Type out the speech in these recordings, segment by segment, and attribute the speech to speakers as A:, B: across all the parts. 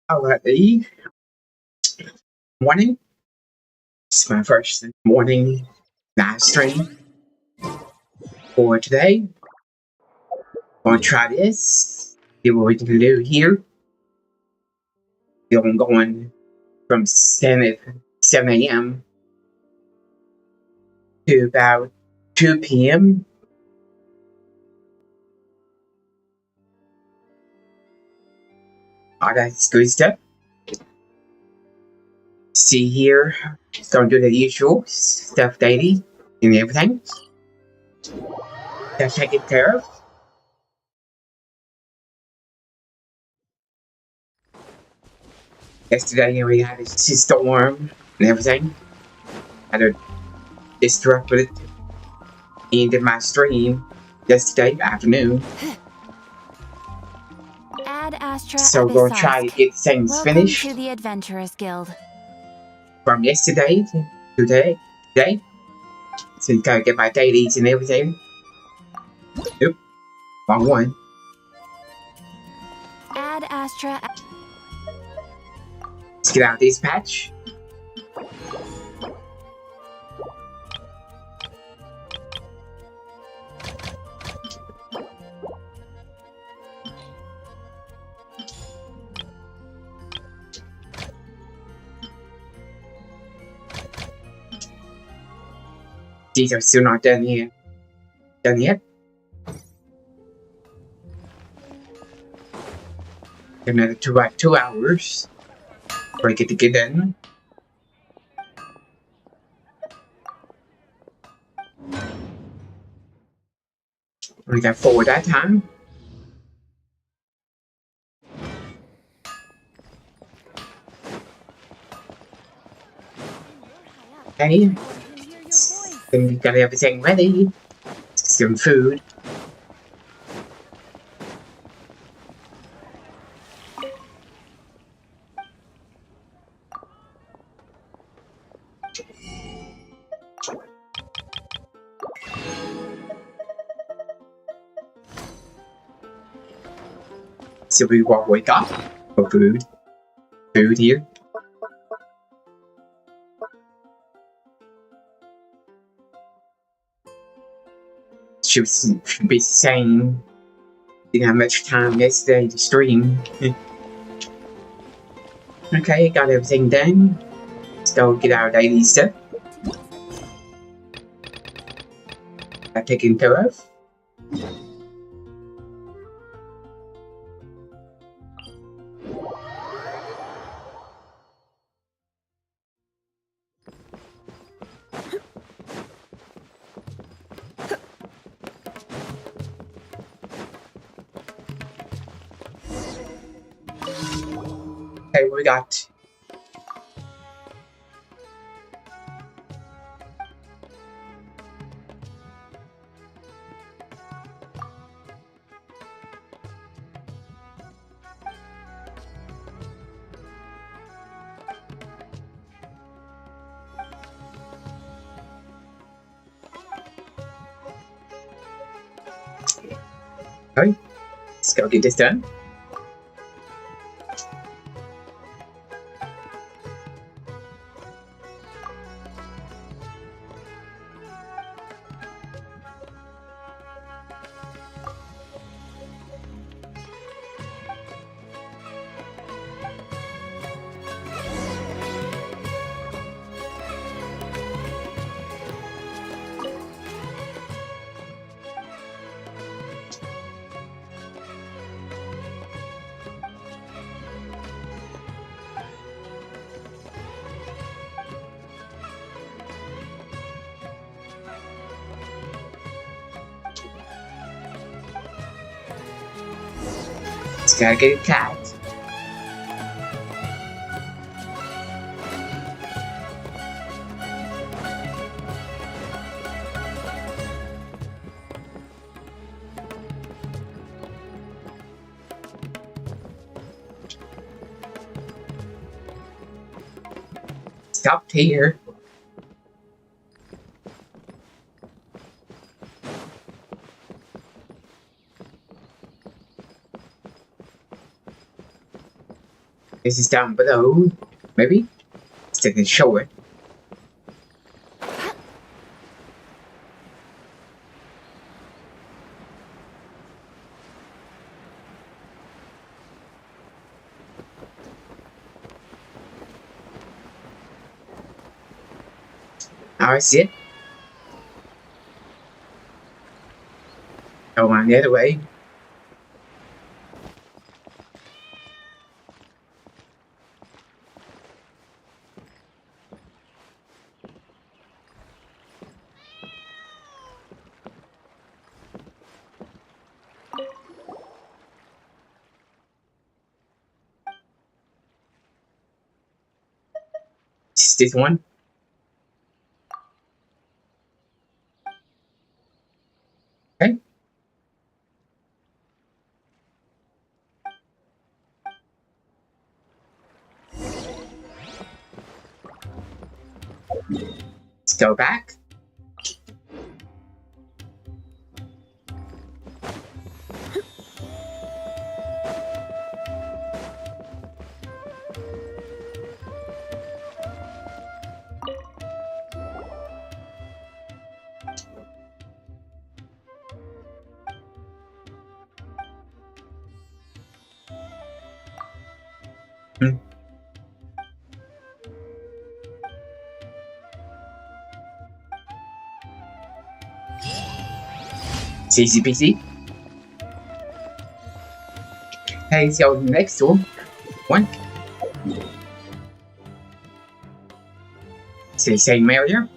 A: Alrighty. Morning. It's my first morning live stream for today. Gonna try this. See what we can do here. I'm going from 7 a.m. to about 2 p.m. All that's good stuff. See here. Gonna do the usual stuff daily and everything. That's taken care of. Yesterday we had a storm and everything. Had to disrupt it. Ended my stream yesterday afternoon.
B: Ad Astra
A: So we're gonna try to get things
B: Welcome
A: finished
B: to the Adventurers Guild.
A: from yesterday to today. So you gotta get my dailies and everything. Nope. Wrong one.
B: Ad Astra.
A: Let's get out of this patch. These are still not done here. Done yet? Another 2 hours before I get to get done. We got 4 that time. Okay. Then we got everything ready. Some food. So we will wake up for food. Food here. Should be saying didn't have much time yesterday to stream. Okay, got everything done. Let's go get our daily stuff. Got taken care of. Okay, we got okay, let's go get this done. Just gotta get a cat. Stopped here. This is down below. Maybe? Stick and show it. Now I see it. Go on the other way. This one. Okay. Let's go back. It's easy peasy. Okay, let's go next one. It's the same area.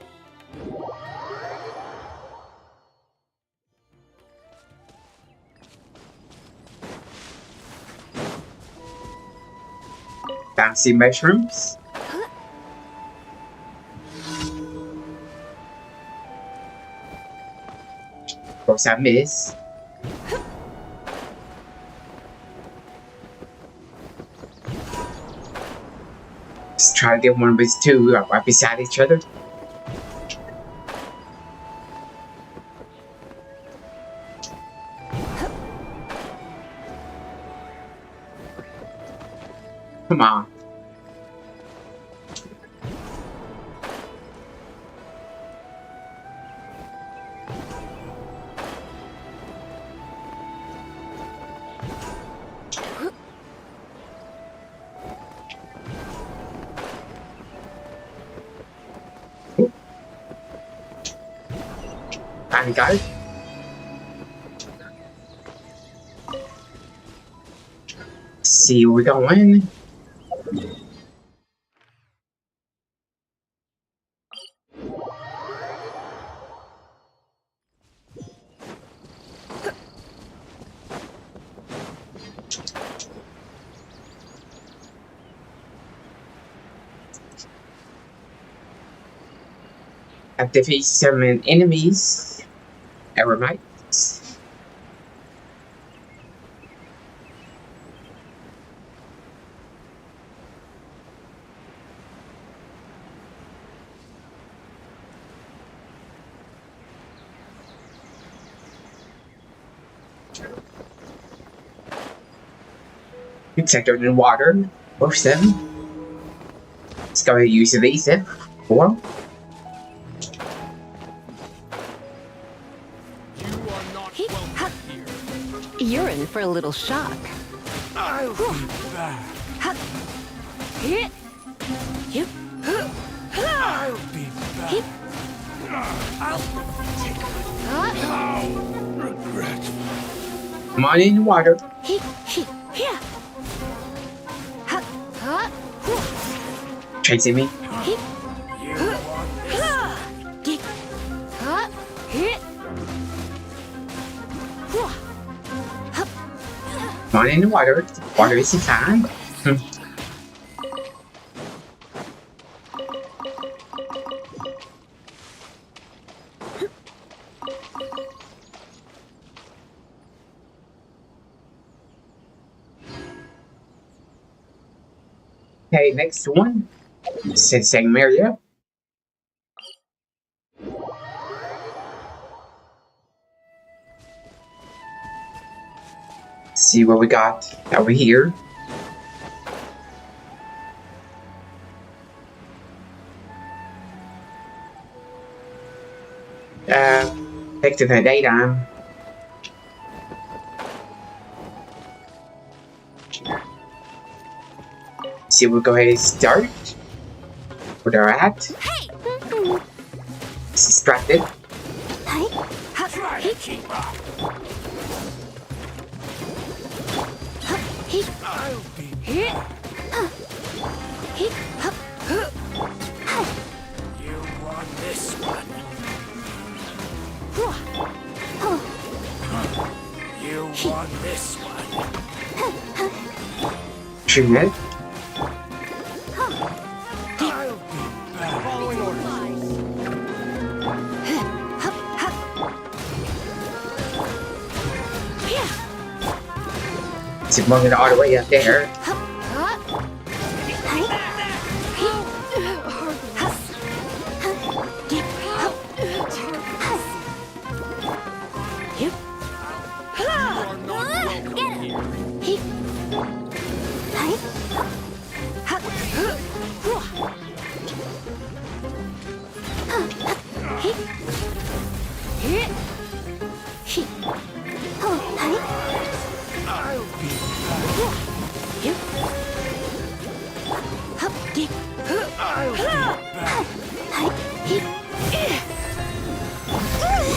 A: Bouncy mushrooms. Of course I miss. Let's try to get one of these two right beside each other. Come on. Finally got it. See where we're going. I've defeated some enemies. Ever might. Sector in water. Or 7. Let's go ahead and use these then. 4.
C: You're in for a little shock.
D: I'll be back. I'll be back. I'll take how regretful.
A: Come on in the water. Chasing me.
D: You want this?
A: Come on in the water. Water is fine. Okay, next one. It's the same area. See what we got over here. Back to the daytime. So we'll go ahead and start where they're at. Distracted.
D: Try to keep up. I'll be back. You want this one? You want this one?
A: Treatment.
D: I'll be back. Following orders.
A: It's moving all the way up there.
D: I'll be back.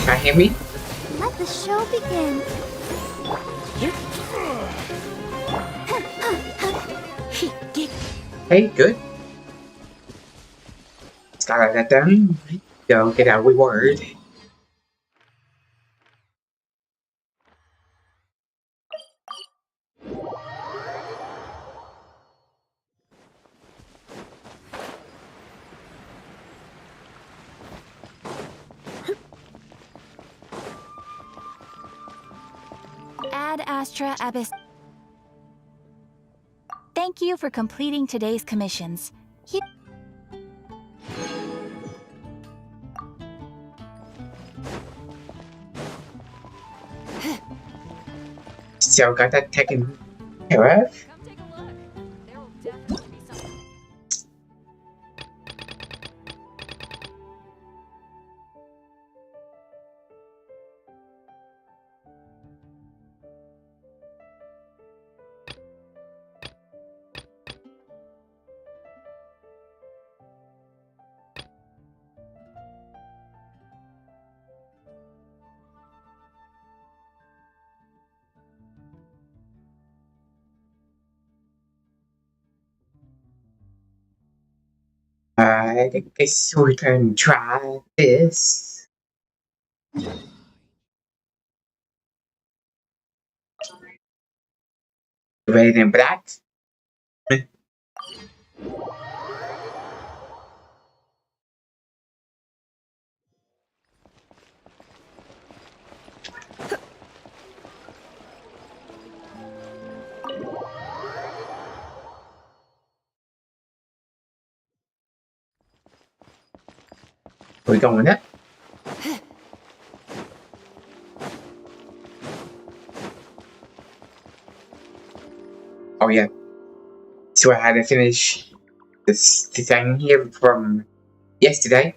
A: Can you hear me?
B: Let the show begin.
A: Hey, good. Let's gotta let them go get our reward.
B: Ad Astra Abyss. Thank you for completing today's commissions.
A: So got that taken care of.
C: Come take a look. There will definitely be something.
A: I guess we can try this. Red and black. We going up? Oh yeah. So I had to finish this thing here from yesterday.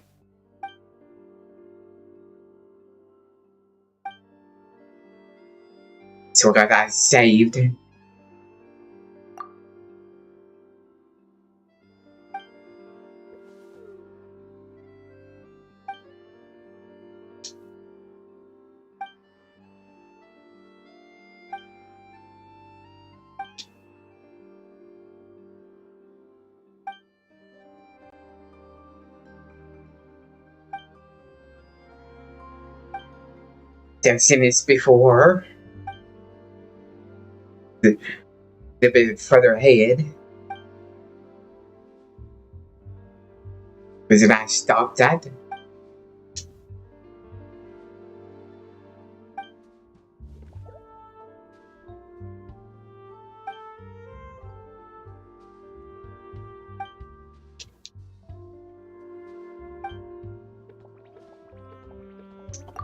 A: So I got that saved. I've seen this before. A bit further ahead. Was it I stopped at?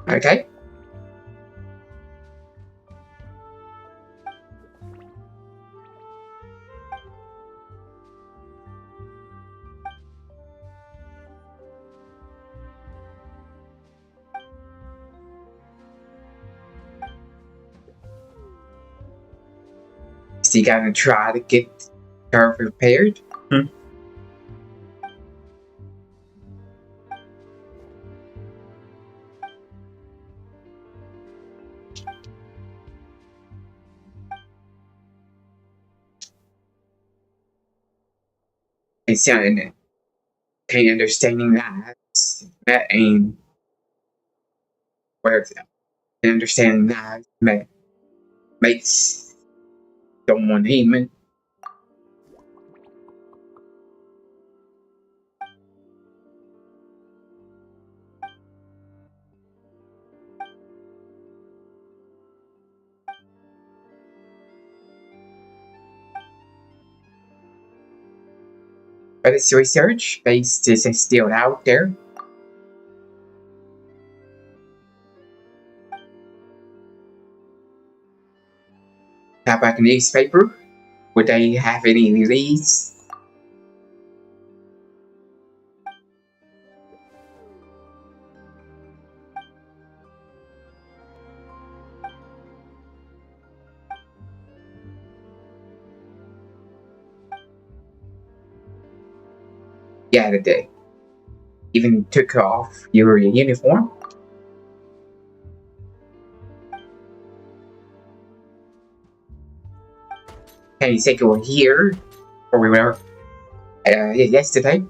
A: Okay. So you gotta try to get her prepared. And so, okay, understanding that ain't where understanding that makes someone human. But this research based is still out there. How about the newspaper? Would they have any release? Yeah, they did. Even took off your uniform. And you said you were here, or we were yesterday.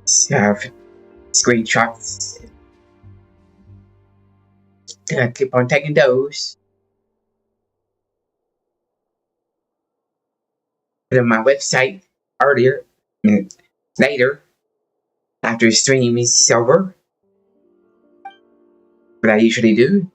A: So, screenshots. Keep on taking those. Put on my website earlier, later, after the stream is over. What I usually do.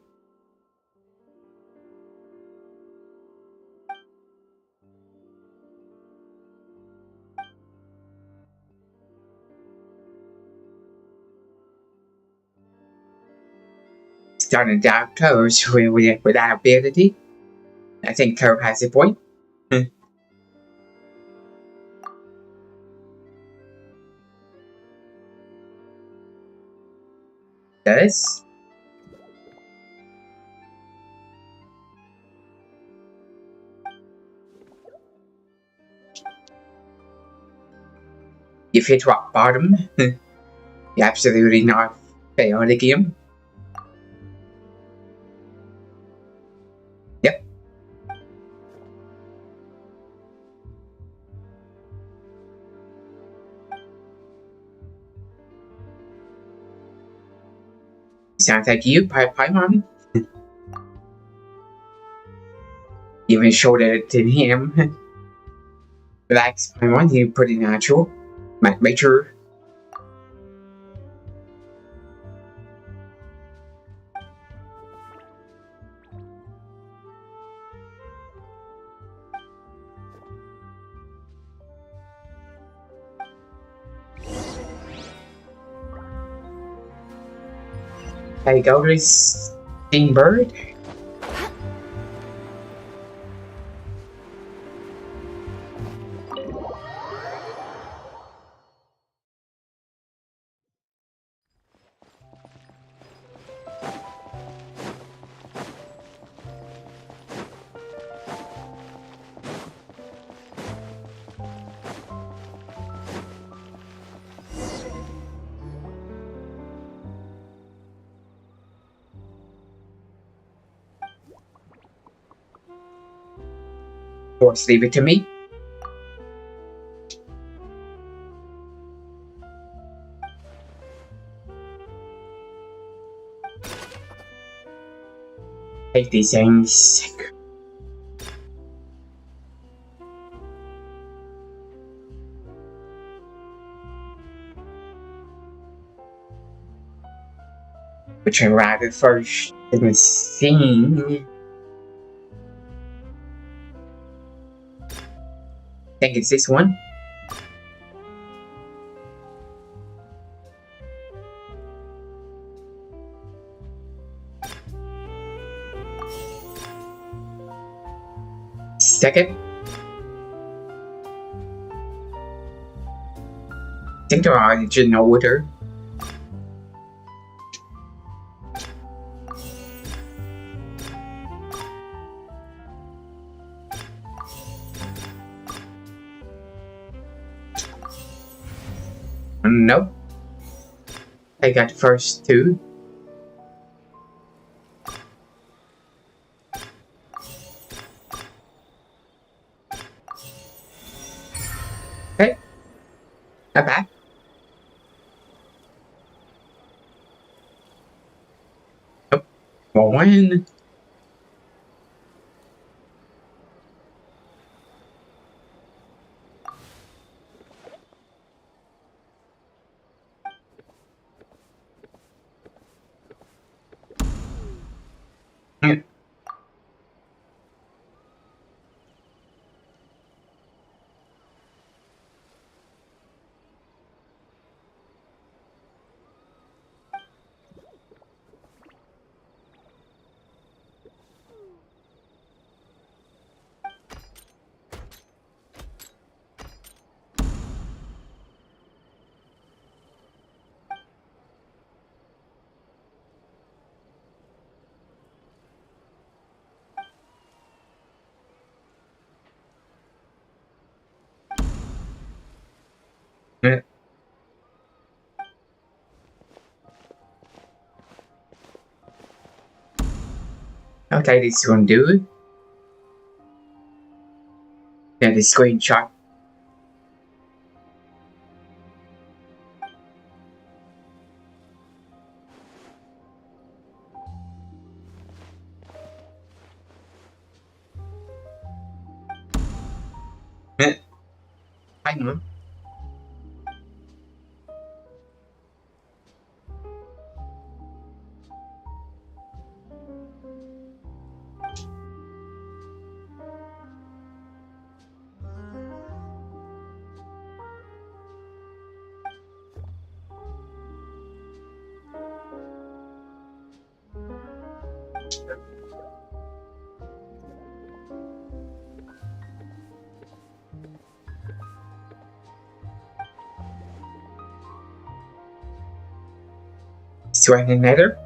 A: Starting to doubt Coach with that ability. I think Coach has a point. Does. If hit rock bottom, you absolutely not fail the game. Yep. Sounds like you, Paimon. Even showed it to him. Relax, Paimon, you pretty natural. Make sure. Hey, go to Sting Bird. Or leave it to me. Take these things. which I rather first the machine. I think it's this one. Second. I think they're all in order. Nope. I got the first two. Okay. Not bad. Nope. One. Okay, this one do it. Yeah, the screenshot. I know. Swing another.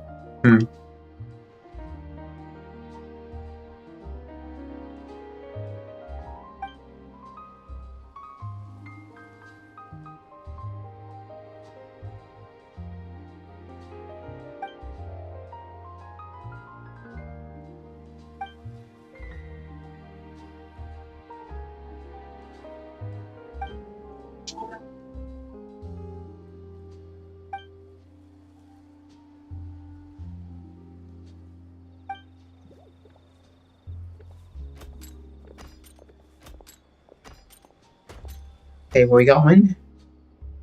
A: Okay, where we going?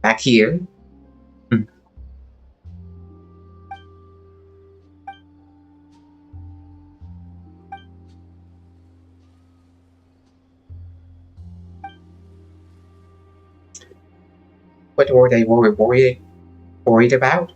A: Back here. What were they worried about?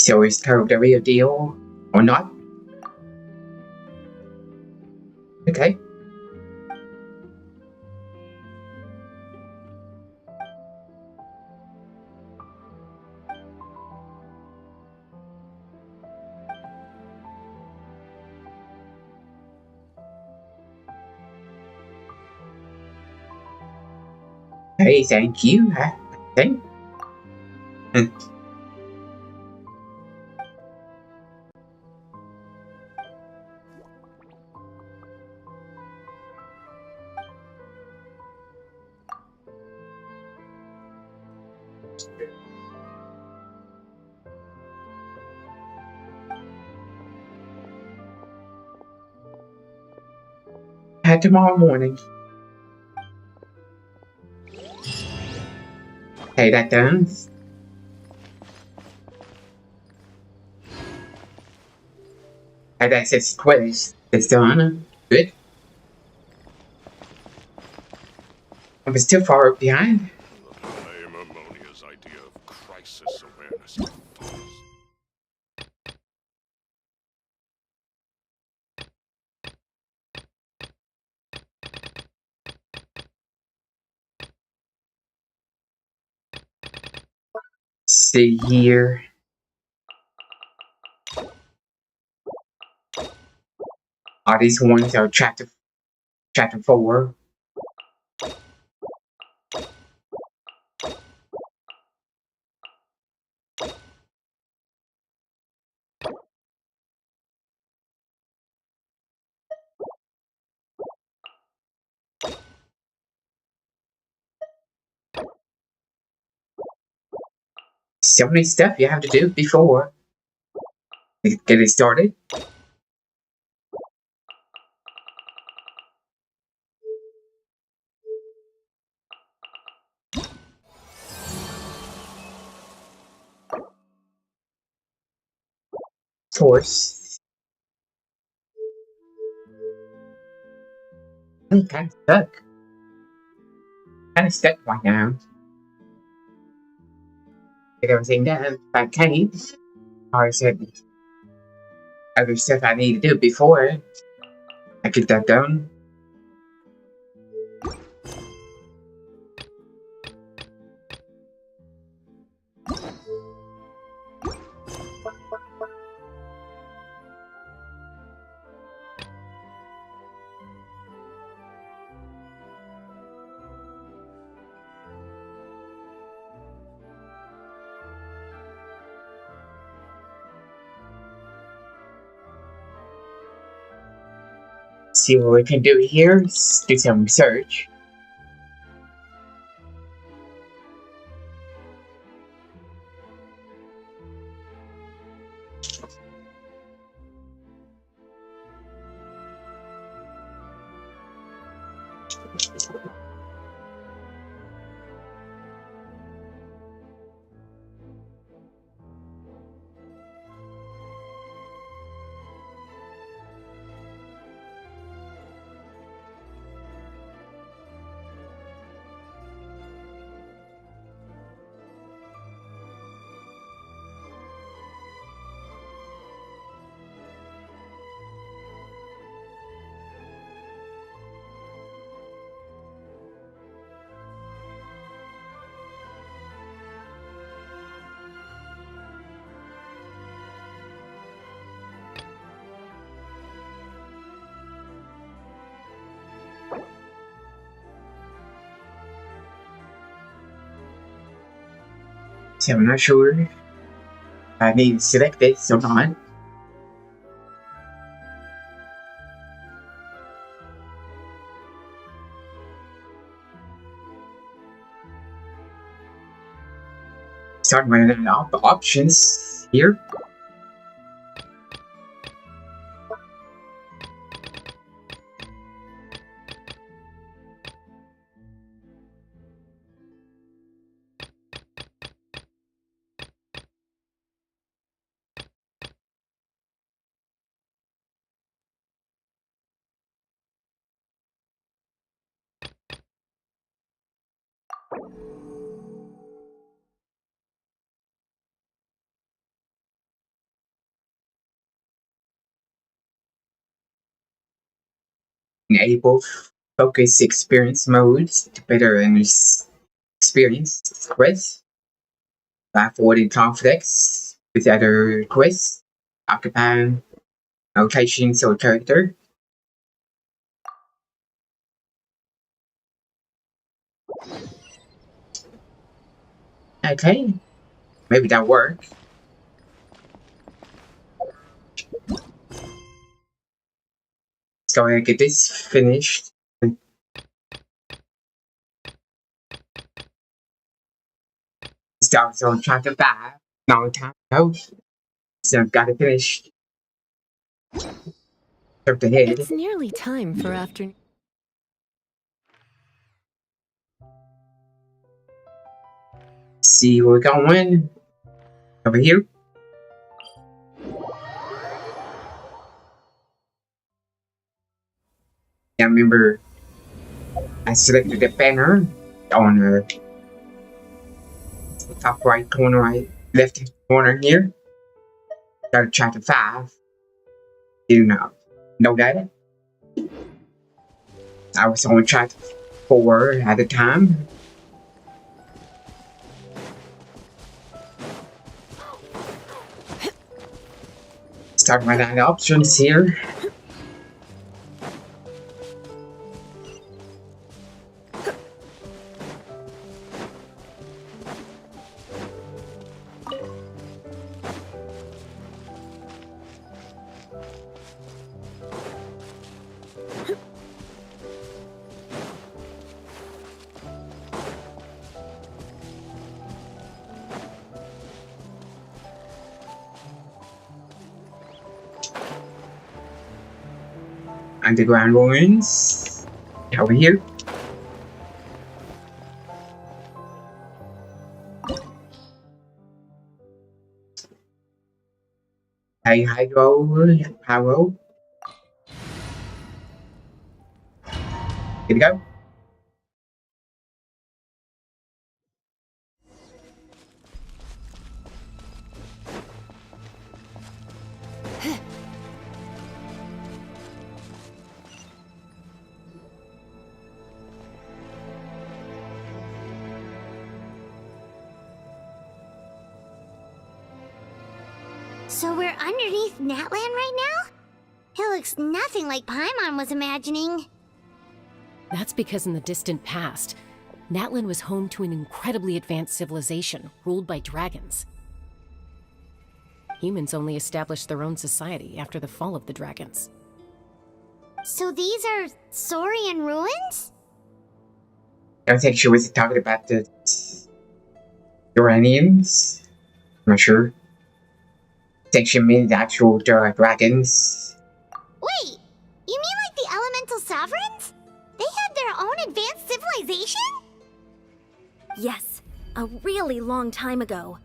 A: So is Toad the real deal or not? Okay. Hey, thank you. I think. Tomorrow morning. Hey, that done. Hey, that says quest. It's done. Good. I was too far behind.
D: I am Ammonia's idea of crisis awareness defies.
A: See here. Are these ones are chapter 4? So many stuff you have to do before to get it started. Of course. I'm kind of stuck. Kind of stuck right now. Get everything done. I can't. Or is it other stuff I need to do before I get that done? See what we can do here. Do some research. So I'm not sure if I need to select this or not. Start running out of options here. enable focus experience modes to better experience quests by avoiding conflicts with other quests, occupying locations or character. Okay, maybe that works. So I get this finished. Start on chapter 5 long time ago. So I've got it finished. Jump ahead.
E: It's nearly time for afternoon.
A: See where we're going. Over here. I remember I selected the banner on the top right corner, left corner here. Go to chapter 5. You know that? I was on chapter 4 at the time. Start my line options here. Underground ruins. Over here. Hey, hydro power. Here we go.
F: So we're underneath Natlan right now? It looks nothing like Paimon was imagining.
E: That's because in the distant past, Natlan was home to an incredibly advanced civilization ruled by dragons. Humans only established their own society after the fall of the dragons.
F: So these are Saurian ruins?
A: I think she was talking about the Uranians. I'm not sure. I think she meant the actual dragons.
F: Wait, you mean like the elemental sovereigns? They had their own advanced civilization?
B: Yes, a really long time ago.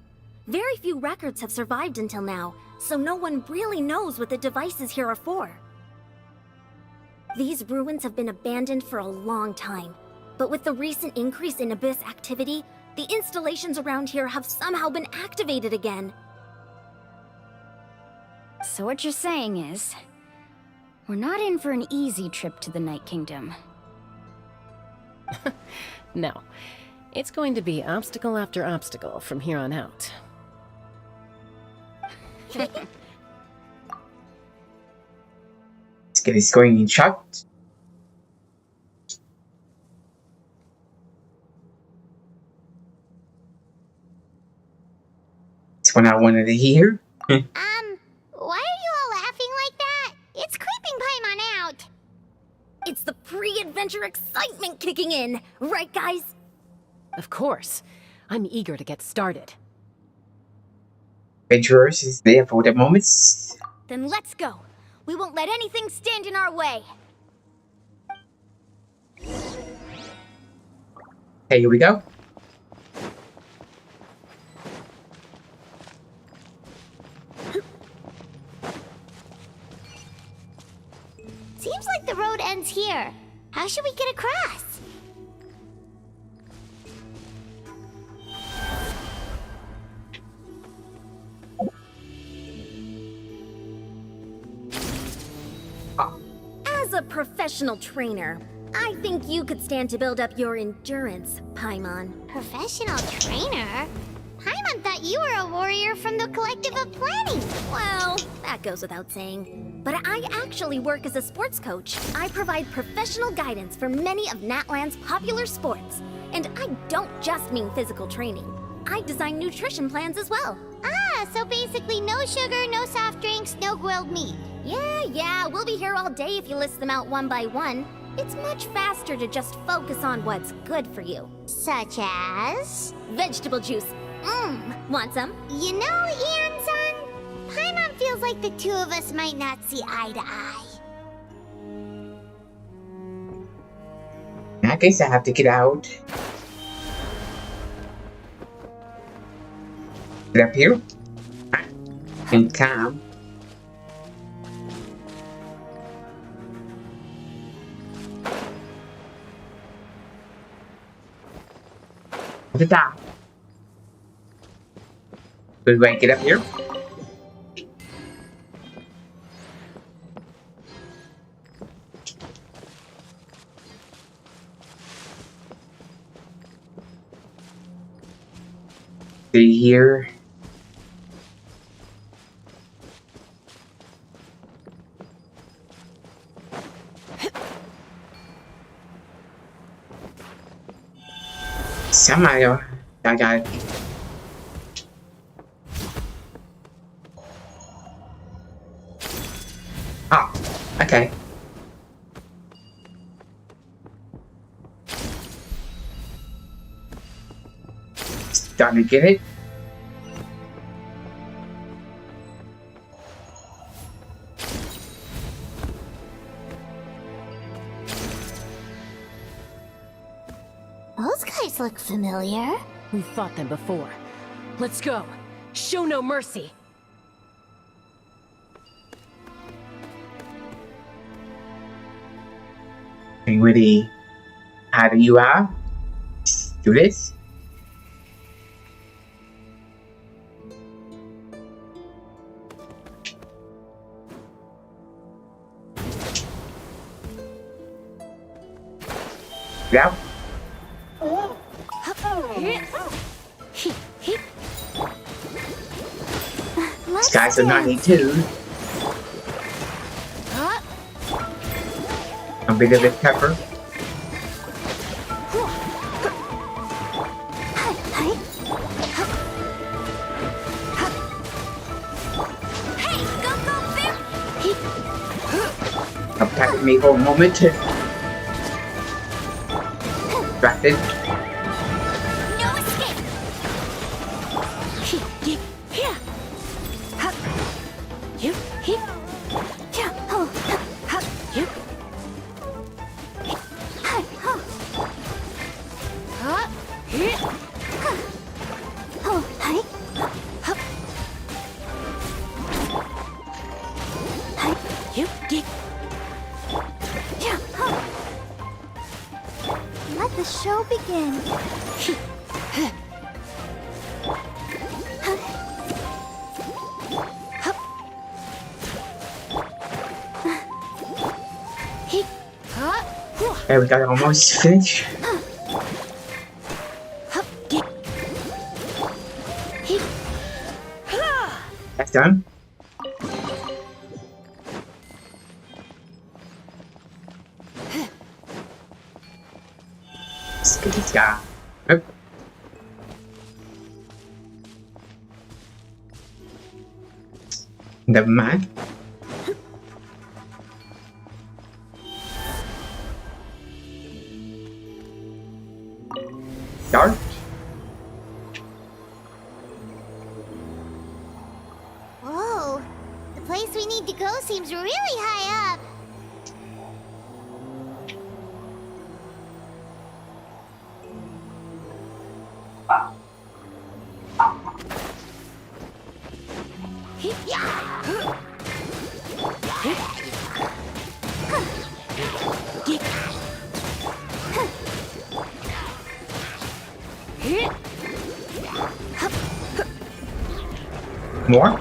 B: Very few records have survived until now, so no one really knows what the devices here are for. These ruins have been abandoned for a long time, but with the recent increase in Abyss activity, the installations around here have somehow been activated again.
G: So what you're saying is, we're not in for an easy trip to the Night Kingdom.
E: No, it's going to be obstacle after obstacle from here on out.
A: Let's get this going in shot. It's what I wanted to hear.
F: Why are you all laughing like that? It's creeping Paimon out.
B: It's the pre-adventure excitement kicking in, right guys?
E: Of course. I'm eager to get started.
A: Adventurers is there for the moments.
B: Then let's go. We won't let anything stand in our way.
A: Hey, here we go.
F: Seems like the road ends here. How should we get across?
B: a professional trainer, I think you could stand to build up your endurance, Paimon.
F: Professional trainer? Paimon thought you were a warrior from the Collective of Planning.
B: Well, that goes without saying. But I actually work as a sports coach. I provide professional guidance for many of Natlan's popular sports. And I don't just mean physical training. I design nutrition plans as well.
F: Ah, so basically no sugar, no soft drinks, no grilled meat.
B: Yeah, we'll be here all day if you list them out one by one. It's much faster to just focus on what's good for you.
F: Such as?
B: Vegetable juice. Want some?
F: You know, Ian-san, Paimon feels like the two of us might not see eye to eye.
A: In that case, I have to get out. Get up here. And calm. At the top. Good way, get up here. See here. Somehow, I got it. Oh, okay. Starting to get it.
F: Those guys look familiar.
E: We've fought them before. Let's go. Show no mercy.
A: And ready? How do you are? Do this. Yeah. These guys are 92. A bit of a pepper. Attacked me for a moment. Distracted.
F: No escape!
B: Let the show begin.
A: Okay, we got it almost finished. That's done. Let's get this guy. Oh. Never mind. Dark.
F: Whoa, the place we need to go seems really high up.
A: More?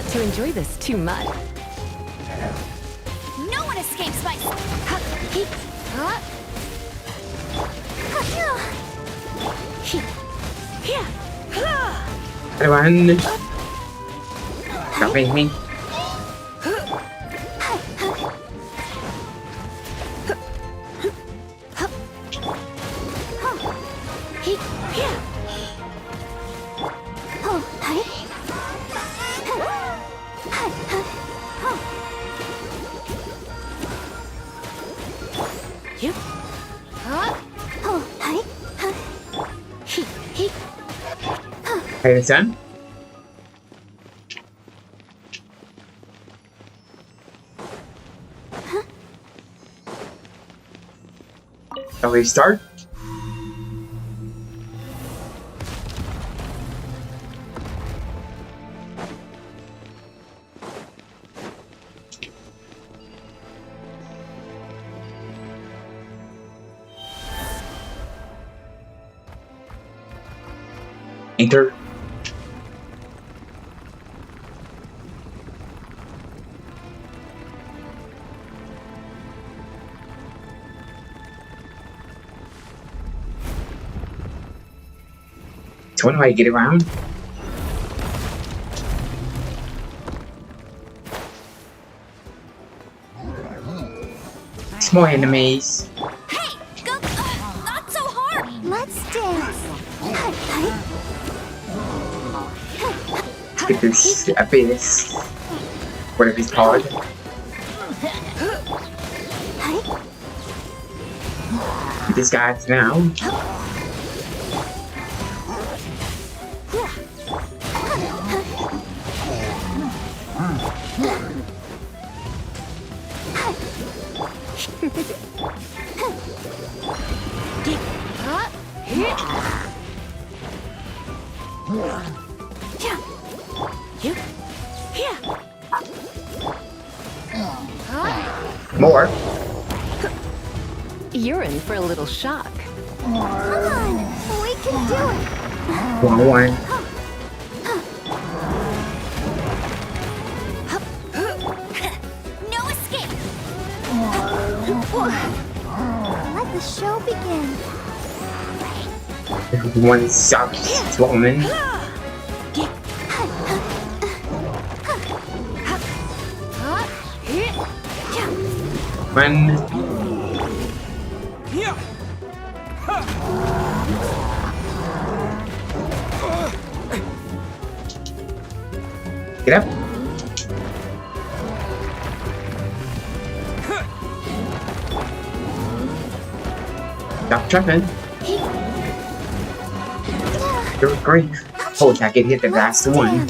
G: to enjoy this too much.
B: No one escapes my...
A: Everyone, copy me. Hey, Ascen. Shall we start? Enter. So when do I get around? Some more enemies.
B: Hey! Go... not so hard!
F: Let's dance.
A: Let's get this abyss. Whatever it's called. Get this guys now. More.
G: You're in for a little shock.
F: Come on, we can do it.
A: 1-1.
B: No escape!
F: Let the show begin.
A: One sucks, woman. One. Get up. Stop jumping. You're great. Oh, I can hit the last one.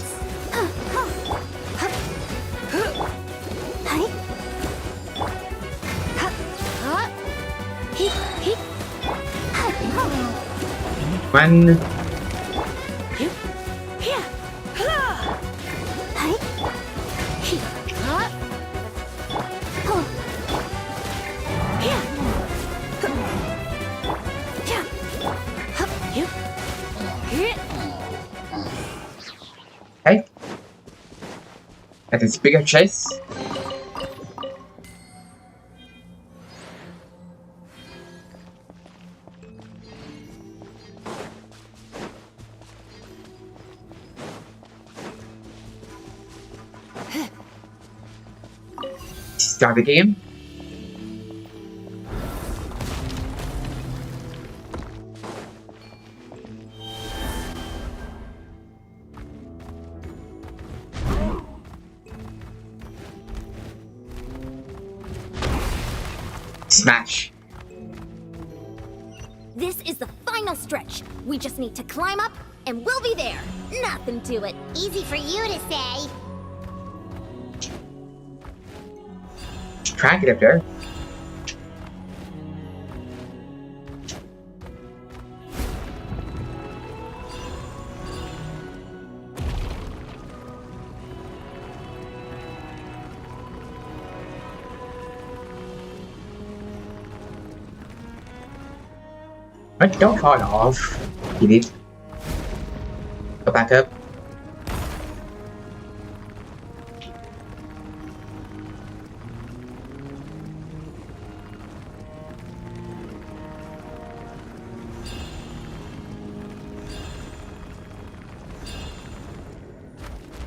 A: One. Okay. That is bigger chest. Start the game. Smash.
B: This is the final stretch. We just need to climb up, and we'll be there. Nothing to it.
F: Easy for you to say.
A: Try and get up there. But don't fall off. Get it. Go back up.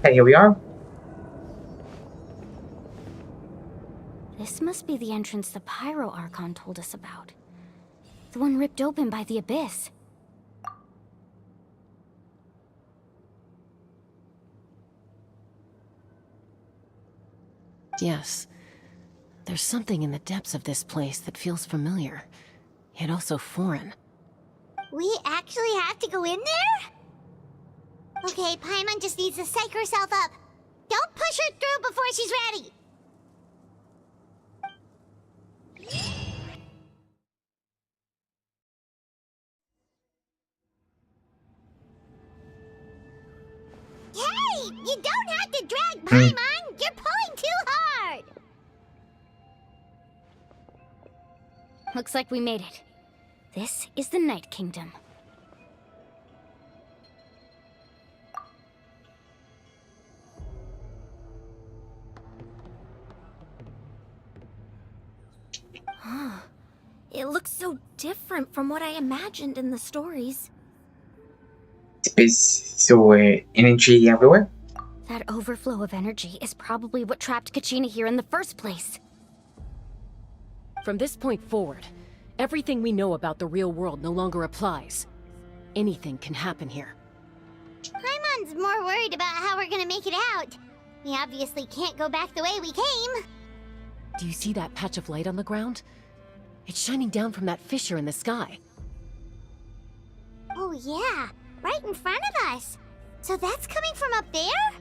A: Okay, here we are.
G: This must be the entrance the Pyro Archon told us about. The one ripped open by the Abyss.
E: Yes. There's something in the depths of this place that feels familiar, yet also foreign.
F: We actually have to go in there? Okay, Paimon just needs to psych herself up. Don't push her through before she's ready. Hey! You don't have to drag Paimon! You're pulling too hard!
G: Looks like we made it. This is the Night Kingdom.
B: It looks so different from what I imagined in the stories.
A: Space, so energy everywhere.
G: That overflow of energy is probably what trapped Kachina here in the first place.
E: From this point forward, everything we know about the real world no longer applies. Anything can happen here.
F: Paimon's more worried about how we're gonna make it out. We obviously can't go back the way we came.
E: Do you see that patch of light on the ground? It's shining down from that fissure in the sky.
F: Oh yeah, right in front of us. So that's coming from up there?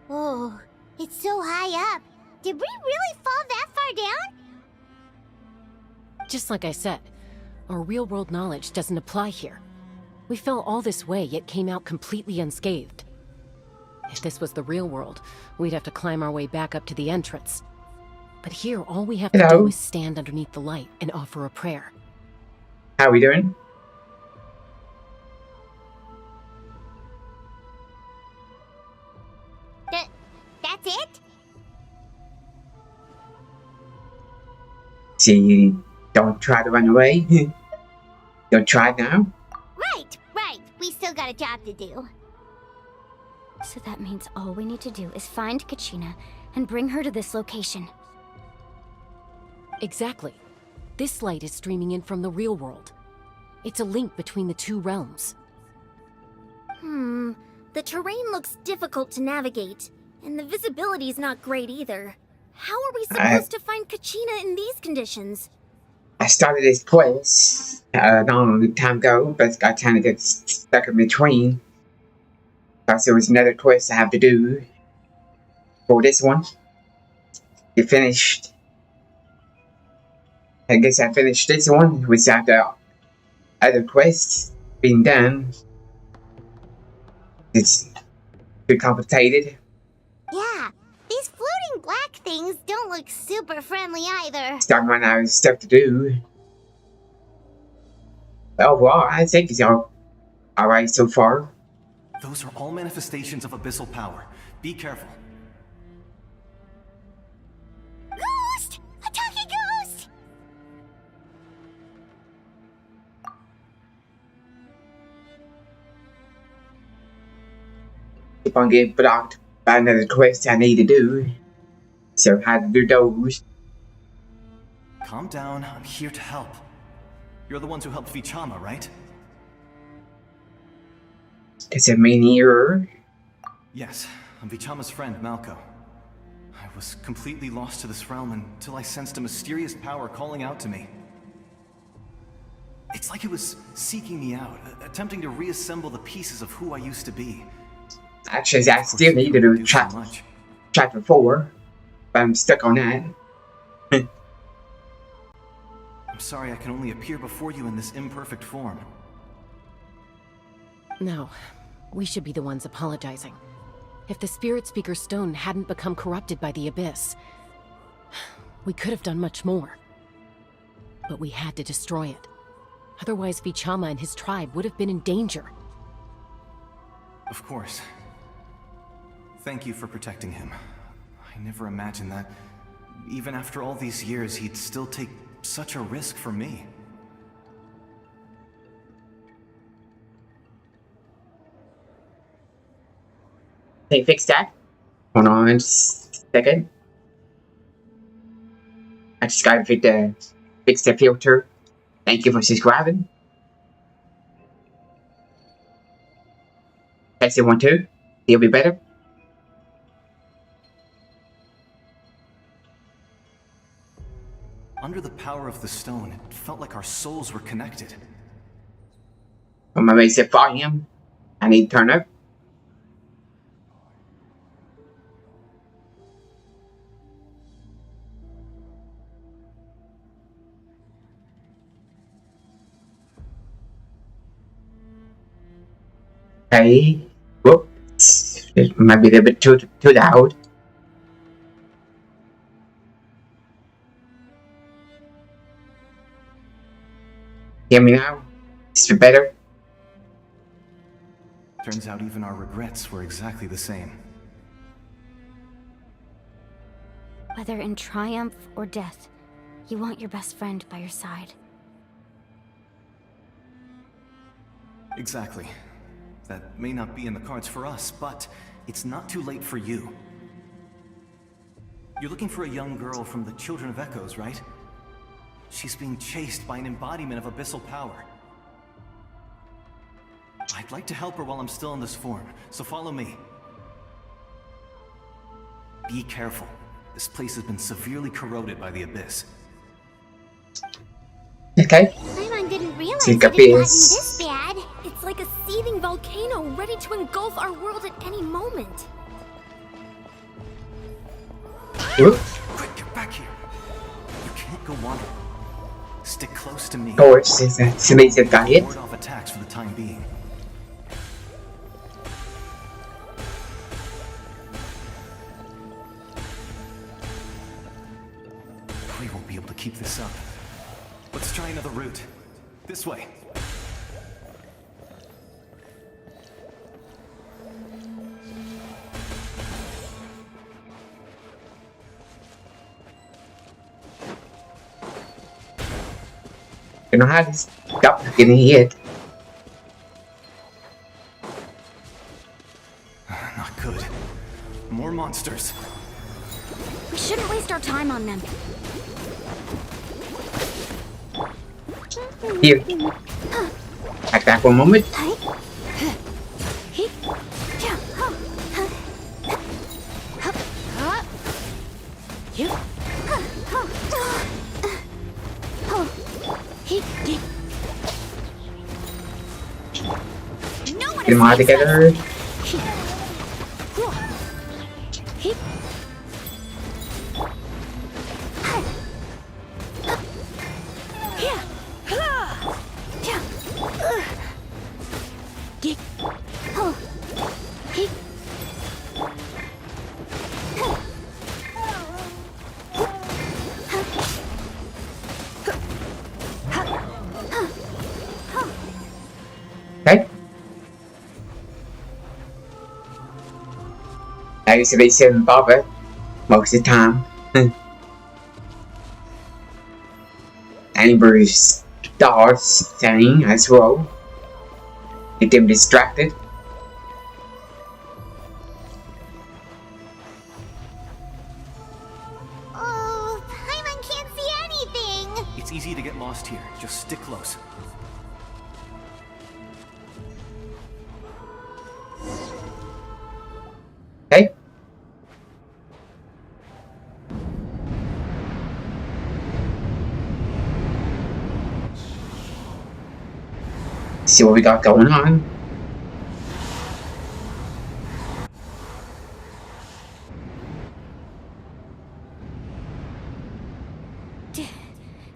F: Oh, it's so high up. Did we really fall that far down?
E: Just like I said, our real-world knowledge doesn't apply here. We fell all this way, yet came out completely unscathed. If this was the real world, we'd have to climb our way back up to the entrance. But here, all we have to do is stand underneath the light and offer a prayer.
A: How are we doing?
F: That's it?
A: See, don't try to run away. Don't try now.
F: Right. We still got a job to do.
G: So that means all we need to do is find Kachina and bring her to this location.
E: Exactly. This light is streaming in from the real world. It's a link between the two realms.
B: The terrain looks difficult to navigate, and the visibility's not great either. How are we supposed to find Kachina in these conditions?
A: I started this quest a long time ago, but I kind of get stuck in between. Because there was another quest I have to do for this one. It finished. I guess I finished this one without the other quests being done. It's too complicated.
F: Yeah, these floating black things don't look super friendly either.
A: Starting right now is stuff to do. Overall, I think it's alright so far.
H: Those are all manifestations of abyssal power. Be careful.
F: Ghost! A talking ghost!
A: Keep on getting blocked by another quest I need to do. So how to do those.
H: Calm down, I'm here to help. You're the ones who helped Vichama, right?
A: Does it mean here?
H: Yes, I'm Vichama's friend, Malko. I was completely lost to this realm until I sensed a mysterious power calling out to me. It's like it was seeking me out, attempting to reassemble the pieces of who I used to be.
A: Actually, I still need to do chapter 4, but I'm stuck on that.
H: I'm sorry I can only appear before you in this imperfect form.
E: No, we should be the ones apologizing. If the Spirit Speaker Stone hadn't become corrupted by the Abyss, we could have done much more. But we had to destroy it. Otherwise, Vichama and his tribe would have been in danger.
H: Of course. Thank you for protecting him. I never imagined that, even after all these years, he'd still take such a risk for me.
A: They fix that. Hold on just a second. I just gotta fix the filter. Thank you for subscribing. Test it 1, 2. It'll be better.
H: Under the power of the stone, it felt like our souls were connected.
A: On my basic volume, I need to turn up. Okay. Whoops. It might be a little bit too loud. Hear me now? Is it better?
H: Turns out even our regrets were exactly the same.
G: Whether in triumph or death, you want your best friend by your side.
H: Exactly. That may not be in the cards for us, but it's not too late for you. You're looking for a young girl from the Children of Echoes, right? She's being chased by an embodiment of abyssal power. I'd like to help her while I'm still in this form, so follow me. Be careful. This place has been severely corroded by the abyss.
A: Okay.
F: Paimon didn't realize
A: Think
F: it had gotten
A: abyss.
F: this bad.
B: It's like a seething volcano ready to engulf our world at any moment.
A: Whoop.
H: Quick, get back here. You can't go wandering. Stick close to me.
A: Of course, it's a amazing diet.
H: Ward off attacks for the time being. We won't be able to keep this up. Let's try another route. This way.
A: You know how to stop getting hit.
H: Not good. More monsters.
G: We shouldn't waste our time on them.
A: Here. Back that for a moment.
F: No one
A: Get them all together. Okay. I used to be sitting bother most of the time. Amber's stars saying as well. Get them distracted.
F: Oh, Paimon can't see anything.
H: It's easy to get lost here. Just stick close.
A: Okay. See what we got going on.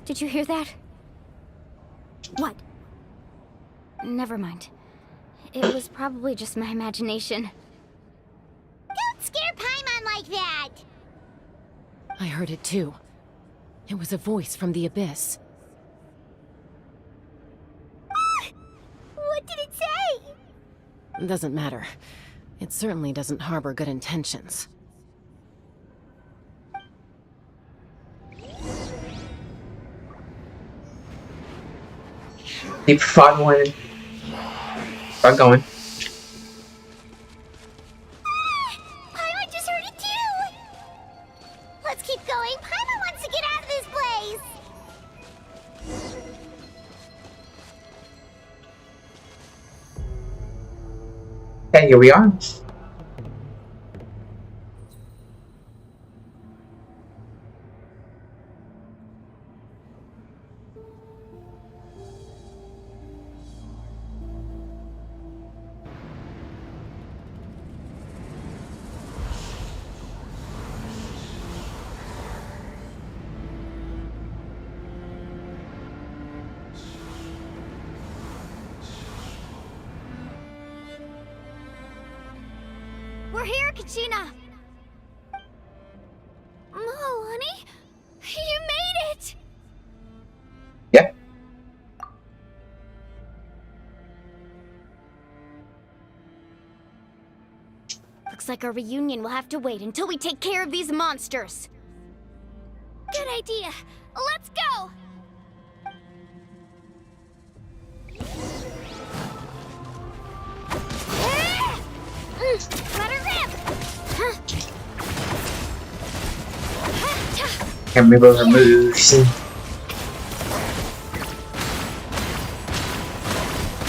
G: Did you hear that?
B: What?
G: Never mind. It was probably just my imagination.
F: Don't scare Paimon like that.
E: I heard it too. It was a voice from the abyss.
F: What did it say?
E: Doesn't matter. It certainly doesn't harbor good intentions.
A: Keep following. Start going. Okay, here we are.
F: We're here, Kachina! Oh, honey? You made it!
A: Yep.
G: Looks like our reunion will have to wait until we take care of these monsters.
F: Good idea. Let's go! Let her rip!
A: Can't remember her moves.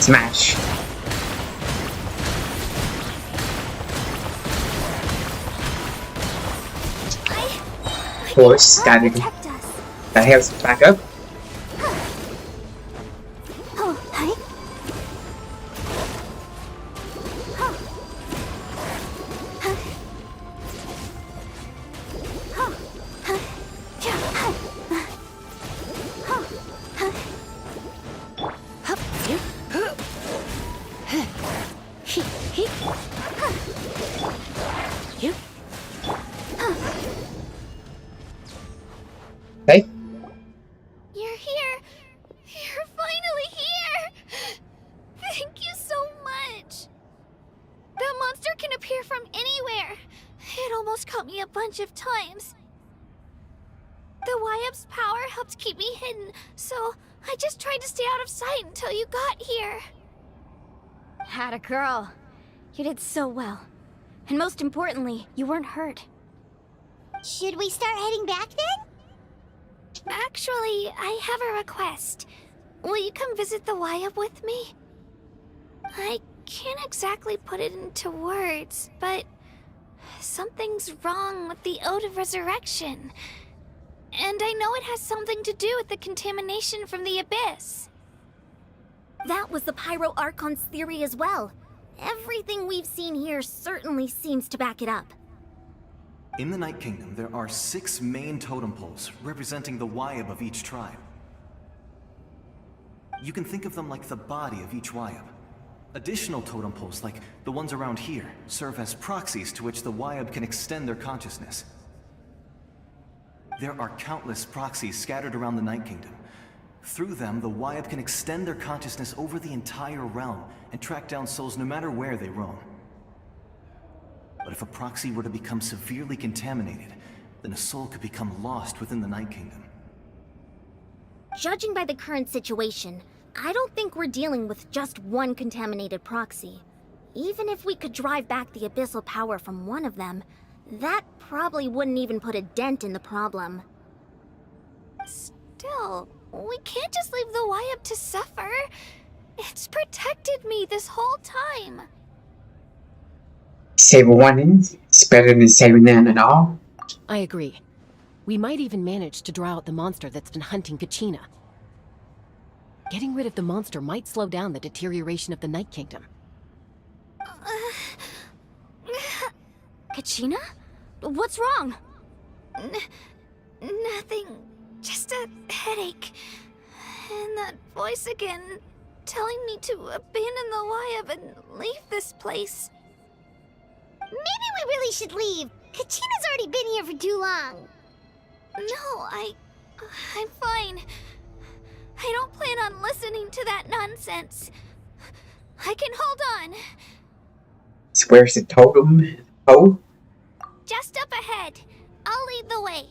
A: Smash. Of course, gotta
F: Protect us.
A: the health back up.
F: Oh, honey?
A: Okay.
F: You're here. You're finally here. Thank you so much. That monster can appear from anywhere. It almost caught me a bunch of times. The YF's power helped keep me hidden, so I just tried to stay out of sight until you got here.
G: Atta girl. You did so well. And most importantly, you weren't hurt.
F: Should we start heading back then? Actually, I have a request. Will you come visit the YF with me? I can't exactly put it into words, but something's wrong with the Ode of Resurrection. And I know it has something to do with the contamination from the Abyss.
B: That was the Pyro Archon's theory as well. Everything we've seen here certainly seems to back it up.
H: In the Night Kingdom, there are 6 main totem poles representing the Wyab of each tribe. You can think of them like the body of each Wyab. Additional totem poles, like the ones around here, serve as proxies to which the Wyab can extend their consciousness. There are countless proxies scattered around the Night Kingdom. Through them, the Wyab can extend their consciousness over the entire realm and track down souls no matter where they roam. But if a proxy were to become severely contaminated, then a soul could become lost within the Night Kingdom.
B: Judging by the current situation, I don't think we're dealing with just one contaminated proxy. Even if we could drive back the abyssal power from one of them, that probably wouldn't even put a dent in the problem.
F: Still, we can't just leave the YF to suffer. It's protected me this whole time.
A: Save one is better than saving none at all.
E: I agree. We might even manage to draw out the monster that's been hunting Kachina. Getting rid of the monster might slow down the deterioration of the Night Kingdom.
G: Kachina? What's wrong?
F: Nothing. Just a headache. And that voice again, telling me to abandon the YF and leave this place.
I: Maybe we really should leave. Kachina's already been here for too long.
F: No, I'm fine. I don't plan on listening to that nonsense. I can hold on.
A: So where's the totem? Oh?
F: Just up ahead. I'll lead the way.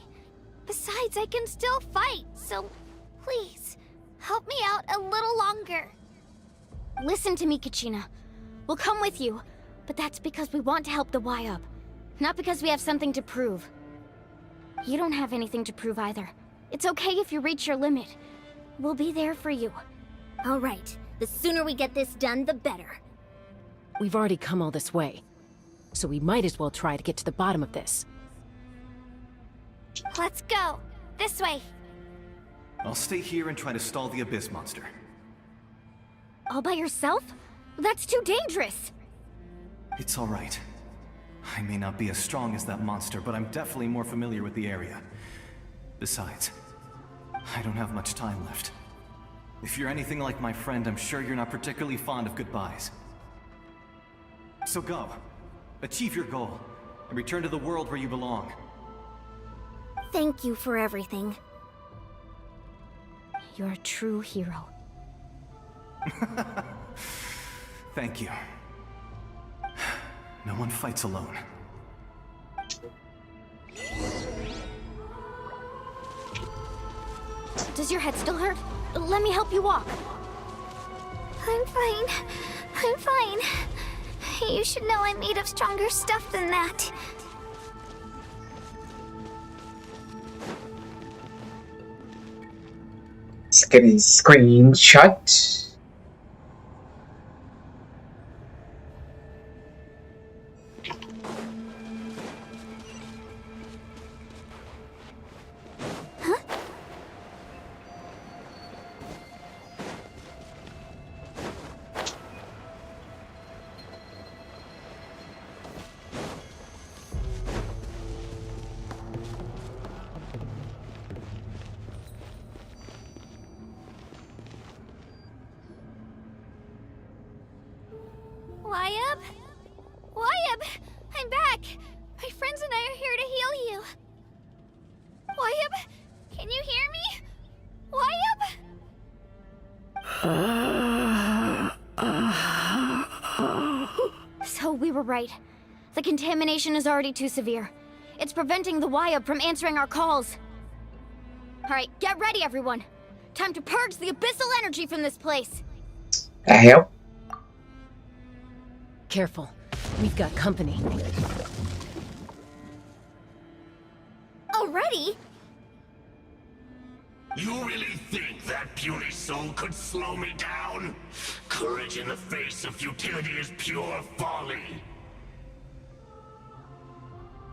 F: Besides, I can still fight, so please, help me out a little longer.
G: Listen to me, Kachina. We'll come with you, but that's because we want to help the YF, not because we have something to prove. You don't have anything to prove either. It's okay if you reach your limit. We'll be there for you.
B: All right, the sooner we get this done, the better.
E: We've already come all this way, so we might as well try to get to the bottom of this.
F: Let's go. This way.
H: I'll stay here and try to stall the Abyss monster.
G: All by yourself? That's too dangerous.
H: It's all right. I may not be as strong as that monster, but I'm definitely more familiar with the area. Besides, I don't have much time left. If you're anything like my friend, I'm sure you're not particularly fond of goodbyes. So go. Achieve your goal, and return to the world where you belong.
B: Thank you for everything.
G: You're a true hero.
H: Thank you. No one fights alone.
G: Does your head still hurt? Let me help you walk.
F: I'm fine. I'm fine. You should know I'm made of stronger stuff than that.
A: Just get a screenshot.
F: Wyabb? Wyabb! I'm back! My friends and I are here to heal you. Wyabb? Can you hear me? Wyabb?
G: So we were right. The contamination is already too severe. It's preventing the Wyabb from answering our calls. Alright, get ready everyone. Time to purge the abyssal energy from this place.
A: That help?
E: Careful. We've got company.
B: Already?
D: You really think that puny soul could slow me down? Courage in the face of futility is pure folly.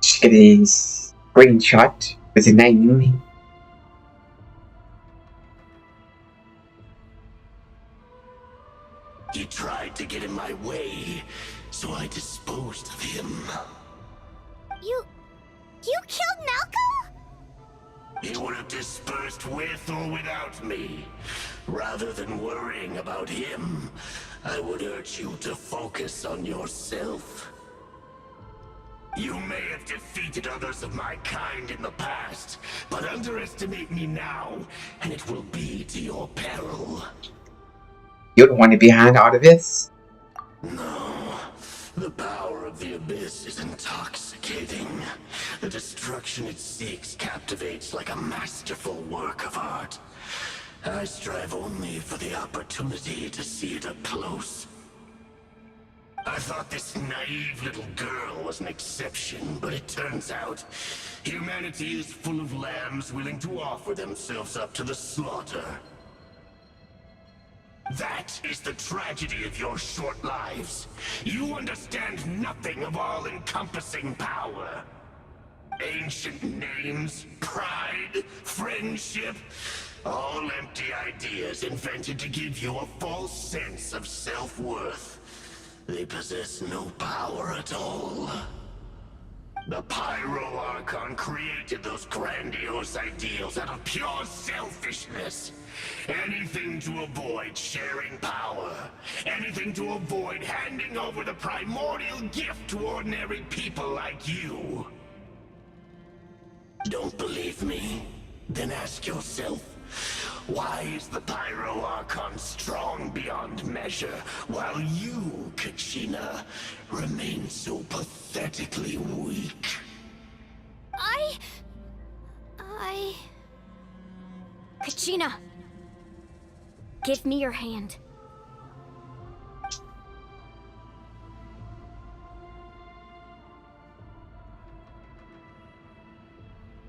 A: Just get a screenshot with a name.
D: He tried to get in my way, so I disposed of him.
I: You killed Malcolm?
D: He would have dispersed with or without me. Rather than worrying about him, I would urge you to focus on yourself. You may have defeated others of my kind in the past, but underestimate me now, and it will be to your peril.
A: You're the one behind all of this?
D: No. The power of the Abyss is intoxicating. The destruction it seeks captivates like a masterful work of art. I strive only for the opportunity to see it up close. I thought this naive little girl was an exception, but it turns out humanity is full of lambs willing to offer themselves up to the slaughter. That is the tragedy of your short lives. You understand nothing of all-encompassing power. Ancient names, pride, friendship, all empty ideas invented to give you a false sense of self-worth. They possess no power at all. The Pyro Archon created those grandiose ideals out of pure selfishness. Anything to avoid sharing power. Anything to avoid handing over the primordial gift to ordinary people like you. Don't believe me? Then ask yourself, why is the Pyro Archon strong beyond measure, while you, Kachina, remain so pathetically weak?
G: Kachina! Give me your hand.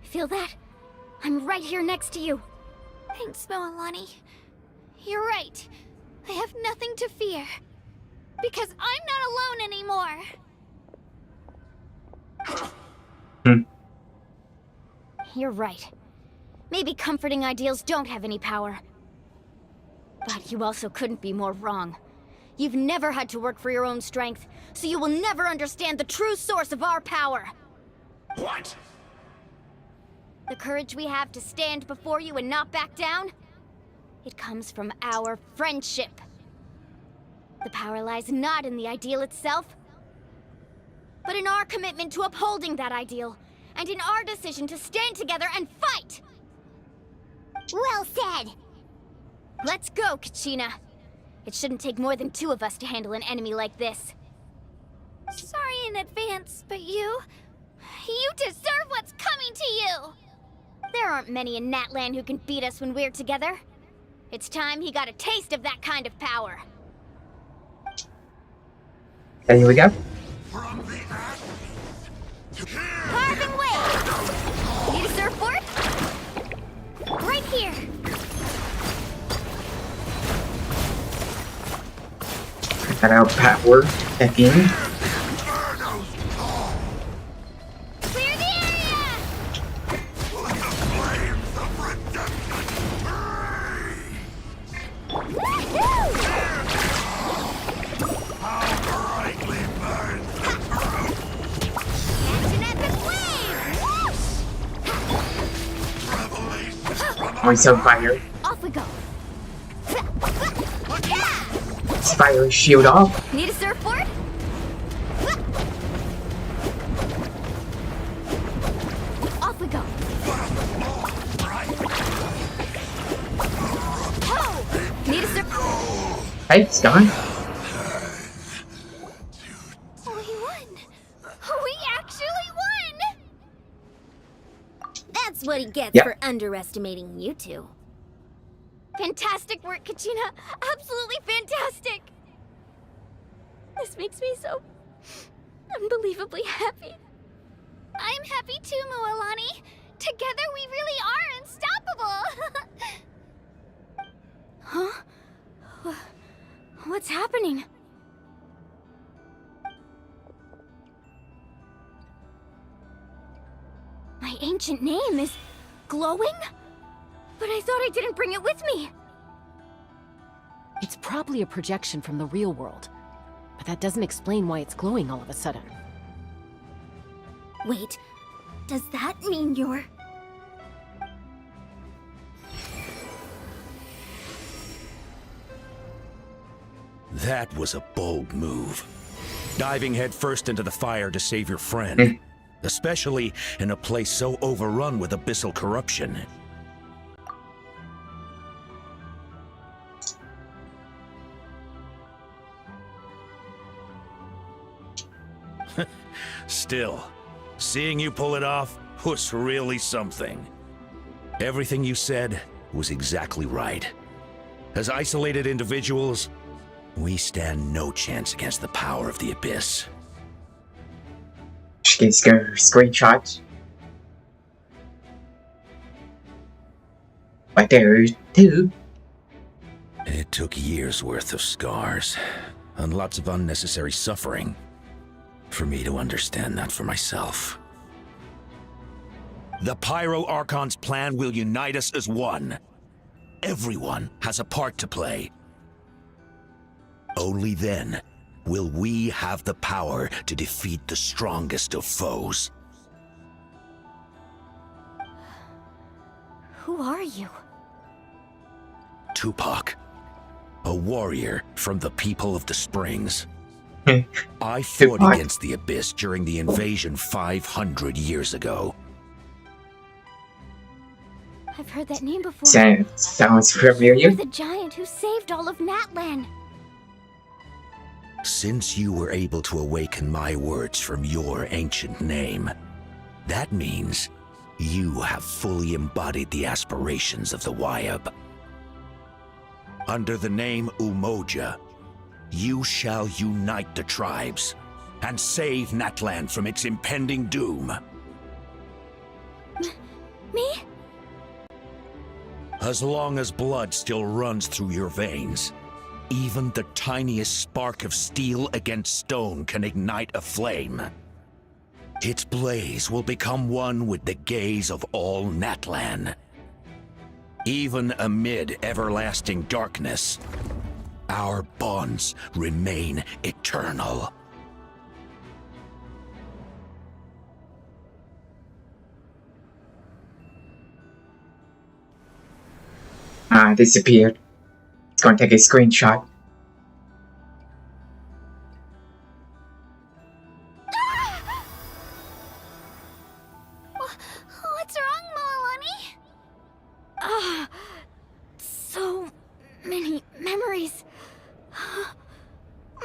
G: Feel that? I'm right here next to you.
F: Thanks, Moalani. You're right. I have nothing to fear. Because I'm not alone anymore.
G: You're right. Maybe comforting ideals don't have any power. But you also couldn't be more wrong. You've never had to work for your own strength, so you will never understand the true source of our power.
D: What?
G: The courage we have to stand before you and not back down? It comes from our friendship. The power lies not in the ideal itself, but in our commitment to upholding that ideal, and in our decision to stand together and fight!
I: Well said.
G: Let's go, Kachina. It shouldn't take more than 2 of us to handle an enemy like this.
F: Sorry in advance, but you deserve what's coming to you!
G: There aren't many in Natlan who can beat us when we're together. It's time he got a taste of that kind of power.
A: Okay, here we go.
D: From the
F: Carving way! Need a surfboard? Right here!
A: Got our power back in.
F: Clear the area!
D: Let the flames of redemption
F: Woohoo!
D: how brightly burns the truth.
F: Catch an epic wave!
D: Revelations from
A: On some fire.
F: Off we go!
A: Fire shield off.
F: Need a surfboard? Off we go! Ho! Need a surfboard?
A: Hey, it's gone.
F: We won! We actually won!
B: That's what he gets
A: Yep.
B: for underestimating you two.
G: Fantastic work, Kachina! Absolutely fantastic! This makes me so unbelievably happy.
F: I'm happy too, Moalani. Together we really are unstoppable.
G: Huh? What's happening? My ancient name is glowing? But I thought I didn't bring it with me.
E: It's probably a projection from the real world. But that doesn't explain why it's glowing all of a sudden.
B: Wait, does that mean you're...
J: That was a bold move. Diving headfirst into the fire to save your friend. Especially in a place so overrun with abyssal corruption. Still, seeing you pull it off was really something. Everything you said was exactly right. As isolated individuals, we stand no chance against the power of the Abyss.
A: She gets her screenshot. Right there, too.
J: It took years worth of scars, and lots of unnecessary suffering, for me to understand that for myself. The Pyro Archon's plan will unite us as one. Everyone has a part to play. Only then will we have the power to defeat the strongest of foes.
G: Who are you?
J: Tupac, a warrior from the people of the Springs. I fought
A: Tupac.
J: against the Abyss during the invasion 500 years ago.
G: I've heard that name before.
A: Sounds familiar.
G: You're the giant who saved all of Natlan.
J: Since you were able to awaken my words from your ancient name, that means you have fully embodied the aspirations of the Wyab. Under the name Umoja, you shall unite the tribes and save Natlan from its impending doom.
G: Me?
J: As long as blood still runs through your veins, even the tiniest spark of steel against stone can ignite a flame. Its blaze will become one with the gaze of all Natlan. Even amid everlasting darkness, our bonds remain eternal.
A: Disappeared. It's going to take a screenshot.
F: What's wrong, Moalani?
G: So many memories.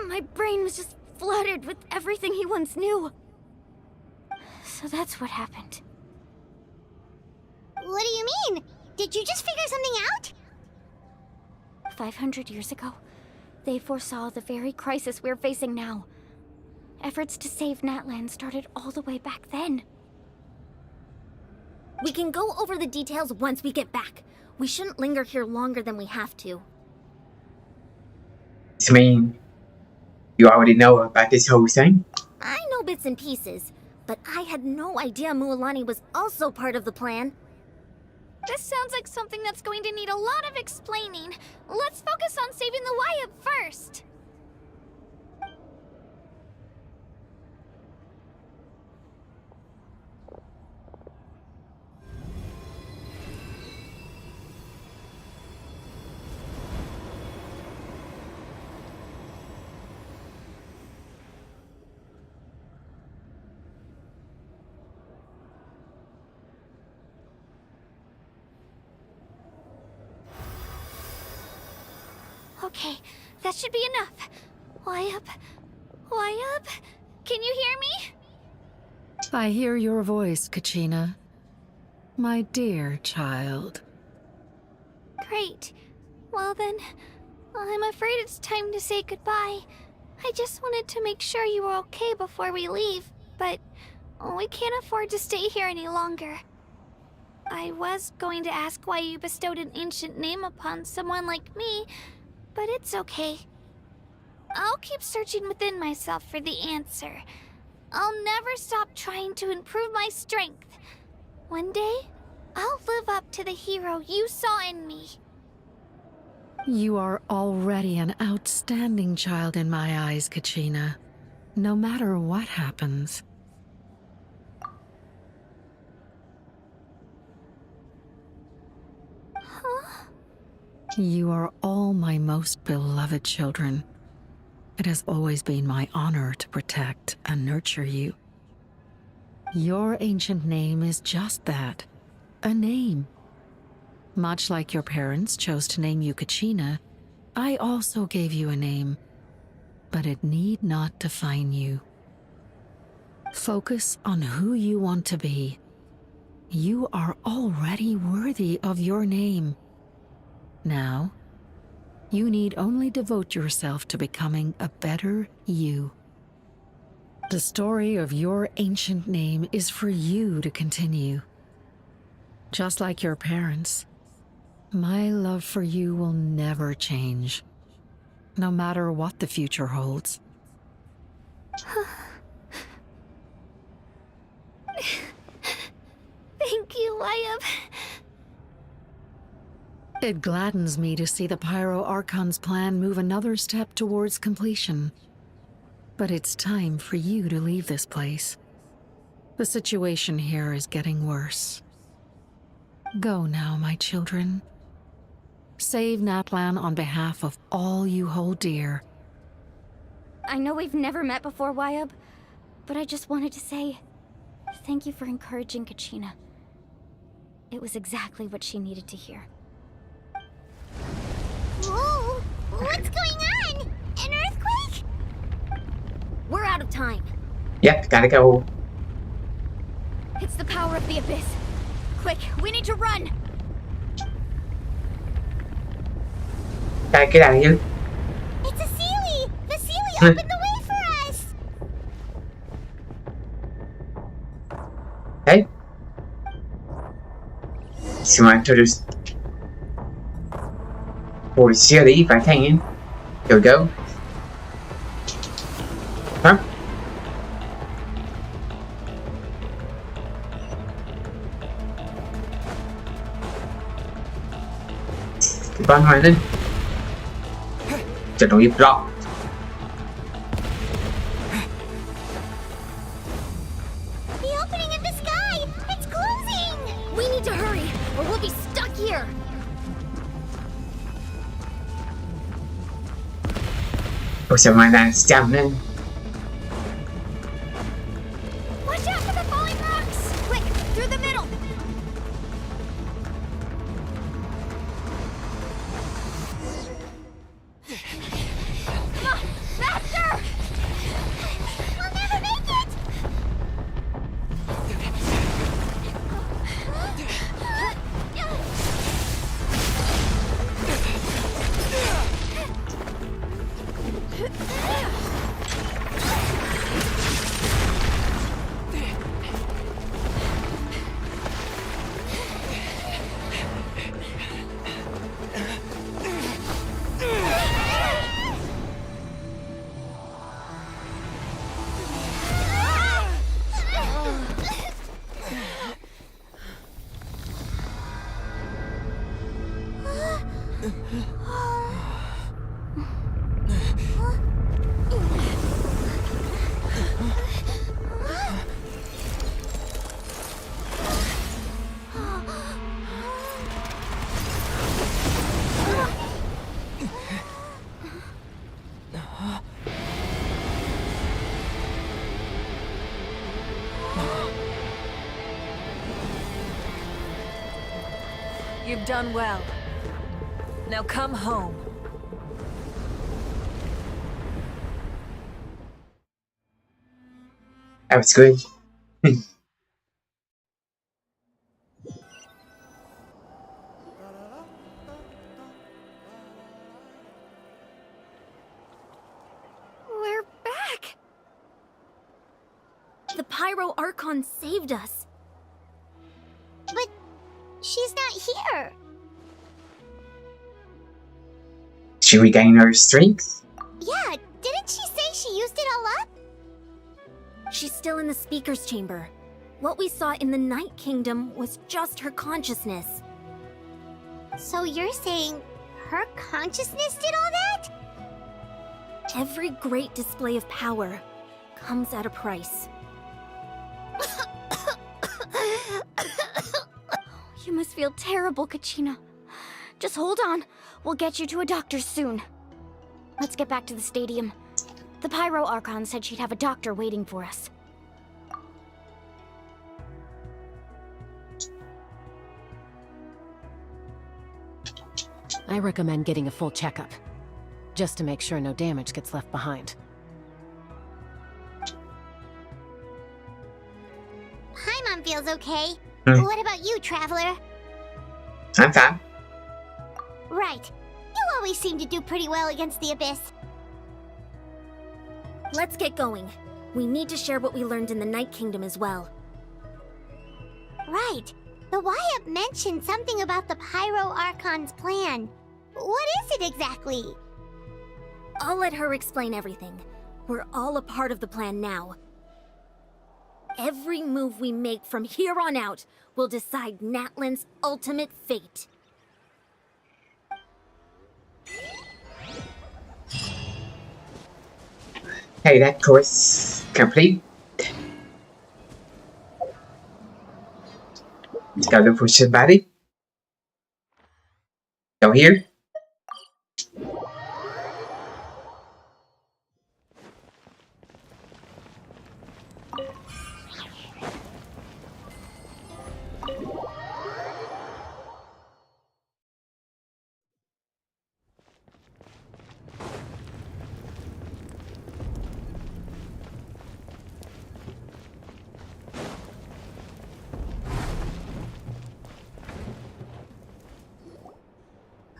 G: My brain was just flooded with everything he once knew. So that's what happened.
I: What do you mean? Did you just figure something out?
G: 500 years ago, they foresaw the very crisis we're facing now. Efforts to save Natlan started all the way back then.
B: We can go over the details once we get back. We shouldn't linger here longer than we have to.
A: I mean, you already know about this whole thing?
B: I know bits and pieces, but I had no idea Mualani was also part of the plan.
F: This sounds like something that's going to need a lot of explaining. Let's focus on saving the Wyatt first. Okay, that should be enough. Wyatt? Can you hear me?
K: I hear your voice, Kachina. My dear child.
F: Great. Well then, I'm afraid it's time to say goodbye. I just wanted to make sure you were okay before we leave, but we can't afford to stay here any longer. I was going to ask why you bestowed an ancient name upon someone like me, but it's okay. I'll keep searching within myself for the answer. I'll never stop trying to improve my strength. One day, I'll live up to the hero you saw in me.
K: You are already an outstanding child in my eyes, Kachina. No matter what happens.
F: Huh?
K: You are all my most beloved children. It has always been my honor to protect and nurture you. Your ancient name is just that, a name. Much like your parents chose to name you Kachina, I also gave you a name, but it need not define you. Focus on who you want to be. You are already worthy of your name. Now, you need only devote yourself to becoming a better you. The story of your ancient name is for you to continue. Just like your parents, my love for you will never change, no matter what the future holds.
F: Thank you, Wyatt.
K: It gladdens me to see the Pyro Archon's plan move another step towards completion. But it's time for you to leave this place. The situation here is getting worse. Go now, my children. Save Natlan on behalf of all you hold dear.
G: I know we've never met before, Wyatt, but I just wanted to say thank you for encouraging Kachina. It was exactly what she needed to hear.
I: Whoa! What's going on? An earthquake?
B: We're out of time.
A: Yep, gotta go.
G: It's the power of the Abyss. Quick, we need to run!
A: Gotta get out of here.
I: It's a Sealy! The Sealy opened the way for us!
A: Okay. So I to just for the city if I can. Here we go. Huh? Keep on running. Trận đấu hiệp rõ.
I: The opening in the sky! It's closing!
B: We need to hurry, or we'll be stuck here.
A: Ôi sao mai đang chậm lên.
B: Watch out for the falling rocks! Quick, through the middle! Come on, faster!
I: We'll never make it!
C: You've done well. Now come home.
A: That was good.
B: We're back! The Pyro Archon saved us.
I: But she's not here.
A: She regained her strength?
I: Yeah, didn't she say she used it all up?
B: She's still in the Speaker's Chamber. What we saw in the Night Kingdom was just her consciousness.
I: So you're saying her consciousness did all that?
B: Every great display of power comes at a price.
G: You must feel terrible, Kachina. Just hold on. We'll get you to a doctor soon. Let's get back to the stadium. The Pyro Archon said she'd have a doctor waiting for us.
E: I recommend getting a full checkup, just to make sure no damage gets left behind.
I: Paimon feels okay.
A: Hmm.
I: What about you, Traveler?
A: I'm fine.
I: Right. You always seem to do pretty well against the Abyss.
B: Let's get going. We need to share what we learned in the Night Kingdom as well.
I: Right. The Wyatt mentioned something about the Pyro Archon's plan. What is it exactly?
B: I'll let her explain everything. We're all a part of the plan now. Every move we make from here on out will decide Natlan's ultimate fate.
A: Hey, that course complete. Let's go look for somebody. Go here.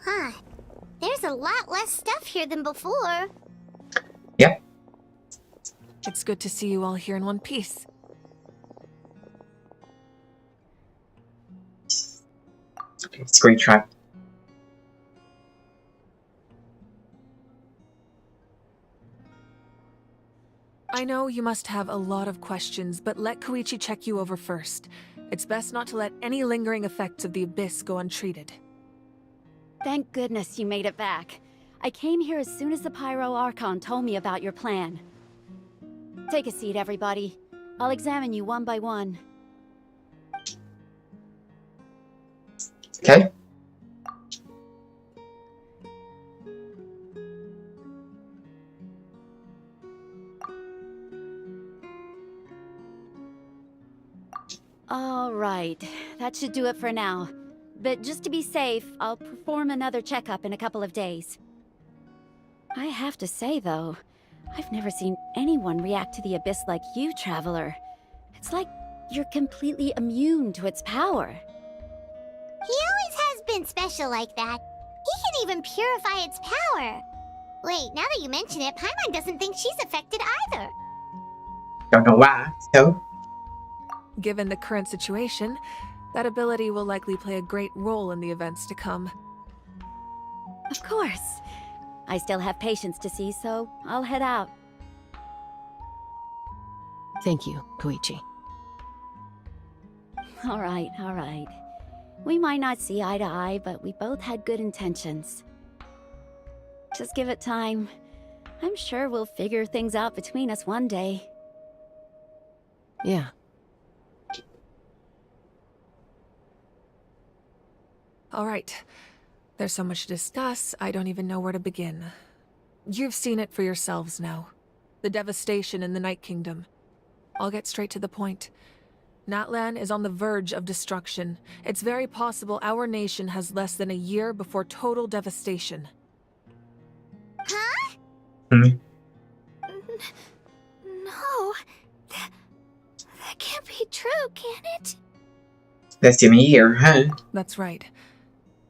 I: Huh. There's a lot less stuff here than before.
A: Yep.
C: It's good to see you all here in one piece.
A: Screenshot.
C: I know you must have a lot of questions, but let Koichi check you over first. It's best not to let any lingering effects of the Abyss go untreated.
L: Thank goodness you made it back. I came here as soon as the Pyro Archon told me about your plan. Take a seat, everybody. I'll examine you one by one.
A: Okay.
L: All right, that should do it for now. But just to be safe, I'll perform another checkup in a couple of days. I have to say, though, I've never seen anyone react to the Abyss like you, Traveler. It's like you're completely immune to its power.
I: He always has been special like that. He can even purify its power. Wait, now that you mention it, Paimon doesn't think she's affected either.
A: Don't know why, so.
C: Given the current situation, that ability will likely play a great role in the events to come.
L: Of course. I still have patients to see, so I'll head out.
E: Thank you, Koichi.
L: All right. We might not see eye to eye, but we both had good intentions. Just give it time. I'm sure we'll figure things out between us one day.
E: Yeah.
C: All right. There's so much to discuss, I don't even know where to begin. You've seen it for yourselves now. The devastation in the Night Kingdom. I'll get straight to the point. Natlan is on the verge of destruction. It's very possible our nation has less than a year before total devastation.
I: Huh?
A: Hmm.
F: No. That can't be true, can it?
A: Less than a year, huh?
C: That's right.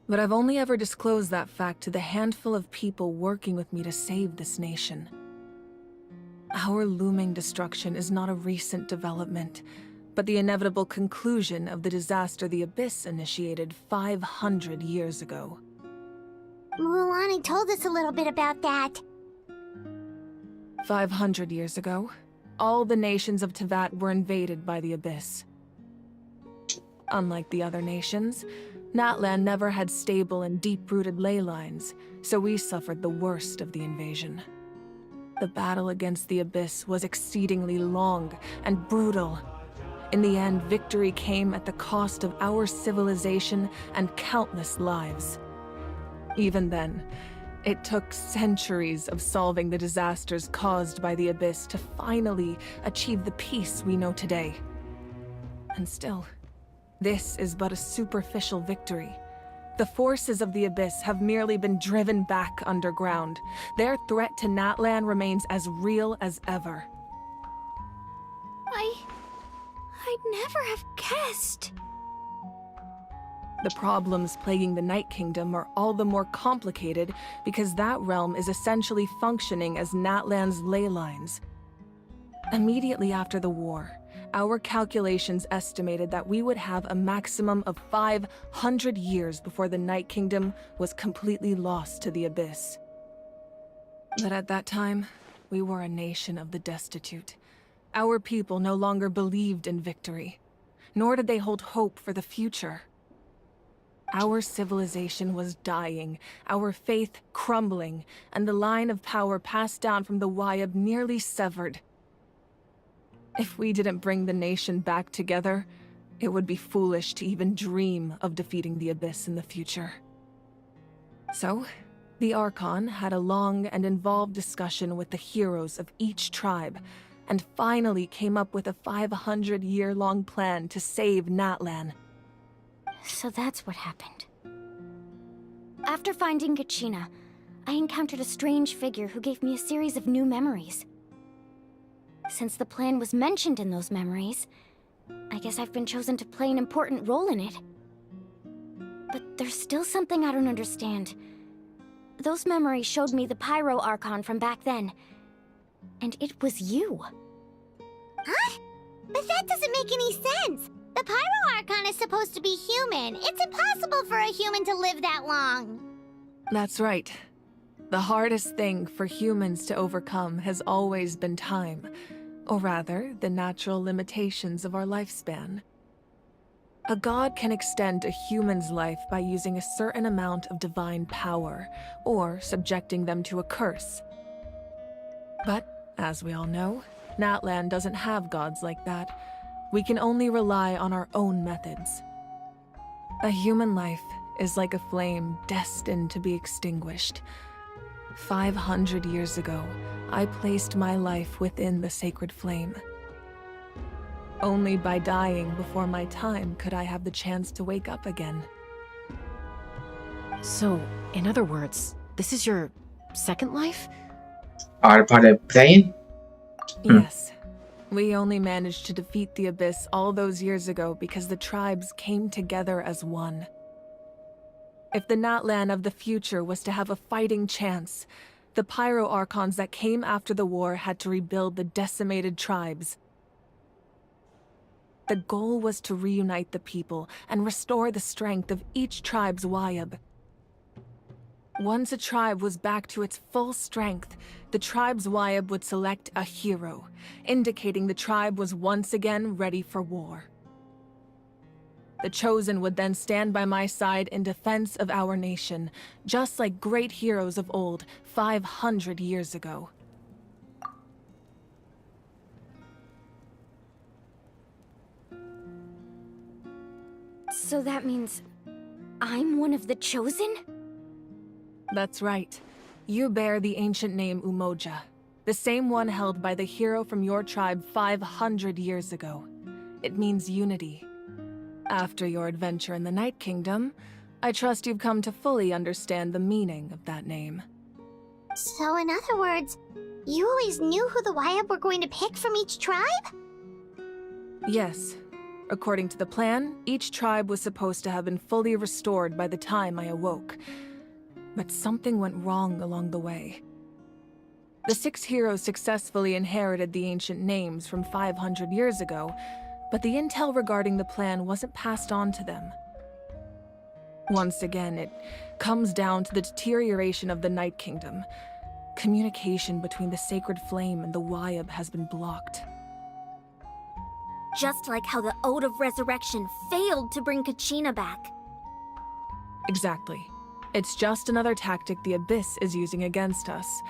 C: But I've only ever disclosed that fact to the handful of people working with me to save this nation. Our looming destruction is not a recent development, but the inevitable conclusion of the disaster the Abyss initiated 500 years ago.
I: Mulan told us a little bit about that.
C: 500 years ago, all the nations of Teyvat were invaded by the Abyss. Unlike the other nations, Natlan never had stable and deep-rooted ley lines, so we suffered the worst of the invasion. The battle against the Abyss was exceedingly long and brutal. In the end, victory came at the cost of our civilization and countless lives. Even then, it took centuries of solving the disasters caused by the Abyss to finally achieve the peace we know today. And still, this is but a superficial victory. The forces of the Abyss have merely been driven back underground. Their threat to Natlan remains as real as ever.
F: I'd never have guessed.
C: The problems plaguing the Night Kingdom are all the more complicated because that realm is essentially functioning as Natlan's ley lines. Immediately after the war, our calculations estimated that we would have a maximum of 500 years before the Night Kingdom was completely lost to the Abyss. But at that time, we were a nation of the destitute. Our people no longer believed in victory, nor did they hold hope for the future. Our civilization was dying, our faith crumbling, and the line of power passed down from the Wayab nearly severed. If we didn't bring the nation back together, it would be foolish to even dream of defeating the Abyss in the future. So, the Archon had a long and involved discussion with the heroes of each tribe, and finally came up with a 500-year-long plan to save Natlan.
G: So that's what happened. After finding Kachina, I encountered a strange figure who gave me a series of new memories. Since the plan was mentioned in those memories, I guess I've been chosen to play an important role in it. But there's still something I don't understand. Those memories showed me the Pyro Archon from back then. And it was you.
I: Huh? But that doesn't make any sense. The Pyro Archon is supposed to be human. It's impossible for a human to live that long.
C: That's right. The hardest thing for humans to overcome has always been time, Or rather, the natural limitations of our lifespan. A god can extend a human's life by using a certain amount of divine power, or subjecting them to a curse. But, as we all know, Natlan doesn't have gods like that. We can only rely on our own methods. A human life is like a flame destined to be extinguished. 500 years ago, I placed my life within the sacred flame. Only by dying before my time could I have the chance to wake up again.
E: So, in other words, this is your second life?
A: Are part of playing?
C: Yes. We only managed to defeat the Abyss all those years ago because the tribes came together as one. If the Natlan of the future was to have a fighting chance, the Pyro Archons that came after the war had to rebuild the decimated tribes. The goal was to reunite the people and restore the strength of each tribe's Wayab. Once a tribe was back to its full strength, the tribe's Wayab would select a hero, indicating the tribe was once again ready for war. The Chosen would then stand by my side in defense of our nation, just like great heroes of old, 500 years ago.
G: So that means I'm one of the Chosen?
C: That's right. You bear the ancient name Umoja, the same one held by the hero from your tribe 500 years ago. It means unity. After your adventure in the Night Kingdom, I trust you've come to fully understand the meaning of that name.
I: So in other words, you always knew who the Wayab were going to pick from each tribe?
C: Yes. According to the plan, each tribe was supposed to have been fully restored by the time I awoke. But something went wrong along the way. The 6 heroes successfully inherited the ancient names from 500 years ago, but the intel regarding the plan wasn't passed on to them. Once again, it comes down to the deterioration of the Night Kingdom. Communication between the Sacred Flame and the Wayab has been blocked.
B: Just like how the Ode of Resurrection failed to bring Kachina back.
C: Exactly. It's just another tactic the Abyss is using against us.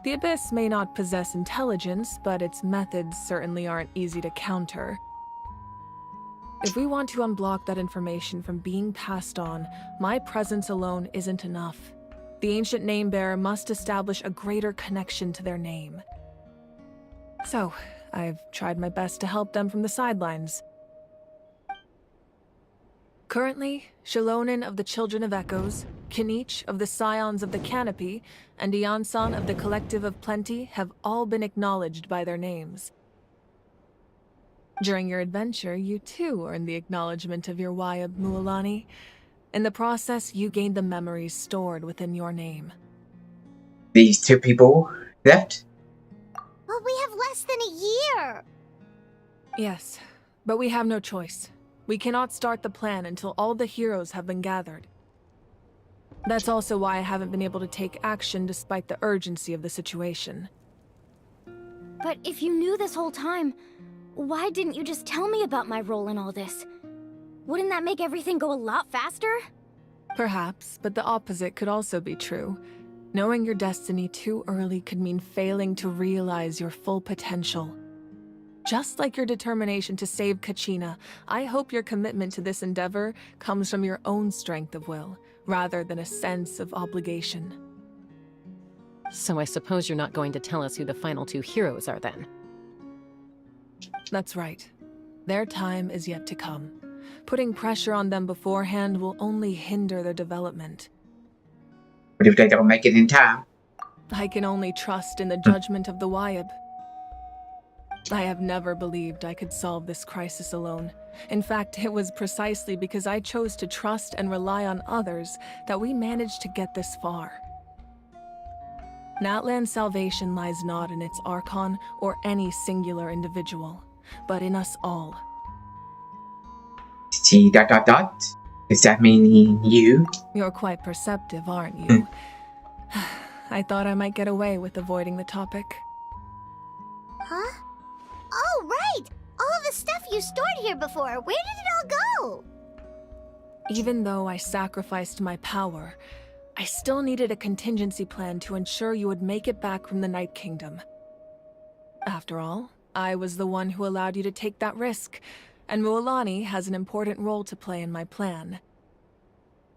C: The Abyss may not possess intelligence, but its methods certainly aren't easy to counter. If we want to unblock that information from being passed on, my presence alone isn't enough. The ancient name-bearer must establish a greater connection to their name. So, I've tried my best to help them from the sidelines. Currently, Shalonin of the Children of Echoes, Kinich of the Scions of the Canopy, and Iansan of the Collective of Plenty have all been acknowledged by their names. During your adventure, you too earned the acknowledgement of your Wayab, Mualani. In the process, you gained the memories stored within your name.
A: These 2 people left?
I: But we have less than a year!
C: Yes, but we have no choice. We cannot start the plan until all the heroes have been gathered. That's also why I haven't been able to take action despite the urgency of the situation.
G: But if you knew this whole time, why didn't you just tell me about my role in all this? Wouldn't that make everything go a lot faster?
C: Perhaps, but the opposite could also be true. Knowing your destiny too early could mean failing to realize your full potential. Just like your determination to save Kachina, I hope your commitment to this endeavor comes from your own strength of will, rather than a sense of obligation.
E: So I suppose you're not going to tell us who the final 2 heroes are then?
C: That's right. Their time is yet to come. Putting pressure on them beforehand will only hinder their development.
A: What if they don't make it in time?
C: I can only trust in the judgment of the Wayab. I have never believed I could solve this crisis alone. In fact, it was precisely because I chose to trust and rely on others that we managed to get this far. Natlan's salvation lies not in its Archon or any singular individual, but in us all.
A: See ... Does that mean you?
C: You're quite perceptive, aren't you? I thought I might get away with avoiding the topic.
I: Huh? here before. Where did it all go?
C: Even though I sacrificed my power, I still needed a contingency plan to ensure you would make it back from the Night Kingdom. After all, I was the one who allowed you to take that risk, and Mualani has an important role to play in my plan.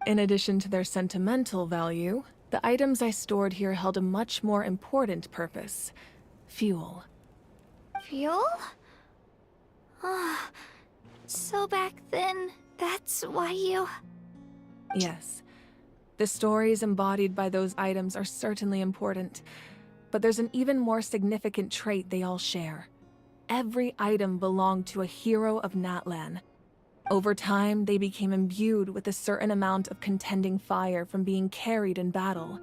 C: In addition to their sentimental value, the items I stored here held a much more important purpose: fuel.
F: Fuel? Ah, so back then, that's why you...
C: Yes. The stories embodied by those items are certainly important, but there's an even more significant trait they all share. Every item belonged to a hero of Natlan. Over time, they became imbued with a certain amount of contending fire from being carried in battle.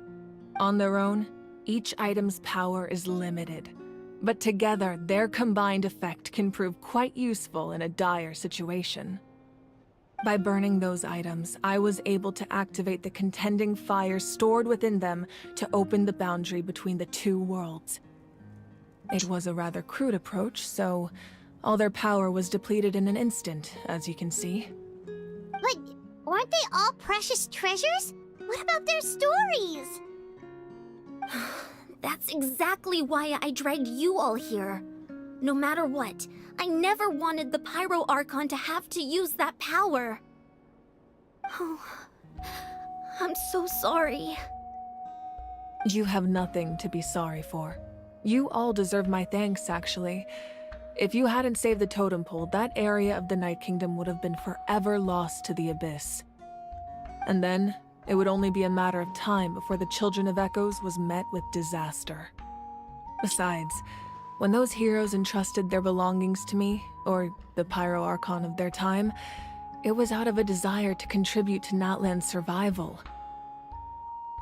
C: On their own, each item's power is limited, but together, their combined effect can prove quite useful in a dire situation. By burning those items, I was able to activate the contending fire stored within them to open the boundary between the two worlds. It was a rather crude approach, so all their power was depleted in an instant, as you can see.
I: But weren't they all precious treasures? What about their stories?
B: That's exactly why I dragged you all here. No matter what, I never wanted the Pyro Archon to have to use that power. Oh, I'm so sorry.
C: You have nothing to be sorry for. You all deserve my thanks, actually. If you hadn't saved the totem pole, that area of the Night Kingdom would have been forever lost to the Abyss. And then, it would only be a matter of time before the Children of Echoes was met with disaster. Besides, when those heroes entrusted their belongings to me, or the Pyro Archon of their time, it was out of a desire to contribute to Natlan's survival.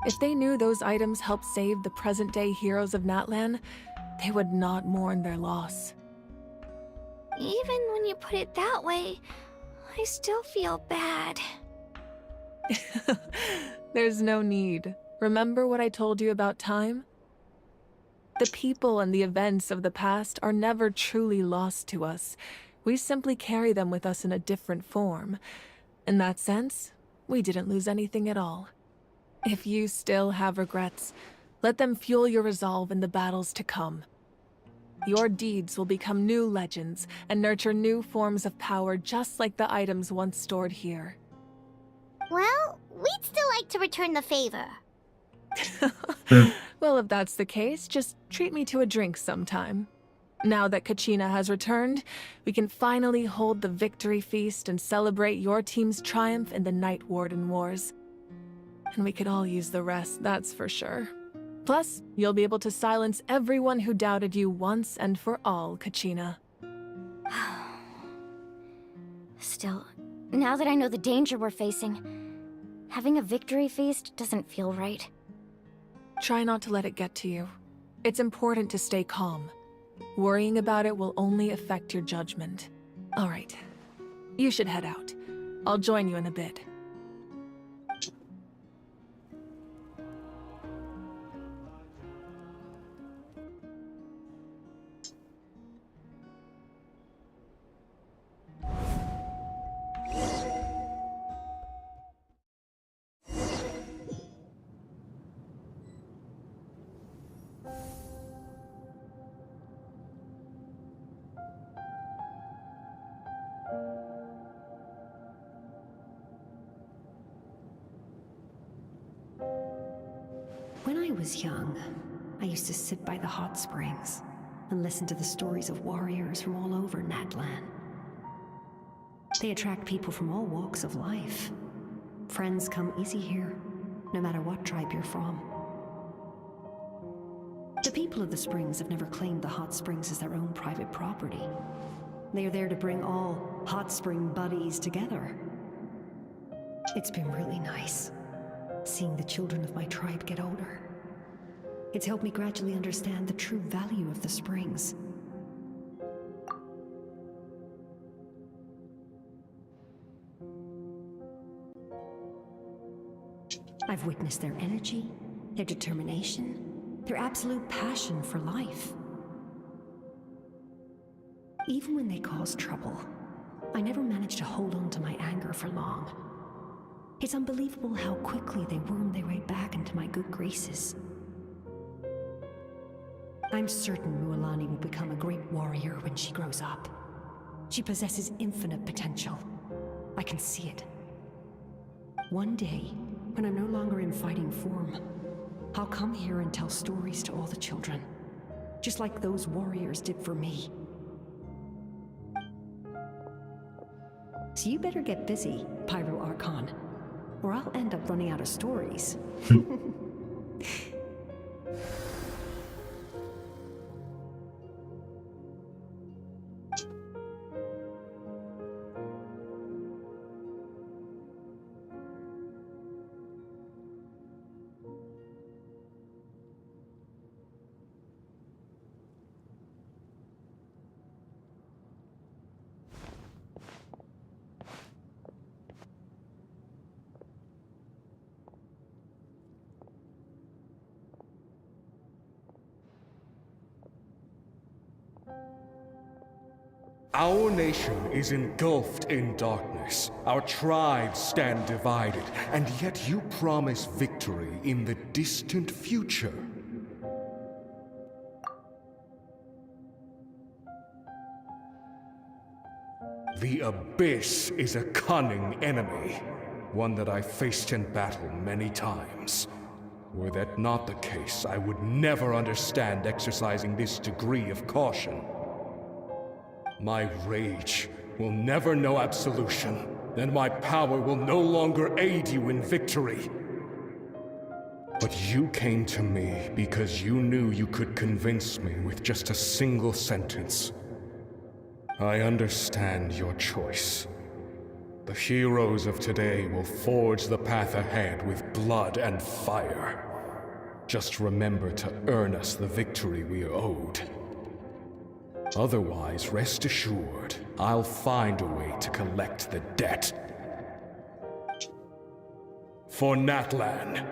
C: If they knew those items helped save the present-day heroes of Natlan, they would not mourn their loss.
F: Even when you put it that way, I still feel bad.
C: There's no need. Remember what I told you about time? The people and the events of the past are never truly lost to us. We simply carry them with us in a different form. In that sense, we didn't lose anything at all. If you still have regrets, let them fuel your resolve in the battles to come. Your deeds will become new legends and nurture new forms of power just like the items once stored here.
I: Well, we'd still like to return the favor.
C: Well, if that's the case, just treat me to a drink sometime. Now that Kachina has returned, we can finally hold the victory feast and celebrate your team's triumph in the Night Warden Wars. And we could all use the rest, that's for sure. Plus, you'll be able to silence everyone who doubted you once and for all, Kachina.
G: Still, now that I know the danger we're facing, having a victory feast doesn't feel right.
C: Try not to let it get to you. It's important to stay calm. Worrying about it will only affect your judgment. All right. You should head out. I'll join you in a bit.
M: When I was young, I used to sit by the hot springs and listen to the stories of warriors from all over Natlan. They attract people from all walks of life. Friends come easy here, no matter what tribe you're from. The people of the springs have never claimed the hot springs as their own private property. They are there to bring all hot spring buddies together. It's been really nice, seeing the children of my tribe get older. It's helped me gradually understand the true value of the springs. I've witnessed their energy, their determination, their absolute passion for life. Even when they cause trouble, I never managed to hold on to my anger for long. It's unbelievable how quickly they wormed their way back into my good graces. I'm certain Mualani will become a great warrior when she grows up. She possesses infinite potential. I can see it. One day, when I'm no longer in fighting form, I'll come here and tell stories to all the children, just like those warriors did for me. So you better get busy, Pyro Archon, or I'll end up running out of stories.
N: Our nation is engulfed in darkness. Our tribes stand divided, and yet you promise victory in the distant future. The Abyss is a cunning enemy, one that I faced in battle many times. Were that not the case, I would never understand exercising this degree of caution. My rage will never know absolution, and my power will no longer aid you in victory. But you came to me because you knew you could convince me with just a single sentence. I understand your choice. The heroes of today will forge the path ahead with blood and fire. Just remember to earn us the victory we are owed. Otherwise, rest assured, I'll find a way to collect the debt. For Natlan.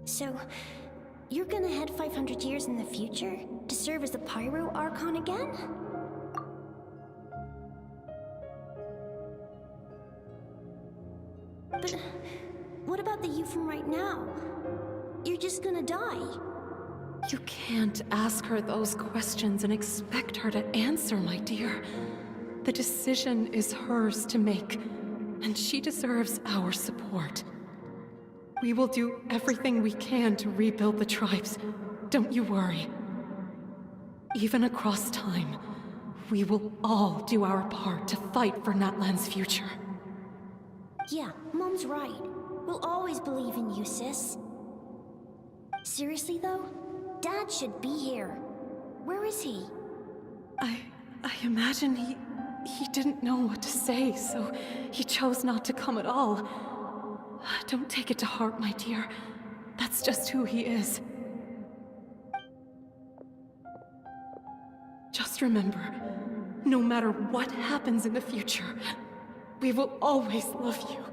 F: So, you're gonna head 500 years in the future to serve as the Pyro Archon again? But what about the you from right now? You're just gonna die.
C: You can't ask her those questions and expect her to answer, my dear. The decision is hers to make, and she deserves our support. We will do everything we can to rebuild the tribes. Don't you worry. Even across time, we will all do our part to fight for Natlan's future.
F: Yeah, Mom's right. We'll always believe in you, sis. Seriously, though? Dad should be here. Where is he?
C: I imagine he didn't know what to say, so he chose not to come at all. Don't take it to heart, my dear. That's just who he is. Just remember, no matter what happens in the future, we will always love you.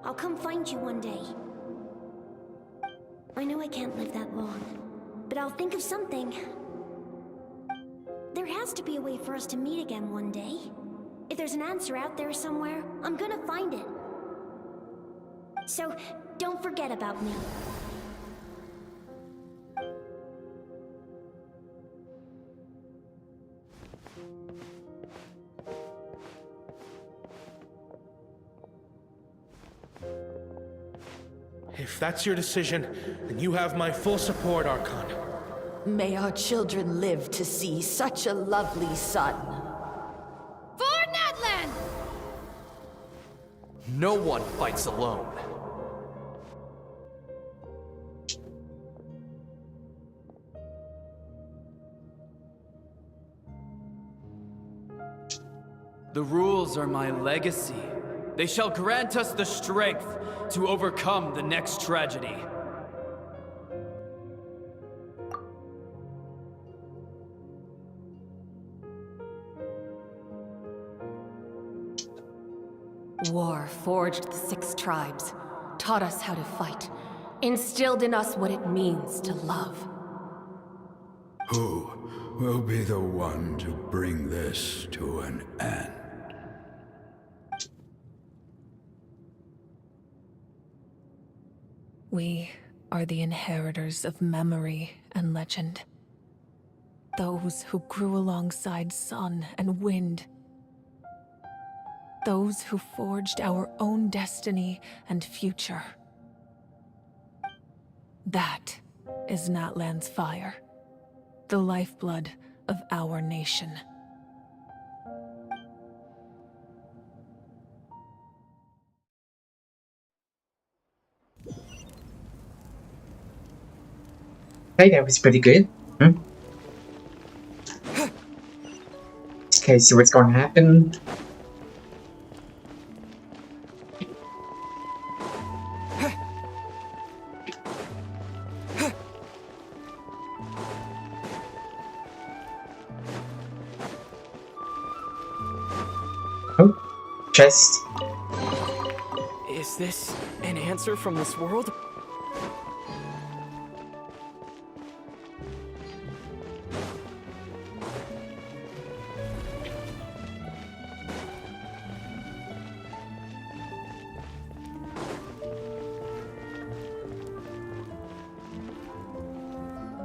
F: I'll come find you one day. I know I can't live that long, but I'll think of something. There has to be a way for us to meet again one day. If there's an answer out there somewhere, I'm gonna find it. So, don't forget about me.
O: If that's your decision, then you have my full support, Archon.
P: May our children live to see such a lovely son.
G: For Natlan!
Q: No one fights alone.
R: The rules are my legacy. They shall grant us the strength to overcome the next tragedy.
P: War forged the 6 tribes, taught us how to fight, instilled in us what it means to love.
S: Who will be the one to bring this to an end?
C: We are the inheritors of memory and legend. Those who grew alongside sun and wind. Those who forged our own destiny and future. That is Natlan's fire, the lifeblood of our nation.
A: Hey, that was pretty good. Okay, so what's going to happen? Oh, chest.
R: Is this an answer from this world?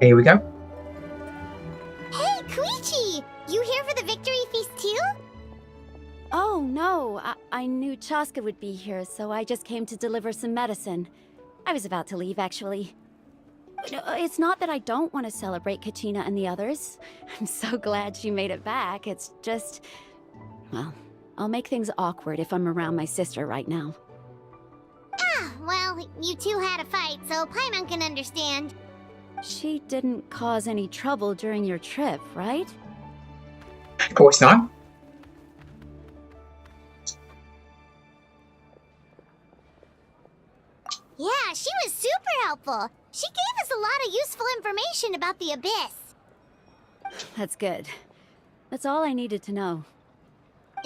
A: Here we go.
I: Hey, Koichi! You here for the victory feast too?
L: Oh, no. I knew Chaska would be here, so I just came to deliver some medicine. I was about to leave, actually. It's not that I don't want to celebrate Kachina and the others. I'm so glad she made it back. It's just... well, I'll make things awkward if I'm around my sister right now.
I: Ah, well, you two had a fight, so Paimon can understand.
L: She didn't cause any trouble during your trip, right?
A: Of course not.
I: Yeah, she was super helpful. She gave us a lot of useful information about the Abyss.
L: That's good. That's all I needed to know.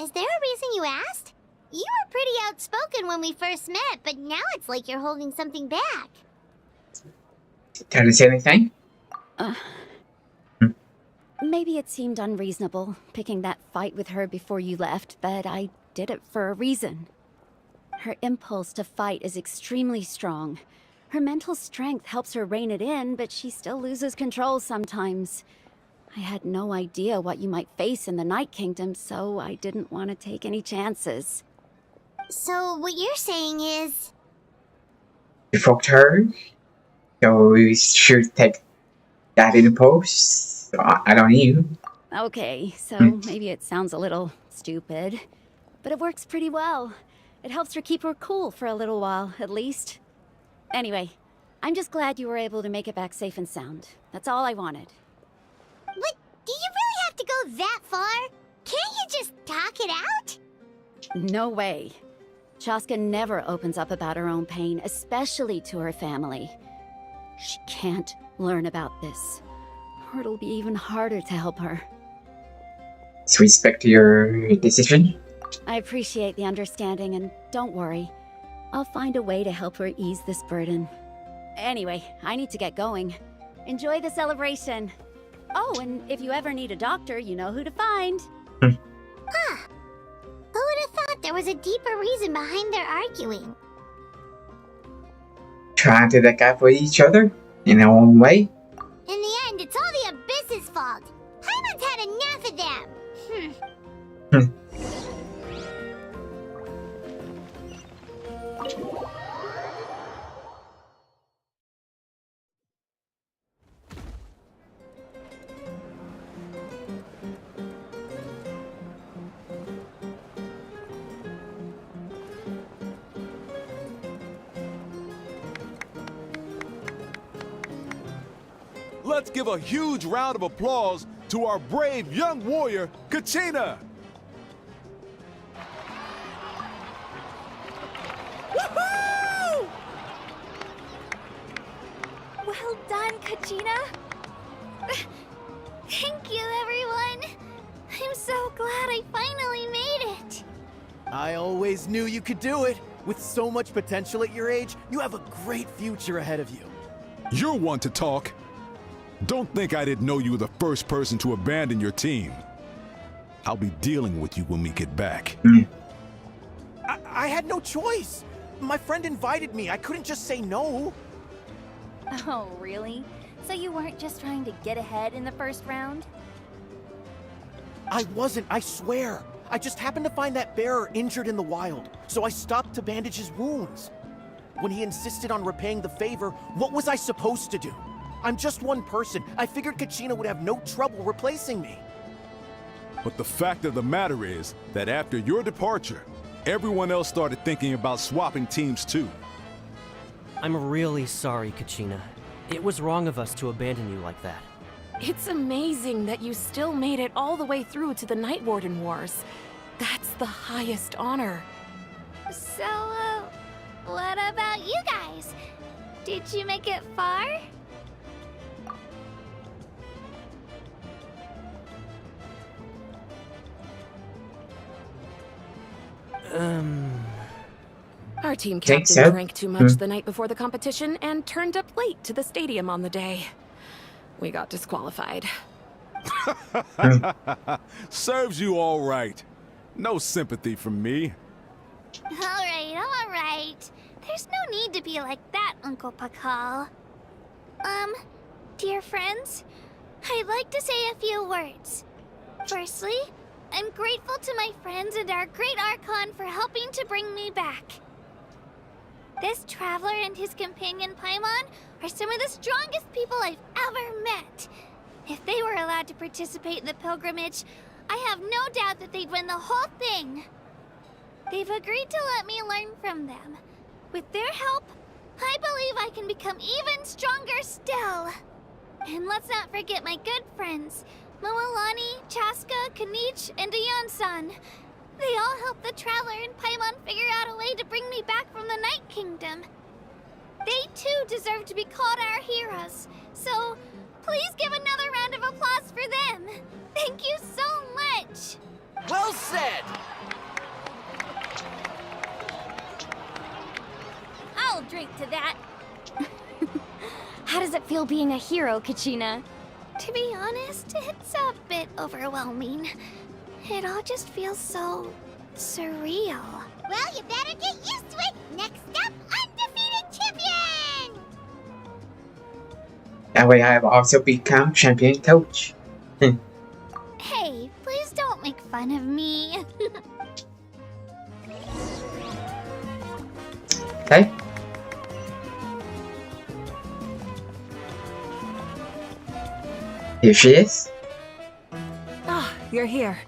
I: Is there a reason you asked? You were pretty outspoken when we first met, but now it's like you're holding something back.
A: Can I say anything?
L: Maybe it seemed unreasonable, picking that fight with her before you left, but I did it for a reason. Her impulse to fight is extremely strong. Her mental strength helps her rein it in, but she still loses control sometimes. I had no idea what you might face in the Night Kingdom, so I didn't want to take any chances.
I: So what you're saying is...
A: You fucked her? So we should take that in a post? I don't know.
L: Okay, so maybe it sounds a little stupid, but it works pretty well. It helps her keep her cool for a little while, at least. Anyway, I'm just glad you were able to make it back safe and sound. That's all I wanted.
I: But do you really have to go that far? Can't you just talk it out?
L: No way. Chaska never opens up about her own pain, especially to her family. She can't learn about this, or it'll be even harder to help her.
A: So respect your decision?
L: I appreciate the understanding, and don't worry. I'll find a way to help her ease this burden. Anyway, I need to get going. Enjoy the celebration. Oh, and if you ever need a doctor, you know who to find.
I: Huh. Who would have thought there was a deeper reason behind their arguing?
A: Trying to look out for each other in their own way?
I: In the end, it's all the Abyss's fault. Paimon's had enough of them.
T: Let's give a huge round of applause to our brave young warrior, Kachina!
F: Kachina. Thank you, everyone. I'm so glad I finally made it.
U: I always knew you could do it. With so much potential at your age, you have a great future ahead of you.
V: You're one to talk. Don't think I didn't know you were the first person to abandon your team. I'll be dealing with you when we get back.
U: I had no choice. My friend invited me. I couldn't just say no.
G: Oh, really? So you weren't just trying to get ahead in the first round?
U: I wasn't, I swear. I just happened to find that bearer injured in the wild, so I stopped to bandage his wounds. When he insisted on repaying the favor, what was I supposed to do? I'm just one person. I figured Kachina would have no trouble replacing me.
V: But the fact of the matter is that after your departure, everyone else started thinking about swapping teams too.
W: I'm really sorry, Kachina. It was wrong of us to abandon you like that.
C: It's amazing that you still made it all the way through to the Night Warden Wars. That's the highest honor.
F: So, what about you guys? Did you make it far?
C: Our team
A: Think
C: captain
A: so?
C: drank too much the night before the competition and turned up late to the stadium on the day. We got disqualified.
V: Serves you all right. No sympathy from me.
F: All right. There's no need to be like that, Uncle Pakal. Dear friends, I'd like to say a few words. Firstly, I'm grateful to my friends and our great Archon for helping to bring me back. This traveler and his companion Paimon are some of the strongest people I've ever met. If they were allowed to participate in the pilgrimage, I have no doubt that they'd win the whole thing. They've agreed to let me learn from them. With their help, I believe I can become even stronger still. And let's not forget my good friends, Moalani, Chaska, Kanich, and Ayan-san. They all helped the Traveler and Paimon figure out a way to bring me back from the Night Kingdom. They too deserve to be called our heroes, so please give another round of applause for them. Thank you so much.
U: Well said!
G: I'll drink to that. How does it feel being a hero, Kachina?
F: To be honest, it's a bit overwhelming. It all just feels so surreal.
I: Well, you better get used to it. Next up, undefeated champion!
A: That way I have also become champion coach.
F: Hey, please don't make fun of me.
A: Okay. Here she is.
C: Ah, you're here.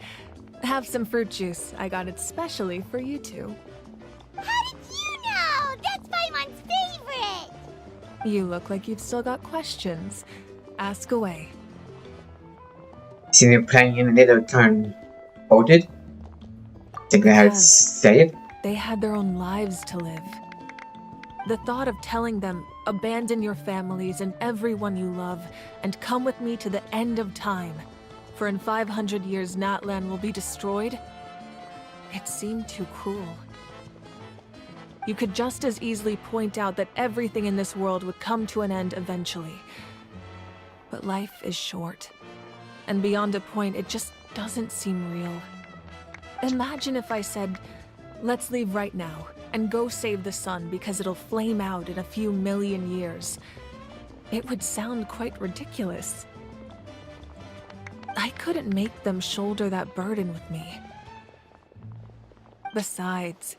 C: Have some fruit juice. I got it specially for you two.
I: How did you know? That's Paimon's favorite!
C: You look like you've still got questions. Ask away.
A: See them playing in a little turn folded. Think they had to say it.
C: They had their own lives to live. The thought of telling them, abandon your families and everyone you love, and come with me to the end of time, for in 500 years Natlan will be destroyed, it seemed too cruel. You could just as easily point out that everything in this world would come to an end eventually. But life is short, and beyond a point, it just doesn't seem real. Imagine if I said, let's leave right now, and go save the sun because it'll flame out in a few million years. It would sound quite ridiculous. I couldn't make them shoulder that burden with me. Besides,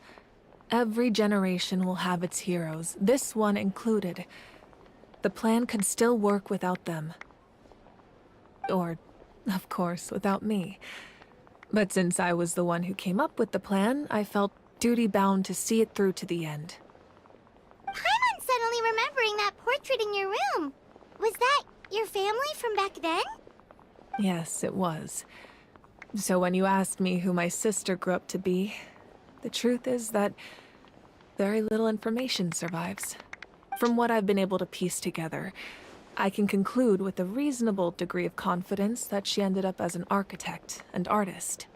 C: every generation will have its heroes, this one included. The plan could still work without them. Or, of course, without me. But since I was the one who came up with the plan, I felt duty-bound to see it through to the end.
I: Paimon's suddenly remembering that portrait in your room. Was that your family from back then?
C: Yes, it was. So when you asked me who my sister grew up to be, the truth is that very little information survives. From what I've been able to piece together, I can conclude with a reasonable degree of confidence that she ended up as an architect and artist.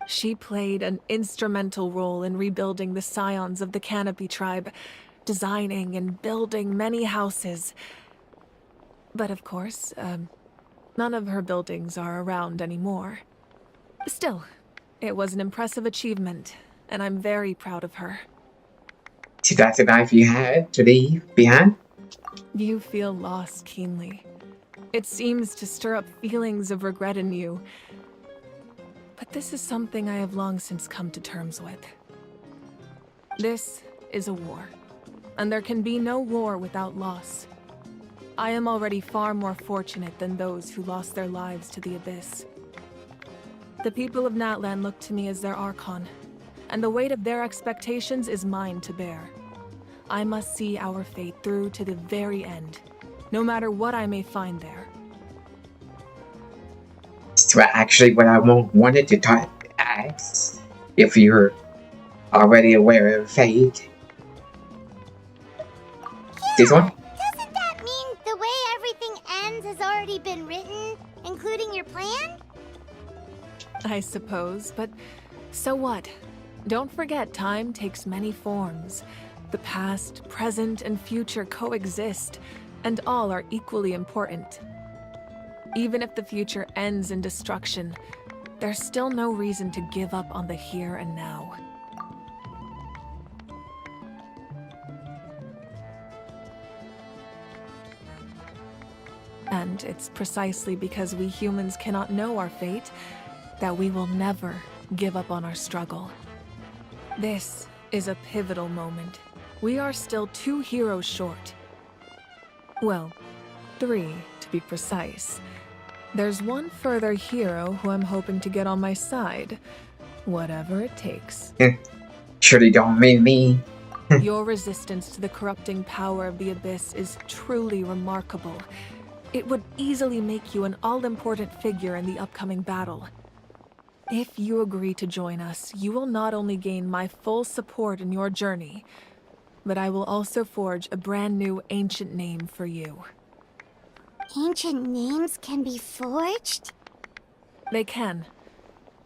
C: She played an instrumental role in rebuilding the scions of the Canopy tribe, designing and building many houses. But of course, none of her buildings are around anymore. Still, it was an impressive achievement, and I'm very proud of her.
A: So that's a life you had to leave behind?
C: You feel loss keenly. It seems to stir up feelings of regret in you. But this is something I have long since come to terms with. This is a war, and there can be no war without loss. I am already far more fortunate than those who lost their lives to the Abyss. The people of Natlan look to me as their Archon, and the weight of their expectations is mine to bear. I must see our fate through to the very end, no matter what I may find there.
A: So actually what I wanted to ask, if you're already aware of fate. This one?
I: Doesn't that mean the way everything ends has already been written, including your plan?
C: I suppose, but so what? Don't forget, time takes many forms. The past, present, and future coexist, and all are equally important. Even if the future ends in destruction, there's still no reason to give up on the here and now. And it's precisely because we humans cannot know our fate that we will never give up on our struggle. This is a pivotal moment. We are still 2 heroes short. Well, 3 to be precise. There's one further hero who I'm hoping to get on my side, whatever it takes.
A: Surely don't mean me.
C: Your resistance to the corrupting power of the Abyss is truly remarkable. It would easily make you an all-important figure in the upcoming battle. If you agree to join us, you will not only gain my full support in your journey, but I will also forge a brand new ancient name for you.
I: Ancient names can be forged?
C: They can.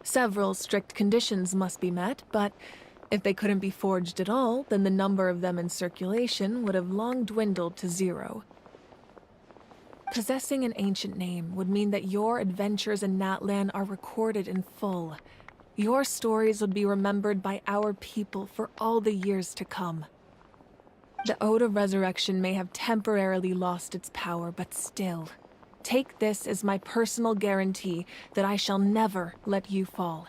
C: Several strict conditions must be met, but if they couldn't be forged at all, then the number of them in circulation would have long dwindled to 0. Possessing an ancient name would mean that your adventures in Natlan are recorded in full. Your stories would be remembered by our people for all the years to come. The Ode of Resurrection may have temporarily lost its power, but still, take this as my personal guarantee that I shall never let you fall.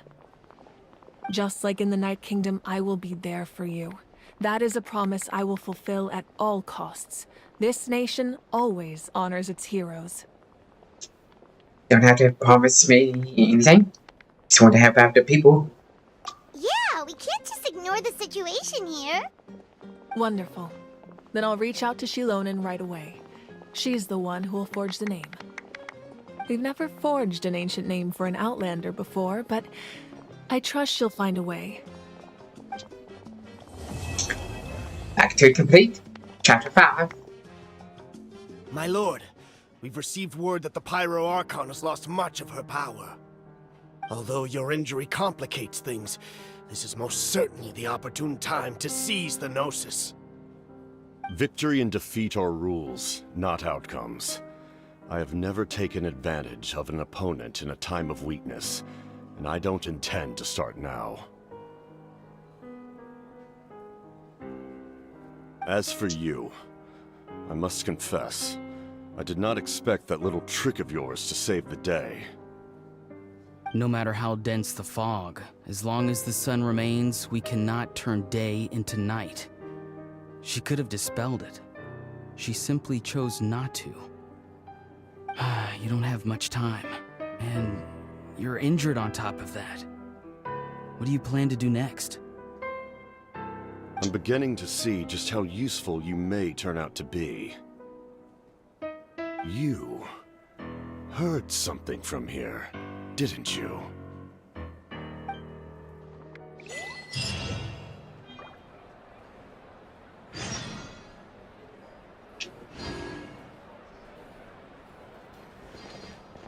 C: Just like in the Night Kingdom, I will be there for you. That is a promise I will fulfill at all costs. This nation always honors its heroes.
A: Don't have to promise me anything. Just want to help out the people.
I: Yeah, we can't just ignore the situation here.
C: Wonderful. Then I'll reach out to Shilonen right away. She's the one who will forge the name. We've never forged an ancient name for an Outlander before, but I trust she'll find a way.
A: Act 2 complete. Chapter 5.
D: My lord, we've received word that the Pyro Archon has lost much of her power. Although your injury complicates things, this is most certainly the opportune time to seize the Gnosis.
H: Victory and defeat are rules, not outcomes. I have never taken advantage of an opponent in a time of weakness, and I don't intend to start now. As for you, I must confess, I did not expect that little trick of yours to save the day.
J: No matter how dense the fog, as long as the sun remains, we cannot turn day into night. She could have dispelled it. She simply chose not to. You don't have much time, and you're injured on top of that. What do you plan to do next?
H: I'm beginning to see just how useful you may turn out to be. You heard something from here, didn't you?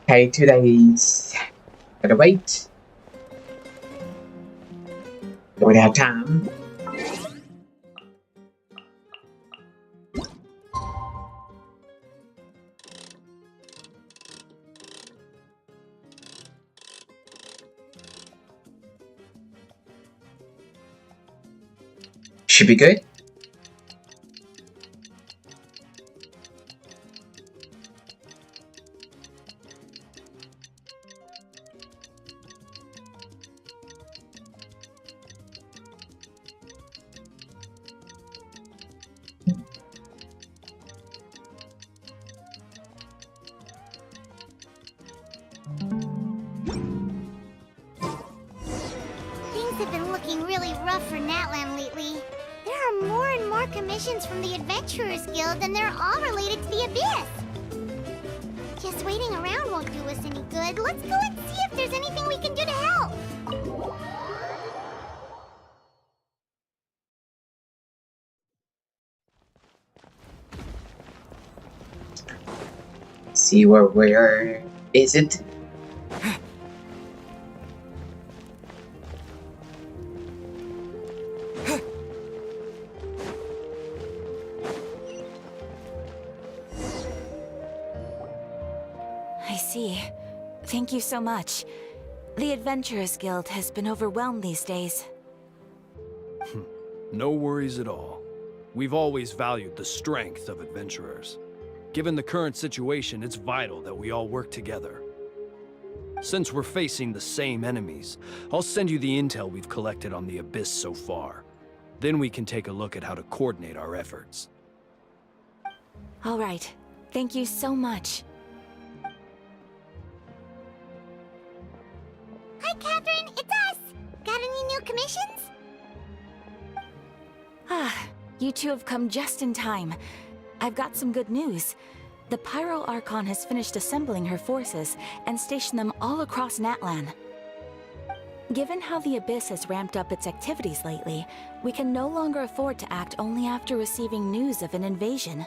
A: Okay, 2 days. Gotta wait. Don't have time. Should be good.
I: Things have been looking really rough for Natlan lately. There are more and more commissions from the Adventurers Guild, and they're all related to the Abyss. Just waiting around won't do us any good. Let's go and see if there's anything we can do to help.
A: See where is it?
B: I see. Thank you so much. The Adventurers Guild has been overwhelmed these days.
E: No worries at all. We've always valued the strength of adventurers. Given the current situation, it's vital that we all work together. Since we're facing the same enemies, I'll send you the intel we've collected on the Abyss so far. Then we can take a look at how to coordinate our efforts.
B: All right. Thank you so much.
I: Hi, Catherine. It's us. Got any new commissions?
B: Ah, you two have come just in time. I've got some good news. The Pyro Archon has finished assembling her forces and stationed them all across Natlan. Given how the Abyss has ramped up its activities lately, we can no longer afford to act only after receiving news of an invasion.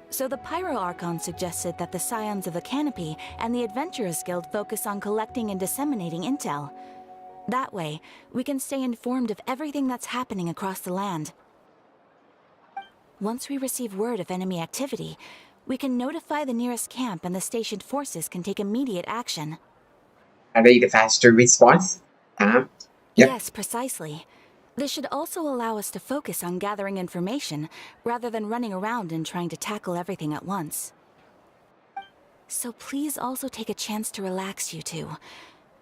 B: So the Pyro Archon suggested that the Scions of the Canopy and the Adventurers Guild focus on collecting and disseminating intel. That way, we can stay informed of everything that's happening across the land. Once we receive word of enemy activity, we can notify the nearest camp and the stationed forces can take immediate action.
A: I need a faster response time. Yep.
B: Yes, precisely. This should also allow us to focus on gathering information, rather than running around and trying to tackle everything at once. So please also take a chance to relax, you two.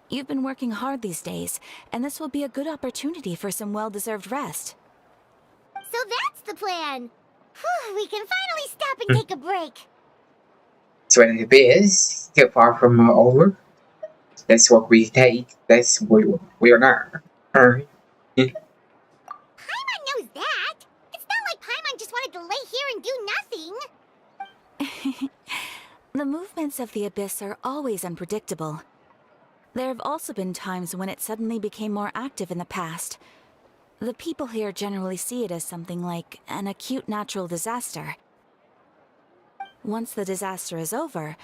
B: You've been working hard these days, and this will be a good opportunity for some well-deserved rest.
I: So that's the plan. Whew, we can finally stop and take a break.
A: So when it is still far from over, that's what we take. That's what we are not.
I: Paimon knows that. It's not like Paimon just wanted to lay here and do nothing.
B: The movements of the Abyss are always unpredictable. There have also been times when it suddenly became more active in the past. The people here generally see it as something like an acute natural disaster. Once the disaster is over,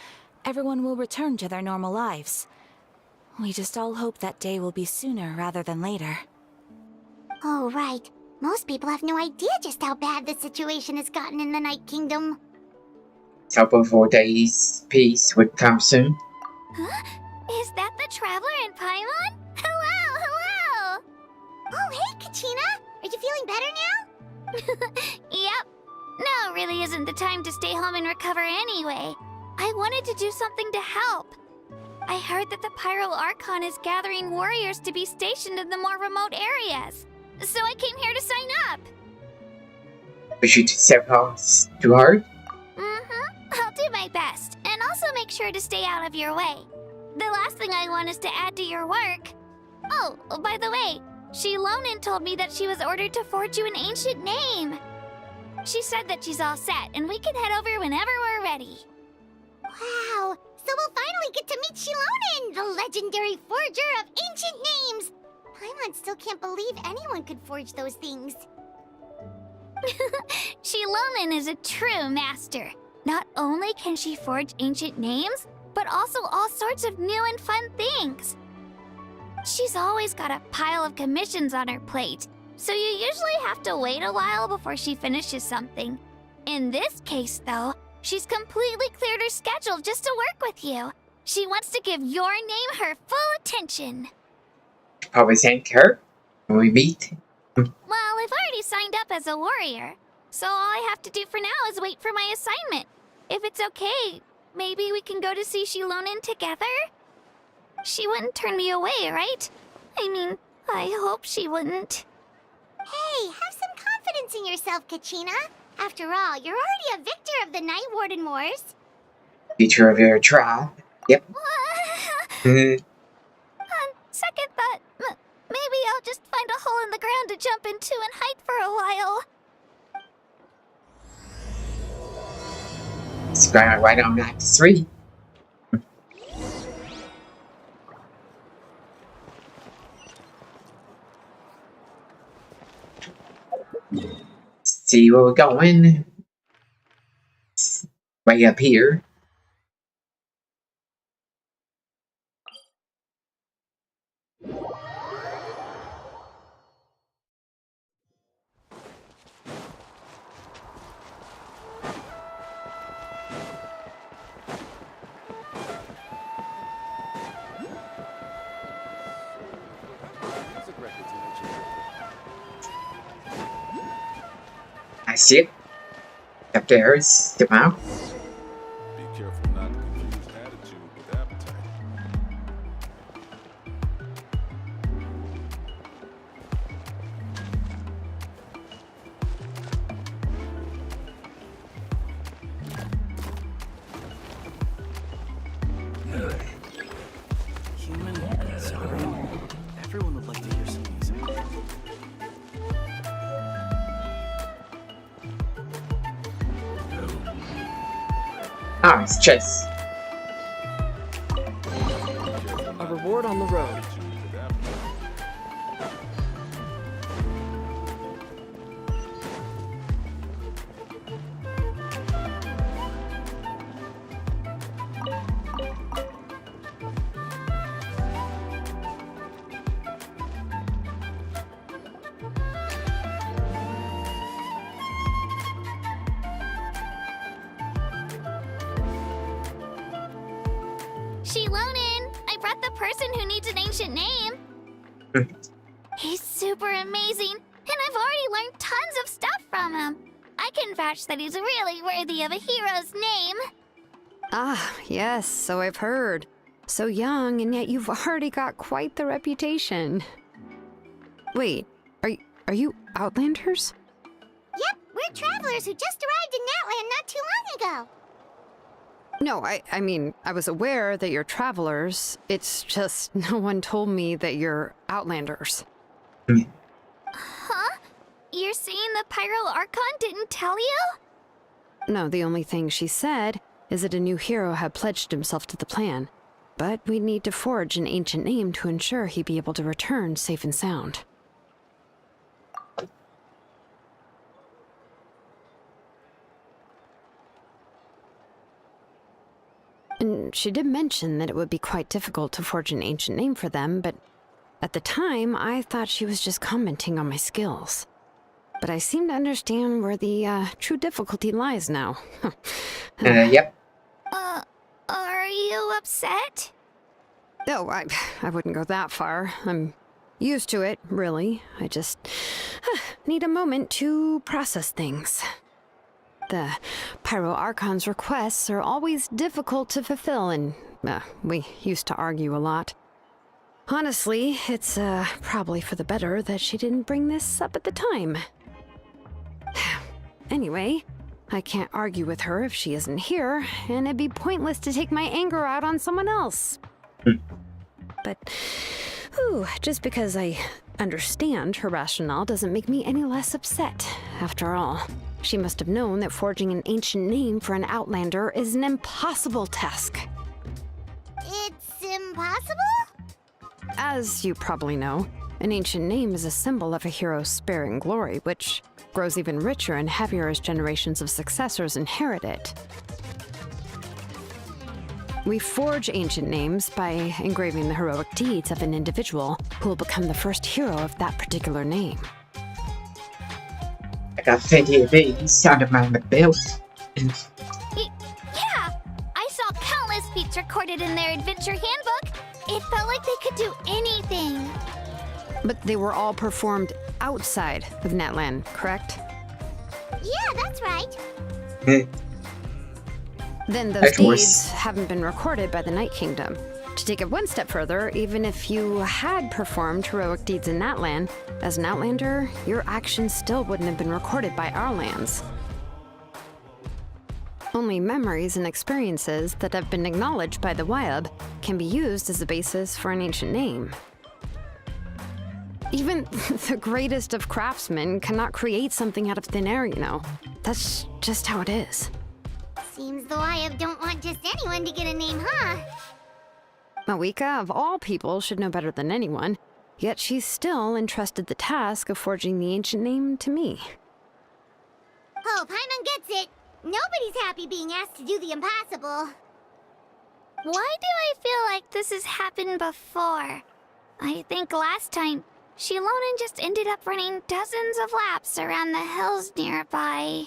B: everyone will return to their normal lives. We just all hope that day will be sooner rather than later.
I: Oh, right. Most people have no idea just how bad the situation has gotten in the Night Kingdom.
A: Couple 4 days peace would come soon.
F: Huh? Is that the Traveler and Paimon? Hello, hello!
I: Oh, hey, Kachina! Are you feeling better now?
F: Yep. Now really isn't the time to stay home and recover anyway. I wanted to do something to help. I heard that the Pyro Archon is gathering warriors to be stationed in the more remote areas. So I came here to sign up.
A: Wish you to step off too hard?
F: I'll do my best, and also make sure to stay out of your way. The last thing I want is to add to your work. Oh, by the way, Shilonin told me that she was ordered to forge you an ancient name. She said that she's all set, and we can head over whenever we're ready.
I: Wow, so we'll finally get to meet Shilonin, the legendary forger of ancient names. Paimon still can't believe anyone could forge those things.
F: Shilonin is a true master. Not only can she forge ancient names, but also all sorts of new and fun things. She's always got a pile of commissions on her plate, so you usually have to wait a while before she finishes something. In this case, though, she's completely cleared her schedule just to work with you. She wants to give your name her full attention.
A: Probably thank her when we meet.
F: Well, I've already signed up as a warrior, so all I have to do for now is wait for my assignment. If it's okay, maybe we can go to see Shilonen together? She wouldn't turn me away, right? I mean, I hope she wouldn't.
I: Hey, have some confidence in yourself, Kachina. After all, you're already a victor of the Night Warden Wars.
A: Feature of your tribe. Yep.
F: On second thought, maybe I'll just find a hole in the ground to jump into and hide for a while.
A: It's right on Act 3. See where we're going. Way up here. I see it. Up there is step out.
V: Be careful not to confuse attitude with appetite.
W: Human, sorry. Everyone would like to hear some music.
A: Ah, it's chess.
W: A reward on the road.
F: Shilonen, I brought the person who needs an ancient name. He's super amazing, and I've already learned tons of stuff from him. I can vouch that he's really worthy of a hero's name.
K: Ah, yes, so I've heard. So young, and yet you've already got quite the reputation. Wait, are you Outlanders?
I: Yep, we're travelers who just arrived in Natland not too long ago.
K: No, I mean, I was aware that you're travelers. It's just no one told me that you're Outlanders.
F: Huh? You're saying the Pyro Archon didn't tell you?
K: No, the only thing she said is that a new hero had pledged himself to the plan. But we'd need to forge an ancient name to ensure he'd be able to return safe and sound. And she did mention that it would be quite difficult to forge an ancient name for them, but at the time, I thought she was just commenting on my skills. But I seem to understand where the true difficulty lies now.
A: Yep.
F: Are you upset?
K: No, I wouldn't go that far. I'm used to it, really. I just need a moment to process things. The Pyro Archon's requests are always difficult to fulfill, and we used to argue a lot. Honestly, it's probably for the better that she didn't bring this up at the time. Anyway, I can't argue with her if she isn't here, and it'd be pointless to take my anger out on someone else. But, just because I understand her rationale doesn't make me any less upset. After all, she must have known that forging an ancient name for an Outlander is an impossible task.
I: It's impossible?
K: As you probably know, an ancient name is a symbol of a hero's sparing glory, which grows even richer and heavier as generations of successors inherit it. We forge ancient names by engraving the heroic deeds of an individual who will become the first hero of that particular name.
A: I got plenty of these under my belt.
F: Yeah! I saw countless feats recorded in their adventure handbook. It felt like they could do anything.
K: But they were all performed outside of Natlan, correct?
I: Yeah, that's right.
K: Then those deeds haven't been recorded by the Night Kingdom. To take it one step further, even if you had performed heroic deeds in Natlan, as an Outlander, your actions still wouldn't have been recorded by our lands. Only memories and experiences that have been acknowledged by the Wyab can be used as a basis for an ancient name. Even the greatest of craftsmen cannot create something out of thin air, you know. That's just how it is.
I: Seems the Wyab don't want just anyone to get a name, huh?
K: Mawika, of all people, should know better than anyone, yet she's still entrusted the task of forging the ancient name to me.
I: Oh, Paimon gets it. Nobody's happy being asked to do the impossible.
F: Why do I feel like this has happened before? I think last time, Shilonen just ended up running dozens of laps around the hills nearby.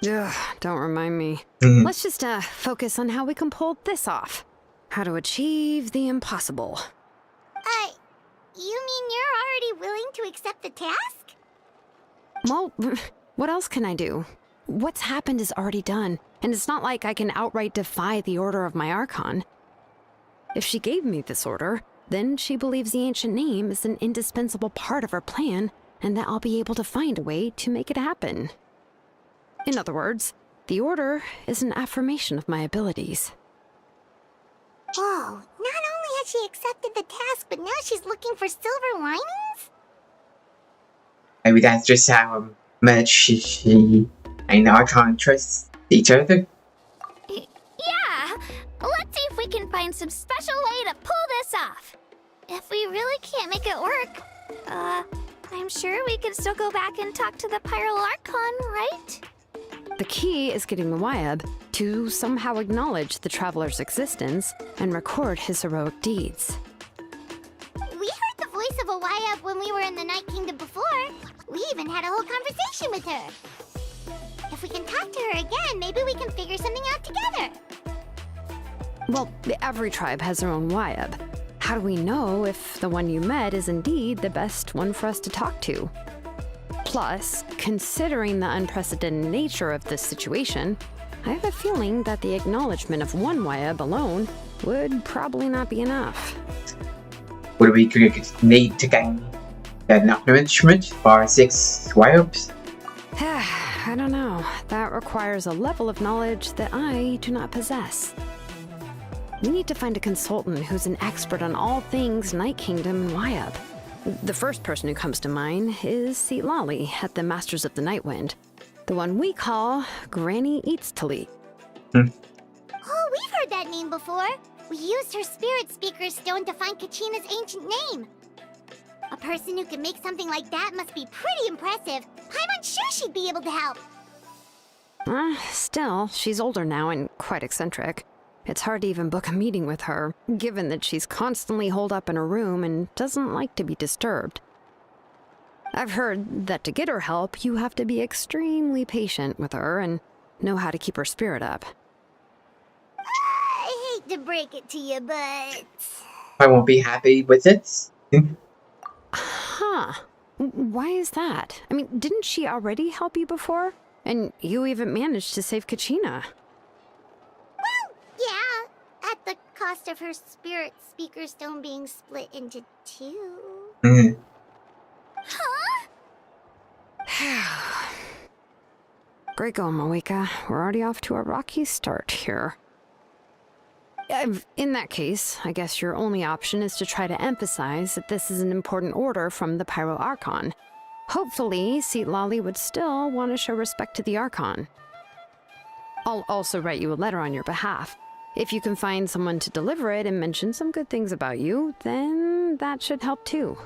K: Ugh, don't remind me. Let's just focus on how we can pull this off. How to achieve the impossible.
I: You mean you're already willing to accept the task?
K: Well, what else can I do? What's happened is already done, and it's not like I can outright defy the order of my Archon. If she gave me this order, then she believes the ancient name is an indispensable part of her plan, and that I'll be able to find a way to make it happen. In other words, the order is an affirmation of my abilities.
I: Whoa, not only has she accepted the task, but now she's looking for silver linings?
A: Maybe that's just how much she and Archon trust each other.
F: Yeah! Let's see if we can find some special way to pull this off. If we really can't make it work, I'm sure we can still go back and talk to the Pyral Archon, right?
K: The key is getting the Wyab to somehow acknowledge the traveler's existence and record his heroic deeds.
I: We heard the voice of a Wyab when we were in the Night Kingdom before. We even had a whole conversation with her. If we can talk to her again, maybe we can figure something out together.
K: Well, every tribe has their own Wyab. How do we know if the one you met is indeed the best one for us to talk to? Plus, considering the unprecedented nature of this situation, I have a feeling that the acknowledgement of one Wyab alone would probably not be enough.
A: Would we need to gain an acknowledgement for 6 Wyabs?
K: I don't know. That requires a level of knowledge that I do not possess. We need to find a consultant who's an expert on all things Night Kingdom and Wyab. The first person who comes to mind is Seatlali at the Masters of the Nightwind, the one we call Granny Eatstali.
I: Oh, we've heard that name before. We used her Spirit Speaker Stone to find Kachina's ancient name. A person who can make something like that must be pretty impressive. I'm sure she'd be able to help.
K: Still, she's older now and quite eccentric. It's hard to even book a meeting with her, given that she's constantly holed up in her room and doesn't like to be disturbed. I've heard that to get her help, you have to be extremely patient with her and know how to keep her spirit up.
I: I hate to break it to you, but...
A: I won't be happy with it.
K: Huh. Why is that? I mean, didn't she already help you before? And you even managed to save Kachina.
I: Well, yeah. At the cost of her Spirit Speaker Stone being split into 2.
F: Huh?
K: Great going, Mawika. We're already off to a rocky start here. In that case, I guess your only option is to try to emphasize that this is an important order from the Pyro Archon. Hopefully, Seatlali would still want to show respect to the Archon. I'll also write you a letter on your behalf. If you can find someone to deliver it and mention some good things about you, then that should help too.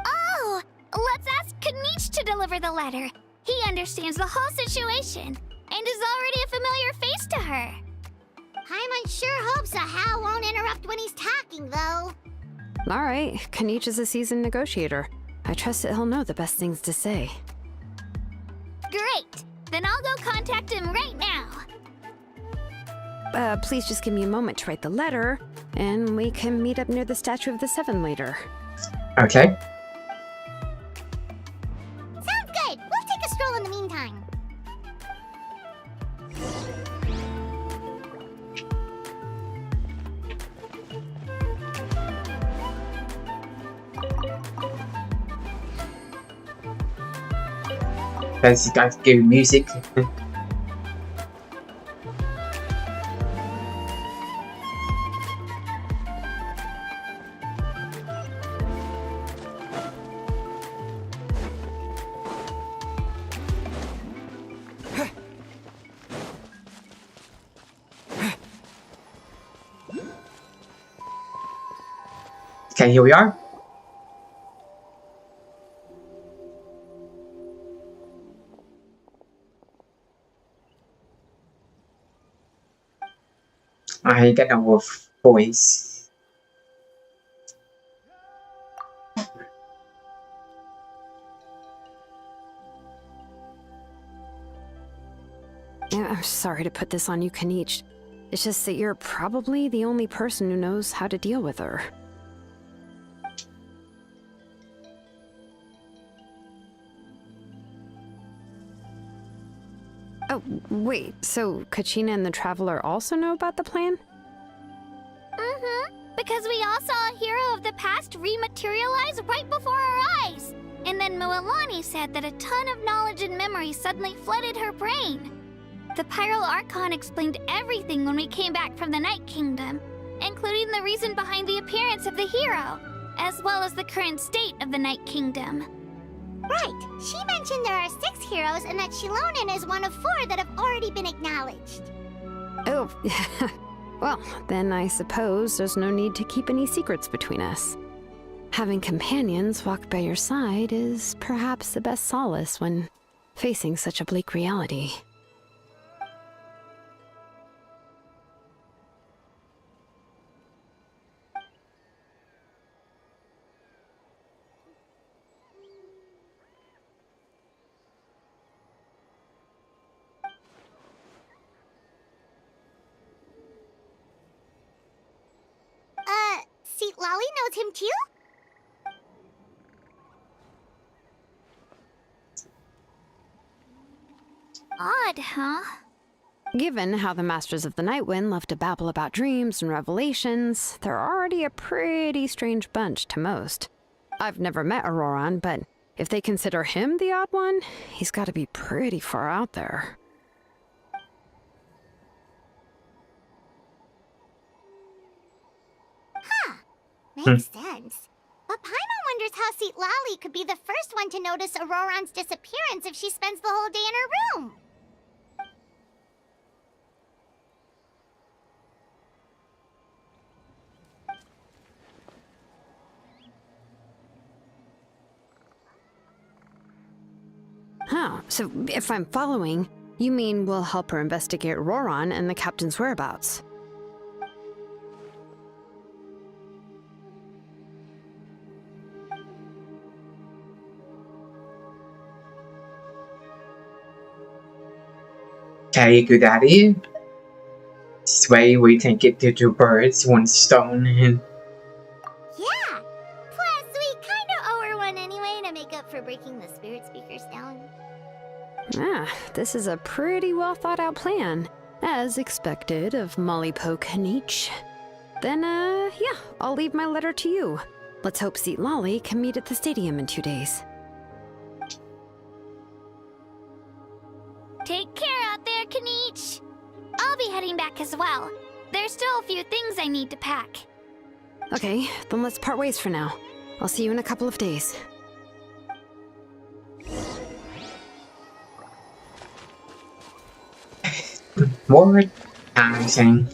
F: Oh! Let's ask Kanich to deliver the letter. He understands the whole situation, and is already a familiar face to her.
I: Paimon sure hopes a Hal won't interrupt when he's talking, though.
K: Alright, Kanich is a seasoned negotiator. I trust that he'll know the best things to say.
I: Great! Then I'll go contact him right now.
K: Please just give me a moment to write the letter, and we can meet up near the Statue of the Seven later.
A: Okay.
I: Sounds good! We'll take a stroll in the meantime.
A: Let's go music. Okay, here we are. I get no voice.
K: Yeah, I'm sorry to put this on you, Kanich. It's just that you're probably the only person who knows how to deal with her. Oh, wait, so Kachina and the Traveler also know about the plan?
F: Mm-hmm. Because we all saw a hero of the past rematerialize right before our eyes. And then Mualani said that a ton of knowledge and memory suddenly flooded her brain. The Pyro Archon explained everything when we came back from the Night Kingdom, including the reason behind the appearance of the hero, as well as the current state of the Night Kingdom.
I: Right. She mentioned there are 6 heroes and that Shilonen is one of 4 that have already been acknowledged.
K: Oh, well, then I suppose there's no need to keep any secrets between us. Having companions walk by your side is perhaps the best solace when facing such a bleak reality.
I: Seat Lolly knows him too?
F: Odd, huh?
K: Given how the Masters of the Nightwind love to babble about dreams and revelations, they're already a pretty strange bunch to most. I've never met Auroran, but if they consider him the odd one, he's got to be pretty far out there.
I: Huh. Makes sense. But Paimon wonders how Seat Lolly could be the first one to notice Auroran's disappearance if she spends the whole day in her room.
K: Huh, so if I'm following, you mean we'll help her investigate Auroran and the captain's whereabouts?
A: Okay, good idea. This way we can get the 2 birds, 1 stone, and...
I: Yeah! Plus, we kinda owe her one anyway to make up for breaking the spirit speakers down.
K: Ah, this is a pretty well thought out plan, as expected of Mollypo Kanich. Then, yeah, I'll leave my letter to you. Let's hope Seat Lolly can meet at the stadium in 2 days.
F: Take care out there, Kanich. I'll be heading back as well. There's still a few things I need to pack.
K: Okay, then let's part ways for now. I'll see you in a couple of days.
A: What? I'm saying.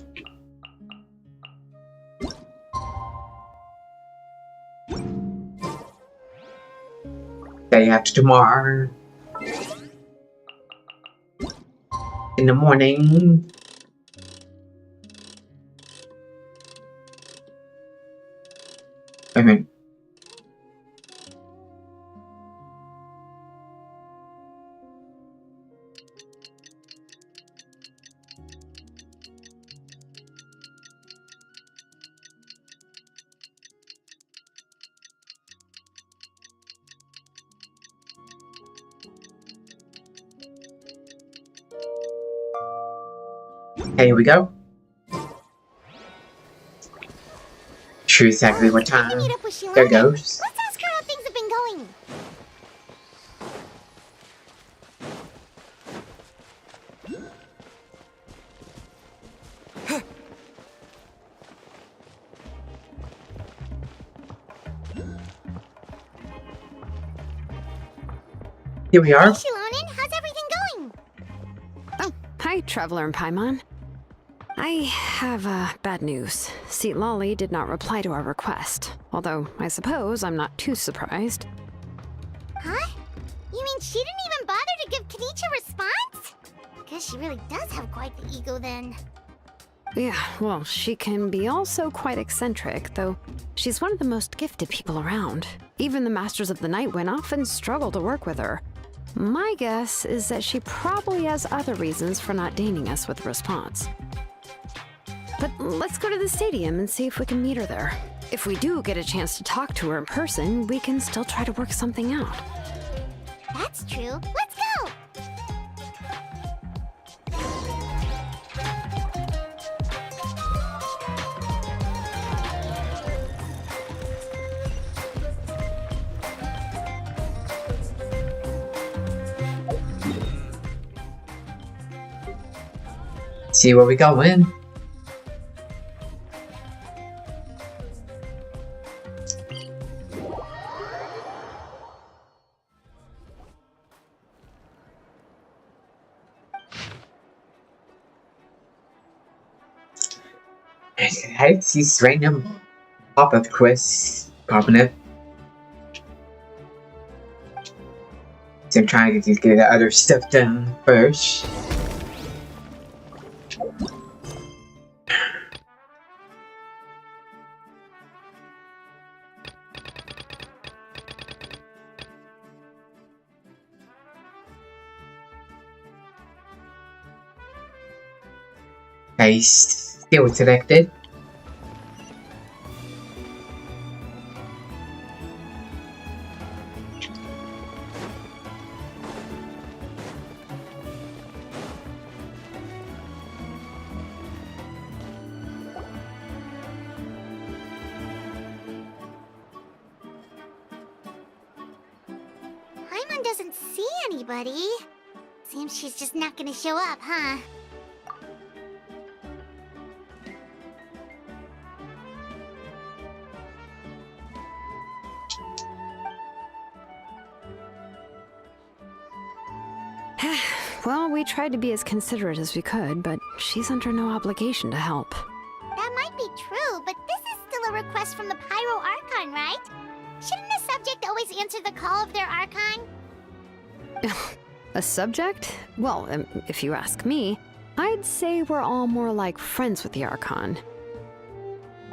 A: Day after tomorrow. In the morning. mean, here we go. Sure exactly what time. There goes.
I: Let's ask her how things have been going.
A: Here we are.
I: Hey, Shilonen, how's everything going?
K: Oh, hi, Traveler and Paimon. I have bad news. Seat Lolly did not reply to our request, although I suppose I'm not too surprised.
I: Huh? You mean she didn't even bother to give Kenichi a response? Guess she really does have quite the ego then.
K: Yeah, well, she can be also quite eccentric, though she's one of the most gifted people around. Even the Masters of the Night Wind often struggle to work with her. My guess is that she probably has other reasons for not deigning us with a response. But let's go to the stadium and see if we can meet her there. If we do get a chance to talk to her in person, we can still try to work something out.
I: That's true. Let's go!
A: See where we going. I see these random pop-up quests popping up. So I'm trying to just get the other stuff done first. Paste. Still selected.
I: Paimon doesn't see anybody. Seems she's just not gonna show up, huh?
K: Well, we tried to be as considerate as we could, but she's under no obligation to help.
I: That might be true, but this is still a request from the Pyro Archon, right? Shouldn't a subject always answer the call of their Archon?
K: A subject? Well, if you ask me, I'd say we're all more like friends with the Archon.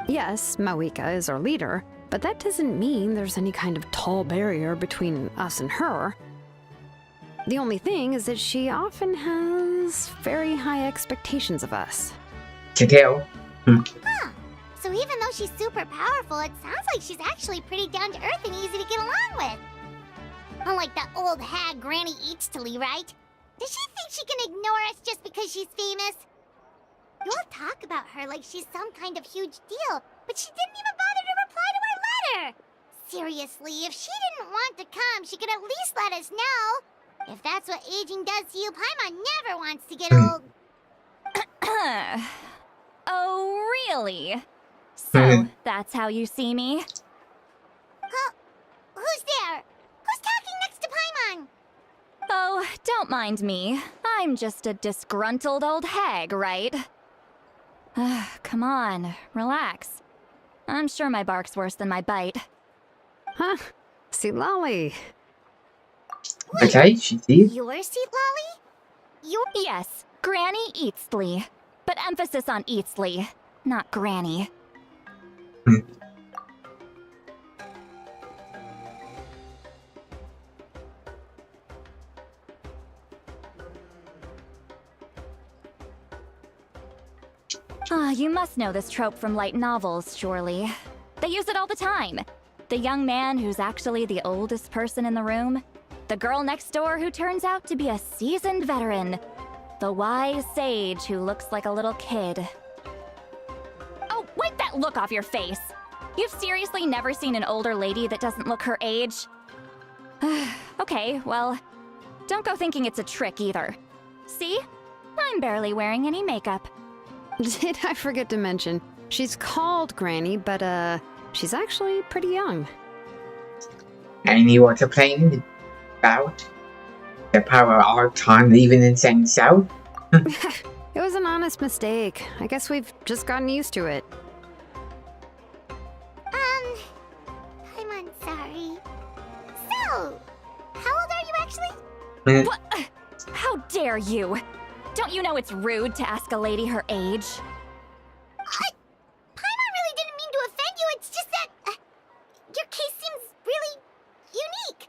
K: Yes, Mawika is our leader, but that doesn't mean there's any kind of tall barrier between us and her. The only thing is that she often has very high expectations of us.
A: Can tell.
I: Huh. So even though she's super powerful, it sounds like she's actually pretty down-to-earth and easy to get along with. Unlike that old hag Granny Eatstly, right? Does she think she can ignore us just because she's famous? You all talk about her like she's some kind of huge deal, but she didn't even bother to reply to our letter! Seriously, if she didn't want to come, she could at least let us know. If that's what aging does to you, Paimon never wants to get old.
M: Oh, really? So, that's how you see me?
I: Huh? Who's there? Who's talking next to Paimon?
M: Oh, don't mind me. I'm just a disgruntled old hag, right? Come on, relax. I'm sure my bark's worse than my bite.
K: Huh? See, Lolly.
A: Okay, she sees.
I: Your seat, Lolly?
M: Yes, Granny Eatstly. But emphasis on Eatstly, not Granny. Ah, you must know this trope from light novels, surely. They use it all the time. The young man who's actually the oldest person in the room. The girl next door who turns out to be a seasoned veteran. The wise sage who looks like a little kid. Oh, wipe that look off your face! You've seriously never seen an older lady that doesn't look her age? Okay, well, don't go thinking it's a trick either. See? I'm barely wearing any makeup.
K: Did I forget to mention, she's called Granny, but she's actually pretty young.
A: And you want to complain about the power Archon leaving Insane South?
K: It was an honest mistake. I guess we've just gotten used to it.
I: I'm sorry. So, how old are you actually?
M: What? How dare you? Don't you know it's rude to ask a lady her age?
I: Paimon really didn't mean to offend you, it's just that your case seems really unique.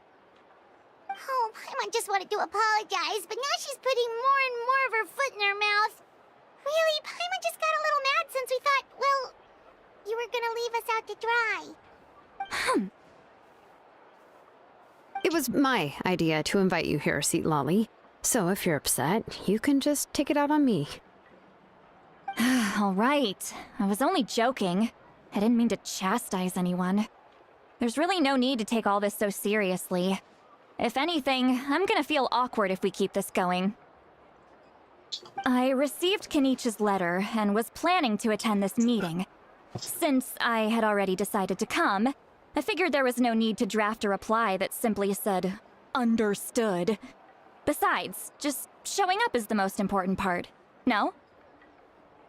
I: Oh, Paimon just wanted to apologize, but now she's putting more and more of her foot in her mouth. Really, Paimon just got a little mad since we thought, well, you were gonna leave us out to dry.
K: It was my idea to invite you here, Seat Lolly. So if you're upset, you can just take it out on me.
M: All right. I was only joking. I didn't mean to chastise anyone. There's really no need to take all this so seriously. If anything, I'm gonna feel awkward if we keep this going. I received Kenichi's letter and was planning to attend this meeting. Since I had already decided to come, I figured there was no need to draft a reply that simply said, "Understood." Besides, just showing up is the most important part, no?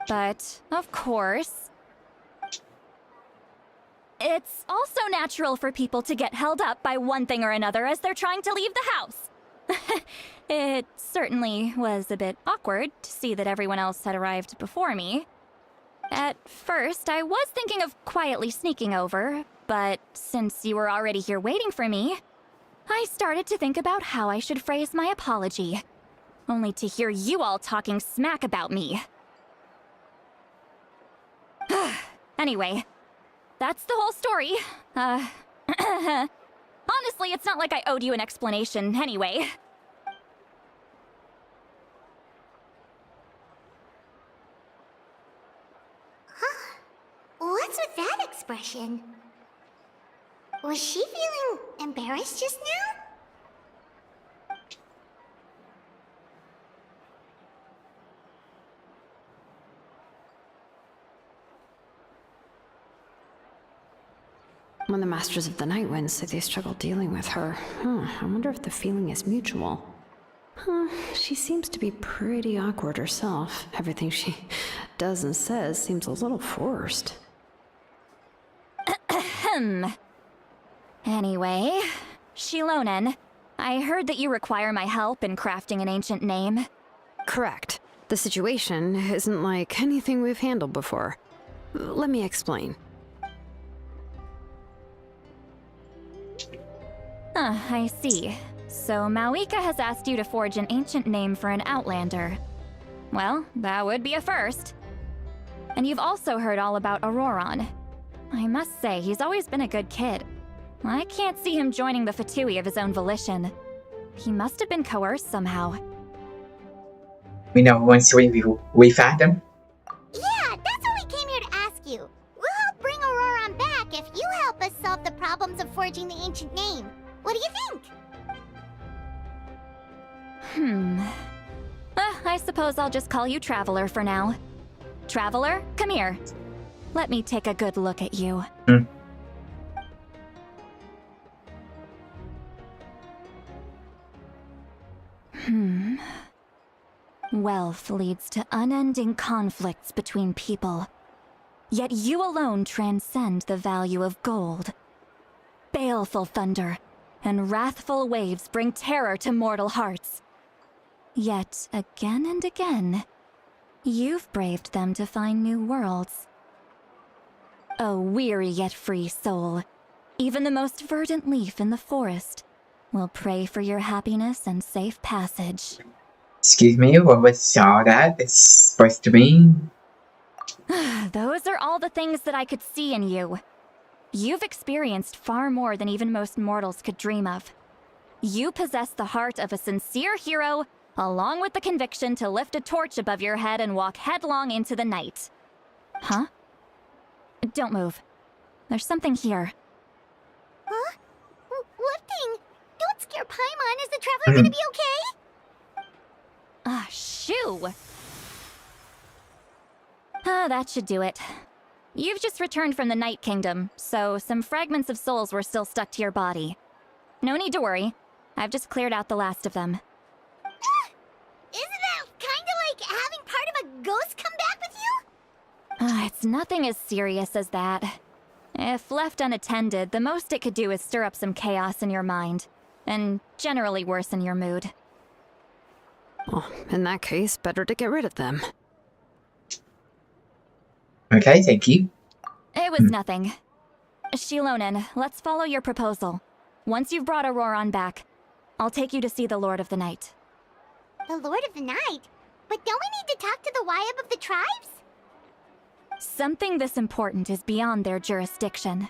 M: But, of course, it's also natural for people to get held up by one thing or another as they're trying to leave the house. It certainly was a bit awkward to see that everyone else had arrived before me. At first, I was thinking of quietly sneaking over, but since you were already here waiting for me, I started to think about how I should phrase my apology, only to hear you all talking smack about me. Anyway, that's the whole story. Honestly, it's not like I owed you an explanation anyway.
I: What's with that expression? Was she feeling embarrassed just now?
K: When the Masters of the Night Wind say they struggle dealing with her, I wonder if the feeling is mutual. She seems to be pretty awkward herself. Everything she does and says seems a little forced.
M: Anyway, Shilonen, I heard that you require my help in crafting an ancient name.
K: Correct. The situation isn't like anything we've handled before. Let me explain.
M: I see. So Mawika has asked you to forge an ancient name for an Outlander. Well, that would be a first. And you've also heard all about Auroron. I must say, he's always been a good kid. I can't see him joining the Fatui of his own volition. He must have been coerced somehow.
A: We know once we find him.
I: Yeah, that's what we came here to ask you. We'll help bring Auroron back if you help us solve the problems of forging the ancient name. What do you think?
M: I suppose I'll just call you Traveler for now. Traveler, come here. Let me take a good look at you. Wealth leads to unending conflicts between people. Yet you alone transcend the value of gold. Baleful thunder and wrathful waves bring terror to mortal hearts. Yet again and again, you've braved them to find new worlds. A weary yet free soul, even the most verdant leaf in the forest will pray for your happiness and safe passage.
A: Excuse me, what was all that? It's supposed to mean?
M: Those are all the things that I could see in you. You've experienced far more than even most mortals could dream of. You possess the heart of a sincere hero, along with the conviction to lift a torch above your head and walk headlong into the night. Huh? Don't move. There's something here.
I: Huh? What thing? Don't scare Paimon. Is the traveler gonna be okay?
M: Ah, shoo! Ah, that should do it. You've just returned from the Night Kingdom, so some fragments of souls were still stuck to your body. No need to worry. I've just cleared out the last of them.
I: Isn't that kinda like having part of a ghost come back with you?
M: It's nothing as serious as that. If left unattended, the most it could do is stir up some chaos in your mind, and generally worsen your mood.
K: Well, in that case, better to get rid of them.
A: Okay, thank you.
M: It was nothing. Shilonen, let's follow your proposal. Once you've brought Auroran back, I'll take you to see the Lord of the Night.
I: The Lord of the Night? But don't we need to talk to the Wyab of the tribes?
M: Something this important is beyond their jurisdiction.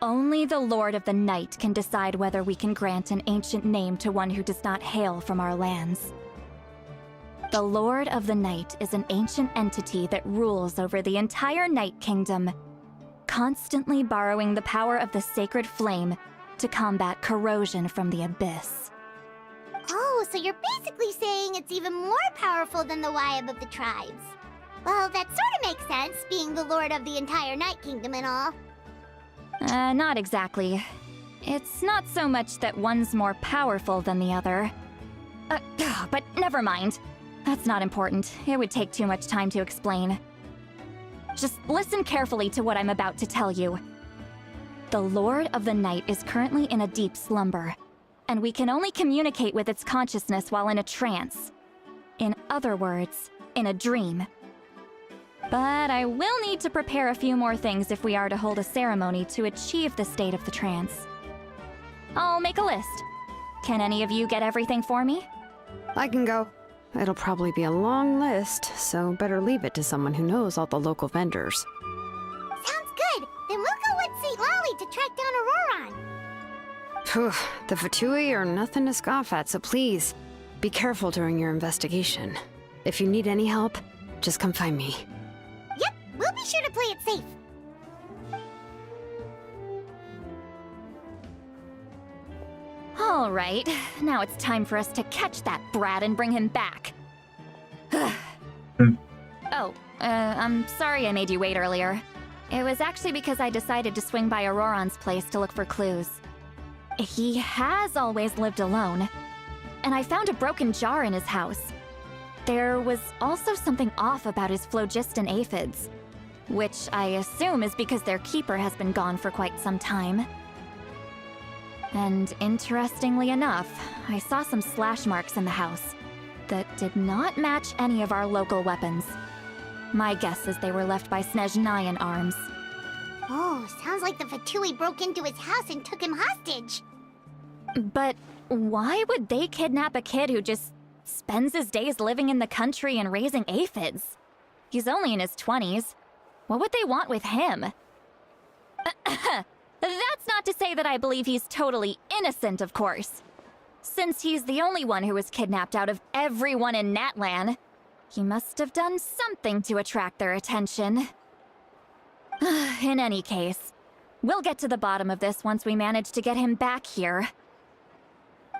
M: Only the Lord of the Night can decide whether we can grant an ancient name to one who does not hail from our lands. The Lord of the Night is an ancient entity that rules over the entire Night Kingdom, constantly borrowing the power of the sacred flame to combat corrosion from the abyss.
I: Oh, so you're basically saying it's even more powerful than the Wyab of the tribes. Well, that sort of makes sense, being the lord of the entire Night Kingdom and all.
M: Not exactly. It's not so much that one's more powerful than the other. But never mind. That's not important. It would take too much time to explain. Just listen carefully to what I'm about to tell you. The Lord of the Night is currently in a deep slumber, and we can only communicate with its consciousness while in a trance. In other words, in a dream. But I will need to prepare a few more things if we are to hold a ceremony to achieve the state of the trance. I'll make a list. Can any of you get everything for me?
K: I can go. It'll probably be a long list, so better leave it to someone who knows all the local vendors.
I: Sounds good. Then we'll go with St. Lolly to track down Auroran.
K: Phew, the Fatui are nothing to scoff at, so please, be careful during your investigation. If you need any help, just come find me.
I: Yep, we'll be sure to play it safe.
M: All right, now it's time for us to catch that brat and bring him back. I'm sorry I made you wait earlier. It was actually because I decided to swing by Auroran's place to look for clues. He has always lived alone, and I found a broken jar in his house. There was also something off about his phlogiston aphids, which I assume is because their keeper has been gone for quite some time. And interestingly enough, I saw some slash marks in the house that did not match any of our local weapons. My guess is they were left by Snezhnayan arms.
I: Oh, sounds like the Fatui broke into his house and took him hostage.
M: But why would they kidnap a kid who just spends his days living in the country and raising aphids? He's only in his 20s. What would they want with him? That's not to say that I believe he's totally innocent, of course. Since he's the only one who was kidnapped out of everyone in Natlan, he must have done something to attract their attention. In any case, we'll get to the bottom of this once we manage to get him back here.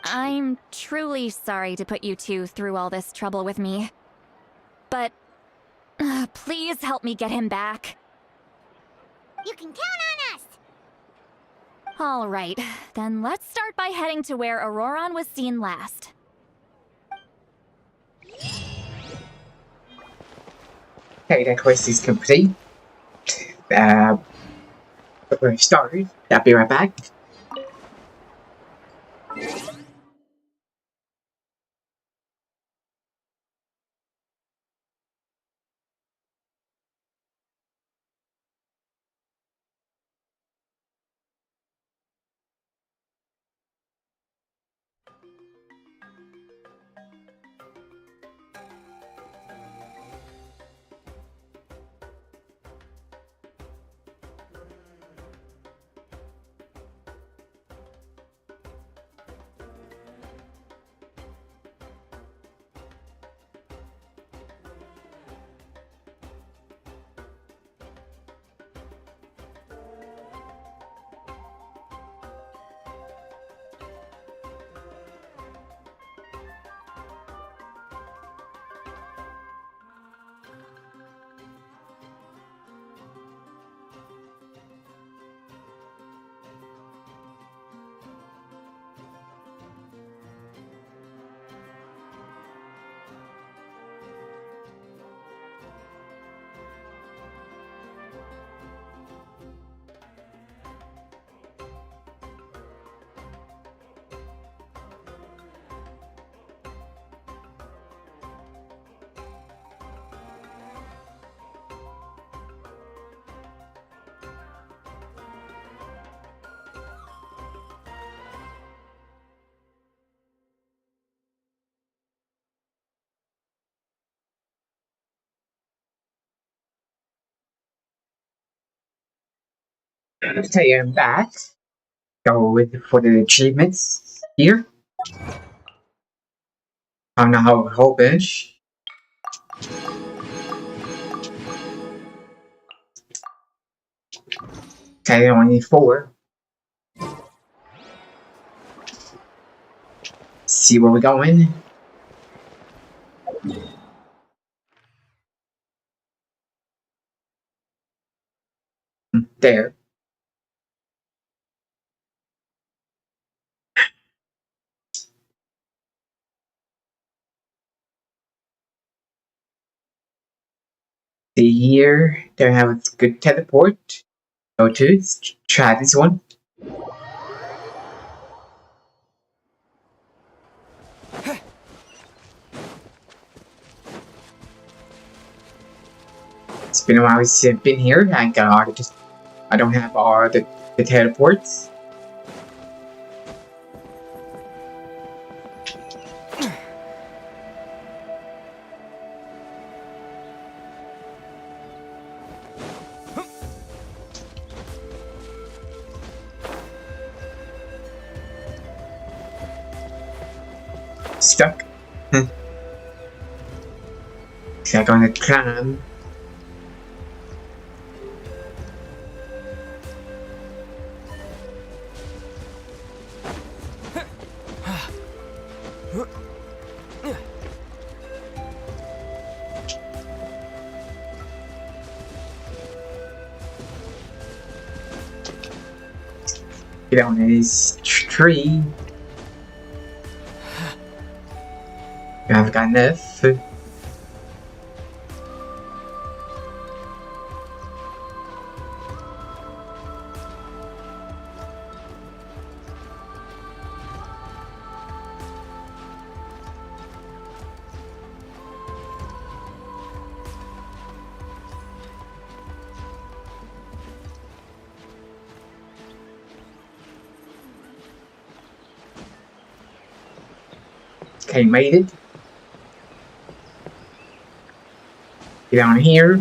M: I'm truly sorry to put you two through all this trouble with me. But please help me get him back.
I: You can count on us!
M: All right, then let's start by heading to where Auroran was seen last.
A: Okay, that quest is complete. We're started. I'll be right back. Okay, I'm back. Go with for the achievements here. On the whole bench. Okay, only 4. See where we're going. There. See here, they have a good teleport. Go to try this one. It's been a while since I've been here. I don't have all the teleports. Stuck. So I'm gonna climb. Get on this tree. I've got enough. Okay, made it. Get down here.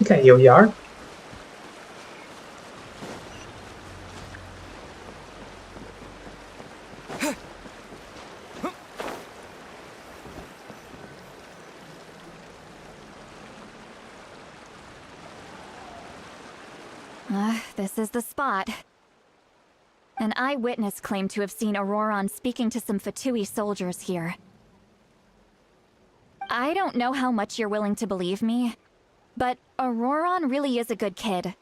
A: Okay, here we are.
M: This is the spot. An eyewitness claimed to have seen Auroron speaking to some Fatui soldiers here. I don't know how much you're willing to believe me, but Auroron really is a good kid.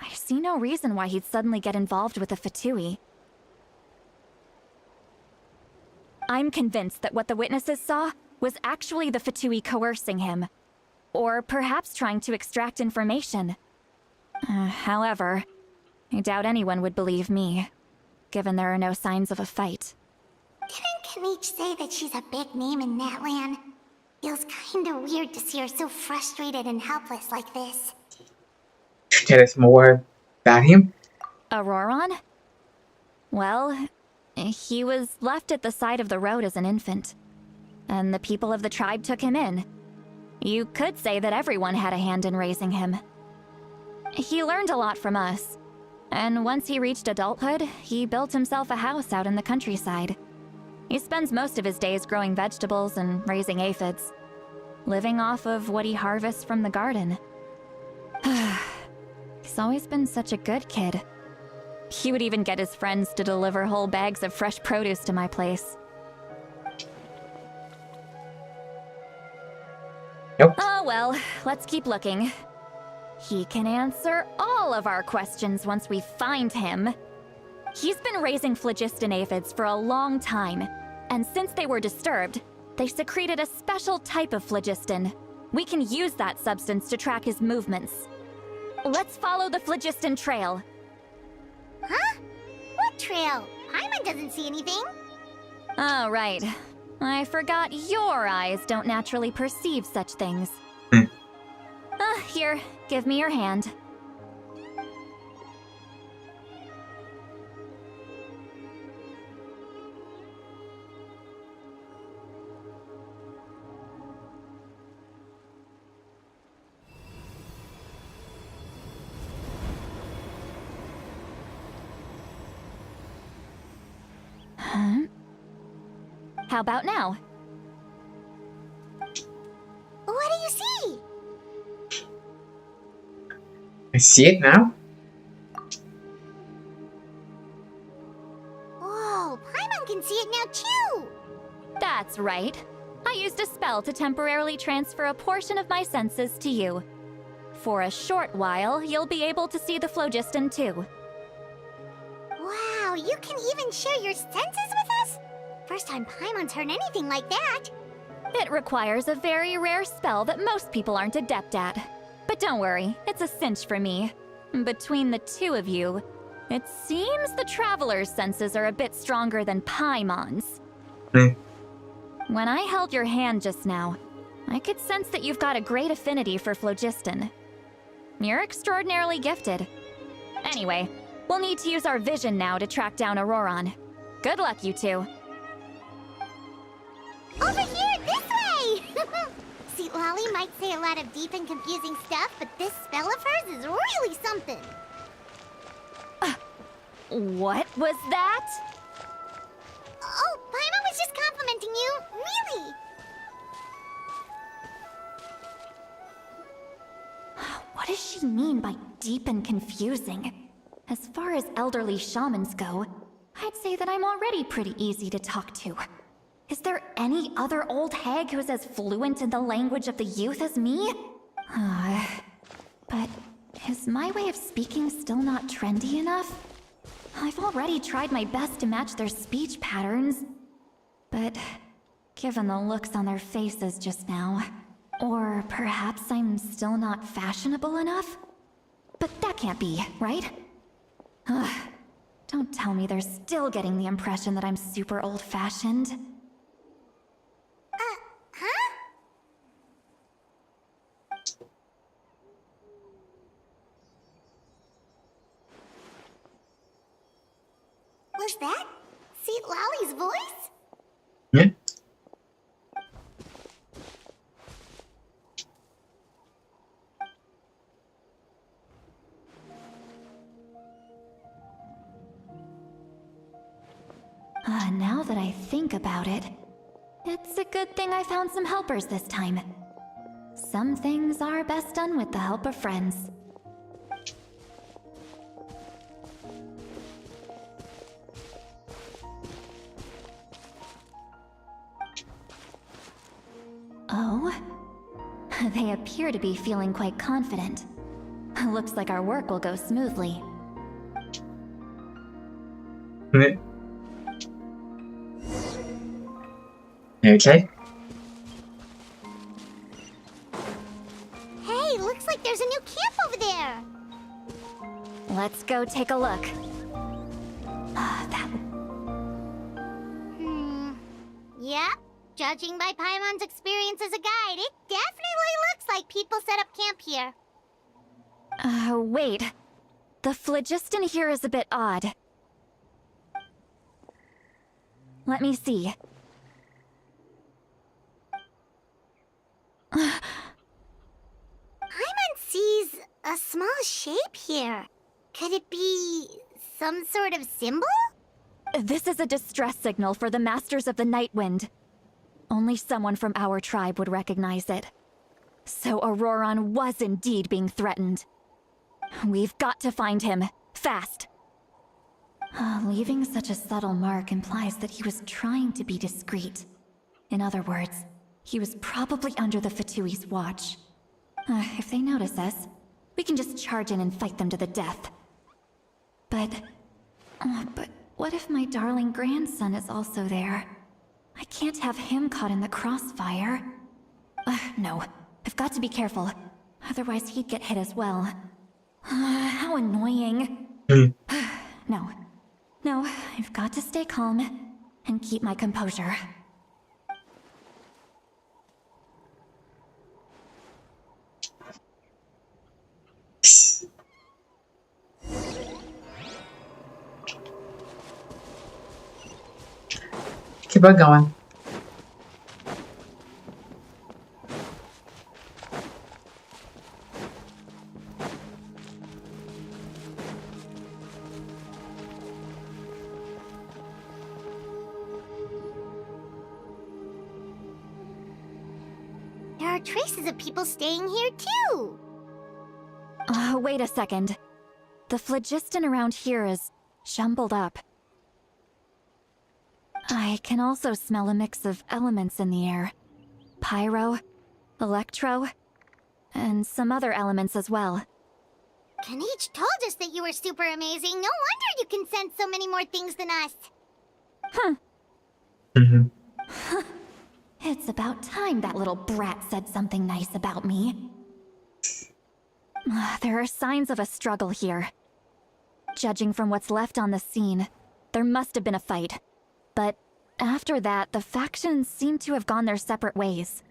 M: I see no reason why he'd suddenly get involved with the Fatui. I'm convinced that what the witnesses saw was actually the Fatui coercing him, or perhaps trying to extract information. However, I doubt anyone would believe me, given there are no signs of a fight.
I: Didn't Kanich say that she's a big name in Natlan? Feels kinda weird to see her so frustrated and helpless like this.
A: Tell us more about him.
M: Auroron? Well, he was left at the side of the road as an infant, and the people of the tribe took him in. You could say that everyone had a hand in raising him. He learned a lot from us, and once he reached adulthood, he built himself a house out in the countryside. He spends most of his days growing vegetables and raising aphids, living off of what he harvests from the garden. He's always been such a good kid. He would even get his friends to deliver whole bags of fresh produce to my place.
A: Nope.
M: Oh well, let's keep looking. He can answer all of our questions once we find him. He's been raising phlogiston aphids for a long time, and since they were disturbed, they secreted a special type of phlogiston. We can use that substance to track his movements. Let's follow the phlogiston trail.
I: Huh? What trail? Paimon doesn't see anything.
M: Oh, right. I forgot your eyes don't naturally perceive such things. Here, give me your hand. Huh? How about now?
I: What do you see?
A: I see it now.
I: Whoa, Paimon can see it now too!
M: That's right. I used a spell to temporarily transfer a portion of my senses to you. For a short while, you'll be able to see the phlogiston too.
I: Wow, you can even share your senses with us? First time Paimon's heard anything like that.
M: It requires a very rare spell that most people aren't adept at. But don't worry, it's a cinch for me. Between the two of you, it seems the Traveler's senses are a bit stronger than Paimon's. When I held your hand just now, I could sense that you've got a great affinity for phlogiston. You're extraordinarily gifted. Anyway, we'll need to use our vision now to track down Auroron. Good luck, you two.
I: Over here, this way! See, Lolly might say a lot of deep and confusing stuff, but this spell of hers is really something.
M: What was that?
I: Oh, Paimon was just complimenting you. Really?
M: What does she mean by deep and confusing? As far as elderly shamans go, I'd say that I'm already pretty easy to talk to. Is there any other old hag who's as fluent in the language of the youth as me? But is my way of speaking still not trendy enough? I've already tried my best to match their speech patterns. But given the looks on their faces just now, or perhaps I'm still not fashionable enough? But that can't be, right? Don't tell me they're still getting the impression that I'm super old-fashioned.
I: Huh? Was that St. Lolly's voice?
A: Yeah.
M: Now that I think about it, it's a good thing I found some helpers this time. Some things are best done with the help of friends. Oh? They appear to be feeling quite confident. Looks like our work will go smoothly.
A: Okay.
I: Hey, looks like there's a new camp over there.
M: Let's go take a look.
I: Yeah, judging by Paimon's experience as a guide, it definitely looks like people set up camp here.
M: Wait. The phlogiston here is a bit odd. Let me see.
I: Paimon sees a small shape here. Could it be some sort of symbol?
M: This is a distress signal for the Masters of the Night Wind. Only someone from our tribe would recognize it. So Auroron was indeed being threatened. We've got to find him, fast. Leaving such a subtle mark implies that he was trying to be discreet. In other words, he was probably under the Fatui's watch. If they notice us, we can just charge in and fight them to the death. But what if my darling grandson is also there? I can't have him caught in the crossfire. No, I've got to be careful. Otherwise he'd get hit as well. How annoying. No, I've got to stay calm and keep my composure.
A: Keep on going.
I: There are traces of people staying here too.
M: Wait a second. The phlogiston around here is jumbled up. I can also smell a mix of elements in the air. Pyro, electro, and some other elements as well.
I: Kanich told us that you were super amazing. No wonder you can sense so many more things than us.
M: Huh.
A: Mm-hmm.
M: It's about time that little brat said something nice about me. There are signs of a struggle here. Judging from what's left on the scene, there must have been a fight. But after that, the factions seem to have gone their separate ways.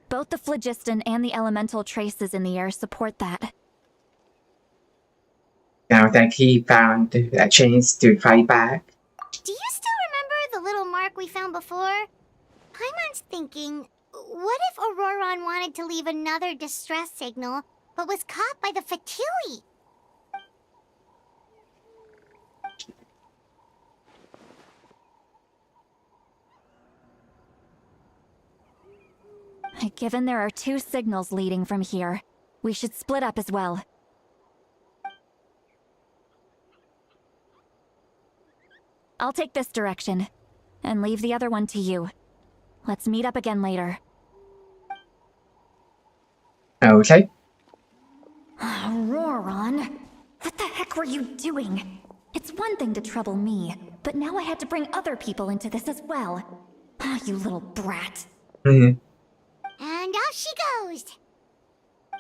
M: Both the phlogiston and the elemental traces in the air support that.
A: Now that he found a chance to fight back.
I: Do you still remember the little mark we found before? Paimon's thinking, what if Auroron wanted to leave another distress signal, but was caught by the Fatui?
M: Given there are 2 signals leading from here, we should split up as well. I'll take this direction, and leave the other one to you. Let's meet up again later.
A: Okay.
M: Auroron, what the heck were you doing? It's one thing to trouble me, but now I had to bring other people into this as well. You little brat.
A: Mm-hmm.
I: And off she goes.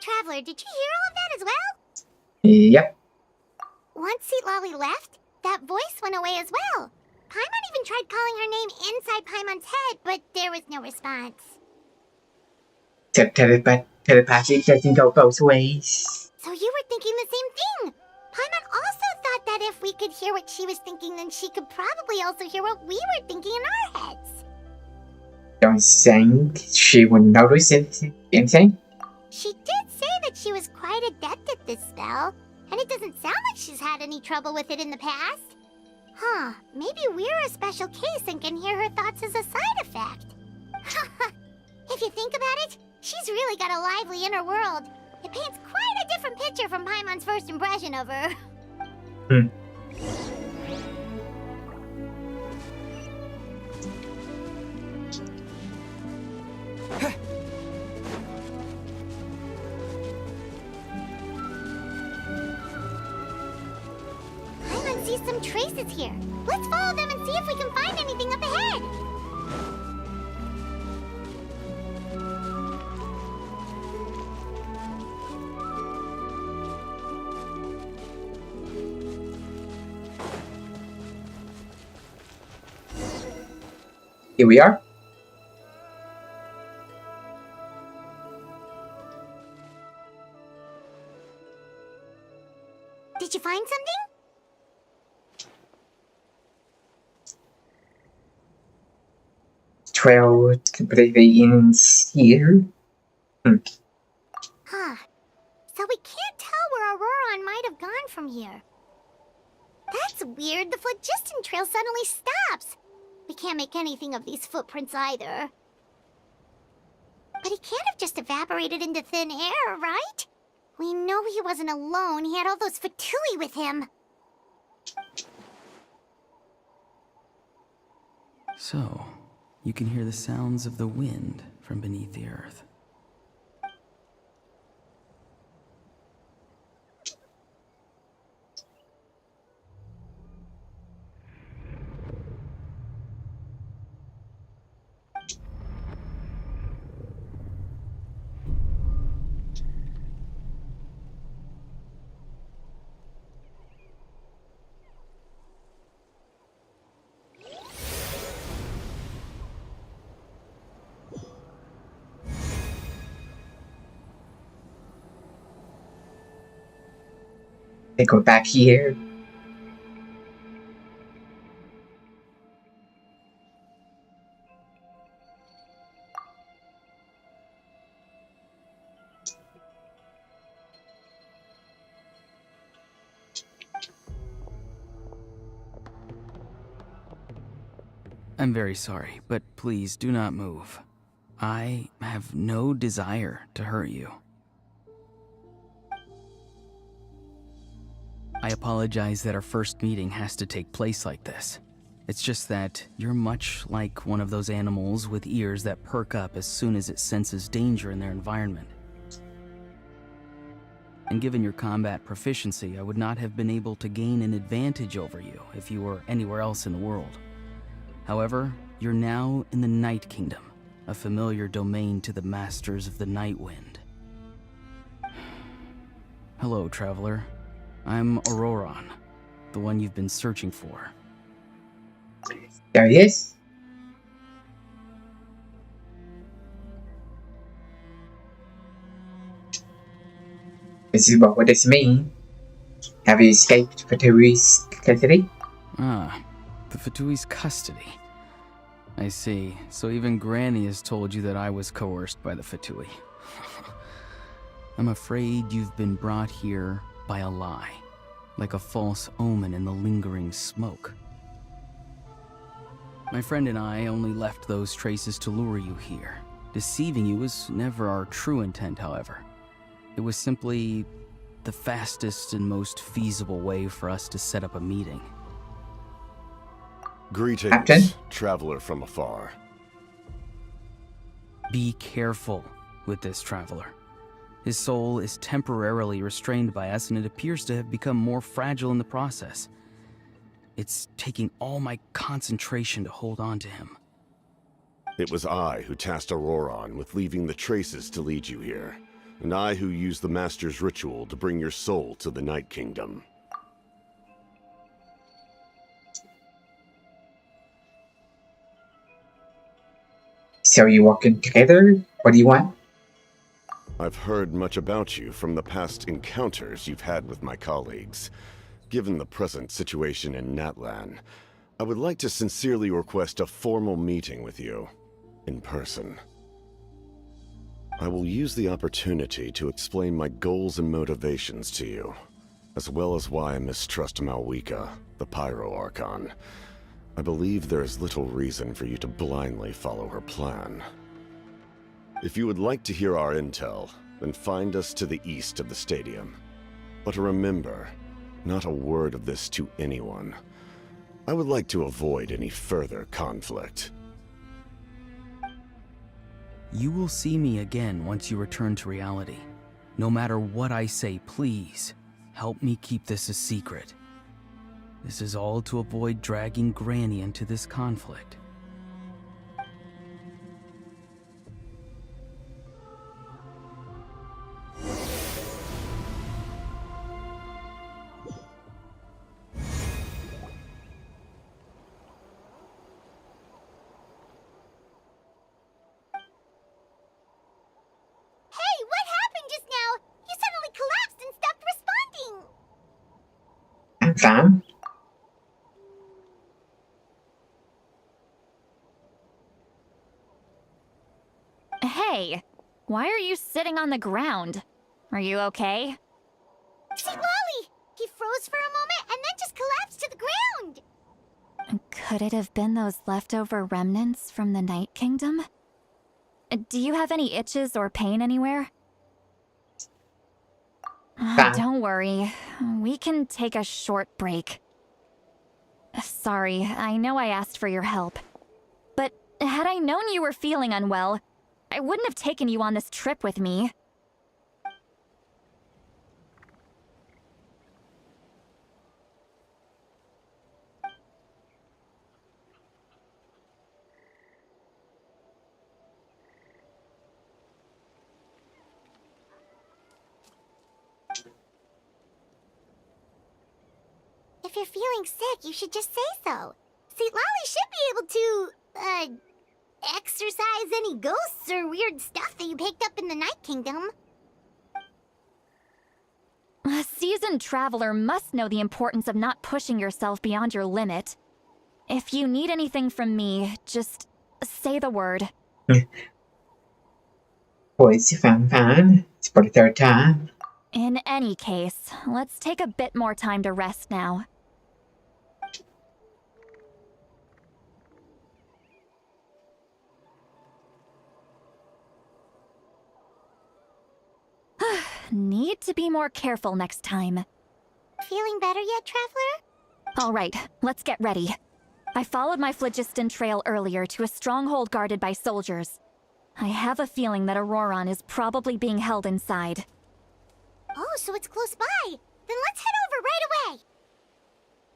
I: Traveler, did you hear all of that as well?
A: Yep.
I: Once Seatlolly left, that voice went away as well. Paimon even tried calling her name inside Paimon's head, but there was no response.
A: Telepathy doesn't go both ways.
I: So you were thinking the same thing. Paimon also thought that if we could hear what she was thinking, then she could probably also hear what we were thinking in our heads.
A: Don't think she would notice anything?
I: She did say that she was quite adept at this spell, and it doesn't sound like she's had any trouble with it in the past. Huh, maybe we're a special case and can hear her thoughts as a side effect. If you think about it, she's really got a lively inner world. It paints quite a different picture from Paimon's first impression of her.
A: Hmm.
I: Paimon sees some traces here. Let's follow them and see if we can find anything up ahead.
A: Here we are.
I: Did you find something?
A: Trail completely ends here.
I: Huh. So we can't tell where Auroron might have gone from here. That's weird. The phlogiston trail suddenly stops. We can't make anything of these footprints either. But he can't have just evaporated into thin air, right? We know he wasn't alone. He had all those Fatui with him.
J: So, you can hear the sounds of the wind from beneath the earth.
A: They go back here.
J: I'm very sorry, but please do not move. I have no desire to hurt you. I apologize that our first meeting has to take place like this. It's just that you're much like one of those animals with ears that perk up as soon as it senses danger in their environment. And given your combat proficiency, I would not have been able to gain an advantage over you if you were anywhere else in the world. However, you're now in the Night Kingdom, a familiar domain to the Masters of the Night Wind. Hello, traveler. I'm Auroron, the one you've been searching for.
A: There he is. This is what this mean. Have you escaped Fatui's custody?
J: Ah, the Fatui's custody. I see. So even Granny has told you that I was coerced by the Fatui. I'm afraid you've been brought here by a lie, like a false omen in the lingering smoke. My friend and I only left those traces to lure you here. Deceiving you was never our true intent, however. It was simply the fastest and most feasible way for us to set up a meeting.
H: Greetings,
A: Captain?
H: traveler from afar.
J: Be careful with this traveler. His soul is temporarily restrained by us, and it appears to have become more fragile in the process. It's taking all my concentration to hold on to him.
H: It was I who tasked Auroron with leaving the traces to lead you here, and I who used the Master's ritual to bring your soul to the Night Kingdom.
A: So you walking together? What do you want?
H: I've heard much about you from the past encounters you've had with my colleagues. Given the present situation in Natlan, I would like to sincerely request a formal meeting with you, in person. I will use the opportunity to explain my goals and motivations to you, as well as why I mistrust Malwika, the Pyro Archon. I believe there is little reason for you to blindly follow her plan. If you would like to hear our intel, then find us to the east of the stadium. But remember, not a word of this to anyone. I would like to avoid any further conflict.
J: You will see me again once you return to reality. No matter what I say, please, help me keep this a secret. This is all to avoid dragging Granny into this conflict.
A: Fine.
M: Hey, why are you sitting on the ground? Are you okay?
I: See Lolly! He froze for a moment and then just collapsed to the ground!
M: Could it have been those leftover remnants from the Night Kingdom? Do you have any itches or pain anywhere? Don't worry. We can take a short break. Sorry, I know I asked for your help. But had I known you were feeling unwell, I wouldn't have taken you on this trip with me.
I: If you're feeling sick, you should just say so. See, Lolly should be able to, exorcise any ghosts or weird stuff that you picked up in the Night Kingdom.
M: A seasoned traveler must know the importance of not pushing yourself beyond your limit. If you need anything from me, just say the word.
A: Boys, fine. It's for the third time.
M: In any case, let's take a bit more time to rest now. Need to be more careful next time.
I: Feeling better yet, Traveler?
M: All right, let's get ready. I followed my phlogiston trail earlier to a stronghold guarded by soldiers. I have a feeling that Auroron is probably being held inside.
I: Oh, so it's close by. Then let's head over right away.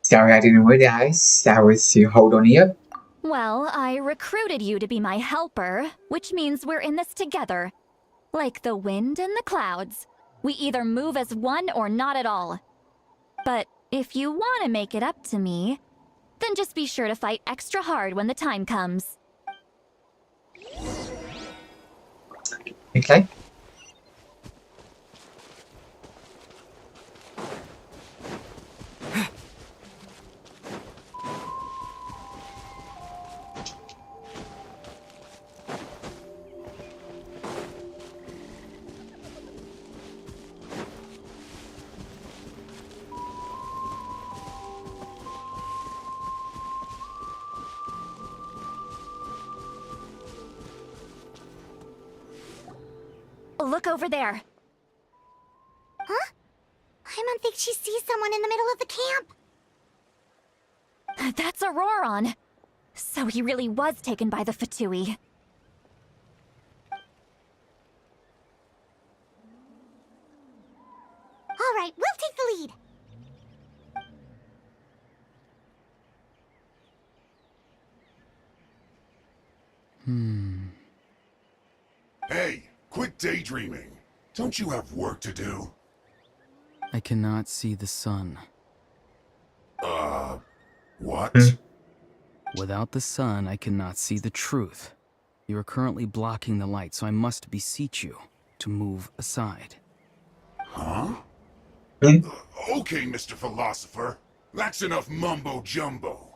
A: Sorry I didn't realize that was your hold on here.
M: Well, I recruited you to be my helper, which means we're in this together. Like the wind and the clouds. We either move as one or not at all. But if you want to make it up to me, then just be sure to fight extra hard when the time comes.
A: Okay.
M: Look over there.
I: Huh? I don't think she sees someone in the middle of the camp.
M: That's Auroron. So he really was taken by the Fatui.
I: All right, we'll take the lead.
N: Hey, quit daydreaming. Don't you have work to do?
J: I cannot see the sun.
N: What?
J: Without the sun, I cannot see the truth. You are currently blocking the light, so I must beseech you to move aside.
N: Huh? Okay, Mr. Philosopher. That's enough mumbo-jumbo.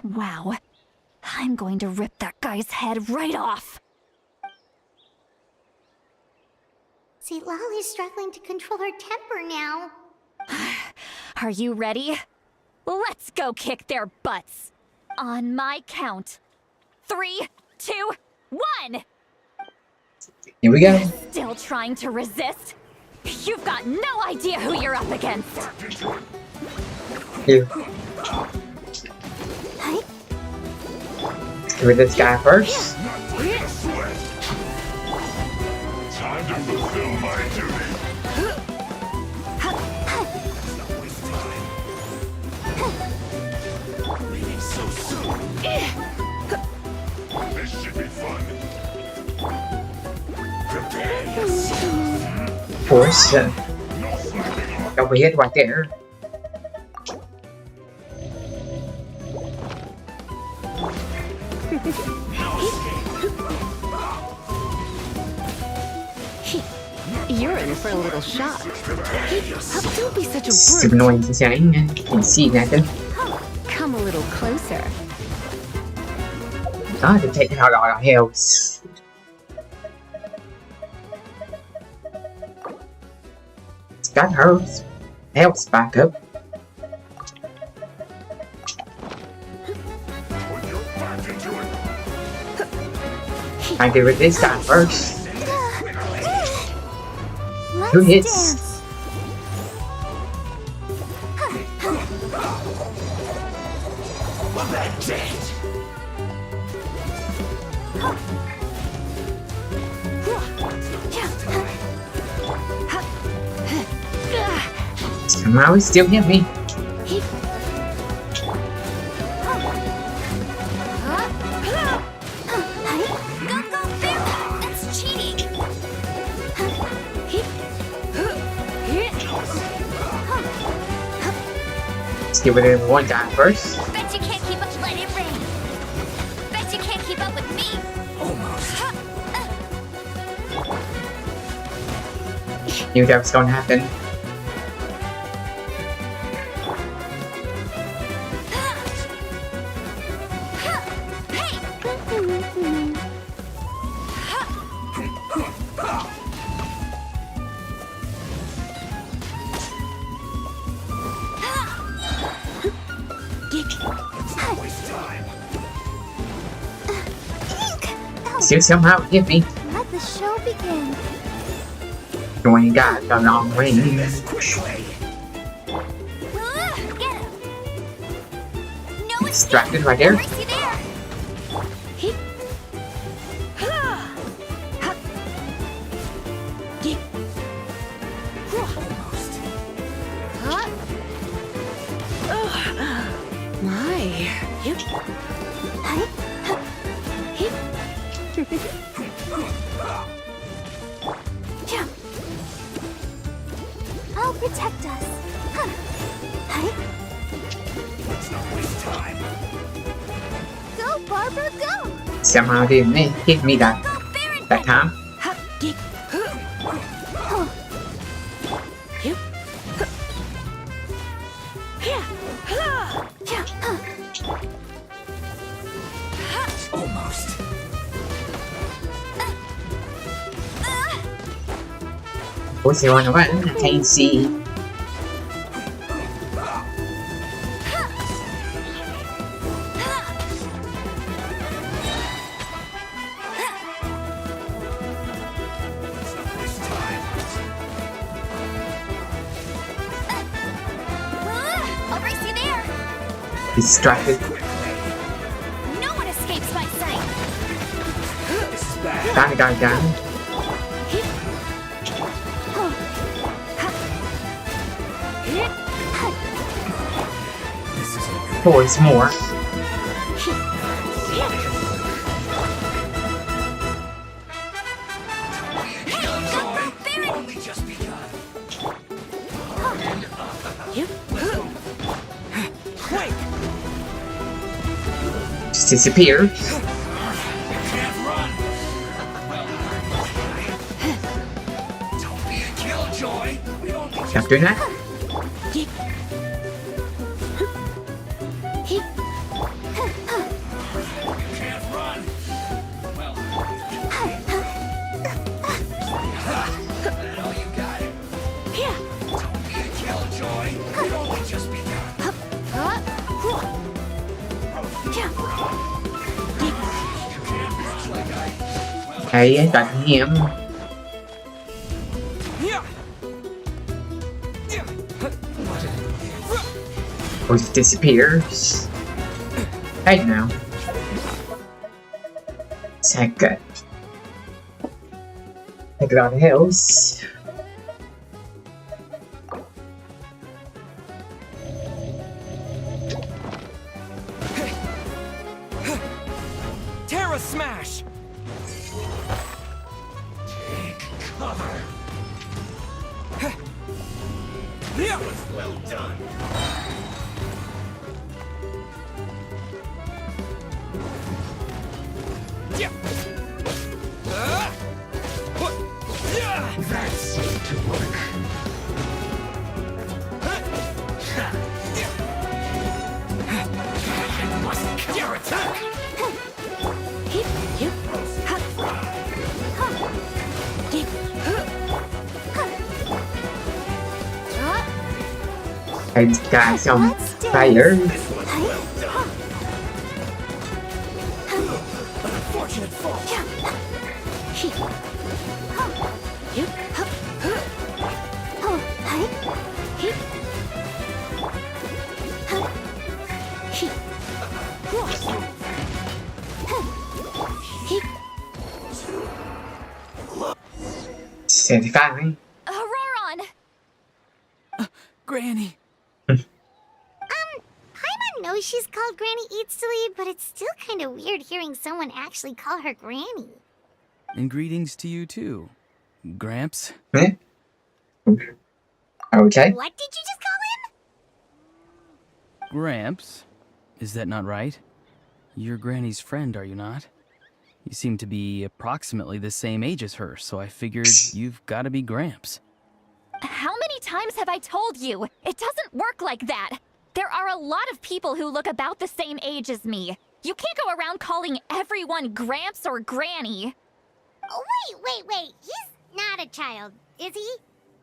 M: Wow. I'm going to rip that guy's head right off.
I: See, Lolly's struggling to control her temper now.
M: Are you ready? Let's go kick their butts. On my count. 3, 2, 1!
A: Here we go.
M: Still trying to resist? You've got no idea who you're up against.
A: Here. Let's get rid of this guy first.
N: Time to fulfill my duty. So soon. This should be fun. Prepare yourself.
A: Of course. Don't hit right there.
P: You're in for a little shock. Don't be such a
A: It's
P: brute.
A: annoying to say. You can't see nothing.
P: Come a little closer.
A: I have to take out all our health. That hurts. Health's back up. I get rid of this guy first. Who hits? Somehow he still hit me. Let's get rid of one guy first.
F: Bet you can't keep up. Let it rain. Bet you can't keep up with me.
A: Knew that was gonna happen.
I: Oh,
A: Still somehow hit me.
I: let the show begin.
A: You ain't got the long range. Distracted right there.
F: I'll protect us.
N: Let's not waste time.
F: Go, Barbara, go!
A: Somehow didn't hit me that time.
N: Almost.
A: What's you wanna run? I can't see.
F: I'll race you there!
A: Distracted.
F: No one escapes my sight!
A: Got the guy down. Towards more. Just disappeared. Kept doing that. Hey, got him. Or it disappears. Right now. Second. Take it out of the hills.
R: Terra Smash!
N: Well done. That seemed to work. Must counter attack.
A: I got some fire.
N: Unfortunate fall.
A: Finally.
M: Auroron!
R: Granny.
I: Paimon knows she's called Granny Eats to Lead, but it's still kind of weird hearing someone actually call her Granny.
J: And greetings to you too, Gramps.
A: Okay.
I: What did you just call him?
J: Gramps? Is that not right? You're Granny's friend, are you not? You seem to be approximately the same age as her, so I figured you've got to be Gramps.
M: How many times have I told you? It doesn't work like that. There are a lot of people who look about the same age as me. You can't go around calling everyone Gramps or Granny.
I: Oh, wait. He's not a child, is he?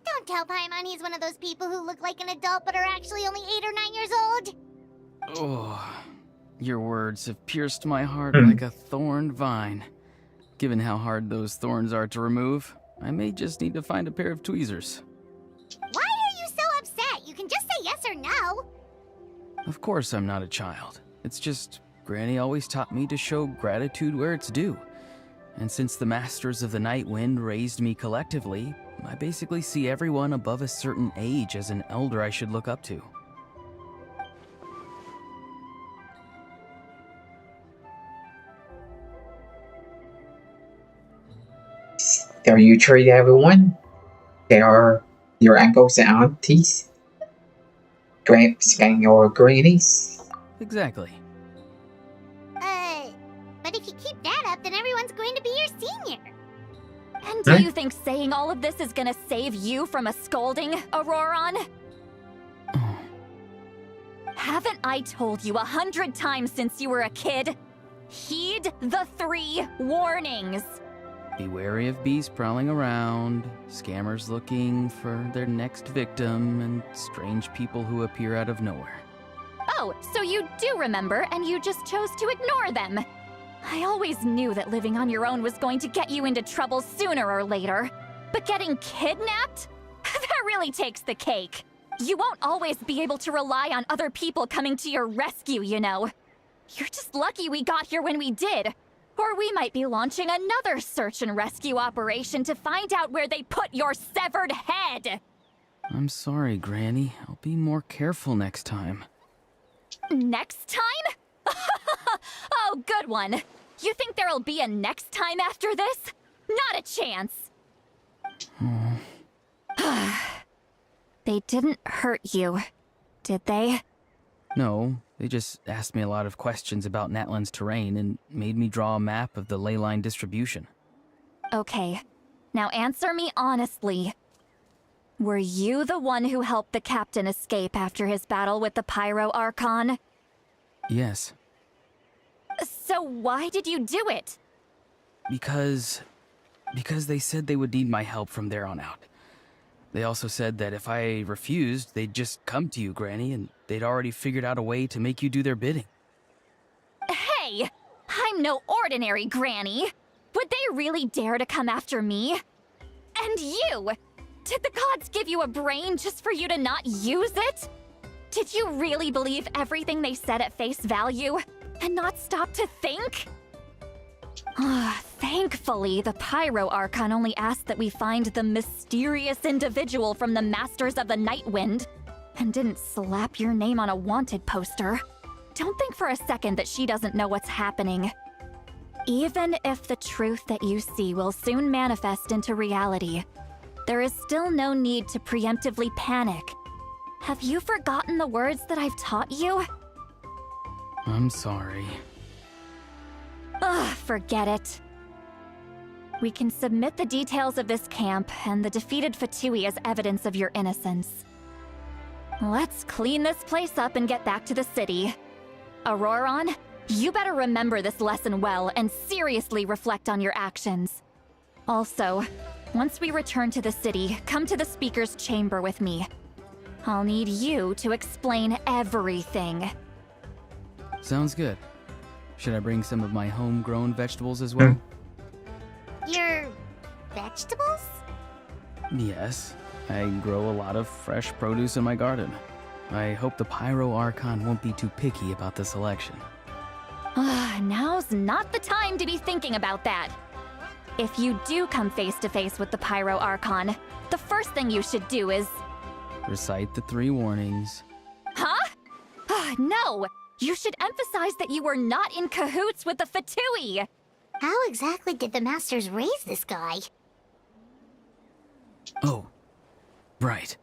I: Don't tell Paimon he's one of those people who look like an adult but are actually only 8 or 9 years old.
J: Oh, your words have pierced my heart like a thorned vine. Given how hard those thorns are to remove, I may just need to find a pair of tweezers.
I: Why are you so upset? You can just say yes or no.
J: Of course I'm not a child. It's just, Granny always taught me to show gratitude where it's due. And since the Masters of the Night Wind raised me collectively, I basically see everyone above a certain age as an elder I should look up to.
A: So you treat everyone. They are your uncles and aunties, gramps and your grannies.
J: Exactly.
I: But if you keep that up, then everyone's going to be your senior.
M: And do you think saying all of this is gonna save you from a scolding, Auroron? Haven't I told you 100 times since you were a kid? Heed the 3 warnings.
J: Be wary of bees prowling around, scammers looking for their next victim, and strange people who appear out of nowhere.
M: Oh, so you do remember, and you just chose to ignore them. I always knew that living on your own was going to get you into trouble sooner or later. But getting kidnapped? That really takes the cake. You won't always be able to rely on other people coming to your rescue, you know. You're just lucky we got here when we did. Or we might be launching another search and rescue operation to find out where they put your severed head.
J: I'm sorry, Granny. I'll be more careful next time.
M: Next time? Oh, good one. You think there'll be a next time after this? Not a chance. They didn't hurt you, did they?
J: No, they just asked me a lot of questions about Natlan's terrain and made me draw a map of the ley line distribution.
M: Okay, now answer me honestly. Were you the one who helped the captain escape after his battle with the Pyro Archon?
J: Yes.
M: So why did you do it?
J: Because they said they would need my help from there on out. They also said that if I refused, they'd just come to you, Granny, and they'd already figured out a way to make you do their bidding.
M: Hey! I'm no ordinary Granny! Would they really dare to come after me? And you! Did the gods give you a brain just for you to not use it? Did you really believe everything they said at face value, and not stop to think? Thankfully, the Pyro Archon only asked that we find the mysterious individual from the Masters of the Night Wind, and didn't slap your name on a wanted poster. Don't think for a second that she doesn't know what's happening. Even if the truth that you see will soon manifest into reality, there is still no need to preemptively panic. Have you forgotten the words that I've taught you?
J: I'm sorry.
M: Forget it. We can submit the details of this camp and the defeated Fatui as evidence of your innocence. Let's clean this place up and get back to the city. Auroron, you better remember this lesson well and seriously reflect on your actions. Also, once we return to the city, come to the speaker's chamber with me. I'll need you to explain everything.
J: Sounds good. Should I bring some of my homegrown vegetables as well?
I: Your vegetables?
J: Yes. I grow a lot of fresh produce in my garden. I hope the Pyro Archon won't be too picky about the selection.
M: Now's not the time to be thinking about that. If you do come face to face with the Pyro Archon, the first thing you should do is...
J: recite the 3 warnings.
M: Huh? No! You should emphasize that you were not in cahoots with the Fatui!
I: How exactly did the Masters raise this guy?
J: Oh, right.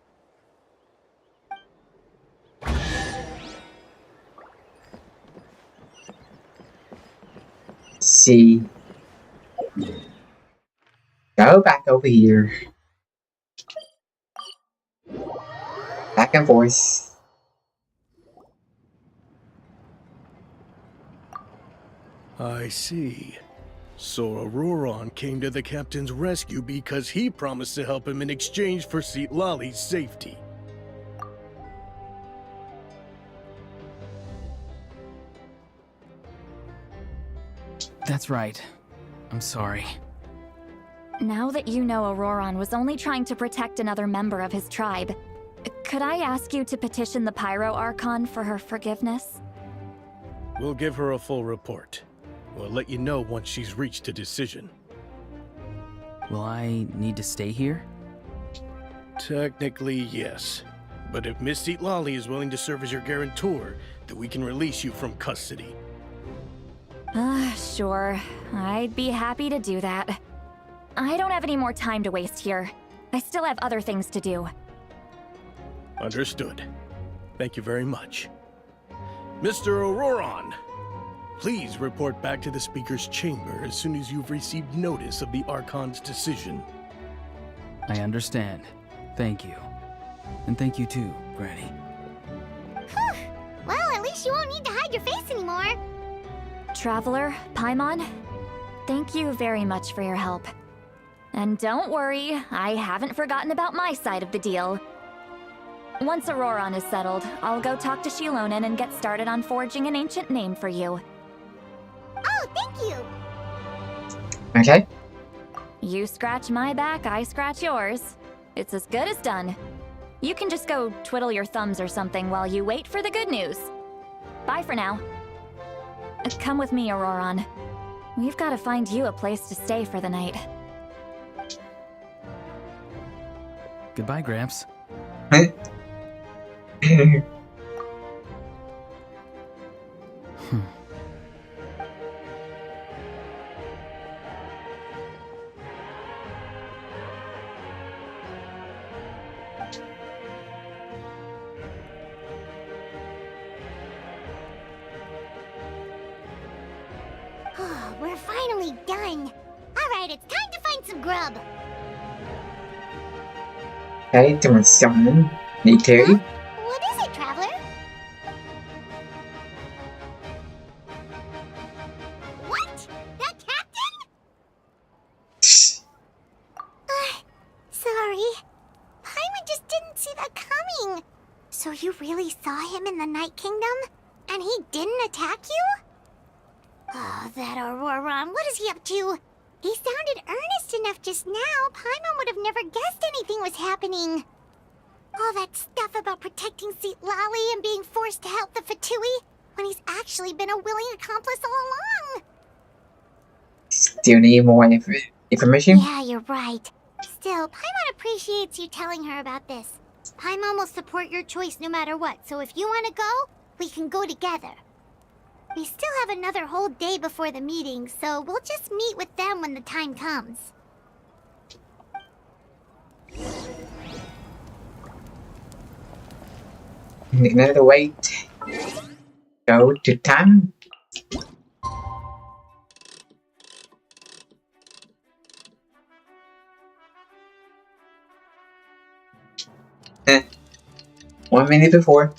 A: See. Go back over here. Back and forth.
D: I see. So Auroron came to the captain's rescue because he promised to help him in exchange for Citlali's safety.
J: That's right. I'm sorry.
M: Now that you know Auroron was only trying to protect another member of his tribe, could I ask you to petition the Pyro Archon for her forgiveness?
D: We'll give her a full report. We'll let you know once she's reached a decision.
J: Will I need to stay here?
D: Technically, yes. But if Miss Lali is willing to serve as your guarantor, then we can release you from custody.
M: Sure. I'd be happy to do that. I don't have any more time to waste here. I still have other things to do.
D: Understood. Thank you very much. Mr. Auroron, please report back to the Speaker's chamber as soon as you've received notice of the Archon's decision.
J: I understand. Thank you. And thank you too, Granny.
I: Whew. Well, at least you won't need to hide your face anymore.
M: Traveler, Paimon, thank you very much for your help. And don't worry, I haven't forgotten about my side of the deal. Once Auroron is settled, I'll go talk to Shilonen and get started on forging an ancient name for you.
I: Oh, thank you!
A: Okay.
M: You scratch my back, I scratch yours. It's as good as done. You can just go twiddle your thumbs or something while you wait for the good news. Bye for now. Come with me, Auroron. We've got to find you a place to stay for the night.
J: Goodbye, Gramps.
I: We're finally done. Alright, it's time to find some grub.
A: Okay, to my son. Need to.
I: What is it, Traveler? What? That captain? Sorry. Paimon just didn't see that coming. So you really saw him in the Night Kingdom? And he didn't attack you? Oh, that Auroron, what is he up to? He sounded earnest enough just now. Paimon would have never guessed anything was happening. All that stuff about protecting Seat Lali and being forced to help the Fatui, when he's actually been a willing accomplice all along.
A: Still need more information?
I: Yeah, you're right. Still, Paimon appreciates you telling her about this. Paimon will support your choice no matter what, so if you want to go, we can go together. We still have another whole day before the meeting, so we'll just meet with them when the time comes.
A: Another wait. Go to time. Eh. 1 minute before.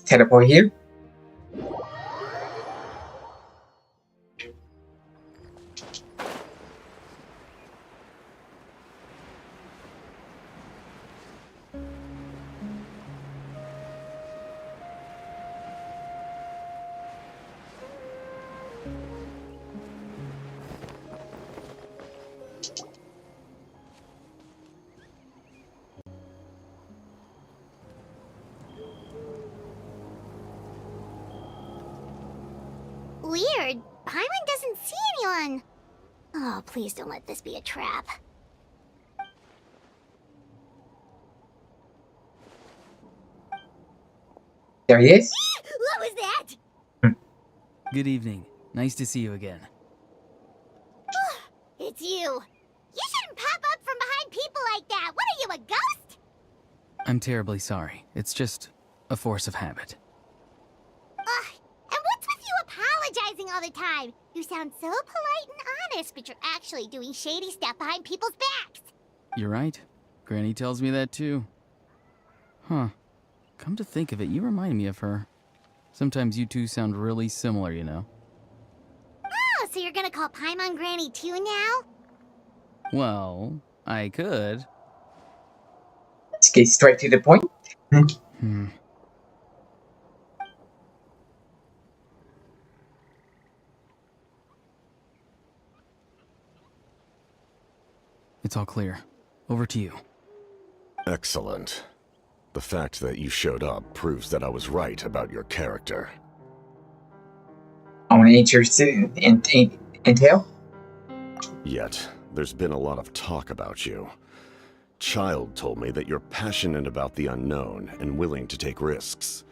A: Teleport here.
I: Weird. Paimon doesn't see anyone. Oh, please don't let this be a trap.
A: There he is.
I: What was that?
J: Good evening. Nice to see you again.
I: It's you. You shouldn't pop up from behind people like that. What are you, a ghost?
J: I'm terribly sorry. It's just a force of habit.
I: And what's with you apologizing all the time? You sound so polite and honest, but you're actually doing shady stuff behind people's backs.
J: You're right. Granny tells me that too. Huh. Come to think of it, you remind me of her. Sometimes you two sound really similar, you know.
I: Oh, so you're gonna call Paimon Granny too now?
J: Well, I could.
A: Let's get straight to the point.
J: It's all clear. Over to you.
H: Excellent. The fact that you showed up proves that I was right about your character.
A: I want to interested in intel.
H: Yet, there's been a lot of talk about you. Child told me that you're passionate about the unknown and willing to take risks.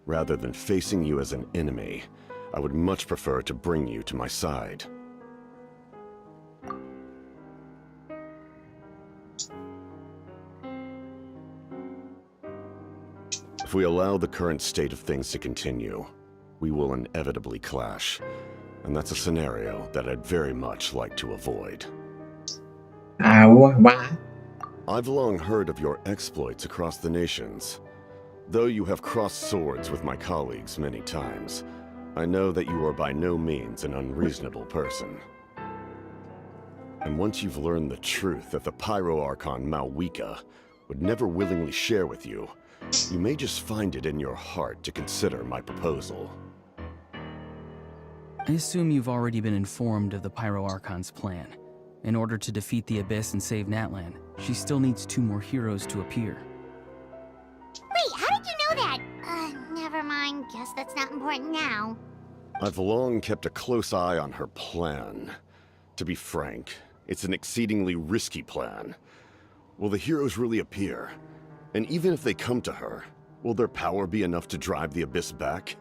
H: Rather than facing you as an enemy, I would much prefer to bring you to my side. If we allow the current state of things to continue, we will inevitably clash, and that's a scenario that I'd very much like to avoid.
A: Why?
H: I've long heard of your exploits across the nations. Though you have crossed swords with my colleagues many times, I know that you are by no means an unreasonable person. And once you've learned the truth that the Pyro Archon Malwika would never willingly share with you, you may just find it in your heart to consider my proposal.
J: I assume you've already been informed of the Pyro Archon's plan. In order to defeat the Abyss and save Natlan, she still needs 2 more heroes to appear.
I: Wait, how did you know that? Never mind. Guess that's not important now.
H: I've long kept a close eye on her plan. To be frank, it's an exceedingly risky plan. Will the heroes really appear? And even if they come to her, will their power be enough to drive the Abyss back?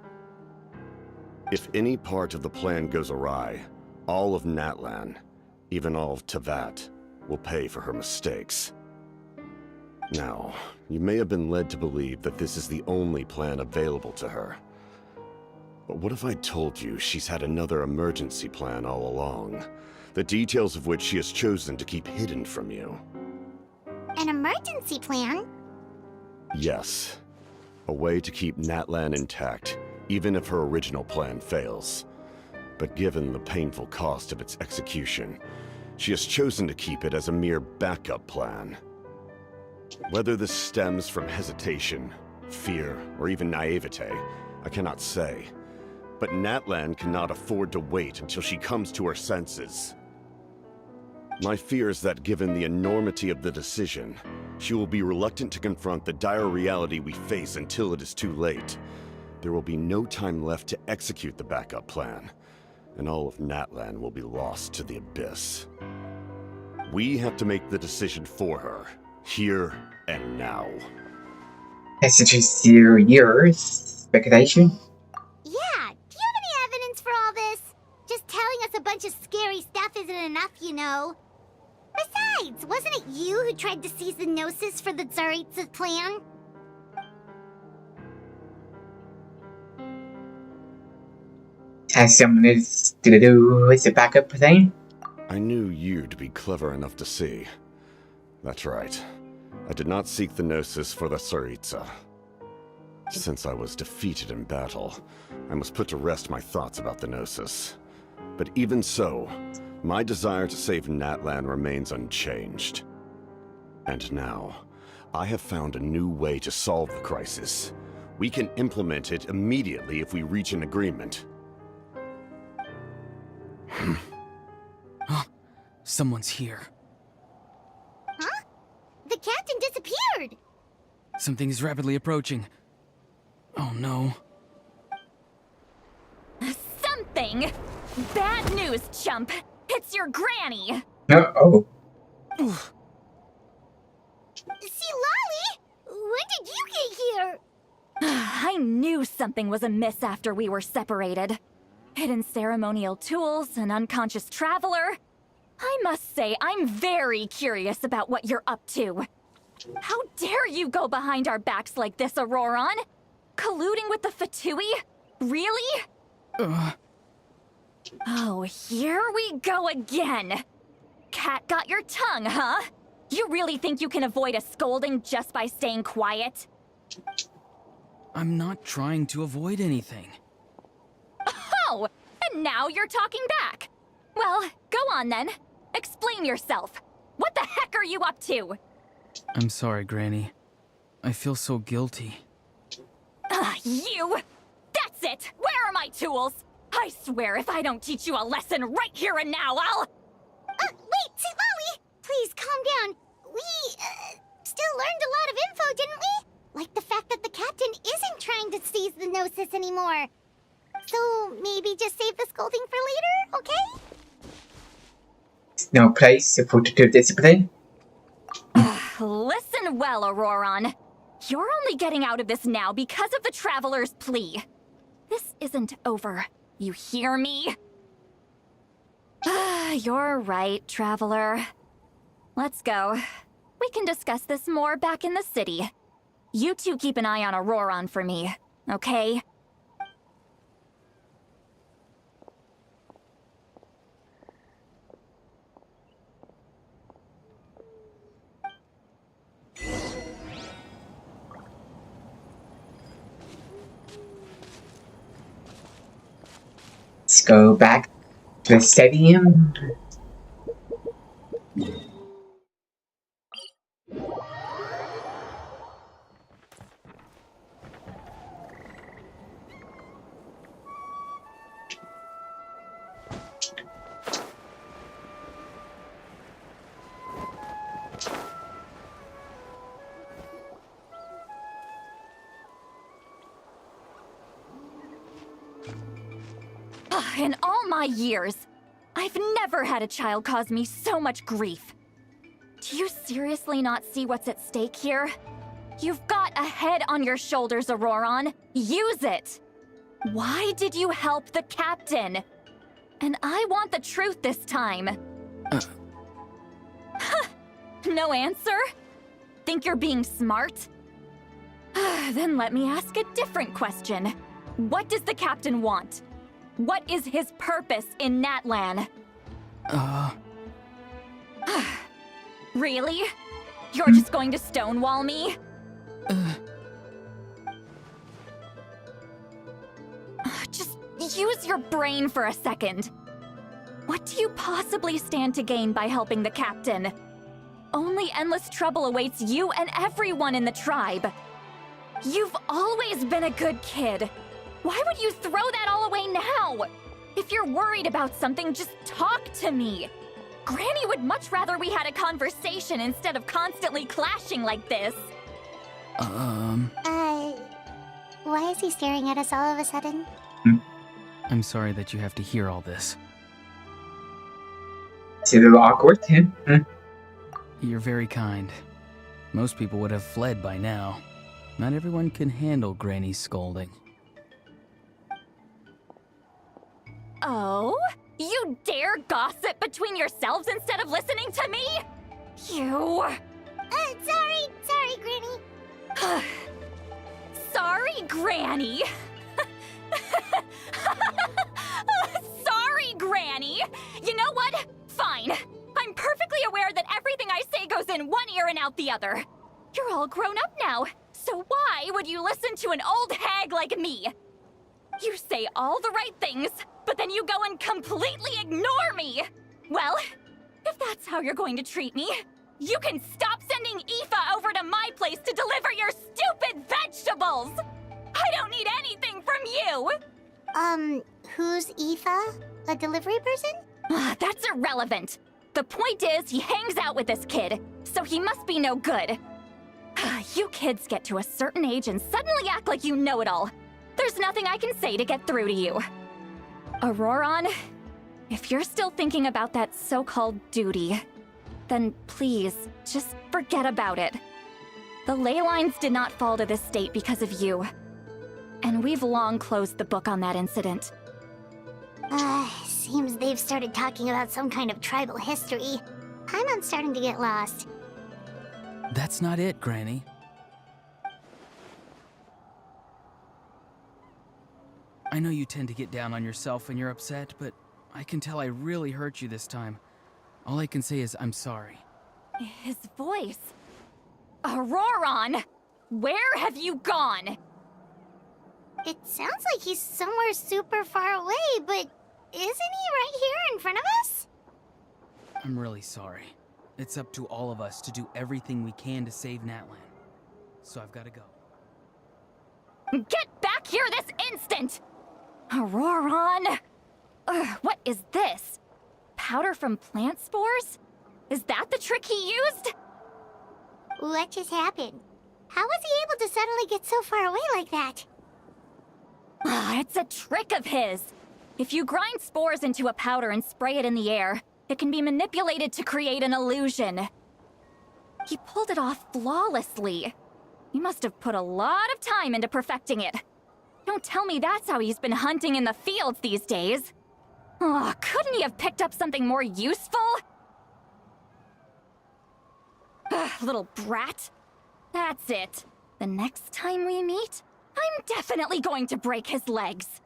H: If any part of the plan goes awry, all of Natlan, even all of Teyvat, will pay for her mistakes. Now, you may have been led to believe that this is the only plan available to her. But what if I told you she's had another emergency plan all along, the details of which she has chosen to keep hidden from you?
I: An emergency plan?
H: Yes. A way to keep Natlan intact, even if her original plan fails. But given the painful cost of its execution, she has chosen to keep it as a mere backup plan. Whether this stems from hesitation, fear, or even naivete, I cannot say. But Natlan cannot afford to wait until she comes to her senses. My fear is that given the enormity of the decision, she will be reluctant to confront the dire reality we face until it is too late. There will be no time left to execute the backup plan, and all of Natlan will be lost to the Abyss. We have to make the decision for her, here and now.
A: That's just your speculation.
I: Yeah, do you have any evidence for all this? Just telling us a bunch of scary stuff isn't enough, you know. Besides, wasn't it you who tried to seize the Gnosis for the Tsaritsa's plan?
A: Has someone else to do with the backup plan?
H: I knew you'd be clever enough to see. That's right. I did not seek the Gnosis for the Tsaritsa. Since I was defeated in battle, I must put to rest my thoughts about the Gnosis. But even so, my desire to save Natlan remains unchanged. And now, I have found a new way to solve the crisis. We can implement it immediately if we reach an agreement.
J: Someone's here.
I: Huh? The captain disappeared!
J: Something is rapidly approaching. Oh no.
M: Something? Bad news, chump! It's your granny!
A: Oh.
I: See, Lolly? When did you get here?
M: I knew something was amiss after we were separated. Hidden ceremonial tools, an unconscious traveler. I must say, I'm very curious about what you're up to. How dare you go behind our backs like this, Auroron? Colluding with the Fatui? Really? Oh, here we go again. Cat got your tongue, huh? You really think you can avoid a scolding just by staying quiet?
J: I'm not trying to avoid anything.
M: Oh, and now you're talking back. Well, go on then. Explain yourself. What the heck are you up to?
J: I'm sorry, Granny. I feel so guilty.
M: You! That's it! Where are my tools? I swear if I don't teach you a lesson right here and now, I'll...
I: Wait, Lolly! Please, calm down. We, still learned a lot of info, didn't we? Like the fact that the captain isn't trying to seize the Gnosis anymore. So, maybe just save the scolding for later, okay?
A: No place for discipline.
M: Listen well, Auroron. You're only getting out of this now because of the Traveler's plea. This isn't over. You hear me? You're right, Traveler. Let's go. We can discuss this more back in the city. You two keep an eye on Auroron for me, okay?
A: Let's go back to the stadium.
M: In all my years, I've never had a child cause me so much grief. Do you seriously not see what's at stake here? You've got a head on your shoulders, Auroron. Use it! Why did you help the captain? And I want the truth this time. No answer? Think you're being smart? Then let me ask a different question. What does the captain want? What is his purpose in Natlan? Really? You're just going to stonewall me? Just use your brain for a second. What do you possibly stand to gain by helping the captain? Only endless trouble awaits you and everyone in the tribe. You've always been a good kid. Why would you throw that all away now? If you're worried about something, just talk to me. Granny would much rather we had a conversation instead of constantly clashing like this.
I: Why is he staring at us all of a sudden?
J: I'm sorry that you have to hear all this.
A: It's a little awkward, huh?
J: You're very kind. Most people would have fled by now. Not everyone can handle Granny's scolding.
M: Oh? You dare gossip between yourselves instead of listening to me? You...
I: Sorry, Granny.
M: Sorry, Granny. Sorry, Granny. You know what? Fine. I'm perfectly aware that everything I say goes in one ear and out the other. You're all grown up now, so why would you listen to an old hag like me? You say all the right things, but then you go and completely ignore me! Well, if that's how you're going to treat me, you can stop sending Aoife over to my place to deliver your stupid vegetables! I don't need anything from you!
I: Who's Aoife? A delivery person?
M: That's irrelevant. The point is, he hangs out with this kid, so he must be no good. You kids get to a certain age and suddenly act like you know it all. There's nothing I can say to get through to you. Auroron, if you're still thinking about that so-called duty, then please, just forget about it. The ley lines did not fall to this state because of you. And we've long closed the book on that incident.
I: Seems they've started talking about some kind of tribal history. I'm starting to get lost.
J: That's not it, Granny. I know you tend to get down on yourself when you're upset, but I can tell I really hurt you this time. All I can say is I'm sorry.
M: His voice. Auroron! Where have you gone?
I: It sounds like he's somewhere super far away, but isn't he right here in front of us?
J: I'm really sorry. It's up to all of us to do everything we can to save Natlan. So I've got to go.
M: Get back here this instant! Auroron! Ugh, what is this? Powder from plant spores? Is that the trick he used?
I: What just happened? How was he able to suddenly get so far away like that?
M: Ah, it's a trick of his. If you grind spores into a powder and spray it in the air, it can be manipulated to create an illusion. He pulled it off flawlessly. He must have put a lot of time into perfecting it. Don't tell me that's how he's been hunting in the fields these days. Oh, couldn't he have picked up something more useful? Ugh, little brat. That's it. The next time we meet, I'm definitely going to break his legs.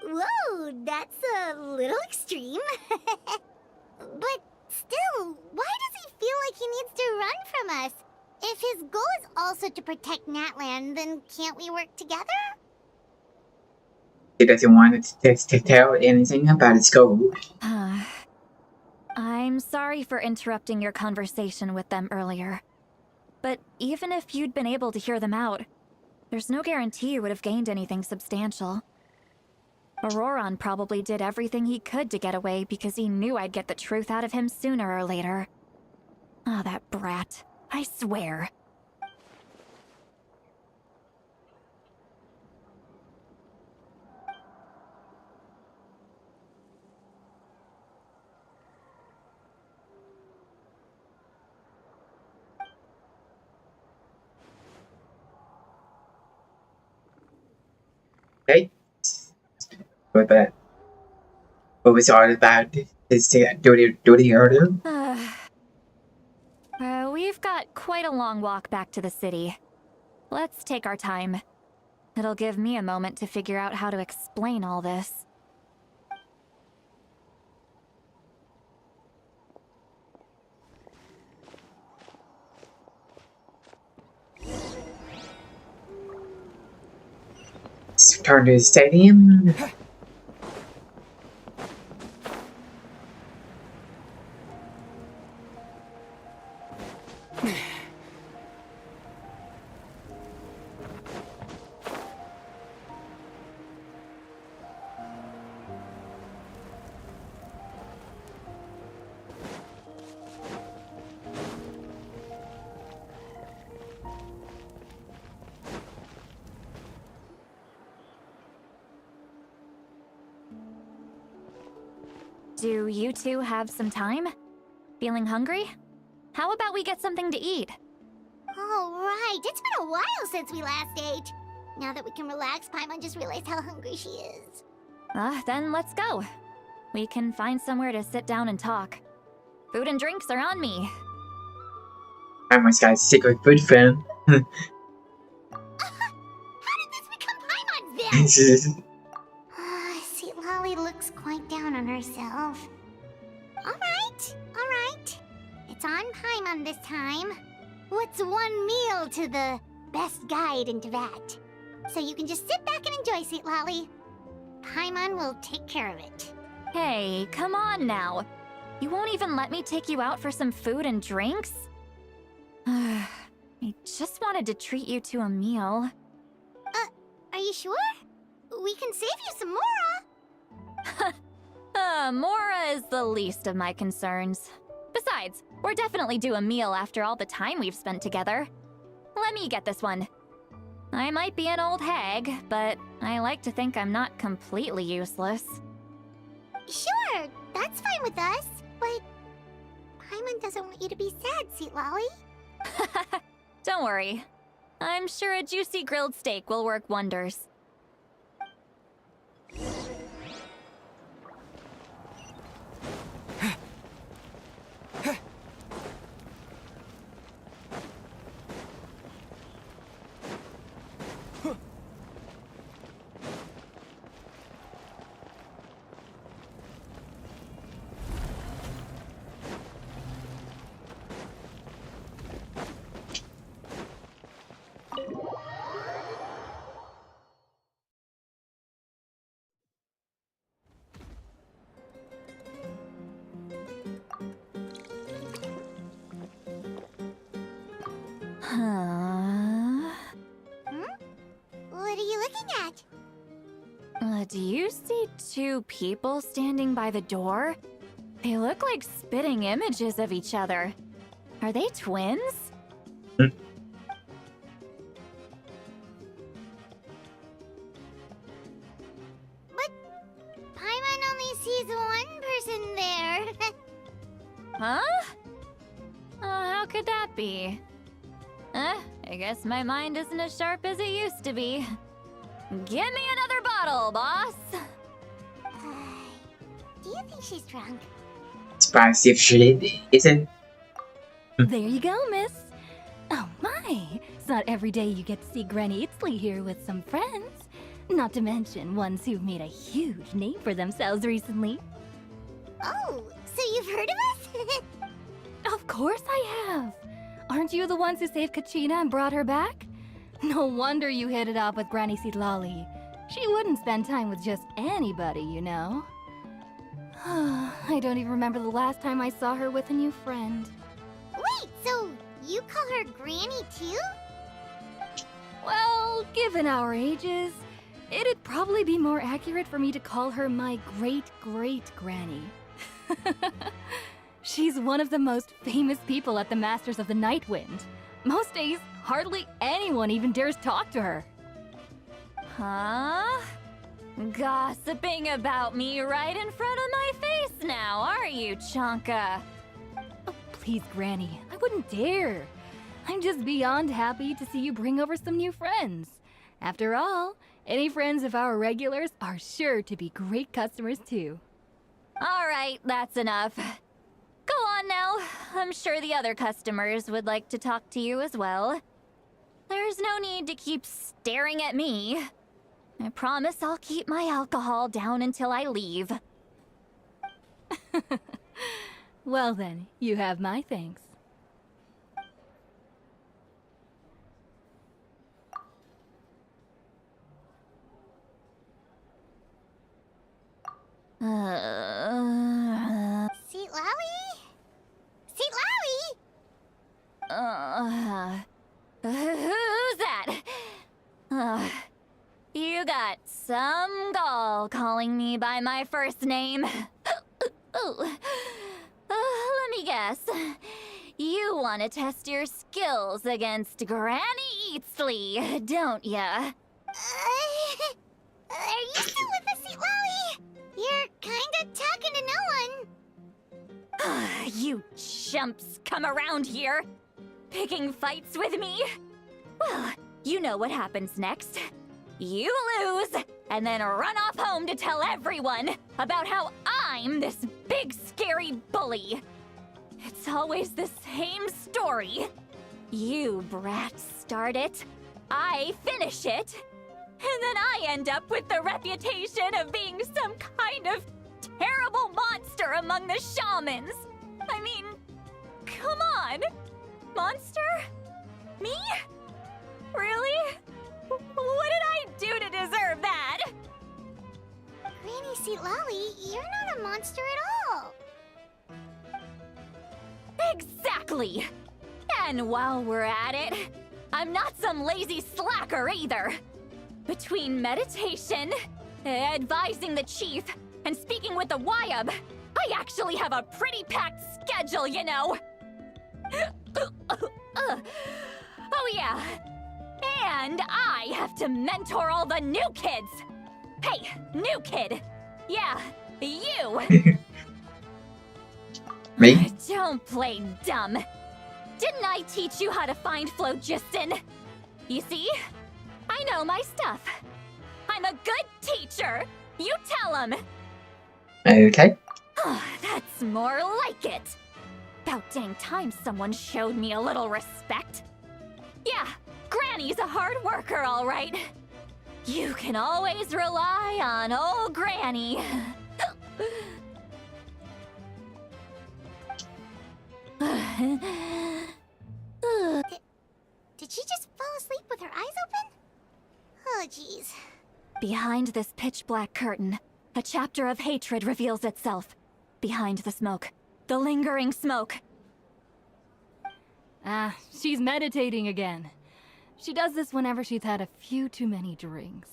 I: Whoa, that's a little extreme. But still, why does he feel like he needs to run from us? If his goal is also to protect Natlan, then can't we work together?
A: He doesn't want to tell anything about his goal.
M: I'm sorry for interrupting your conversation with them earlier. But even if you'd been able to hear them out, there's no guarantee you would have gained anything substantial. Auroron probably did everything he could to get away because he knew I'd get the truth out of him sooner or later. Ah, that brat. I swear.
A: Okay. What was all about his duty order?
M: We've got quite a long walk back to the city. Let's take our time. It'll give me a moment to figure out how to explain all this.
A: Let's return to the stadium.
M: Do you two have some time? Feeling hungry? How about we get something to eat?
I: All right, it's been a while since we last ate. Now that we can relax, Paimon just realized how hungry she is.
M: Then let's go. We can find somewhere to sit down and talk. Food and drinks are on me.
A: I almost got a secret food fan.
I: How did this become Paimon's then? See, Lolly looks quite down on herself. All right. It's on Paimon this time. What's one meal to the best guide into that? So you can just sit back and enjoy, Sweet Lolly. Paimon will take care of it.
M: Hey, come on now. You won't even let me take you out for some food and drinks? I just wanted to treat you to a meal.
I: Are you sure? We can save you some Mora.
M: Mora is the least of my concerns. Besides, we're definitely due a meal after all the time we've spent together. Let me get this one. I might be an old hag, but I like to think I'm not completely useless.
I: Sure, that's fine with us, but Paimon doesn't want you to be sad, Sweet Lolly.
M: Don't worry. I'm sure a juicy grilled steak will work wonders.
F: Hmm? What are you looking at?
M: Do you see two people standing by the door? They look like spitting images of each other. Are they twins?
A: Hmm.
F: But Paimon only sees one person there.
M: Huh? How could that be? I guess my mind isn't as sharp as it used to be. Give me another bottle, boss!
F: Do you think she's drunk?
A: Surprised if she isn't.
O: There you go, miss. Oh my, it's not every day you get to see Granny Itzley here with some friends. Not to mention ones who've made a huge name for themselves recently.
F: Oh, so you've heard of us?
O: Of course I have. Aren't you the ones who saved Kachina and brought her back? No wonder you hit it off with Granny Sitlali. She wouldn't spend time with just anybody, you know. I don't even remember the last time I saw her with a new friend.
F: Wait, so you call her Granny too?
O: Well, given our ages, it'd probably be more accurate for me to call her my great-great-granny. She's one of the most famous people at the Masters of the Nightwind. Most days, hardly anyone even dares talk to her.
M: Huh? Gossiping about me right in front of my face now, are you, Chonka?
O: Oh, please, Granny, I wouldn't dare. I'm just beyond happy to see you bring over some new friends. After all, any friends of our regulars are sure to be great customers too.
M: All right, that's enough. Go on now. I'm sure the other customers would like to talk to you as well. There's no need to keep staring at me. I promise I'll keep my alcohol down until I leave.
O: Well then, you have my thanks.
F: Seatlawi? Seatlawi?
M: Who's that? You got some gall calling me by my first name. Let me guess. You want to test your skills against Granny Eatsley, don't ya?
F: Are you still with us, Seatlawi? You're kinda talking to no one.
M: You chumps come around here, picking fights with me? Well, you know what happens next. You lose, and then run off home to tell everyone about how I'm this big scary bully. It's always the same story. You brats start it, I finish it, and then I end up with the reputation of being some kind of terrible monster among the shamans. I mean, come on. Monster? Me? Really? What did I do to deserve that?
F: Granny Seatlawi, you're not a monster at all.
M: Exactly! And while we're at it, I'm not some lazy slacker either. Between meditation, advising the chief, and speaking with the Wyab, I actually have a pretty packed schedule, you know. Oh yeah. And I have to mentor all the new kids! Hey, new kid! Yeah, you!
A: Me?
M: Don't play dumb. Didn't I teach you how to find phlogiston? You see? I know my stuff. I'm a good teacher! You tell him!
A: Okay.
M: That's more like it! About dang time someone showed me a little respect. Yeah, Granny's a hard worker, all right. You can always rely on old Granny.
F: Did she just fall asleep with her eyes open? Oh, jeez.
M: Behind this pitch-black curtain, a chapter of hatred reveals itself. Behind the smoke, the lingering smoke.
O: She's meditating again. She does this whenever she's had a few too many drinks.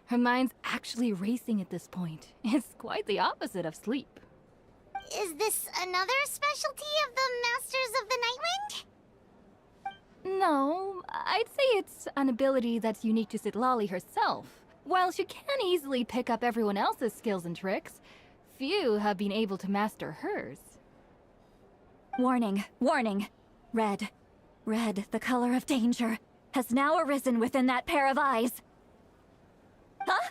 O: Her mind's actually racing at this point. It's quite the opposite of sleep.
I: Is this another specialty of the Masters of the Nightwind?
O: No, I'd say it's an ability that's unique to Citlali herself. While she can easily pick up everyone else's skills and tricks, few have been able to master hers.
M: Warning, warning. Red, the color of danger, has now arisen within that pair of eyes. Huh?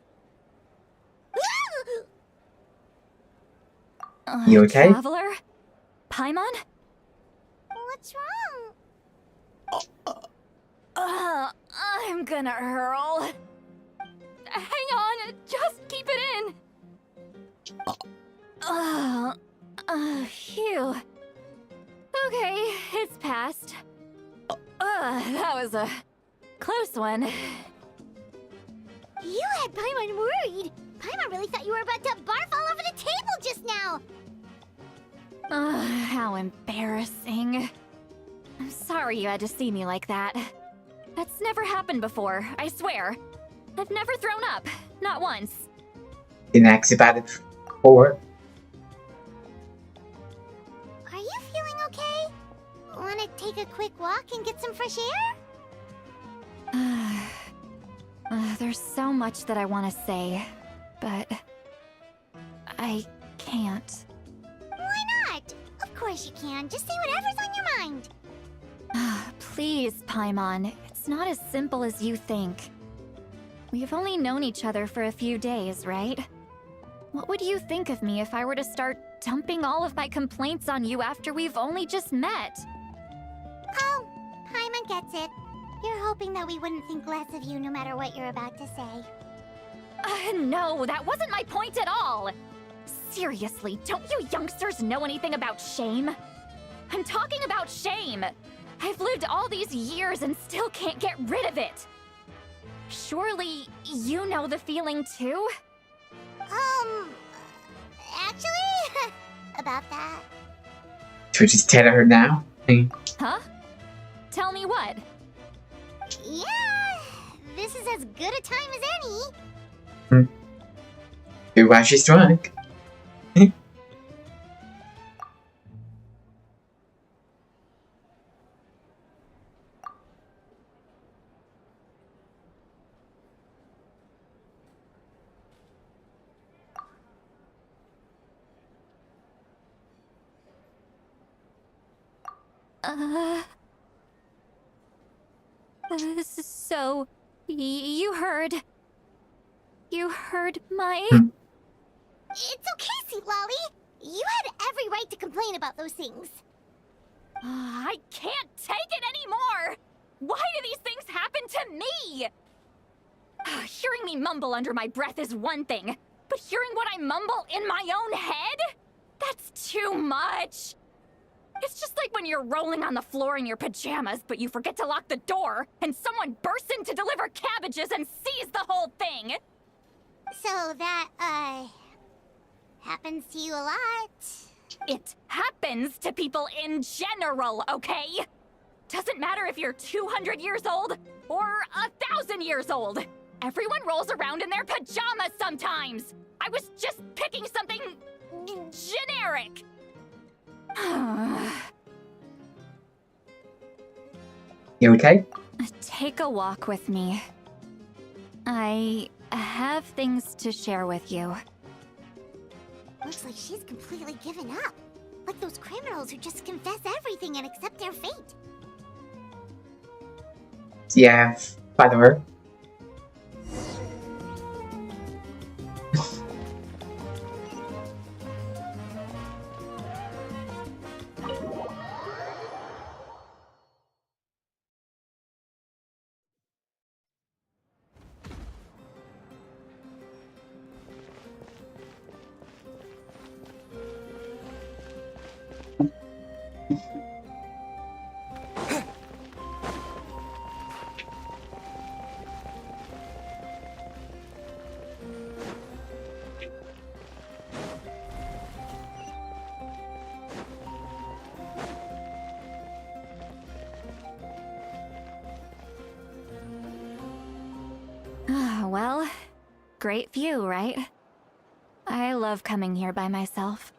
A: You okay?
M: Traveler? Paimon?
I: What's wrong?
M: I'm gonna hurl.
O: Hang on, just keep it in.
M: Phew. Okay, it's passed. That was a close one.
I: You had Paimon worried. Paimon really thought you were about to barf all over the table just now.
M: How embarrassing. I'm sorry you had to see me like that. That's never happened before, I swear. I've never thrown up, not once.
A: Didn't ask about it before.
I: Are you feeling okay? Wanna take a quick walk and get some fresh air?
M: There's so much that I want to say, but I can't.
I: Why not? Of course you can. Just say whatever's on your mind.
M: Please, Paimon. It's not as simple as you think. We've only known each other for a few days, right? What would you think of me if I were to start dumping all of my complaints on you after we've only just met?
I: Oh, Paimon gets it. You're hoping that we wouldn't think less of you no matter what you're about to say.
M: No, that wasn't my point at all! Seriously, don't you youngsters know anything about shame? I'm talking about shame! I've lived all these years and still can't get rid of it! Surely, you know the feeling too?
I: Actually, about that.
A: Should we just tell her now?
M: Huh? Tell me what?
I: Yeah, this is as good a time as any.
A: Do why she's drunk.
M: So, you heard my...
I: It's okay, Citlali. You had every right to complain about those things.
M: I can't take it anymore! Why do these things happen to me? Hearing me mumble under my breath is one thing, but hearing what I mumble in my own head? That's too much! It's just like when you're rolling on the floor in your pajamas, but you forget to lock the door, and someone bursts in to deliver cabbages and sees the whole thing!
I: So that, happens to you a lot.
M: It happens to people in general, okay? Doesn't matter if you're 200 years old or 1,000 years old. Everyone rolls around in their pajamas sometimes. I was just picking something generic.
A: You okay?
M: Take a walk with me. I have things to share with you.
I: Looks like she's completely given up. Like those criminals who just confess everything and accept their fate.
A: Yeah, by the way.
M: great view, right? I love coming here by myself.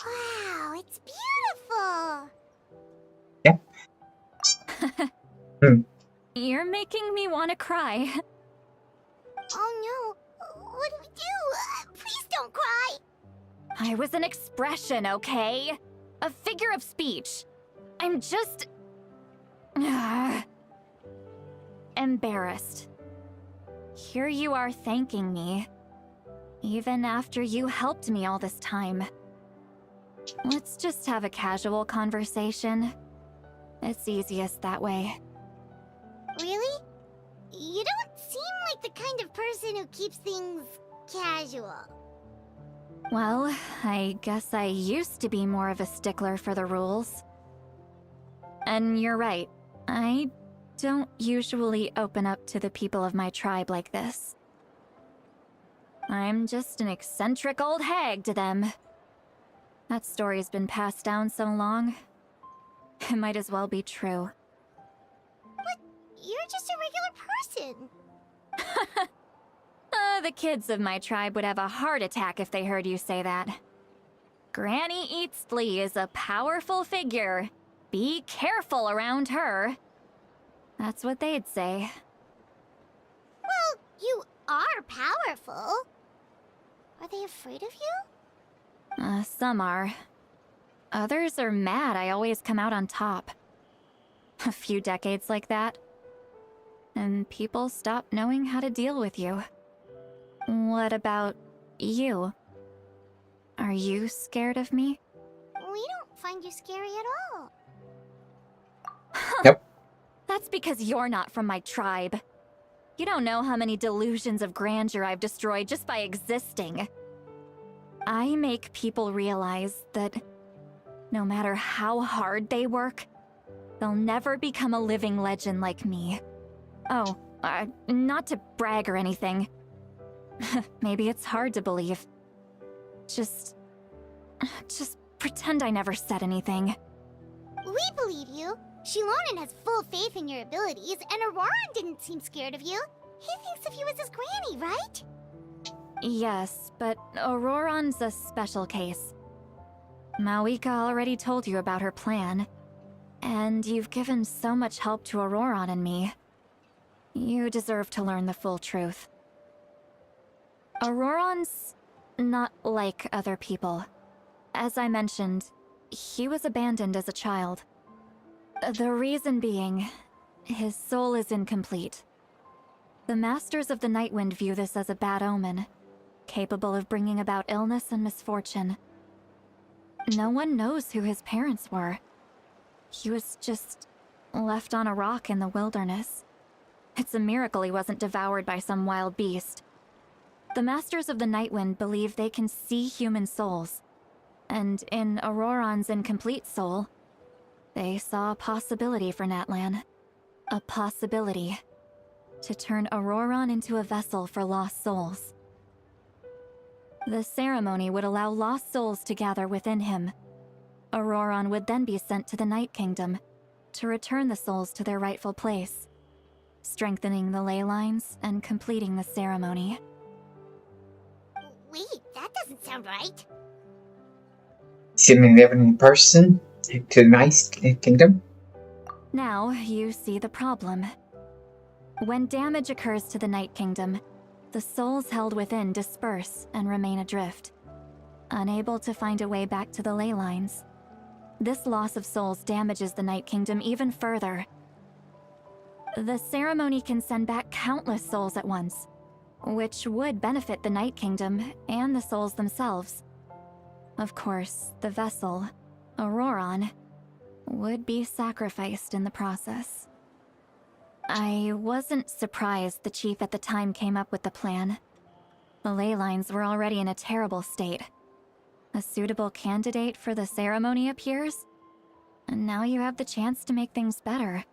I: Wow, it's beautiful!
M: You're making me want to cry.
I: Oh no, what do we do? Please don't cry!
M: I was an expression, okay? A figure of speech. I'm just... embarrassed. Here you are thanking me. Even after you helped me all this time. Let's just have a casual conversation. It's easiest that way.
I: Really? You don't seem like the kind of person who keeps things casual.
M: Well, I guess I used to be more of a stickler for the rules. And you're right, I don't usually open up to the people of my tribe like this. I'm just an eccentric old hag to them. That story's been passed down so long, it might as well be true.
I: But you're just a regular person.
M: The kids of my tribe would have a heart attack if they heard you say that. Granny Eatsley is a powerful figure. Be careful around her. That's what they'd say.
I: Well, you are powerful. Are they afraid of you?
M: Some are. Others are mad I always come out on top. A few decades like that, and people stop knowing how to deal with you. What about you? Are you scared of me?
I: We don't find you scary at all.
A: Yep.
M: That's because you're not from my tribe. You don't know how many delusions of grandeur I've destroyed just by existing. I make people realize that no matter how hard they work, they'll never become a living legend like me. Oh, not to brag or anything. Maybe it's hard to believe. Just pretend I never said anything.
I: We believe you. Shilonen has full faith in your abilities, and Auroran didn't seem scared of you. He thinks of you as his granny, right?
M: Yes, but Auroran's a special case. Mawika already told you about her plan, and you've given so much help to Auroran and me. You deserve to learn the full truth. Auroran's not like other people. As I mentioned, he was abandoned as a child. The reason being, his soul is incomplete. The Masters of the Nightwind view this as a bad omen, capable of bringing about illness and misfortune. No one knows who his parents were. He was just left on a rock in the wilderness. It's a miracle he wasn't devoured by some wild beast. The Masters of the Nightwind believe they can see human souls, and in Auroran's incomplete soul, they saw a possibility for Natlan. A possibility to turn Auroran into a vessel for lost souls. The ceremony would allow lost souls to gather within him. Auroran would then be sent to the Night Kingdom to return the souls to their rightful place, strengthening the ley lines and completing the ceremony.
I: Wait, that doesn't sound right.
A: Sending them in person to the Night Kingdom?
M: Now you see the problem. When damage occurs to the Night Kingdom, the souls held within disperse and remain adrift, unable to find a way back to the ley lines. This loss of souls damages the Night Kingdom even further. The ceremony can send back countless souls at once, which would benefit the Night Kingdom and the souls themselves. Of course, the vessel, Auroran, would be sacrificed in the process. I wasn't surprised the chief at the time came up with the plan. The ley lines were already in a terrible state. A suitable candidate for the ceremony appears, and now you have the chance to make things better.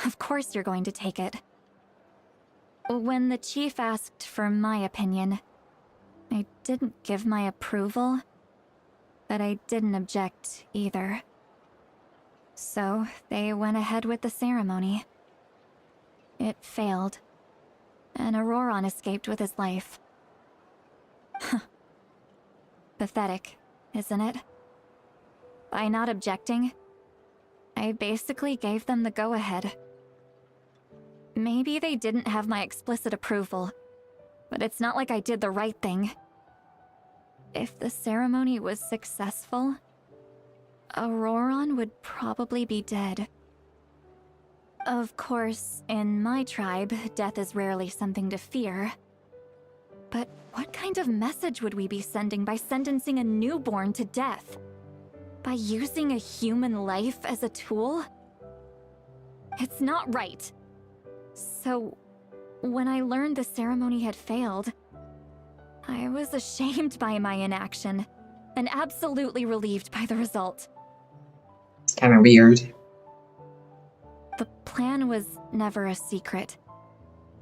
M: Of course you're going to take it. When the chief asked for my opinion, I didn't give my approval, but I didn't object either. So they went ahead with the ceremony. It failed, and Auroron escaped with his life. Pathetic, isn't it? By not objecting, I basically gave them the go-ahead. Maybe they didn't have my explicit approval, but it's not like I did the right thing. If the ceremony was successful, Auroron would probably be dead. Of course, in my tribe, death is rarely something to fear. But what kind of message would we be sending by sentencing a newborn to death? By using a human life as a tool? It's not right. So, when I learned the ceremony had failed, I was ashamed by my inaction, and absolutely relieved by the result.
A: It's kind of weird.
M: The plan was never a secret.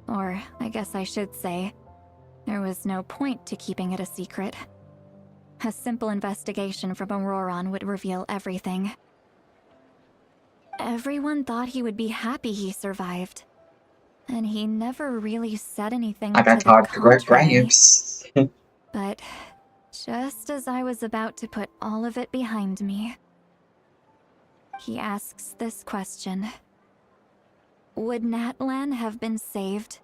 M: Or, I guess I should say, there was no point to keeping it a secret. A simple investigation from Auroron would reveal everything. Everyone thought he would be happy he survived. And he never really said anything
A: I got
M: to the
A: taught to correct
M: contrary.
A: grapes.
M: But just as I was about to put all of it behind me, he asks this question. Would Natlan have been saved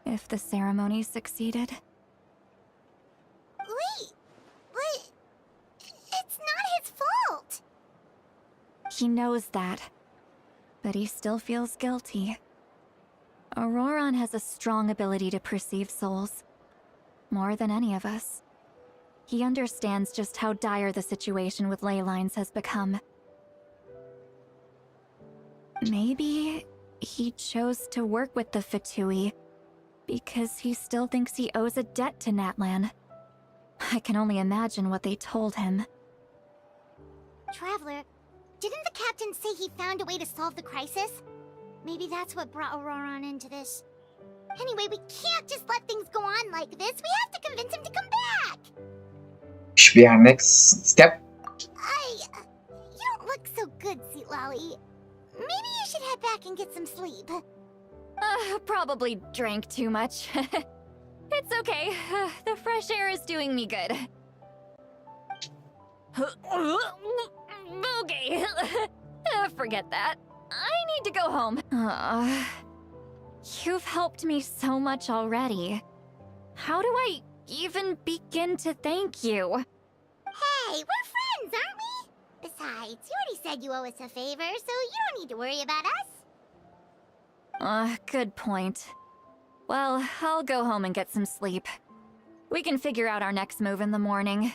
M: if the ceremony succeeded?
I: Wait, but it's not his fault.
M: He knows that, but he still feels guilty. Auroron has a strong ability to perceive souls, more than any of us. He understands just how dire the situation with ley lines has become. Maybe he chose to work with the Fatui because he still thinks he owes a debt to Natlan. I can only imagine what they told him.
I: Traveler, didn't the captain say he found a way to solve the crisis? Maybe that's what brought Auroron into this. Anyway, we can't just let things go on like this. We have to convince him to come back.
A: Should be our next step.
I: You don't look so good, Sweet Lolly. Maybe you should head back and get some sleep.
M: Probably drank too much. It's okay. The fresh air is doing me good. Okay. Forget that. I need to go home. You've helped me so much already. How do I even begin to thank you?
I: Hey, we're friends, aren't we? Besides, you already said you owe us a favor, so you don't need to worry about us.
M: Good point. Well, I'll go home and get some sleep. We can figure out our next move in the morning.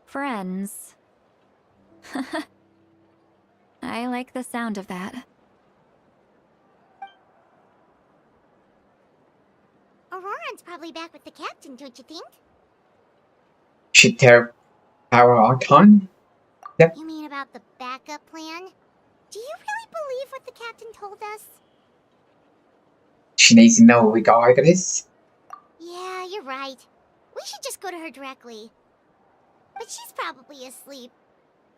M: Friends. I like the sound of that.
I: Auroron's probably back with the captain, don't you think?
A: Should tear power Archon? Yep.
I: You mean about the backup plan? Do you really believe what the captain told us?
A: She needs to know regardless.
I: Yeah, you're right. We should just go to her directly. But she's probably asleep.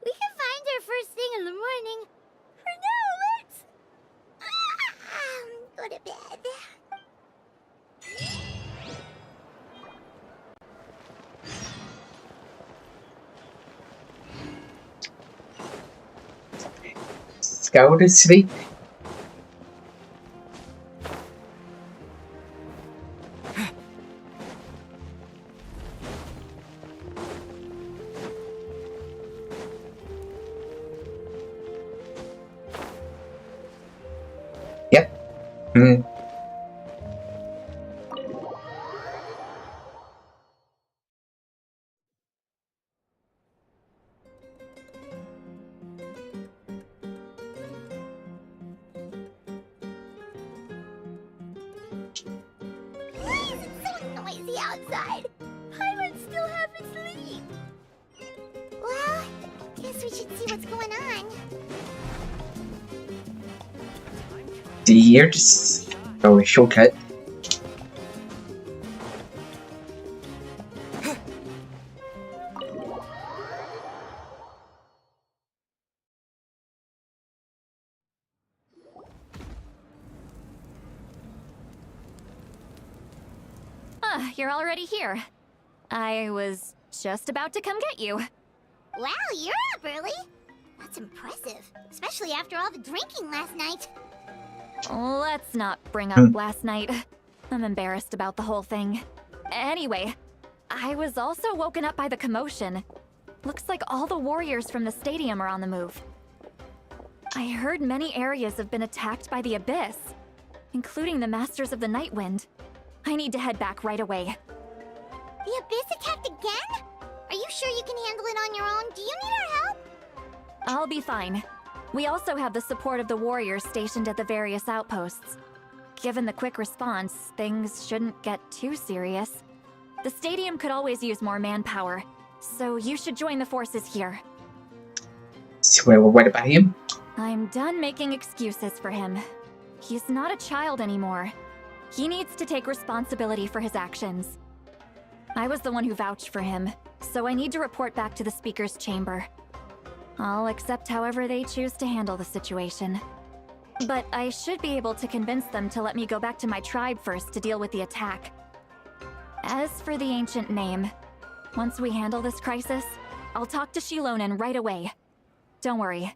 I: We can find her first thing in the morning. For now, let's... go to bed.
A: Let's go to sleep. Yep.
I: Why is it so noisy outside? Pirates still half asleep. Well, guess we should see what's going on.
A: See here, just go a shortcut.
M: Ah, you're already here. I was just about to come get you.
I: Wow, you're up early. That's impressive, especially after all the drinking last night.
M: Let's not bring up last night. I'm embarrassed about the whole thing. Anyway, I was also woken up by the commotion. Looks like all the warriors from the stadium are on the move. I heard many areas have been attacked by the Abyss, including the Masters of the Nightwind. I need to head back right away.
I: The Abyss attacked again? Are you sure you can handle it on your own? Do you need our help?
M: I'll be fine. We also have the support of the warriors stationed at the various outposts. Given the quick response, things shouldn't get too serious. The stadium could always use more manpower, so you should join the forces here.
A: So, what about him?
M: I'm done making excuses for him. He's not a child anymore. He needs to take responsibility for his actions. I was the one who vouched for him, so I need to report back to the Speaker's Chamber. I'll accept however they choose to handle the situation. But I should be able to convince them to let me go back to my tribe first to deal with the attack. As for the ancient name, once we handle this crisis, I'll talk to Shilonen right away. Don't worry.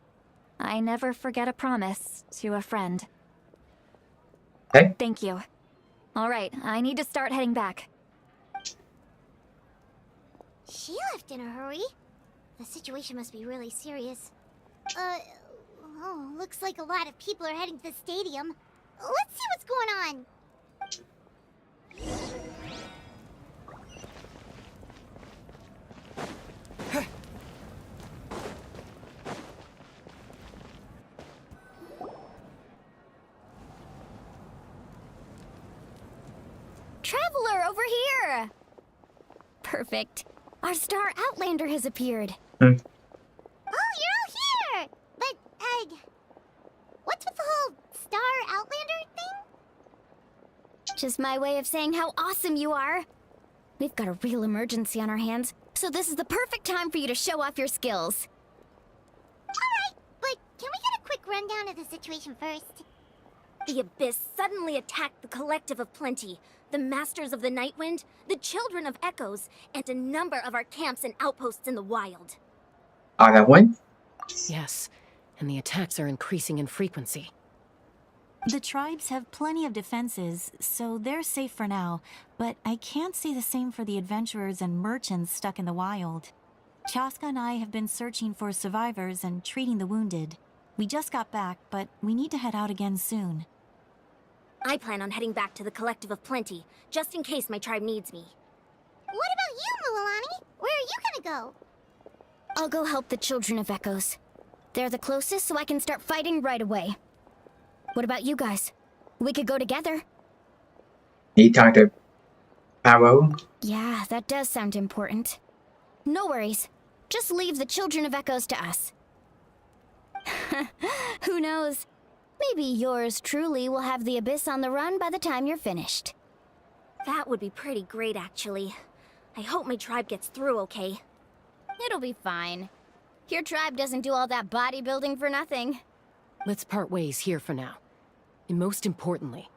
M: I never forget a promise to a friend.
A: Okay.
M: Thank you. Alright, I need to start heading back.
I: She left in a hurry. The situation must be really serious. Oh, looks like a lot of people are heading to the stadium. Let's see what's going on.
G: Traveler, over here! Perfect. Our star Outlander has appeared.
I: Oh, you're all here! But, what's with the whole Star Outlander thing?
G: Just my way of saying how awesome you are. We've got a real emergency on our hands, so this is the perfect time for you to show off your skills.
I: Alright, but can we get a quick rundown of the situation first?
L: The Abyss suddenly attacked the Collective of Plenty, the Masters of the Nightwind, the Children of Echoes, and a number of our camps and outposts in the wild.
A: That one?
P: Yes, and the attacks are increasing in frequency.
B: The tribes have plenty of defenses, so they're safe for now, but I can't say the same for the adventurers and merchants stuck in the wild. Chaska and I have been searching for survivors and treating the wounded. We just got back, but we need to head out again soon.
L: I plan on heading back to the Collective of Plenty, just in case my tribe needs me.
I: What about you, Mualani? Where are you gonna go?
G: I'll go help the Children of Echoes. They're the closest, so I can start fighting right away. What about you guys? We could go together.
A: He talked to Paro.
G: Yeah, that does sound important. No worries. Just leave the Children of Echoes to us. Who knows? Maybe yours truly will have the Abyss on the run by the time you're finished.
L: That would be pretty great, actually. I hope my tribe gets through okay.
G: It'll be fine. Your tribe doesn't do all that bodybuilding for nothing.
P: Let's part ways here for now. And most importantly,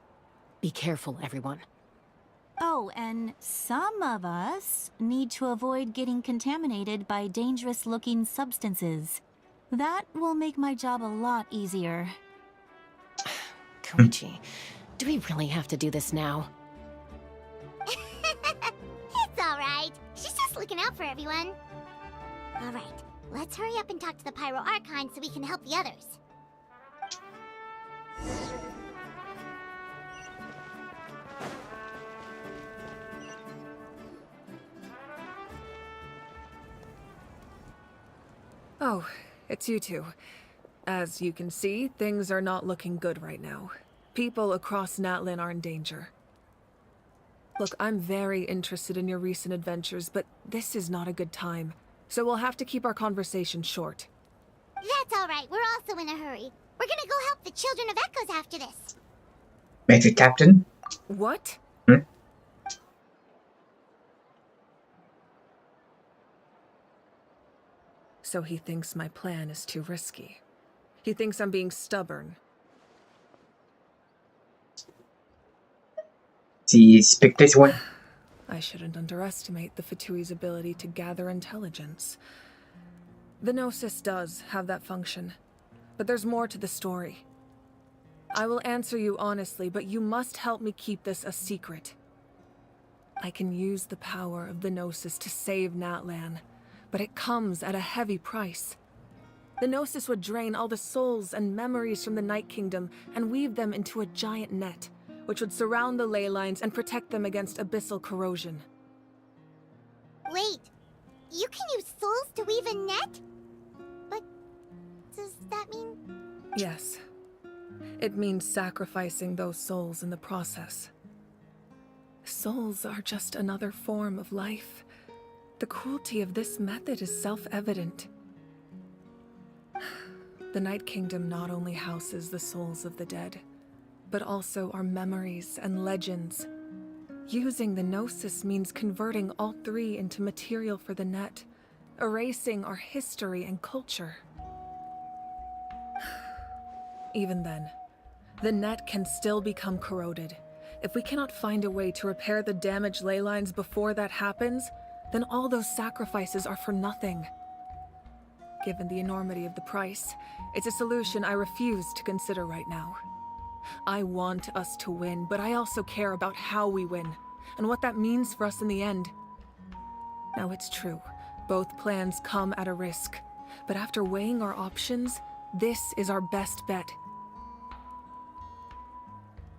P: be careful, everyone.
B: Oh, and some of us need to avoid getting contaminated by dangerous-looking substances. That will make my job a lot easier.
P: Koichi, do we really have to do this now?
I: It's alright. She's just looking out for everyone. Alright, let's hurry up and talk to the Pyro Archon so we can help the others.
C: Oh, it's you two. As you can see, things are not looking good right now. People across Natlan are in danger. Look, I'm very interested in your recent adventures, but this is not a good time. So we'll have to keep our conversation short.
I: That's alright, we're also in a hurry. We're gonna go help the Children of Echoes after this.
A: Major Captain.
C: What? So he thinks my plan is too risky. He thinks I'm being stubborn.
A: She picked this one.
C: I shouldn't underestimate the Fatui's ability to gather intelligence. The Gnosis does have that function, but there's more to the story. I will answer you honestly, but you must help me keep this a secret. I can use the power of the Gnosis to save Natlan, but it comes at a heavy price. The Gnosis would drain all the souls and memories from the Night Kingdom and weave them into a giant net, which would surround the ley lines and protect them against abyssal corrosion.
I: Wait, you can use souls to weave a net? But does that mean...
C: Yes. It means sacrificing those souls in the process. Souls are just another form of life. The cruelty of this method is self-evident. The Night Kingdom not only houses the souls of the dead, but also our memories and legends. Using the Gnosis means converting all three into material for the net, erasing our history and culture. Even then, the net can still become corroded. If we cannot find a way to repair the damaged ley lines before that happens, then all those sacrifices are for nothing. Given the enormity of the price, it's a solution I refuse to consider right now. I want us to win, but I also care about how we win, and what that means for us in the end. Now it's true, both plans come at a risk, but after weighing our options, this is our best bet.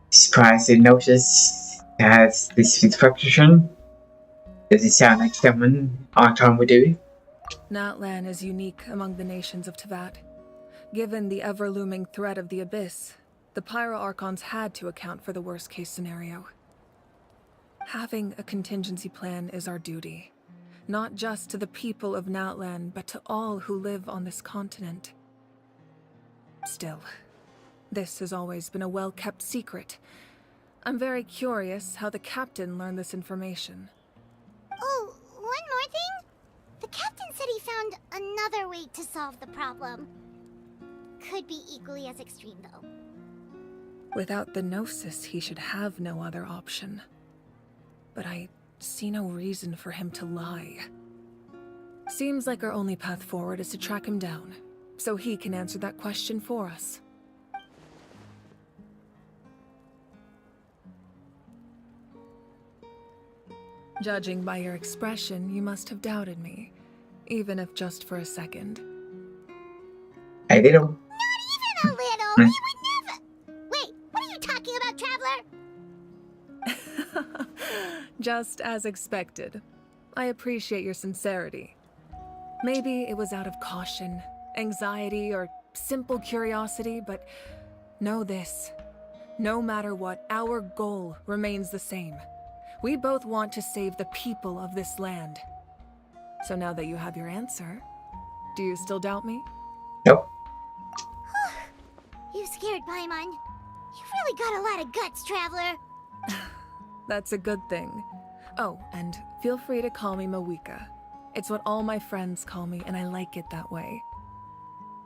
A: Surprised to notice has this instruction. Does it sound like someone Archon would do?
C: Natlan is unique among the nations of Teyvat. Given the ever-looming threat of the Abyss, the Pyro Archons had to account for the worst-case scenario. Having a contingency plan is our duty, not just to the people of Natlan, but to all who live on this continent. Still, this has always been a well-kept secret. I'm very curious how the captain learned this information.
I: Oh, one more thing? The captain said he found another way to solve the problem. Could be equally as extreme, though.
C: Without the Gnosis, he should have no other option. But I see no reason for him to lie. Seems like our only path forward is to track him down, so he can answer that question for us. Judging by your expression, you must have doubted me, even if just for a second.
A: A little.
I: Not even a little! We would never... Wait, what are you talking about, Traveler?
C: Just as expected. I appreciate your sincerity. Maybe it was out of caution, anxiety, or simple curiosity, but know this. No matter what, our goal remains the same. We both want to save the people of this land. So now that you have your answer, do you still doubt me?
A: Nope.
I: You scared Paimon. You've really got a lot of guts, Traveler.
C: That's a good thing. Oh, and feel free to call me Mawika. It's what all my friends call me, and I like it that way.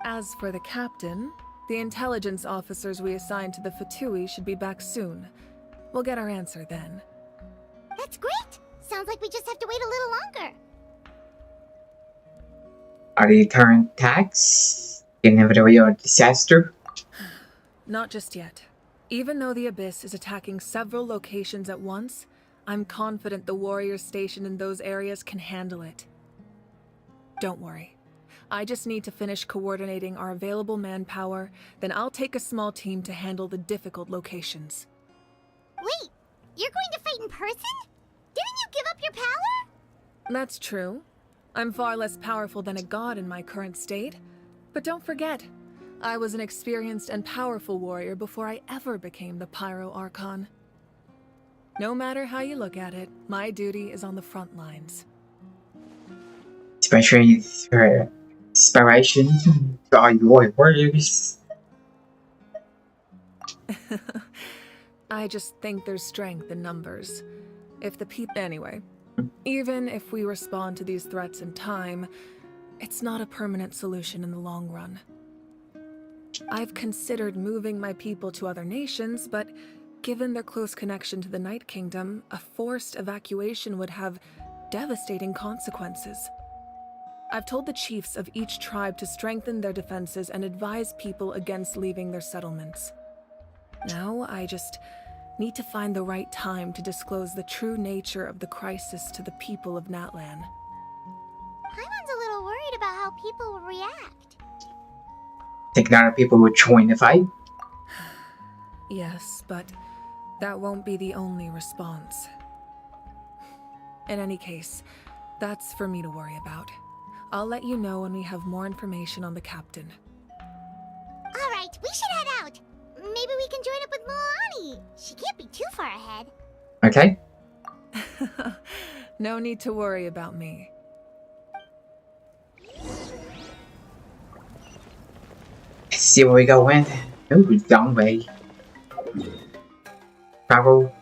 C: As for the captain, the intelligence officers we assigned to the Fatui should be back soon. We'll get our answer then.
I: That's great! Sounds like we just have to wait a little longer.
A: Are the current attacks inevitably a disaster?
C: Not just yet. Even though the Abyss is attacking several locations at once, I'm confident the warriors stationed in those areas can handle it. Don't worry. I just need to finish coordinating our available manpower, then I'll take a small team to handle the difficult locations.
I: Wait, you're going to fight in person? Didn't you give up your power?
C: That's true. I'm far less powerful than a god in my current state. But don't forget, I was an experienced and powerful warrior before I ever became the Pyro Archon. No matter how you look at it, my duty is on the front lines.
A: Especially for inspiration to all you warriors.
C: I just think there's strength in numbers. If the people... Anyway, even if we respond to these threats in time, it's not a permanent solution in the long run. I've considered moving my people to other nations, but Given their close connection to the Night Kingdom, a forced evacuation would have devastating consequences. I've told the chiefs of each tribe to strengthen their defenses and advise people against leaving their settlements. Now, I just need to find the right time to disclose the true nature of the crisis to the people of Natlan.
I: Paimon's a little worried about how people will react.
A: Think a lot of people would join the fight?
C: Yes, but that won't be the only response. In any case, that's for me to worry about. I'll let you know when we have more information on the captain.
I: Alright, we should head out. Maybe we can join up with Milani. She can't be too far ahead.
A: Okay.
C: No need to worry about me.
A: Let's see where we go in. Ooh, down way. Travel.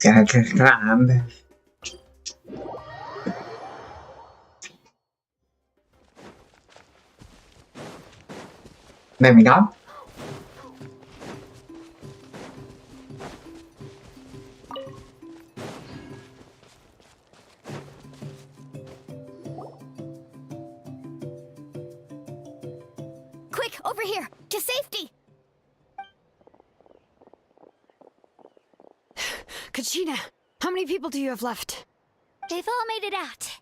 A: Gotta climb. Maybe not.
G: Quick, over here! To safety!
K: Kachina, how many people do you have left?
F: They've all made it out.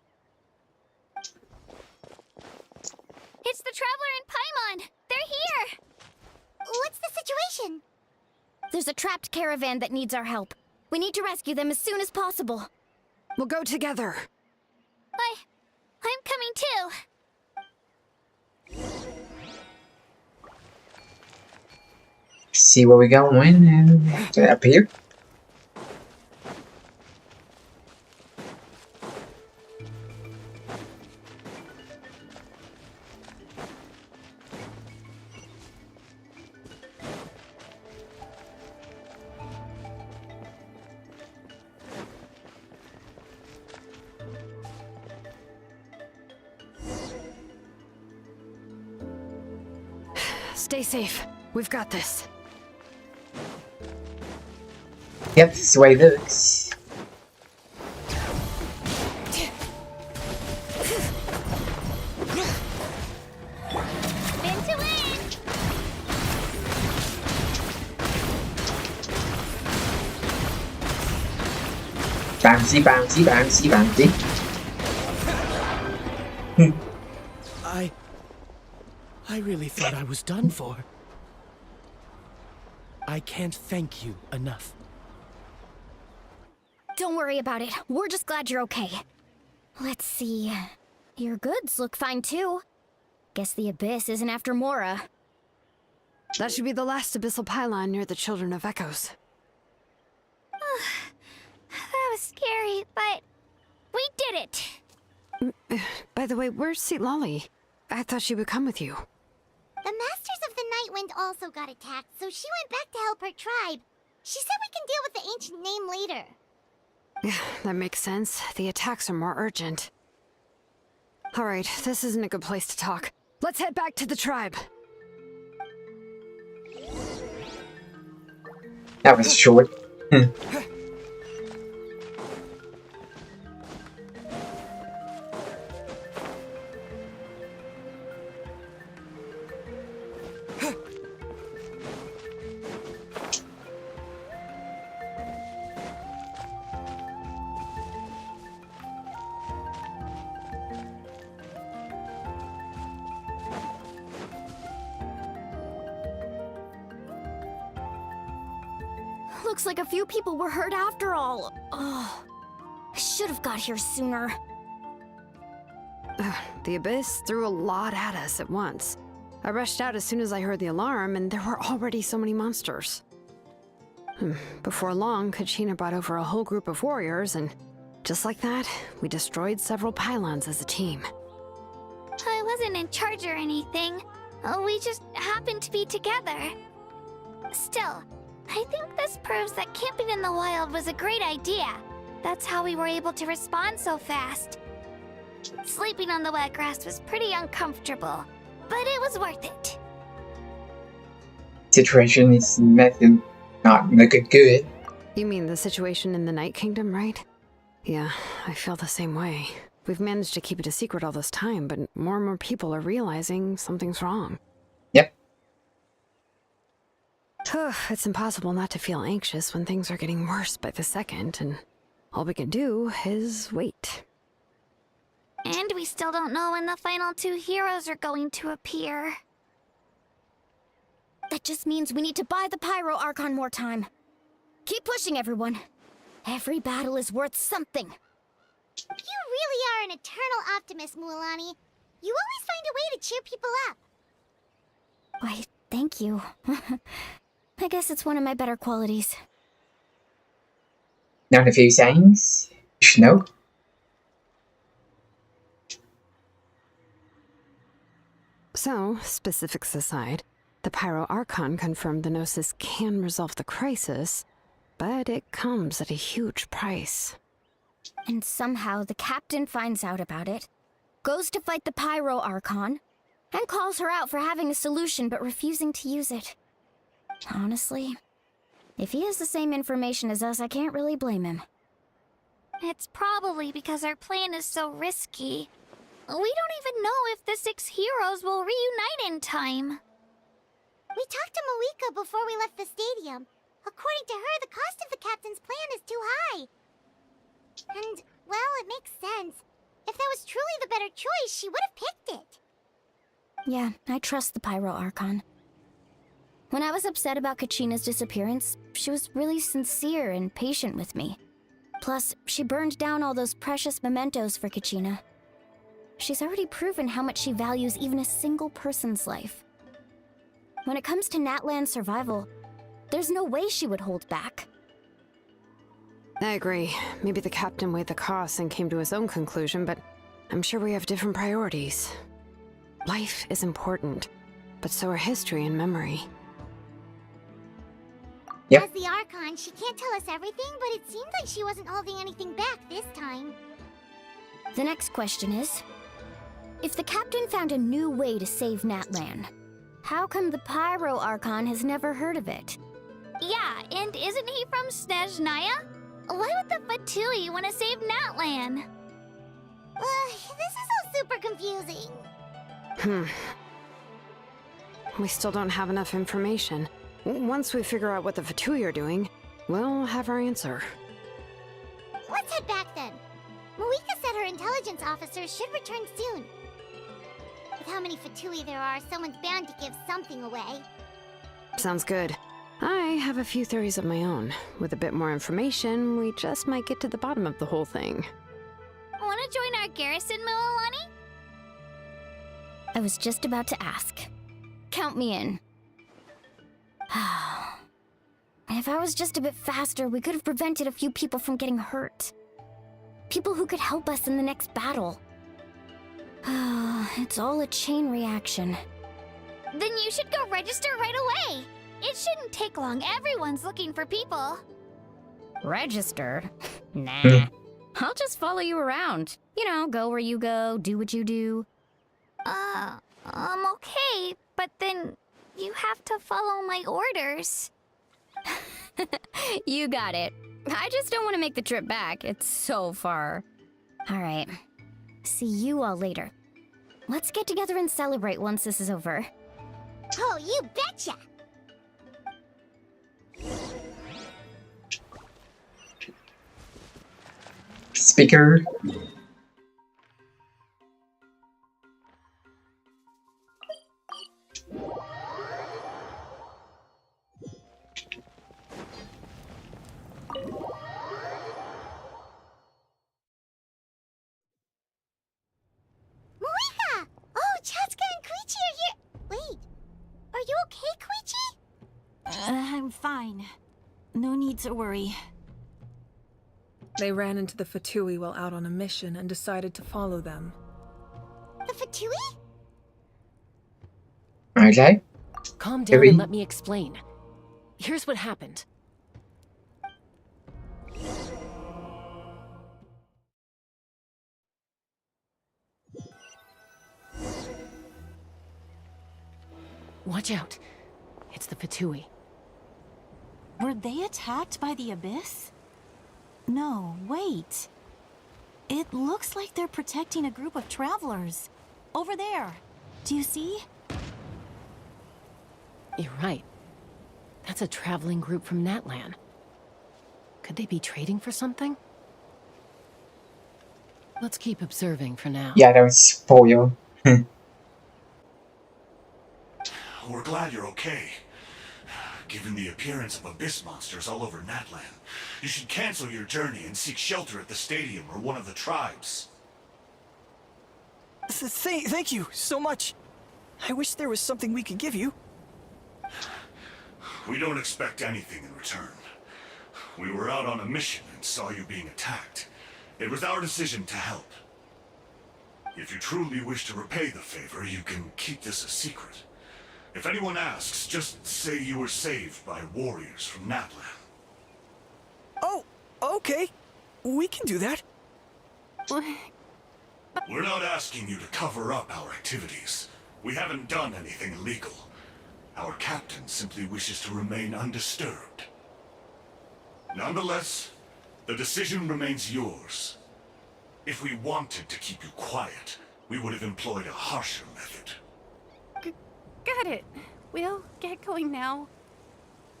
F: It's the Traveler and Paimon! They're here!
I: What's the situation?
G: There's a trapped caravan that needs our help. We need to rescue them as soon as possible.
K: We'll go together.
F: I'm coming too.
A: See where we go in and up here.
K: Stay safe. We've got this.
A: Yep, this is the way it looks. Bouncy, bouncy, bouncy, bouncy.
U: I really thought I was done for. I can't thank you enough.
G: Don't worry about it. We're just glad you're okay. Let's see. Your goods look fine too. Guess the Abyss isn't after Mora.
K: That should be the last abyssal pylon near the Children of Echoes.
F: That was scary, but we did it!
K: By the way, where's Lolly? I thought she would come with you.
I: The Masters of the Nightwind also got attacked, so she went back to help her tribe. She said we can deal with the ancient name later.
K: That makes sense. The attacks are more urgent. Alright, this isn't a good place to talk. Let's head back to the tribe.
A: That was short.
G: Looks like a few people were hurt after all. Oh, I should have got here sooner.
K: The Abyss threw a lot at us at once. I rushed out as soon as I heard the alarm, and there were already so many monsters. Before long, Kachina brought over a whole group of warriors, and just like that, we destroyed several pylons as a team.
F: I wasn't in charge or anything. We just happened to be together. Still, I think this proves that camping in the wild was a great idea. That's how we were able to respond so fast. Sleeping on the wet grass was pretty uncomfortable. but it was worth it.
A: Situation is nothing, not looking good.
K: You mean the situation in the Night Kingdom, right? Yeah, I feel the same way. We've managed to keep it a secret all this time, but more and more people are realizing something's wrong.
A: Yep.
K: It's impossible not to feel anxious when things are getting worse by the second, and all we can do is wait.
F: And we still don't know when the final 2 heroes are going to appear.
G: That just means we need to buy the Pyro Archon more time. Keep pushing, everyone. Every battle is worth something.
I: You really are an eternal optimist, Mualani. You always find a way to cheer people up.
G: Why, thank you. I guess it's one of my better qualities.
A: Now, a few things you should know.
K: So, specifics aside, the Pyro Archon confirmed the Gnosis can resolve the crisis, but it comes at a huge price.
G: And somehow the captain finds out about it, goes to fight the Pyro Archon, and calls her out for having a solution but refusing to use it. Honestly, if he has the same information as us, I can't really blame him.
F: It's probably because our plan is so risky. We don't even know if the 6 heroes will reunite in time.
I: We talked to Malika before we left the stadium. According to her, the cost of the captain's plan is too high. And, well, it makes sense. If that was truly the better choice, she would have picked it.
G: Yeah, I trust the Pyro Archon. When I was upset about Kachina's disappearance, she was really sincere and patient with me. Plus, she burned down all those precious mementos for Kachina. She's already proven how much she values even a single person's life. When it comes to Natlan's survival, there's no way she would hold back.
K: I agree. Maybe the captain weighed the costs and came to his own conclusion, but I'm sure we have different priorities. Life is important, but so are history and memory.
A: Yep.
I: As the Archon, she can't tell us everything, but it seems like she wasn't holding anything back this time.
G: The next question is, if the captain found a new way to save Natlan, how come the Pyro Archon has never heard of it?
F: Yeah, and isn't he from Snezhnaya? Why would the Fatui want to save Natlan?
I: This is all super confusing.
K: We still don't have enough information. Once we figure out what the Fatui are doing, we'll have our answer.
I: Let's head back then. Malika said her intelligence officers should return soon. With how many Fatui there are, someone's bound to give something away.
K: Sounds good. I have a few theories of my own. With a bit more information, we just might get to the bottom of the whole thing.
F: Want to join our garrison, Mualani?
G: I was just about to ask. Count me in. If I was just a bit faster, we could have prevented a few people from getting hurt. People who could help us in the next battle. It's all a chain reaction.
F: Then you should go register right away. It shouldn't take long. Everyone's looking for people.
G: Register? Nah. I'll just follow you around. You know, go where you go, do what you do.
F: Okay, but then you have to follow my orders.
G: You got it. I just don't want to make the trip back. It's so far. All right. See you all later. Let's get together and celebrate once this is over.
I: Oh, you betcha!
A: Speaker.
I: Malika! Oh, Chaska and Koichi are here! Wait, are you okay, Koichi?
B: I'm fine. No need to worry.
C: They ran into the Fatui while out on a mission and decided to follow them.
I: The Fatui?
A: Okay.
P: Calm down and let me explain. Here's what happened. Watch out. It's the Fatui.
B: Were they attacked by the Abyss? No, wait. It looks like they're protecting a group of travelers. Over there. Do you see?
P: You're right. That's a traveling group from Natlan. Could they be trading for something? Let's keep observing for now.
A: Yeah, don't spoil.
N: We're glad you're okay. Given the appearance of abyss monsters all over Natlan, you should cancel your journey and seek shelter at the stadium or one of the tribes.
Q: Thank you so much. I wish there was something we could give you.
N: We don't expect anything in return. We were out on a mission and saw you being attacked. It was our decision to help. If you truly wish to repay the favor, you can keep this a secret. If anyone asks, just say you were saved by warriors from Natlan.
Q: Oh, okay. We can do that.
N: We're not asking you to cover up our activities. We haven't done anything illegal. Our captain simply wishes to remain undisturbed. Nonetheless, the decision remains yours. If we wanted to keep you quiet, we would have employed a harsher method.
S: Got it. We'll get going now.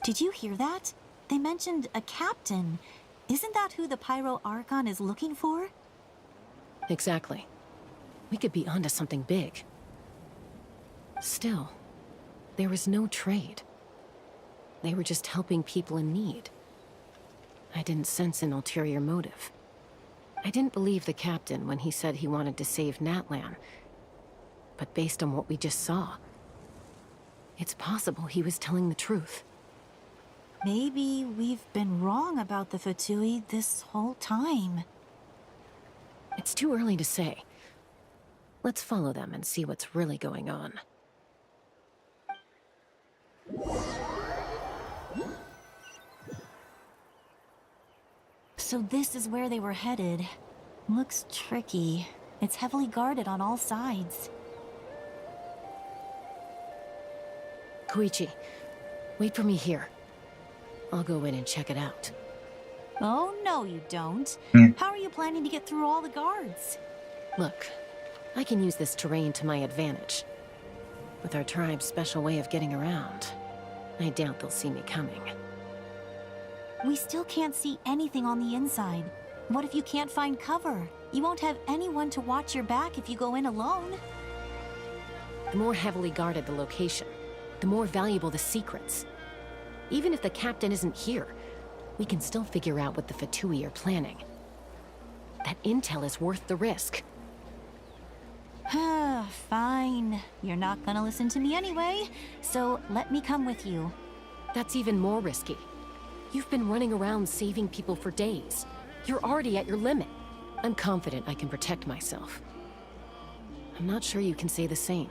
B: Did you hear that? They mentioned a captain. Isn't that who the Pyro Archon is looking for?
P: Exactly. We could be onto something big. Still, there was no trade. They were just helping people in need. I didn't sense an ulterior motive. I didn't believe the captain when he said he wanted to save Natlan. But based on what we just saw, it's possible he was telling the truth.
B: Maybe we've been wrong about the Fatui this whole time.
P: It's too early to say. Let's follow them and see what's really going on.
B: So this is where they were headed. Looks tricky. It's heavily guarded on all sides.
P: Koichi, wait for me here. I'll go in and check it out.
B: Oh, no you don't. How are you planning to get through all the guards?
P: Look, I can use this terrain to my advantage. With our tribe's special way of getting around, I doubt they'll see me coming.
B: We still can't see anything on the inside. What if you can't find cover? You won't have anyone to watch your back if you go in alone.
P: The more heavily guarded the location, the more valuable the secrets. Even if the captain isn't here, we can still figure out what the Fatui are planning. That intel is worth the risk.
B: Fine. You're not gonna listen to me anyway, so let me come with you.
P: That's even more risky. You've been running around saving people for days. You're already at your limit. I'm confident I can protect myself. I'm not sure you can say the same.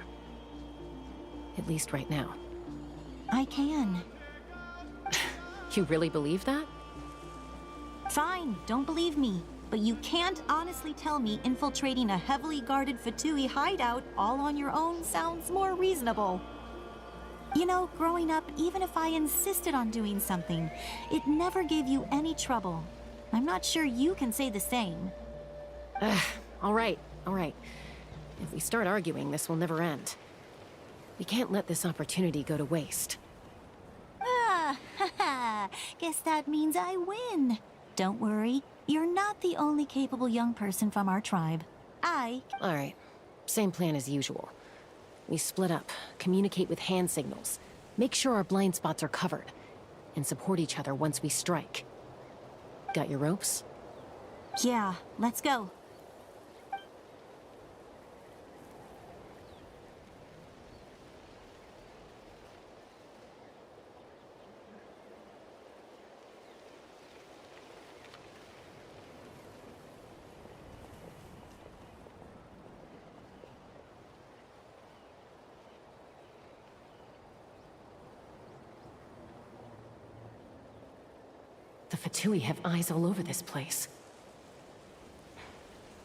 P: At least right now.
B: I can.
P: You really believe that?
B: Fine, don't believe me. But you can't honestly tell me infiltrating a heavily guarded Fatui hideout all on your own sounds more reasonable. You know, growing up, even if I insisted on doing something, it never gave you any trouble. I'm not sure you can say the same.
P: All right. If we start arguing, this will never end. We can't let this opportunity go to waste.
B: Guess that means I win. Don't worry, you're not the only capable young person from our tribe. All
P: right, same plan as usual. We split up, communicate with hand signals, make sure our blind spots are covered, and support each other once we strike. Got your ropes?
B: Yeah, let's go.
P: The Fatui have eyes all over this place.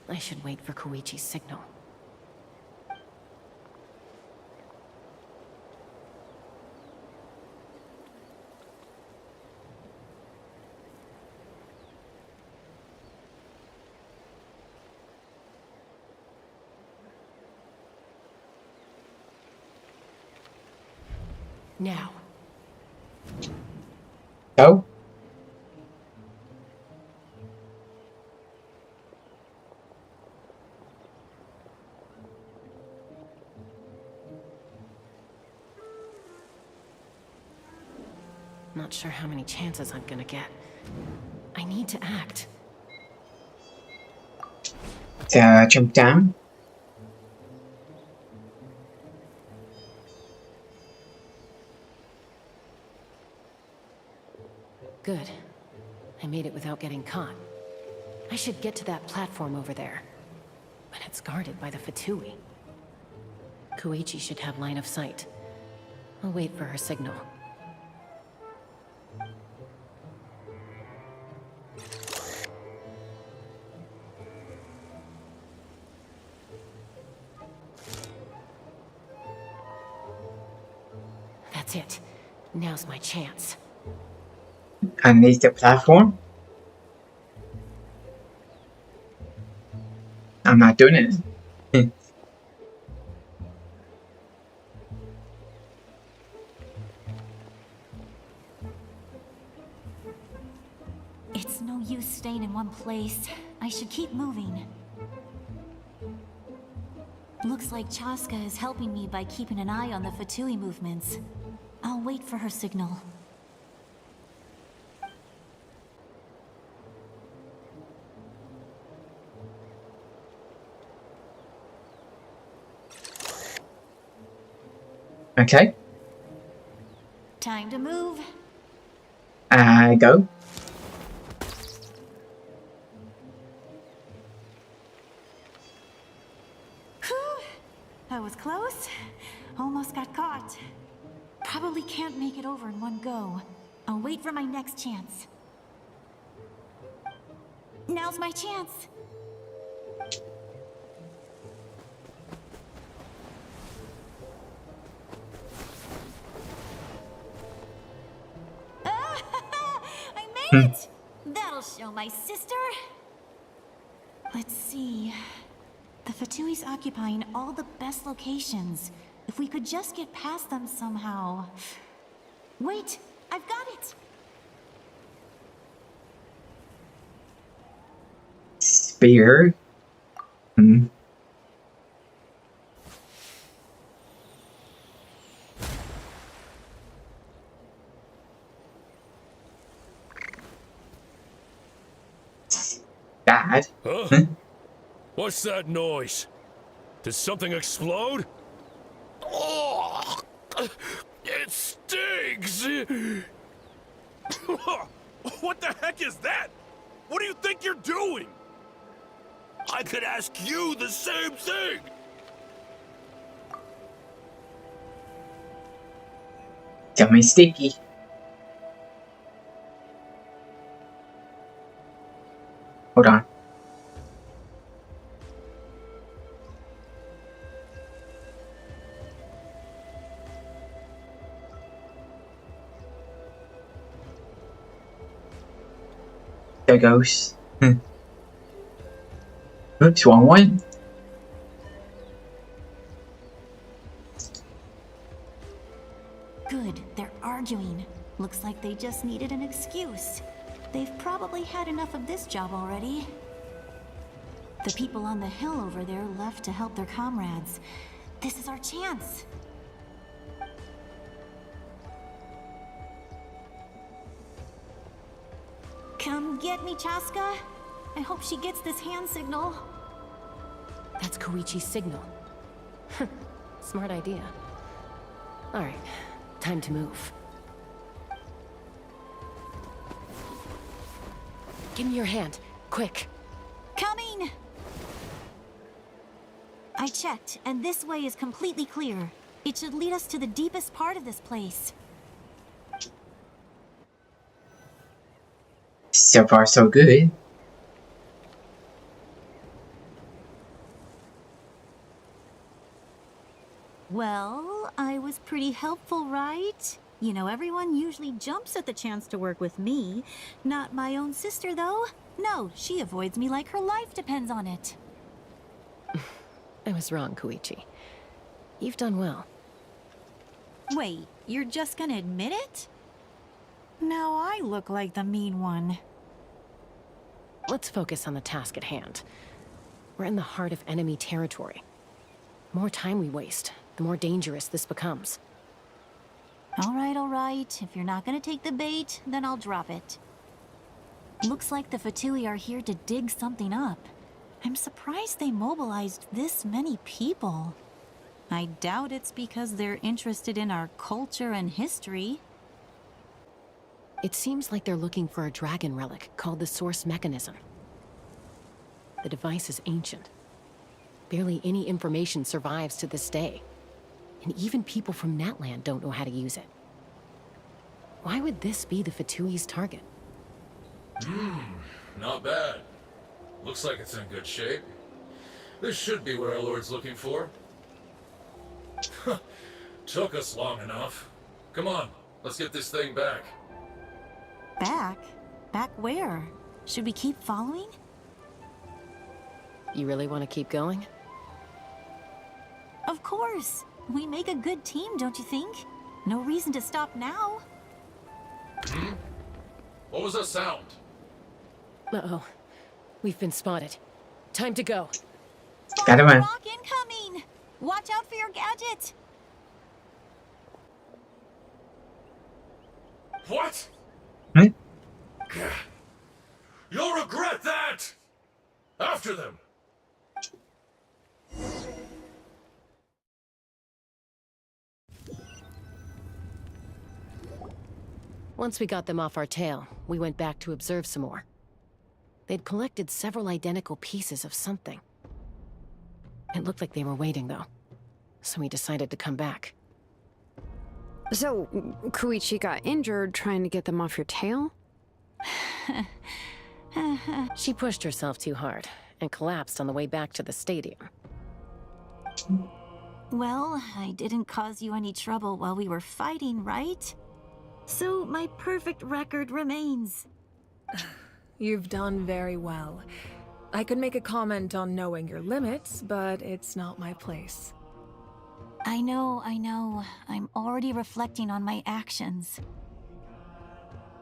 P: I should wait for Koichi's signal. Now.
A: Go.
P: Not sure how many chances I'm gonna get. I need to act.
A: Jump down.
P: Good. I made it without getting caught. I should get to that platform over there. But it's guarded by the Fatui. Koichi should have line of sight. I'll wait for her signal. That's it. Now's my chance.
A: Underneath the platform. I'm not doing it.
B: It's no use staying in one place. I should keep moving. Looks like Chaska is helping me by keeping an eye on the Fatui movements. I'll wait for her signal.
A: Okay.
B: Time to move.
A: Go.
B: Whew. That was close. Almost got caught. Probably can't make it over in one go. I'll wait for my next chance. Now's my chance. I made it! That'll show my sister. Let's see. The Fatui's occupying all the best locations. If we could just get past them somehow. Wait, I've got it!
A: Spear. Dad?
E: Huh? What's that noise? Did something explode? Oh, it stinks!
T: What the heck is that? What do you think you're doing?
E: I could ask you the same thing!
A: Tummy sticky. Hold on. There goes. Oops, wrong one.
B: Good, they're arguing. Looks like they just needed an excuse. They've probably had enough of this job already. The people on the hill over there left to help their comrades. This is our chance. Come get me, Chaska. I hope she gets this hand signal.
P: That's Koichi's signal. Smart idea. Alright, time to move. Give me your hand, quick.
B: Coming! I checked, and this way is completely clear. It should lead us to the deepest part of this place.
A: So far, so good.
B: Well, I was pretty helpful, right? You know, everyone usually jumps at the chance to work with me. Not my own sister, though. No, she avoids me like her life depends on it.
P: I was wrong, Koichi. You've done well.
B: Wait, You're just gonna admit it? Now I look like the mean one.
P: Let's focus on the task at hand. We're in the heart of enemy territory. The more time we waste, the more dangerous this becomes.
B: All right. If you're not gonna take the bait, then I'll drop it. Looks like the Fatui are here to dig something up. I'm surprised they mobilized this many people. I doubt it's because they're interested in our culture and history.
P: It seems like they're looking for a dragon relic called the Source Mechanism. The device is ancient. Barely any information survives to this day. And even people from Natlan don't know how to use it. Why would this be the Fatui's target?
R: Not bad. Looks like it's in good shape. This should be what our Lord's looking for. Took us long enough. Come on, let's get this thing back.
B: Back? Back where? Should we keep following?
P: You really want to keep going?
B: Of course. We make a good team, don't you think? No reason to stop now.
R: What was that sound?
P: Uh-oh. We've been spotted. Time to go.
A: Got him, man.
B: Rock incoming! Watch out for your gadget!
R: What?
A: Hmm?
R: You'll regret that! After them!
P: Once we got them off our tail, we went back to observe some more. They'd collected several identical pieces of something. It looked like they were waiting, though. So we decided to come back.
K: So, Koichi got injured trying to get them off your tail?
P: She pushed herself too hard and collapsed on the way back to the stadium.
B: Well, I didn't cause you any trouble while we were fighting, right? So my perfect record remains.
C: You've done very well. I could make a comment on knowing your limits, but it's not my place.
B: I know. I'm already reflecting on my actions.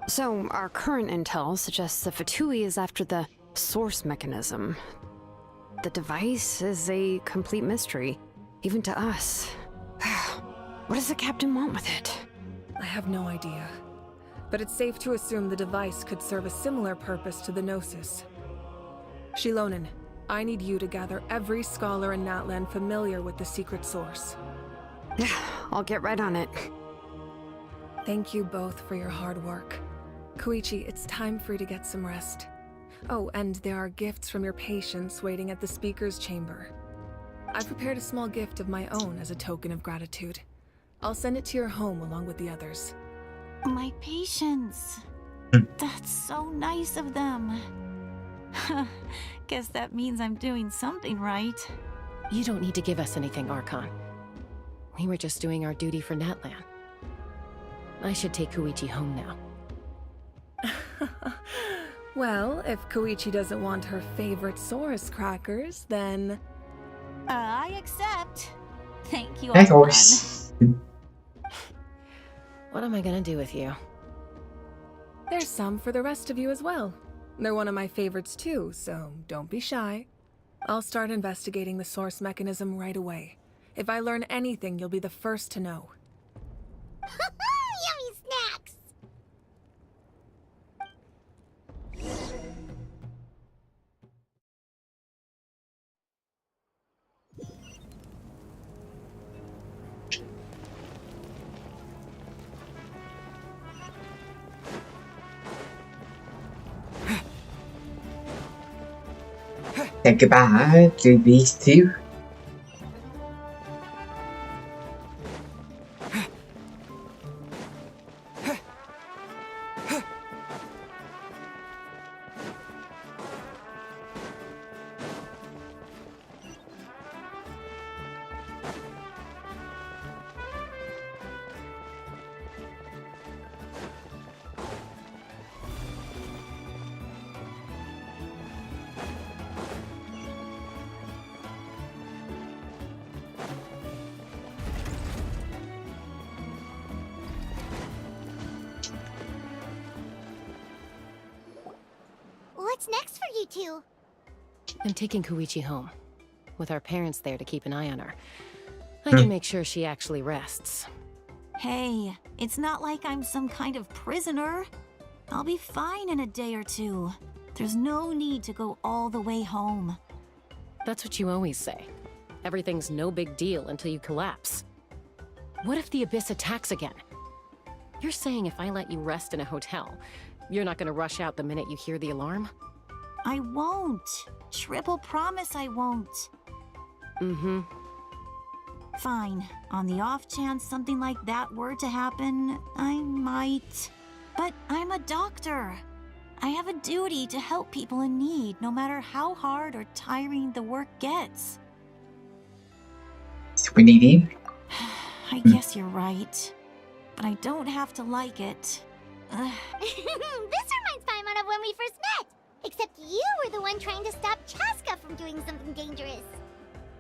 K: So, our current intel suggests the Fatui is after the source mechanism. The device is a complete mystery, even to us. What does the captain want with it?
C: I have no idea. But it's safe to assume the device could serve a similar purpose to the Gnosis. Shilonen, I need you to gather every scholar in Natlan familiar with the secret source.
K: I'll get right on it.
C: Thank you both for your hard work. Koichi, it's time for you to get some rest. Oh, and there are gifts from your patients waiting at the speaker's chamber. I've prepared a small gift of my own as a token of gratitude. I'll send it to your home along with the others.
B: My patience. That's so nice of them. Guess that means I'm doing something right.
P: You don't need to give us anything, Archon. We were just doing our duty for Natlan. I should take Koichi home now.
C: Well, if Koichi doesn't want her favorite Saurus crackers, then...
B: I accept. Thank you,
A: Of course.
P: What am I gonna do with you?
C: There's some for the rest of you as well. They're one of my favorites too, so don't be shy. I'll start investigating the source mechanism right away. If I learn anything, you'll be the first to know.
I: Yummy snacks!
A: Say goodbye to these two.
I: What's next for you two?
P: I'm taking Koichi home. With our parents there to keep an eye on her. I can make sure she actually rests.
B: Hey, it's not like I'm some kind of prisoner. I'll be fine in a day or two. There's no need to go all the way home.
P: That's what you always say. Everything's no big deal until you collapse. What if the Abyss attacks again? You're saying if I let you rest in a hotel, you're not gonna rush out the minute you hear the alarm?
B: I won't. Triple promise I won't.
P: Mm-hmm.
B: Fine. On the off chance something like that were to happen, I might. But I'm a doctor. I have a duty to help people in need, no matter how hard or tiring the work gets.
A: So we need him.
B: I guess you're right. But I don't have to like it.
I: This reminds Paimon of when we first met. Except you were the one trying to stop Chaska from doing something dangerous.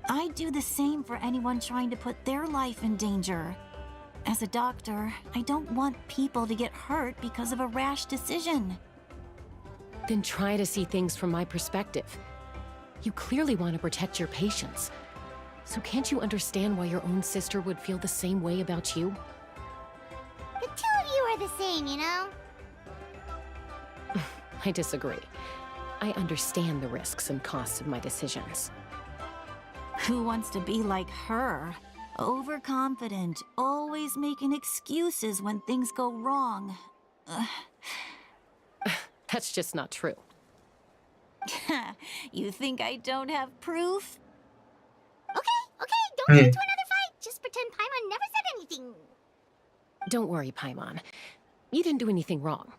B: I do the same for anyone trying to put their life in danger. As a doctor, I don't want people to get hurt because of a rash decision.
P: Then try to see things from my perspective. You clearly want to protect your patients. So can't you understand why your own sister would feel the same way about you?
I: The two of you are the same, you know?
P: I disagree. I understand the risks and costs of my decisions.
B: Who wants to be like her? Overconfident, always making excuses when things go wrong.
P: That's just not true.
B: You think I don't have proof?
I: Okay, don't get into another fight. Just pretend Paimon never said anything.
P: Don't worry, Paimon. You didn't do anything wrong.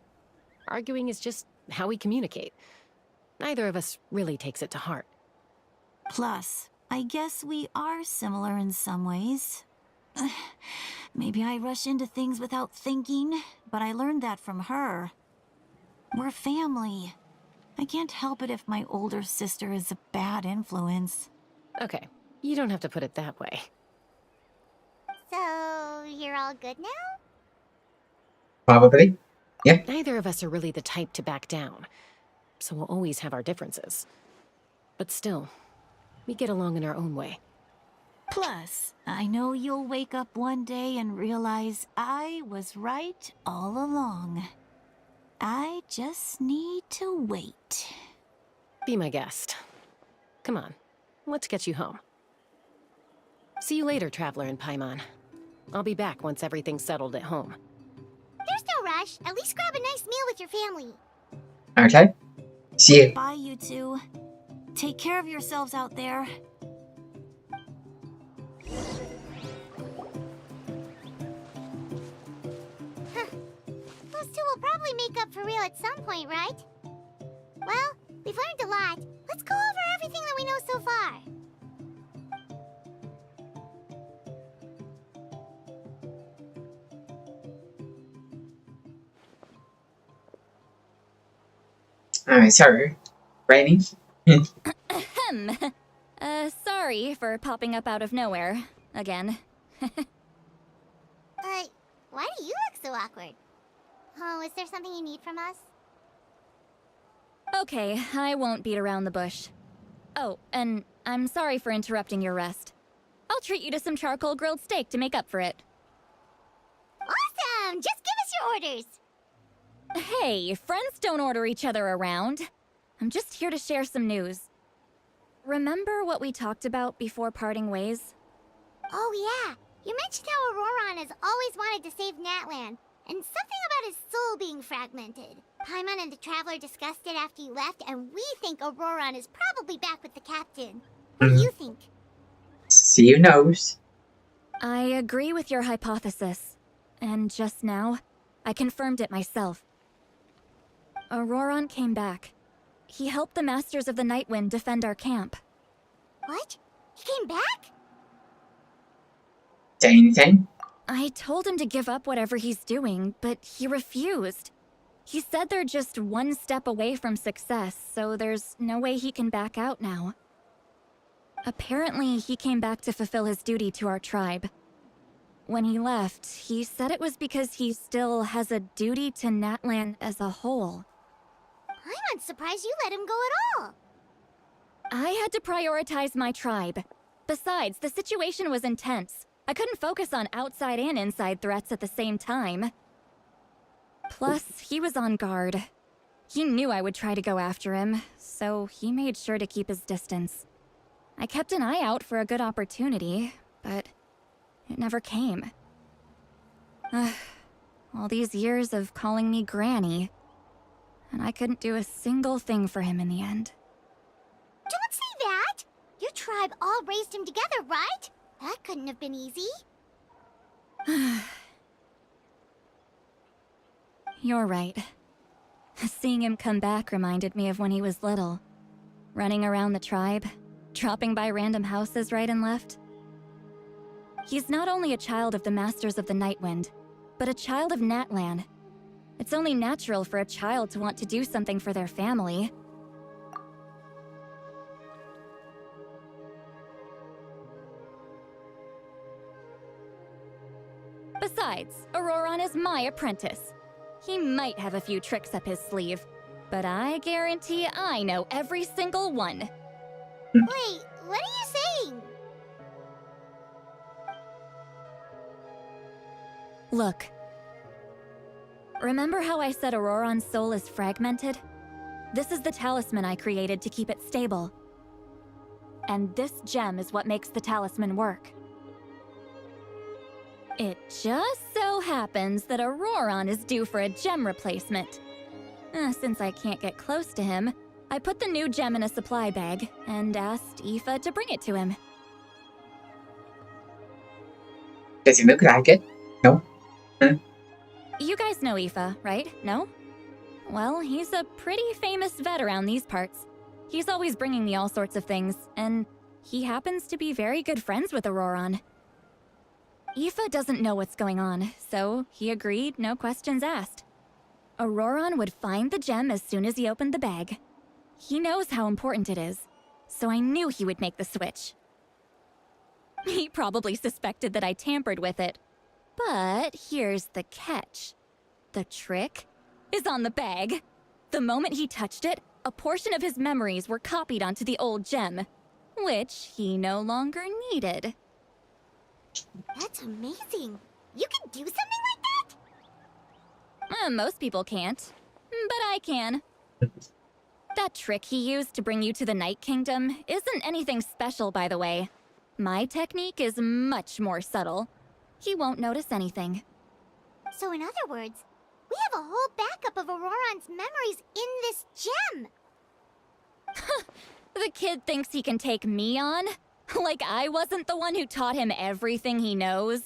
P: Arguing is just how we communicate. Neither of us really takes it to heart.
B: Plus, I guess we are similar in some ways. Maybe I rush into things without thinking, but I learned that from her. We're family. I can't help it if my older sister is a bad influence.
P: Okay, you don't have to put it that way.
I: So, you're all good now?
A: Probably. Yeah.
P: Neither of us are really the type to back down, so we'll always have our differences. But still, we get along in our own way.
B: Plus, I know you'll wake up one day and realize I was right all along. I just need to wait.
P: Be my guest. Come on, let's get you home. See you later, Traveler and Paimon. I'll be back once everything's settled at home.
I: There's no rush. At least grab a nice meal with your family.
A: Okay. See you.
B: Bye, you two. Take care of yourselves out there.
I: Those two will probably make up for real at some point, right? Well, we've learned a lot. Let's go over everything that we know so far.
A: Alright, so, Rainy.
M: Sorry for popping up out of nowhere. Again.
I: Why do you look so awkward? Oh, is there something you need from us?
M: Okay, I won't beat around the bush. Oh, and I'm sorry for interrupting your rest. I'll treat you to some charcoal grilled steak to make up for it.
I: Awesome! Just give us your orders!
M: Hey, friends don't order each other around. I'm just here to share some news. Remember what we talked about before parting ways?
I: Oh yeah, you mentioned how Auroran has always wanted to save Natlan, and something about his soul being fragmented. Paimon and the Traveler discussed it after you left, and we think Auroran is probably back with the Captain. What do you think?
A: See you knows.
M: I agree with your hypothesis. And just now, I confirmed it myself. Auroran came back. He helped the Masters of the Nightwind defend our camp.
I: What? He came back?
A: Say anything?
M: I told him to give up whatever he's doing, but he refused. He said they're just one step away from success, so there's no way he can back out now. Apparently, he came back to fulfill his duty to our tribe. When he left, he said it was because he still has a duty to Natlan as a whole.
I: Paimon's surprised you let him go at all.
M: I had to prioritize my tribe. Besides, the situation was intense. I couldn't focus on outside and inside threats at the same time. Plus, he was on guard. He knew I would try to go after him, so he made sure to keep his distance. I kept an eye out for a good opportunity, but it never came. All these years of calling me Granny, and I couldn't do a single thing for him in the end.
I: Don't say that! Your tribe all raised him together, right? That couldn't have been easy.
M: You're right. Seeing him come back reminded me of when he was little. Running around the tribe, dropping by random houses right and left. He's not only a child of the Masters of the Nightwind, but a child of Natlan. It's only natural for a child to want to do something for their family. Besides, Auroron is my apprentice. He might have a few tricks up his sleeve, but I guarantee I know every single one.
I: Wait, what are you saying?
M: Look. Remember how I said Auroron's soul is fragmented? This is the talisman I created to keep it stable. And this gem is what makes the talisman work. It just so happens that Auroron is due for a gem replacement. Since I can't get close to him, I put the new gem in a supply bag and asked Aoife to bring it to him.
A: Does he look like it? No?
M: You guys know Aoife, right? No? Well, he's a pretty famous vet around these parts. He's always bringing me all sorts of things, and he happens to be very good friends with Auroron. Aoife doesn't know what's going on, so he agreed, no questions asked. Auroron would find the gem as soon as he opened the bag. He knows how important it is, so I knew he would make the switch. He probably suspected that I tampered with it. But here's the catch. The trick is on the bag. The moment he touched it, a portion of his memories were copied onto the old gem, which he no longer needed.
I: That's amazing. You can do something like that?
M: Most people can't, but I can. That trick he used to bring you to the Night Kingdom isn't anything special, by the way. My technique is much more subtle. He won't notice anything.
I: So in other words, we have a whole backup of Auroron's memories in this gem.
M: The kid thinks he can take me on? Like I wasn't the one who taught him everything he knows?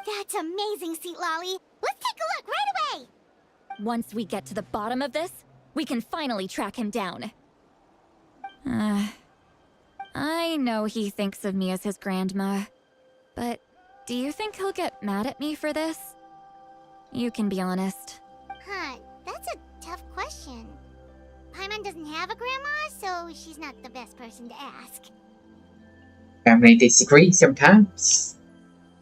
I: That's amazing, Seat Lolly. Let's take a look right away.
M: Once we get to the bottom of this, we can finally track him down. I know he thinks of me as his grandma, but do you think he'll get mad at me for this? You can be honest.
I: Huh, that's a tough question. Paimon doesn't have a grandma, so she's not the best person to ask.
A: Family disagree sometimes.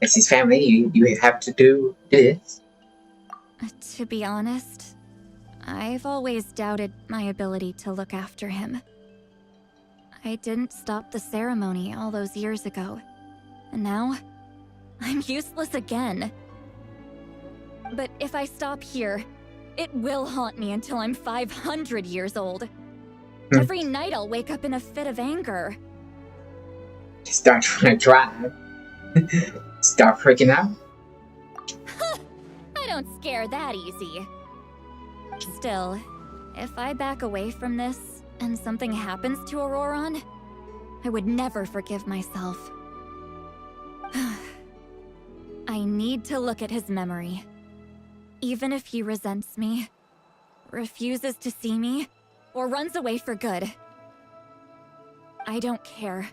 A: As his family, you have to do this.
M: To be honest, I've always doubted my ability to look after him. I didn't stop the ceremony all those years ago, and now I'm useless again. But if I stop here, it will haunt me until I'm 500 years old. Every night I'll wake up in a fit of anger.
A: Start trying to drive. Start freaking out.
M: I don't scare that easy. Still, if I back away from this and something happens to Auroron, I would never forgive myself. I need to look at his memory. Even if he resents me, refuses to see me, or runs away for good. I don't care,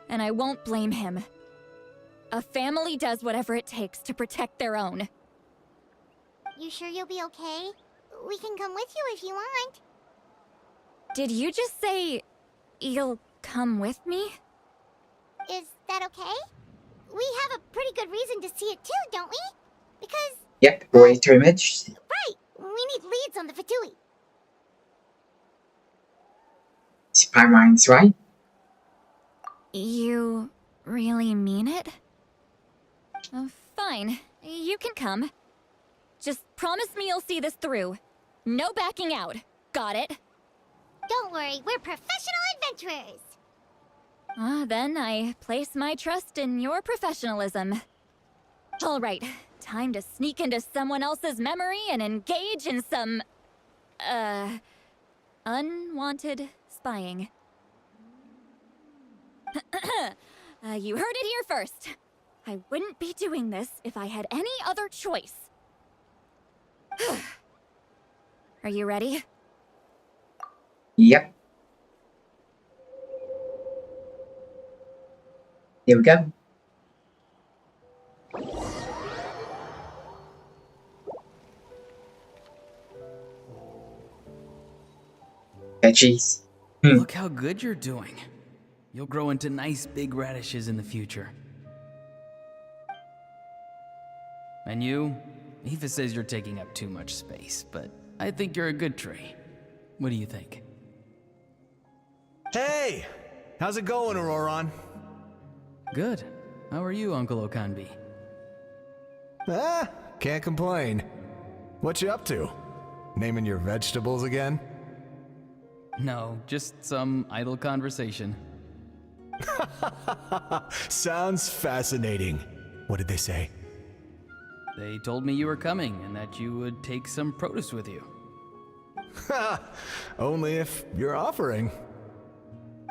M: and I won't blame him. A family does whatever it takes to protect their own.
I: You sure you'll be okay? We can come with you if you want.
M: Did you just say you'll come with me?
I: Is that okay? We have a pretty good reason to see it too, don't we? Because...
A: Yep, great image.
I: Right! We need leads on the Fatui.
A: pylons, right?
M: You really mean it? Fine. You can come. Just promise me you'll see this through. No backing out. Got it?
I: Don't worry, we're professional adventurers.
M: Then I place my trust in your professionalism. All right, time to sneak into someone else's memory and engage in some, unwanted spying. You heard it here first. I wouldn't be doing this if I had any other choice. Are you ready?
A: Yep. Here we go. Veggies.
J: Look how good you're doing. You'll grow into nice big radishes in the future. And you? Aoife says you're taking up too much space, but I think you're a good tree. What do you think?
D: Hey! How's it going, Auroron?
J: Good. How are you, Uncle Okanbi?
D: Can't complain. What you up to? Naming your vegetables again?
J: No, just some idle conversation.
D: Sounds fascinating. What did they say?
J: They told me you were coming and that you would take some produce with you.
D: Only if you're offering.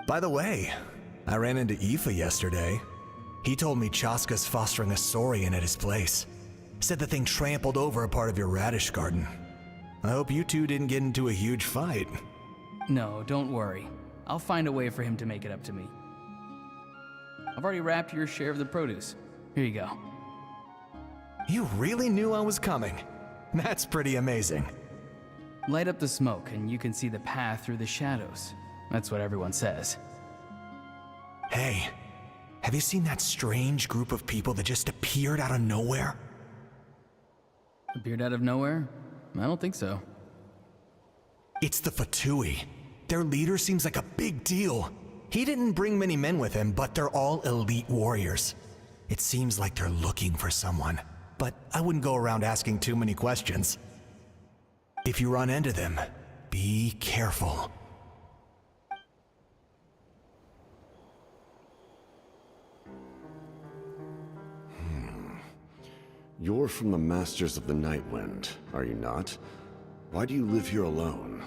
D: By the way, I ran into Aoife yesterday. He told me Chaska's fostering a saurian at his place. Said the thing trampled over a part of your radish garden. I hope you two didn't get into a huge fight.
J: No, don't worry. I'll find a way for him to make it up to me. I've already wrapped your share of the produce. Here you go.
D: You really knew I was coming. That's pretty amazing.
J: Light up the smoke and you can see the path through the shadows. That's what everyone says.
D: Hey, have you seen that strange group of people that just appeared out of nowhere?
J: Appeared out of nowhere? I don't think so.
D: It's the Fatui. Their leader seems like a big deal. He didn't bring many men with him, but they're all elite warriors. It seems like they're looking for someone, but I wouldn't go around asking too many questions. If you run into them, be careful.
H: You're from the Masters of the Nightwind, are you not? Why do you live here alone?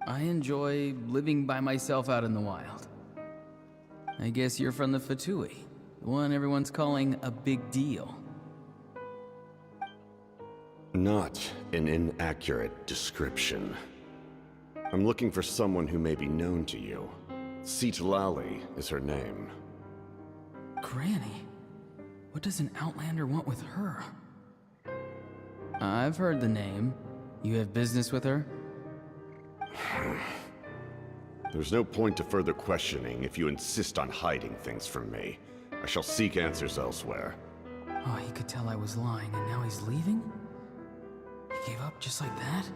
J: I enjoy living by myself out in the wild. I guess you're from the Fatui, the one everyone's calling a big deal.
H: Not an inaccurate description. I'm looking for someone who may be known to you. Citlali is her name.
J: Granny? What does an Outlander want with her? I've heard the name. You have business with her?
H: There's no point to further questioning if you insist on hiding things from me. I shall seek answers elsewhere.
J: Oh, he could tell I was lying and now he's leaving? He gave up just like that?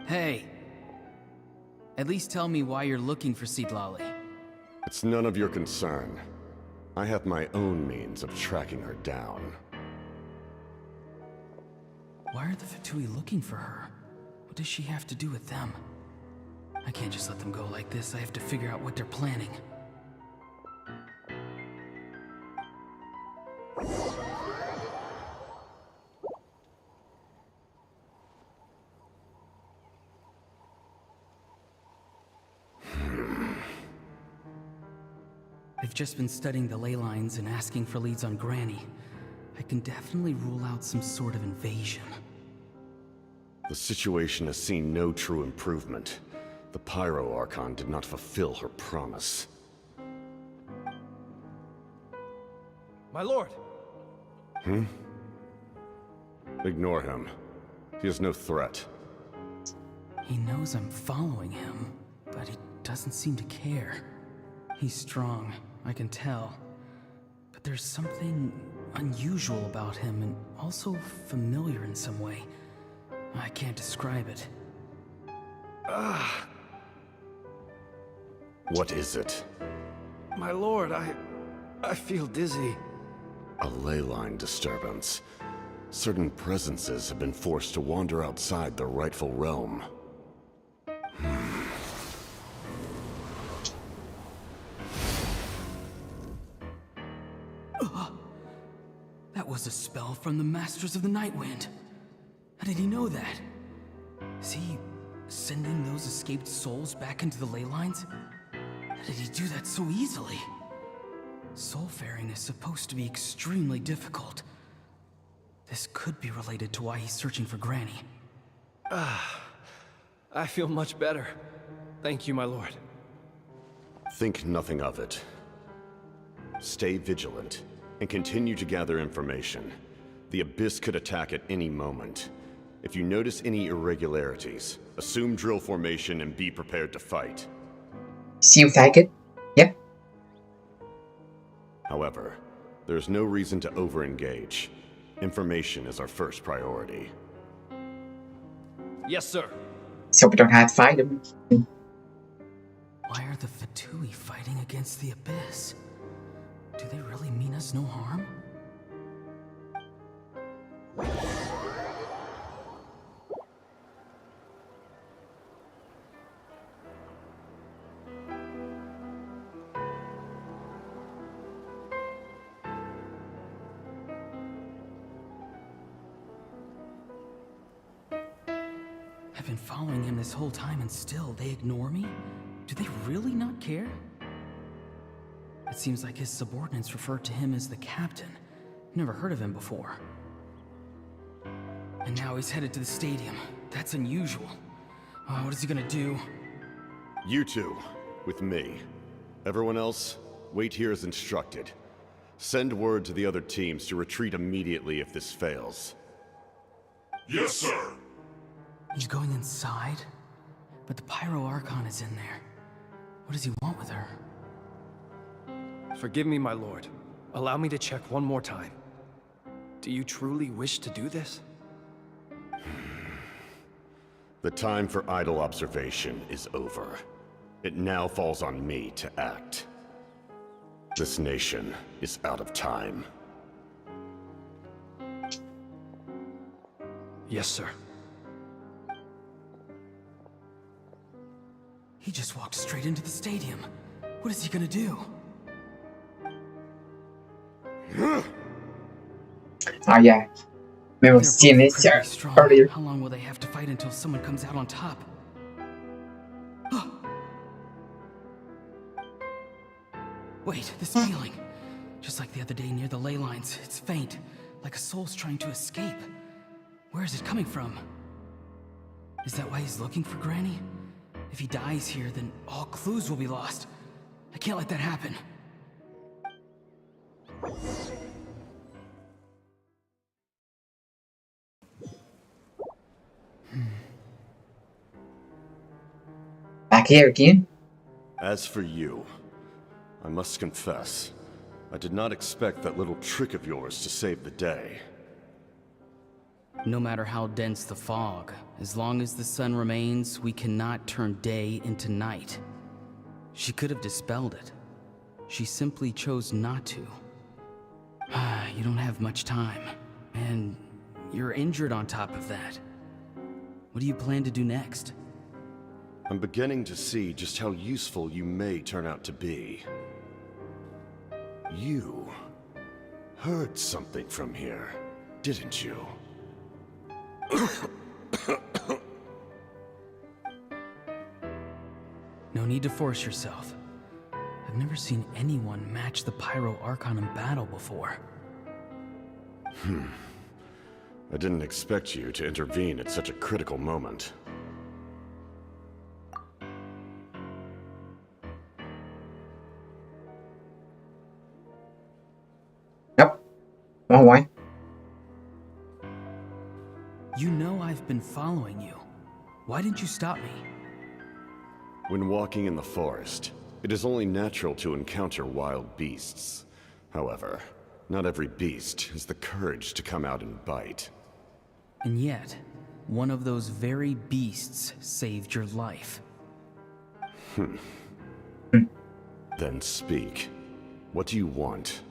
J: Hey! At least tell me why you're looking for Citlali.
H: It's none of your concern. I have my own means of tracking her down.
J: Why are the Fatui looking for her? What does she have to do with them? I can't just let them go like this. I have to figure out what they're planning. I've just been studying the ley lines and asking for leads on Granny. I can definitely rule out some sort of invasion.
H: The situation has seen no true improvement. The Pyro Archon did not fulfill her promise.
Q: My lord!
H: Ignore him. He is no threat.
J: He knows I'm following him, but he doesn't seem to care. He's strong, I can tell. But there's something unusual about him and also familiar in some way. I can't describe it.
H: What is it?
Q: My lord, I feel dizzy.
H: A ley line disturbance. Certain presences have been forced to wander outside their rightful realm.
J: That was a spell from the Masters of the Nightwind. How did he know that? Is he sending those escaped souls back into the ley lines? How did he do that so easily? Soulfaring is supposed to be extremely difficult. This could be related to why he's searching for Granny.
Q: I feel much better. Thank you, my lord.
H: Think nothing of it. Stay vigilant, and continue to gather information. The Abyss could attack at any moment. If you notice any irregularities, assume drill formation and be prepared to fight.
A: Seems like it. Yep.
H: However, there's no reason to over-engage. Information is our first priority.
Q: Yes, sir.
A: So we don't have to fight him.
J: Why are the Fatui fighting against the Abyss? Do they really mean us no harm? I've been following him this whole time and still they ignore me? Do they really not care? It seems like his subordinates refer to him as the captain. Never heard of him before. And now he's headed to the stadium. That's unusual. Oh, what is he gonna do?
H: You two, with me. Everyone else, wait here as instructed. Send word to the other teams to retreat immediately if this fails.
N: Yes, sir.
J: He's going inside? But the Pyro Archon is in there. What does he want with her?
Q: Forgive me, my lord. Allow me to check one more time. Do you truly wish to do this?
H: The time for idle observation is over. It now falls on me to act. This nation is out of time.
Q: Yes, sir.
J: He just walked straight into the stadium. What is he gonna do?
A: Oh yeah. Remember seeing this earlier.
J: How long will they have to fight until someone comes out on top? Wait, this feeling. Just like the other day near the ley lines, it's faint, like a soul's trying to escape. Where is it coming from? Is that why he's looking for Granny? If he dies here, then all clues will be lost. I can't let that happen.
A: Back here again?
H: As for you, I must confess, I did not expect that little trick of yours to save the day.
J: No matter how dense the fog, as long as the sun remains, we cannot turn day into night. She could have dispelled it. She simply chose not to. You don't have much time, and you're injured on top of that. What do you plan to do next?
H: I'm beginning to see just how useful you may turn out to be. You heard something from here, didn't you?
J: No need to force yourself. I've never seen anyone match the Pyro Archon in battle before.
H: I didn't expect you to intervene at such a critical moment.
A: Yep. Wrong way.
J: You know I've been following you. Why didn't you stop me?
H: When walking in the forest, it is only natural to encounter wild beasts. However, not every beast has the courage to come out and bite.
J: And yet, one of those very beasts saved your life.
H: Then speak. What do you want?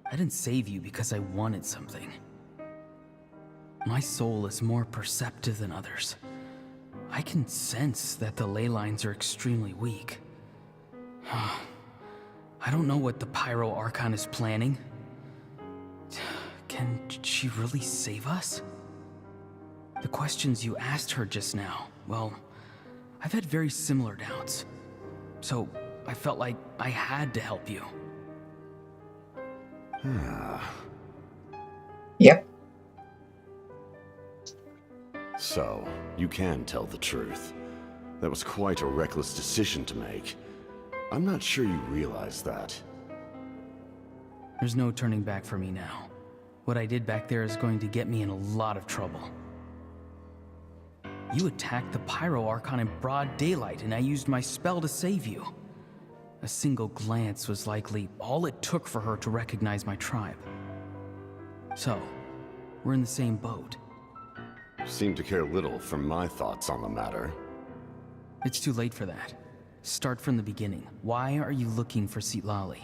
J: I didn't save you because I wanted something. My soul is more perceptive than others. I can sense that the ley lines are extremely weak. I don't know what the Pyro Archon is planning. Can she really save us? The questions you asked her just now, well, I've had very similar doubts. So I felt like I had to help you.
A: Yep.
H: So, you can tell the truth. That was quite a reckless decision to make. I'm not sure you realize that.
J: There's no turning back for me now. What I did back there is going to get me in a lot of trouble. You attacked the Pyro Archon in broad daylight, and I used my spell to save you. A single glance was likely all it took for her to recognize my tribe. So, we're in the same boat.
H: Seem to care little for my thoughts on the matter.
J: It's too late for that. Start from the beginning. Why are you looking for Citlali?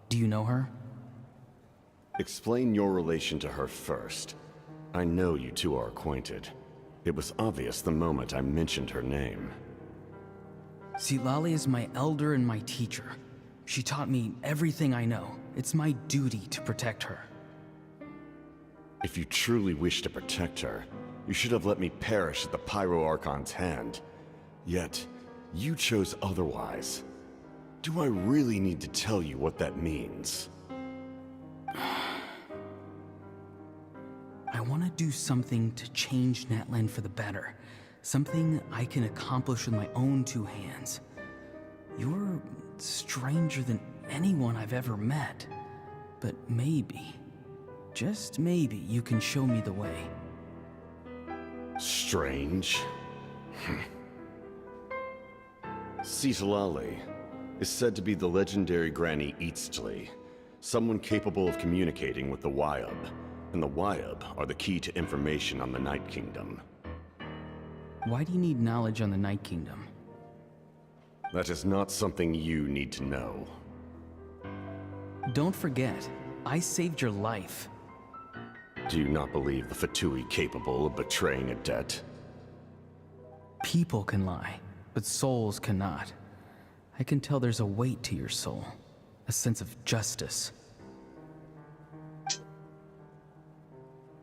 J: Do you know her?
H: Explain your relation to her first. I know you two are acquainted. It was obvious the moment I mentioned her name.
J: Citlali is my elder and my teacher. She taught me everything I know. It's my duty to protect her.
H: If you truly wish to protect her, you should have let me perish at the Pyro Archon's hand. Yet, you chose otherwise. Do I really need to tell you what that means?
J: I want to do something to change Natlan for the better. Something I can accomplish with my own two hands. You're stranger than anyone I've ever met. But maybe, just maybe, you can show me the way.
H: Strange? Citlali is said to be the legendary Granny Eastly, someone capable of communicating with the Wyab, and the Wyab are the key to information on the Night Kingdom.
J: Why do you need knowledge on the Night Kingdom?
H: That is not something you need to know.
J: Don't forget, I saved your life.
H: Do you not believe the Fatui capable of betraying a debt?
J: People can lie, but souls cannot. I can tell there's a weight to your soul, a sense of justice.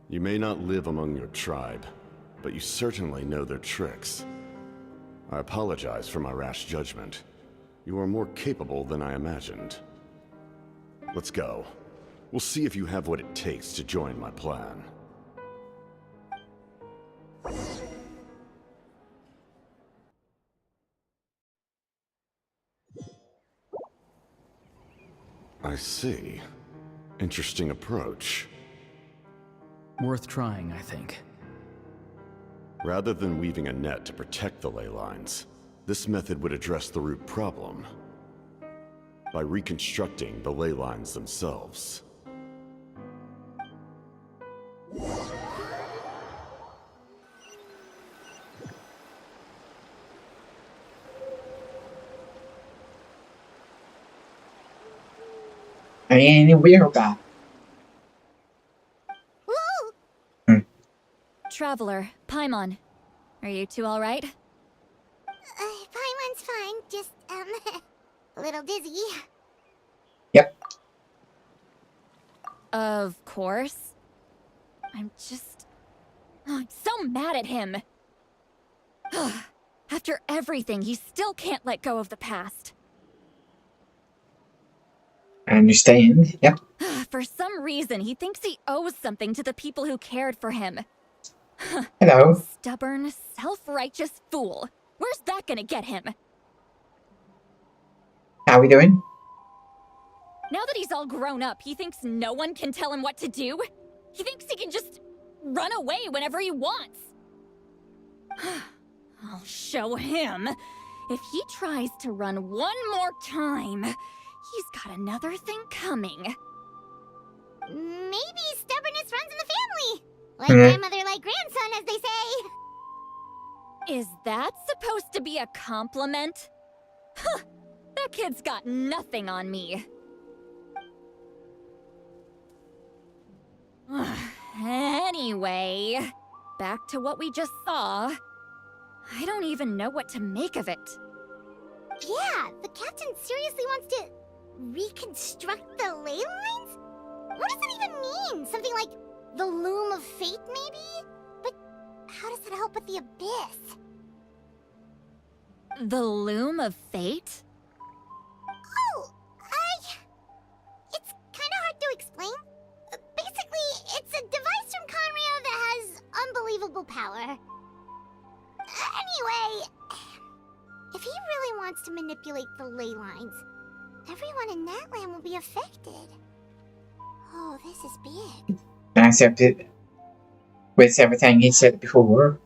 H: You may not live among your tribe, but you certainly know their tricks. I apologize for my rash judgment. You are more capable than I imagined. Let's go. We'll see if you have what it takes to join my plan. I see. Interesting approach.
J: Worth trying, I think.
H: Rather than weaving a net to protect the ley lines, this method would address the root problem by reconstructing the ley lines themselves.
A: I ain't weird guy.
M: Traveler, Paimon. Are you two alright?
I: Paimon's fine, just, a little dizzy.
A: Yep.
M: Of course. I'm so mad at him. After everything, he still can't let go of the past.
A: I understand. Yep.
M: For some reason, he thinks he owes something to the people who cared for him.
A: Hello.
M: Stubborn, self-righteous fool. Where's that gonna get him?
A: How we doing?
M: Now that he's all grown up, he thinks no one can tell him what to do? He thinks he can just run away whenever he wants. I'll show him. If he tries to run one more time, he's got another thing coming.
I: Maybe stubbornness runs in the family. Like grandmother, like grandson, as they say.
M: Is that supposed to be a compliment? Huh, That kid's got nothing on me. Anyway, back to what we just saw. I don't even know what to make of it.
I: Yeah, the captain seriously wants to reconstruct the ley lines? What does that even mean? Something like the loom of fate, maybe? But how does that help with the abyss?
M: The loom of fate?
I: Oh, it's kind of hard to explain. Basically, it's a device from Conrio that has unbelievable power. Anyway, if he really wants to manipulate the ley lines, everyone in Natlan will be affected. Oh, this is big.
A: I accept it with everything he said before.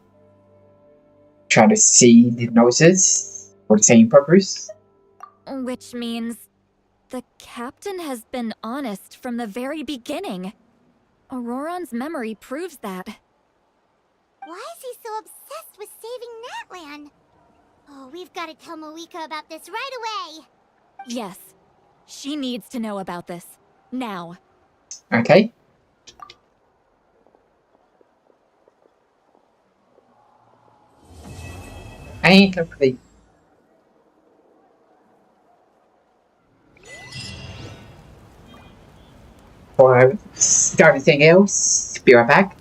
A: Try to see the hypnosis for the same purpose.
M: Which means the captain has been honest from the very beginning. Auroron's memory proves that.
I: Why is he so obsessed with saving Natlan? Oh, we've got to tell Moeka about this right away.
M: Yes, she needs to know about this. Now.
A: Okay. And complete. Or start anything else, be right back.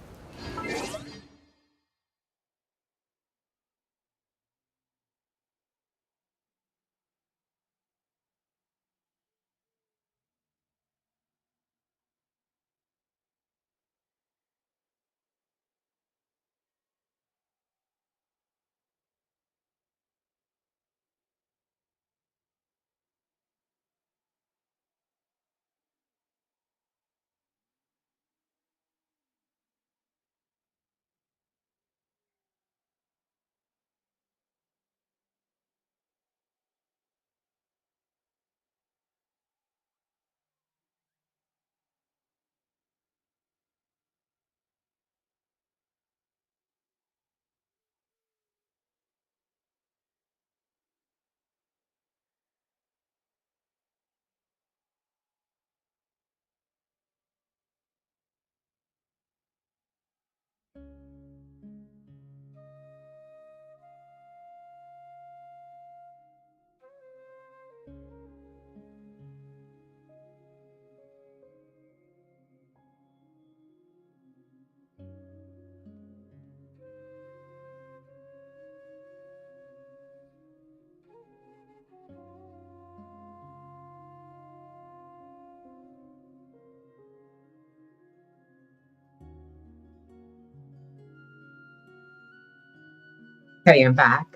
A: Okay, I'm back.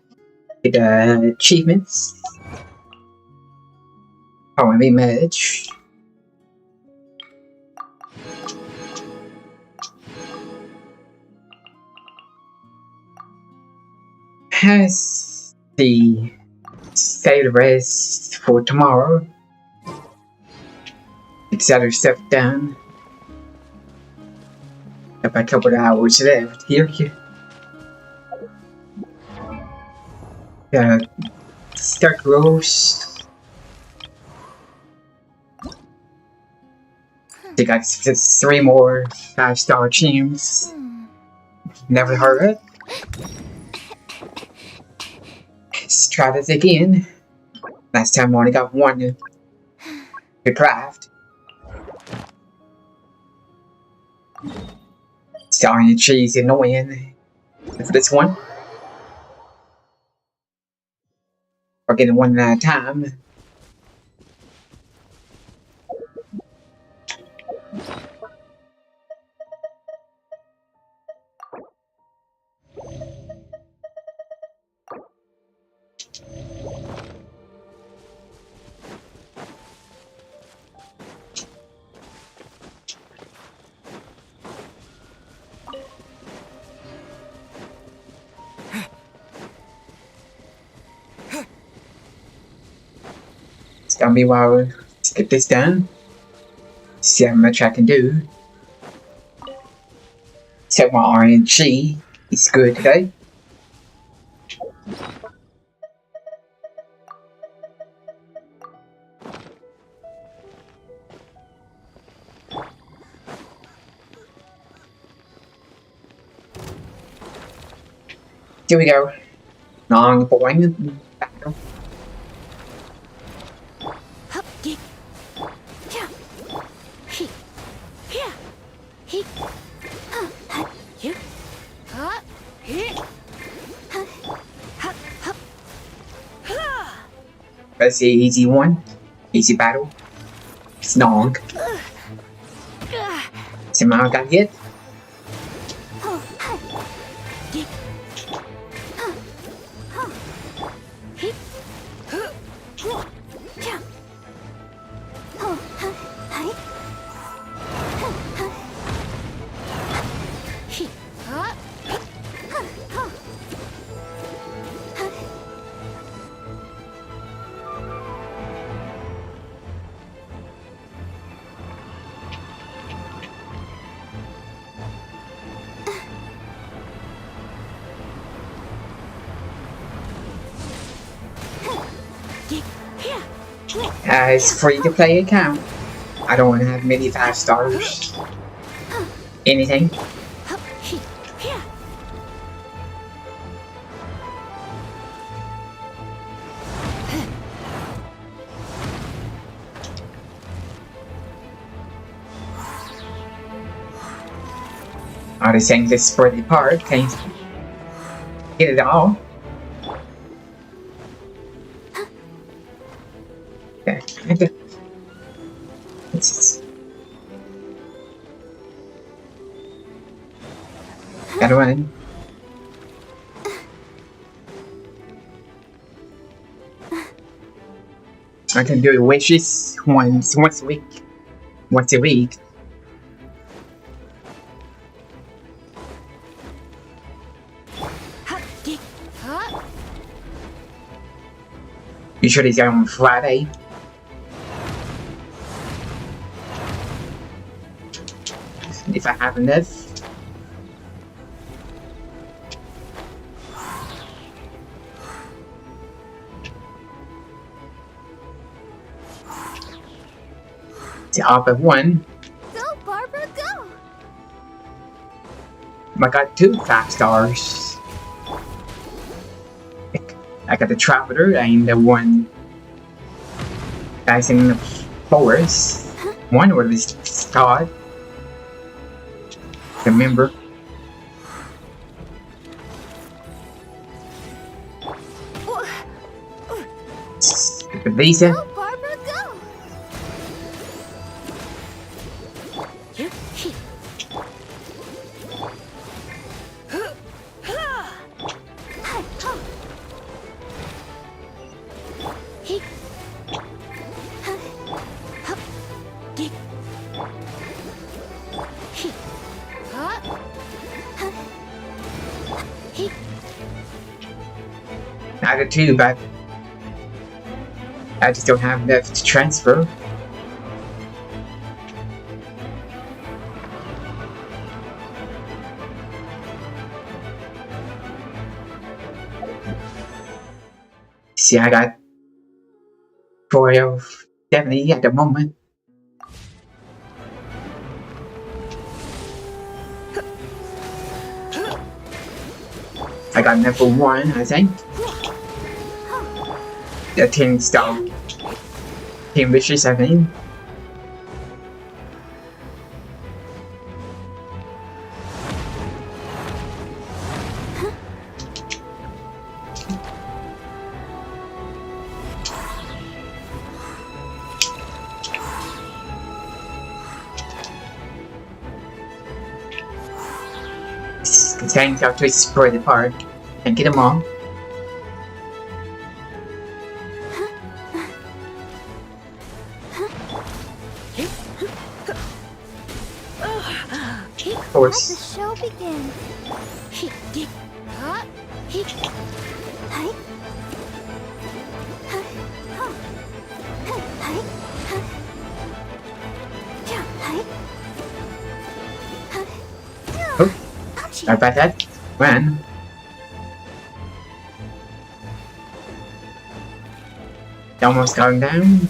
A: The achievements. Oh, let me merge. Has the save the rest for tomorrow. It's other stuff done. Have a couple of hours left here. Sucrose. They got 3 more 5-star teams. Never heard of. Let's try this again. Last time I only got 1 to craft. Starting to cheese annoying for this one. We're getting 1 at a time. It's gonna be a while. Let's get this done. See how much I can do. Except my RNG is good today. Here we go. Long boring battle. Let's see, easy one. Easy battle. Snog. Somehow got hit. It's free to play account. I don't want to have many 5 stars. Anything. Oh, they're saying this spread apart. Can't get it all. Okay. Gotta run. I can do wishes once a week. Once a week. Usually it's on Friday. If I have enough. The upper one.
F: Go, Barbara, go!
A: I got 2 5 stars. I got the Traveler and the one that's in the forest. One was the star. Remember. Lisa.
F: Go, Barbara, go!
A: I did too, but I just don't have enough to transfer. See, I got 470 at the moment. I got level 1, I think. The 10 star. 10 wishes, I think. The tanks have to spread apart and get them all. Of course.
F: Let the show begin.
A: Oh, sorry about that. Ran. Almost going down.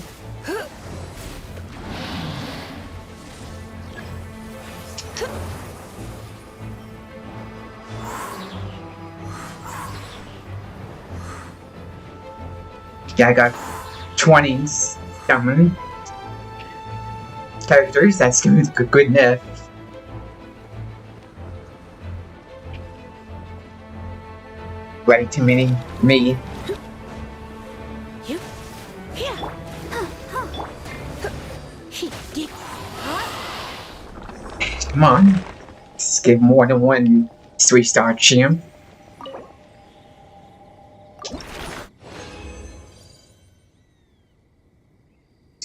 A: Yeah, I got 20 summon characters. That's good enough. Way too many me. Come on. Let's give more than one 3-star champ.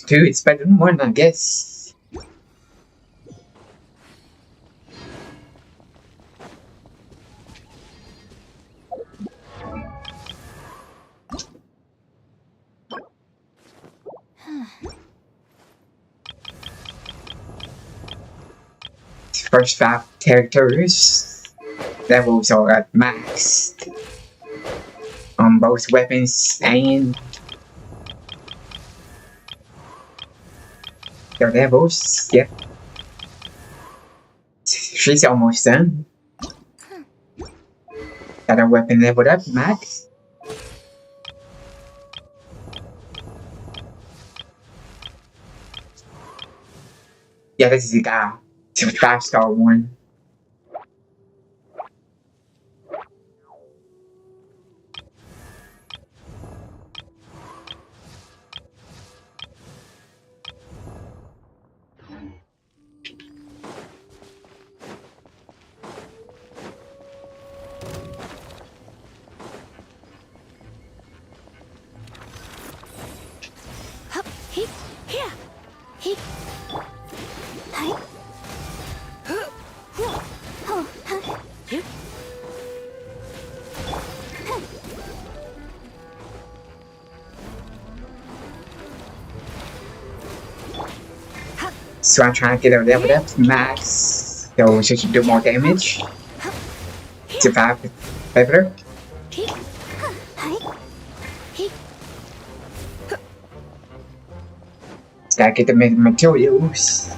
A: Two, it's better than one, I guess. First 5 characters. Levels are at max on both weapons and their levels. Yep. She's almost done. Got her weapon leveled up max. Yeah, this is the guy. It's a 5-star one. So I'm trying to get her leveled up max, so she can do more damage. Survive better. Just gotta get the materials.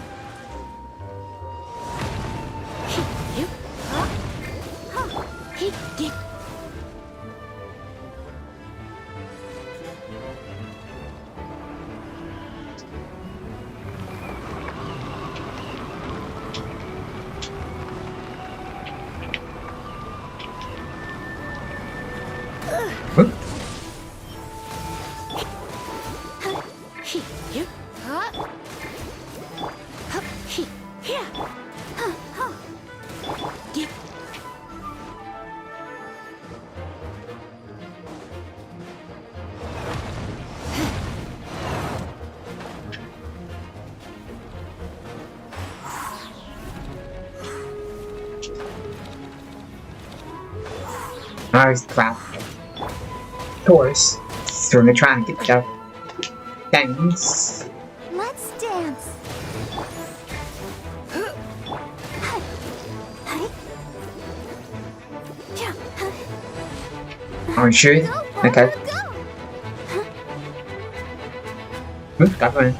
A: Nice clap. Of course. So we're trying to get the things.
F: Let's dance.
A: Are you sure? Okay. Got one.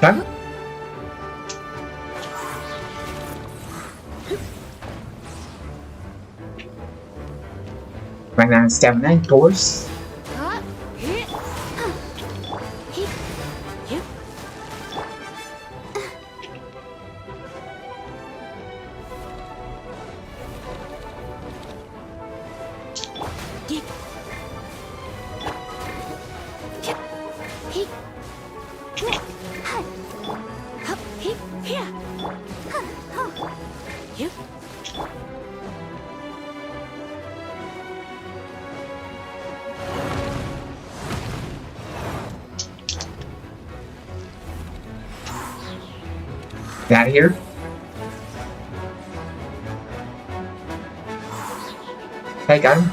A: Done. Right now, stamina, of course. Get out of here. Hey, got him.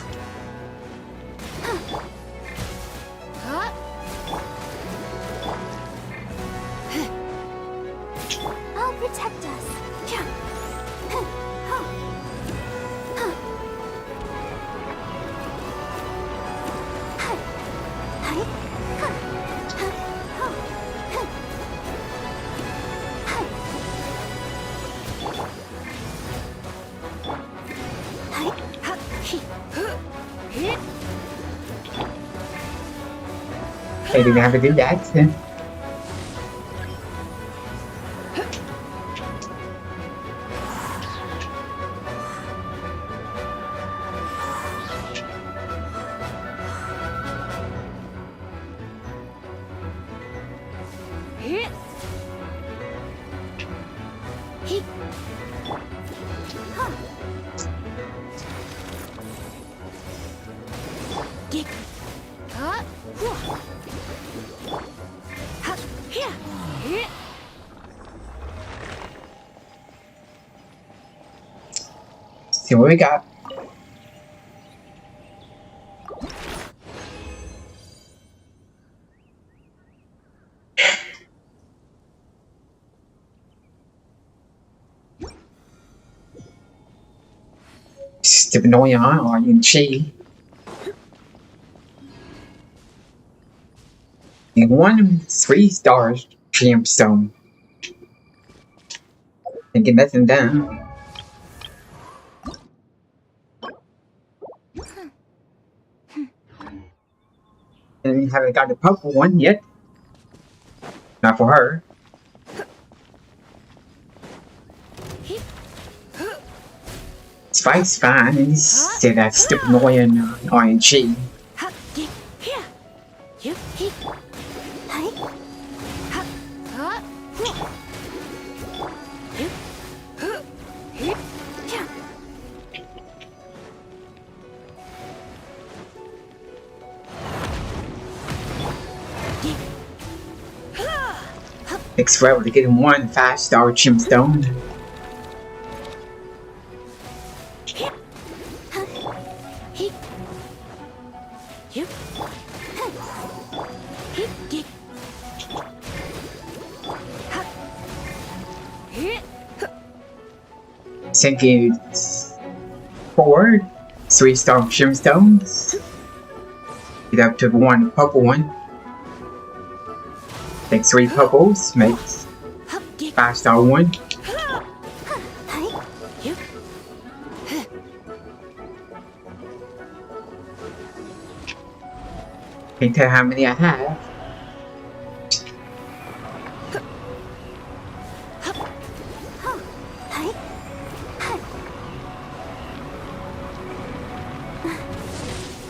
F: I'll protect us.
A: They didn't have to do that. See what we got. Stupid annoying RNG. And 3 stars gemstone. Can't get nothing done. And haven't got the purple one yet. Not for her. Spike's fine, and instead that stupid annoying RNG. Takes forever to get him 1 5-star gemstone. Sinking 4 3-star gemstones. Get up to 1 purple one. Take 3 purples, makes 5-star one. Can't tell how many I have.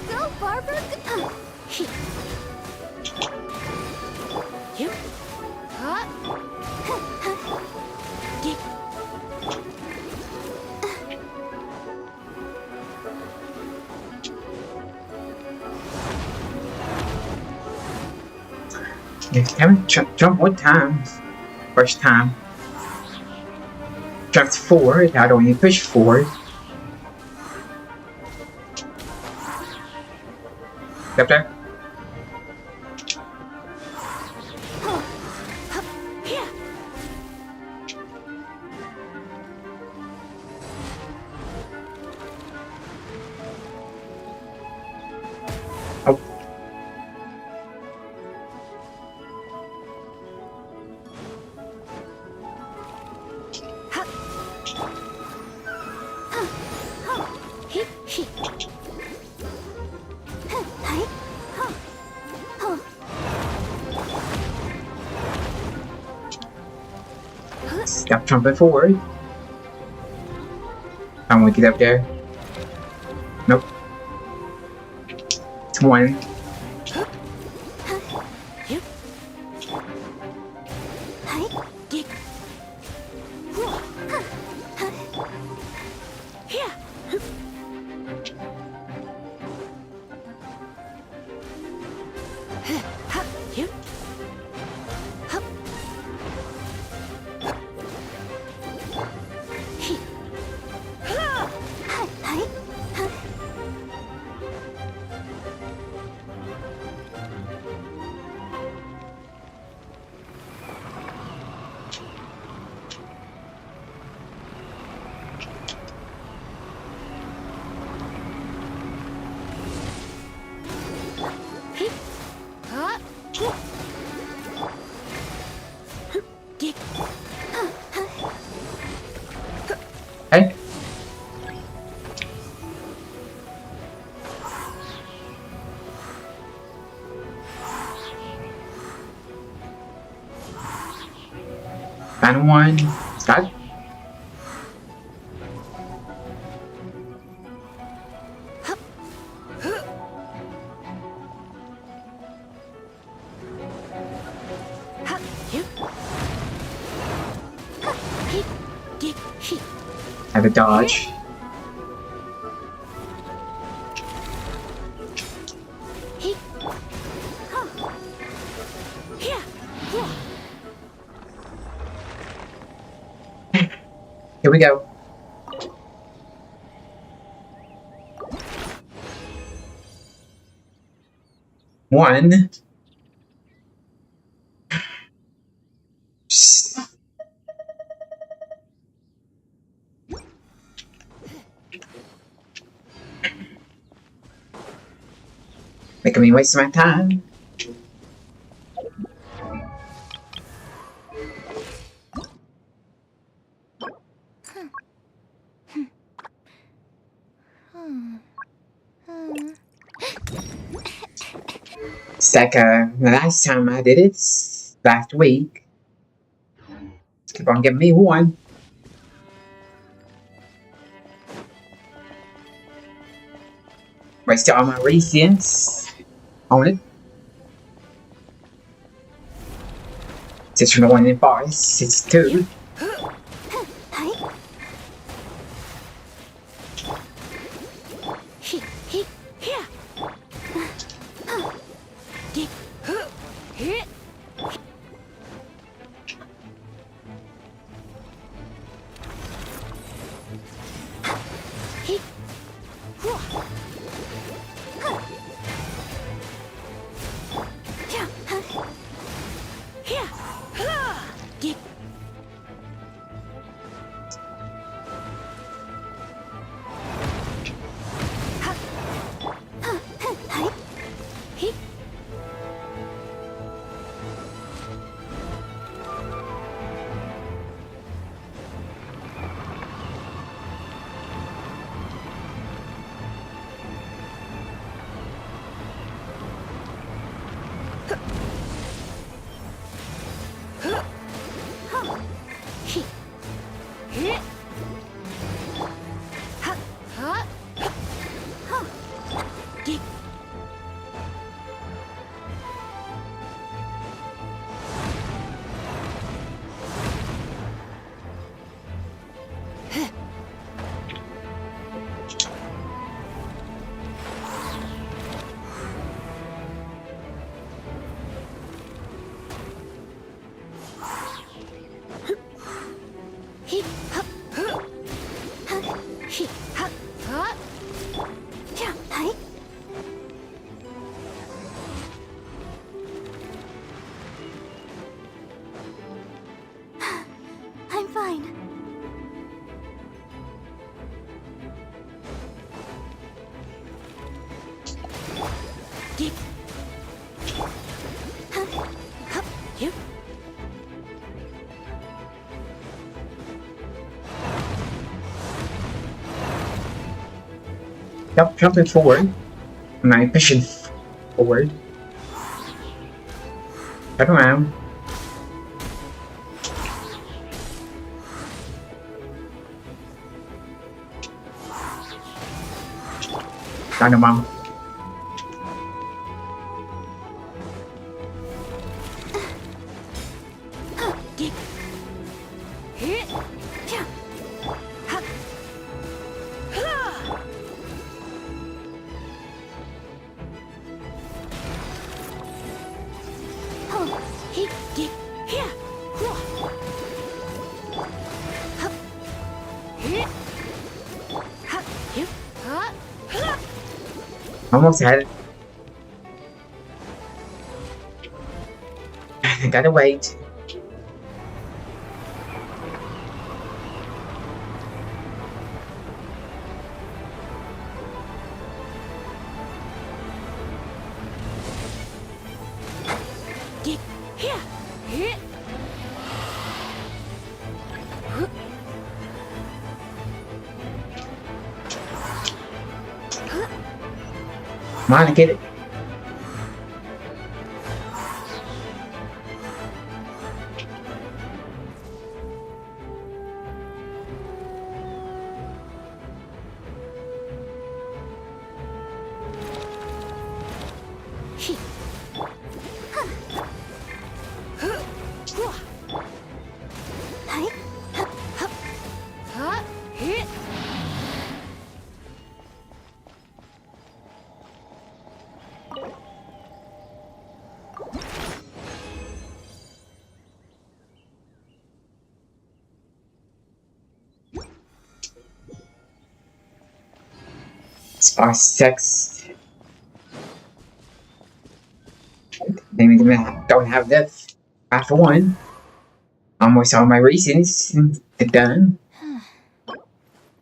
F: Go, Barber!
A: Haven't jump 1 time. First time. Jumps forward, I don't even push forward. Up there. Oh. Stop jumping forward. I want to get up there. Nope. It's 1. one. Start. Have a dodge. Here we go. One. Making me waste my time. It's like the last time I did it, last week. Just keep on giving me one. Wasted all my resistance on it. Just from the one in forest, it's two.
F: I'm fine.
A: Yep, jumping forward. And I'm pushing forward. Turn around. Dynamo. Almost had it. I gotta wait. Come on, get it. Spot 6. Maybe don't have this after 1. Almost all my reasons done.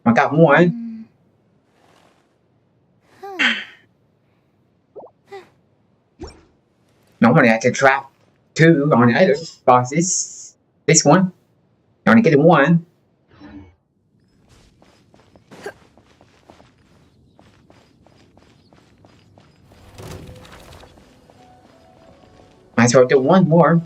A: I got 1. Normally I have to trap 2 on the other bosses. This one, I only get 1. Might as well do 1 more.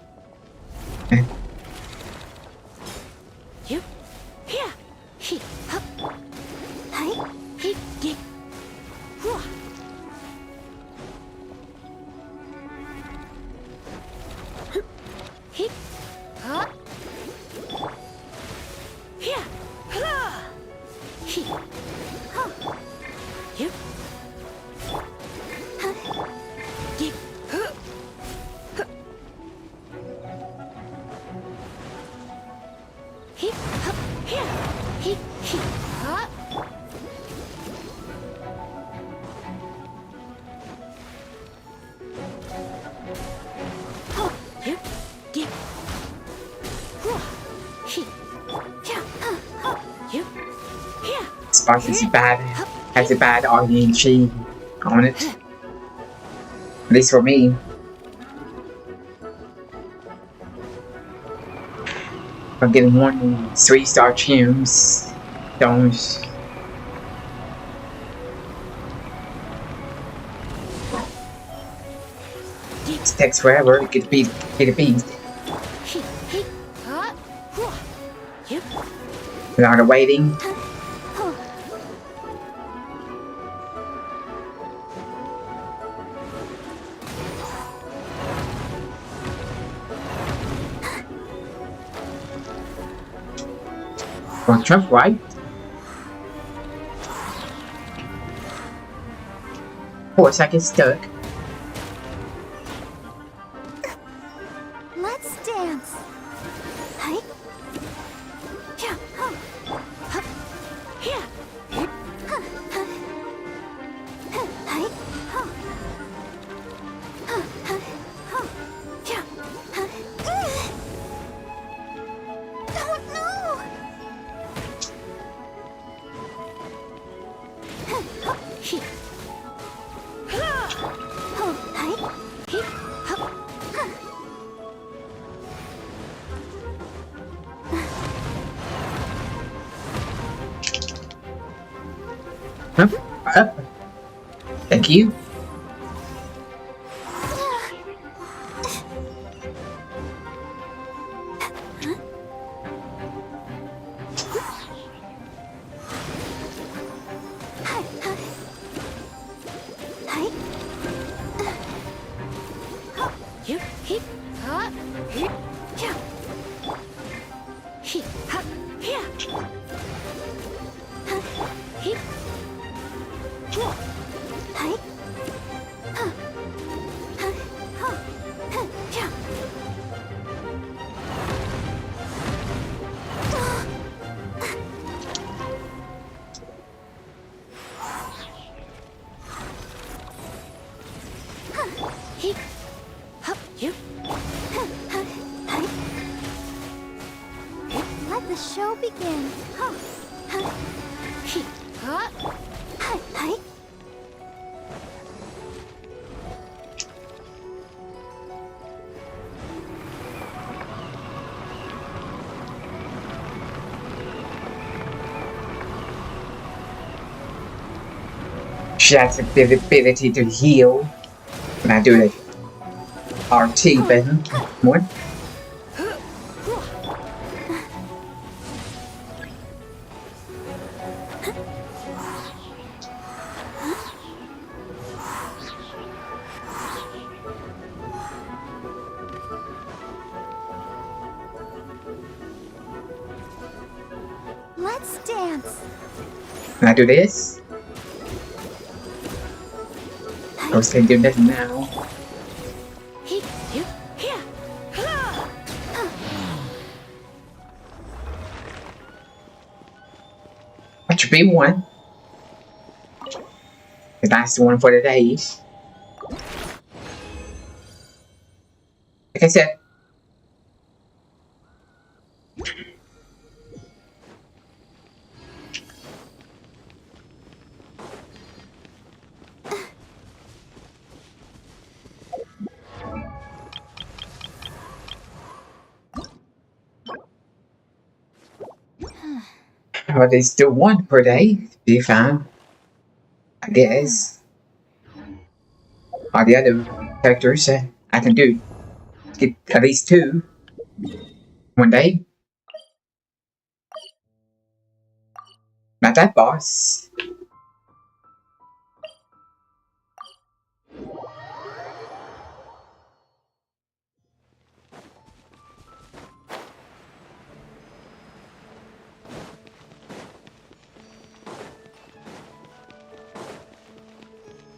A: Sparks is bad, has a bad RNG on it. At least for me. I'm getting 1 3-star gems. Stones. It takes forever to get a beat. A lot of waiting. Well, jump right. 4 seconds stuck.
F: Let's dance. Hi. Yeah. Here. Hi. Oh no.
A: Thank you. Let the show begin. She has the ability to heal when I do the RT button. What?
F: Let's dance.
A: When I do this, I was gonna do this now. What should be 1? The last one for the day. Like I said, well, there's still one per day. Be fine, I guess. All the other characters I can do get at least 2 one day. Not that boss.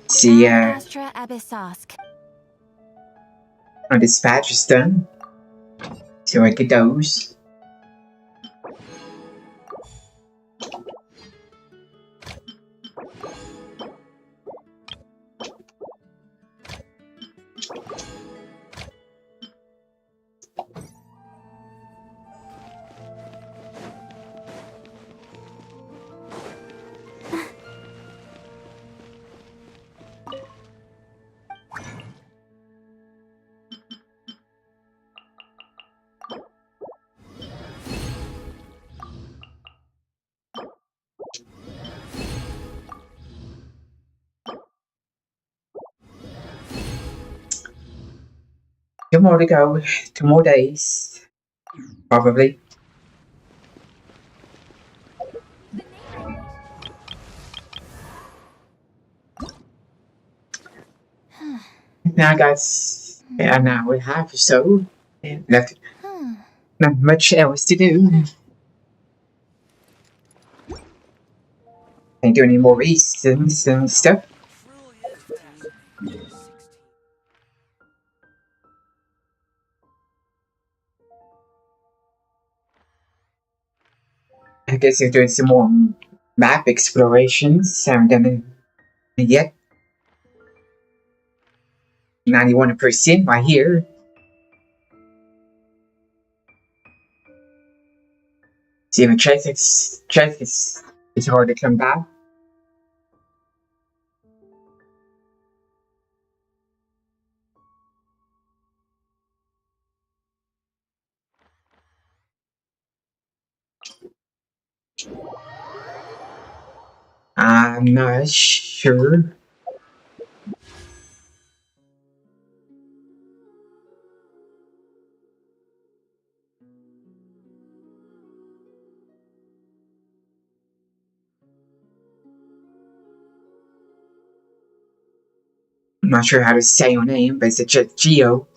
A: See,
B: Astra Abyssosk.
A: my dispatch is done. See what it goes. Two more to go. 2 more days. Probably. Now I got an hour and a half or so. Left. Not much else to do. Ain't doing any more reasons and stuff. I guess you're doing some more map explorations. Haven't done it yet. 91% right here. See if it's hard to come back. I'm not sure. I'm not sure how to say your name, but it's just Geo.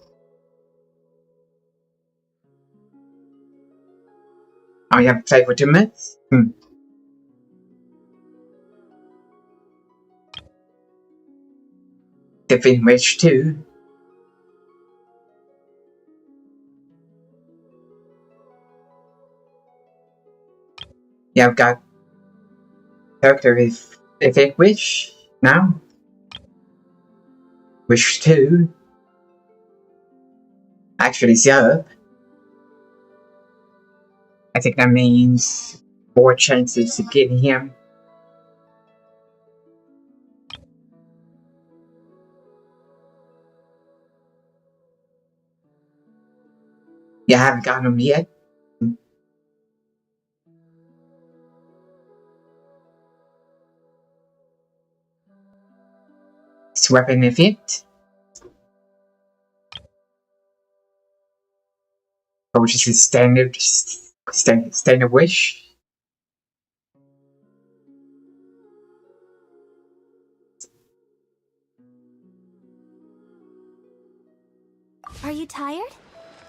A: Oh, you haven't played for 2 months? Defeating Witch 2. Yeah, I've got character with Defeat Witch now. Wish 2. Actually, it's up. I think that means more chances of getting him. Yeah, I haven't gotten him yet. It's weapon effect. Which is a standard wish.
F: Are you tired?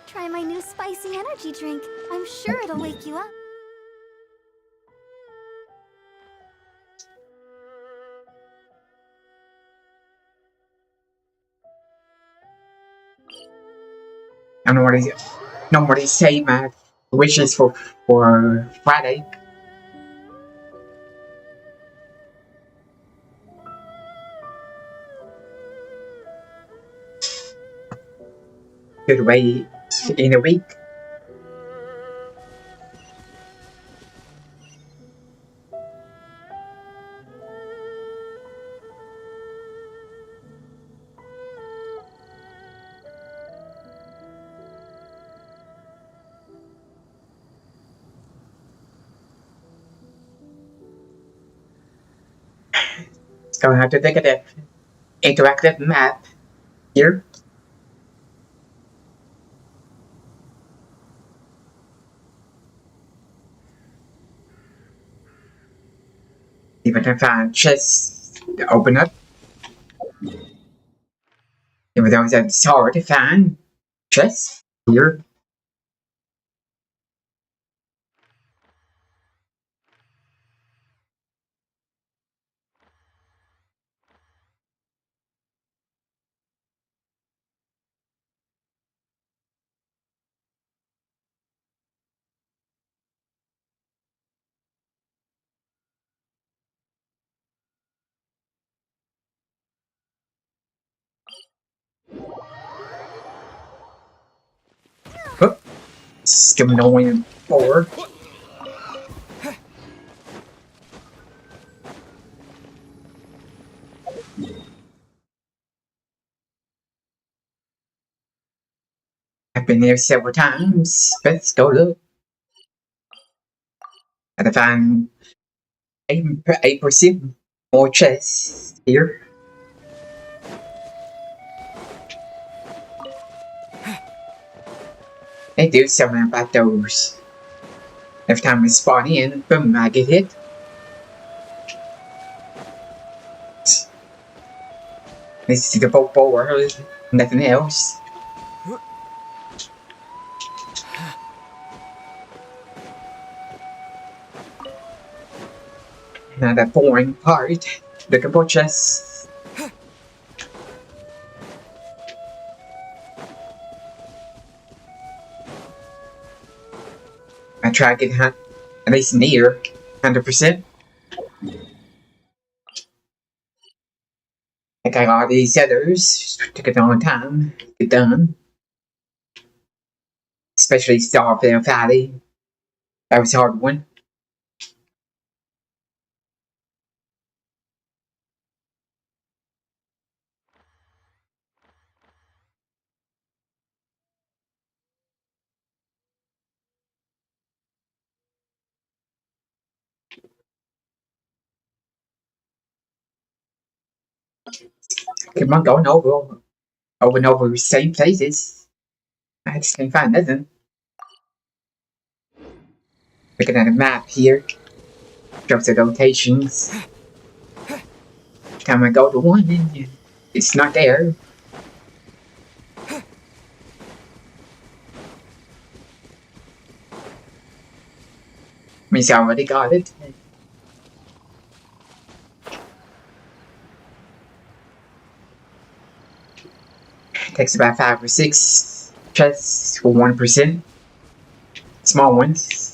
F: Try my new spicy energy drink. I'm sure it'll wake you up.
A: I don't know what he say my wishes for Friday. Could wait in a week. So I have to look at the interactive map here. See if I can find chests to open up. Even though it's hard to find chests here. Oh, skimming on forward. I've been there several times. Let's go look. I have to find 8% more chests here. They do something about those. Every time we spawn in, boom, I get hit. This is the boat forward, nothing else. Now the boring part, looking for chests. I try to get at least near 100%. Like I got these others, took a long time to get done. Especially Starville Valley. That was a hard one. Keep on going over and over the same places. I just can't find nothing. Looking at a map here. Shows the locations. Time I go to one, it's not there. Means I already got it. Takes about 5 or 6 chests for 1%. Small ones.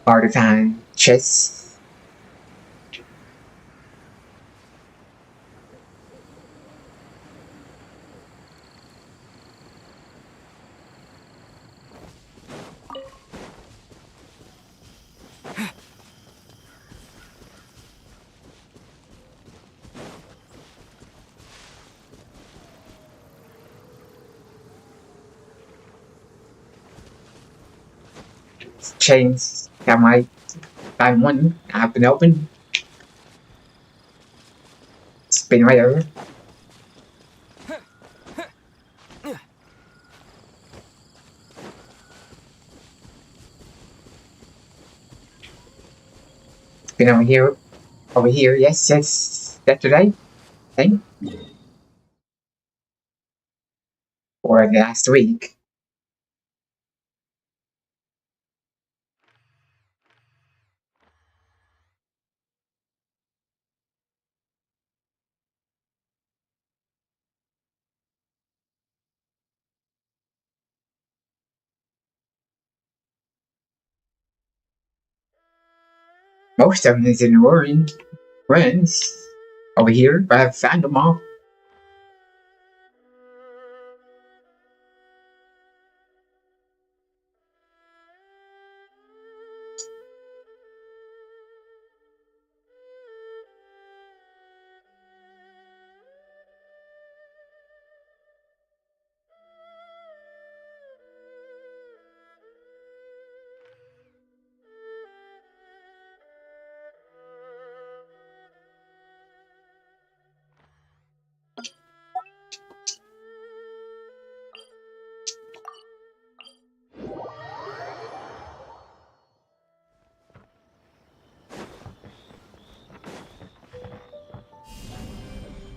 A: Hard to find chests. Chains. Got my find one. I've been open. It's been right over. Been over here, yes, yesterday, I think, or last week. Most of them is in ruins over here, but I've found them all.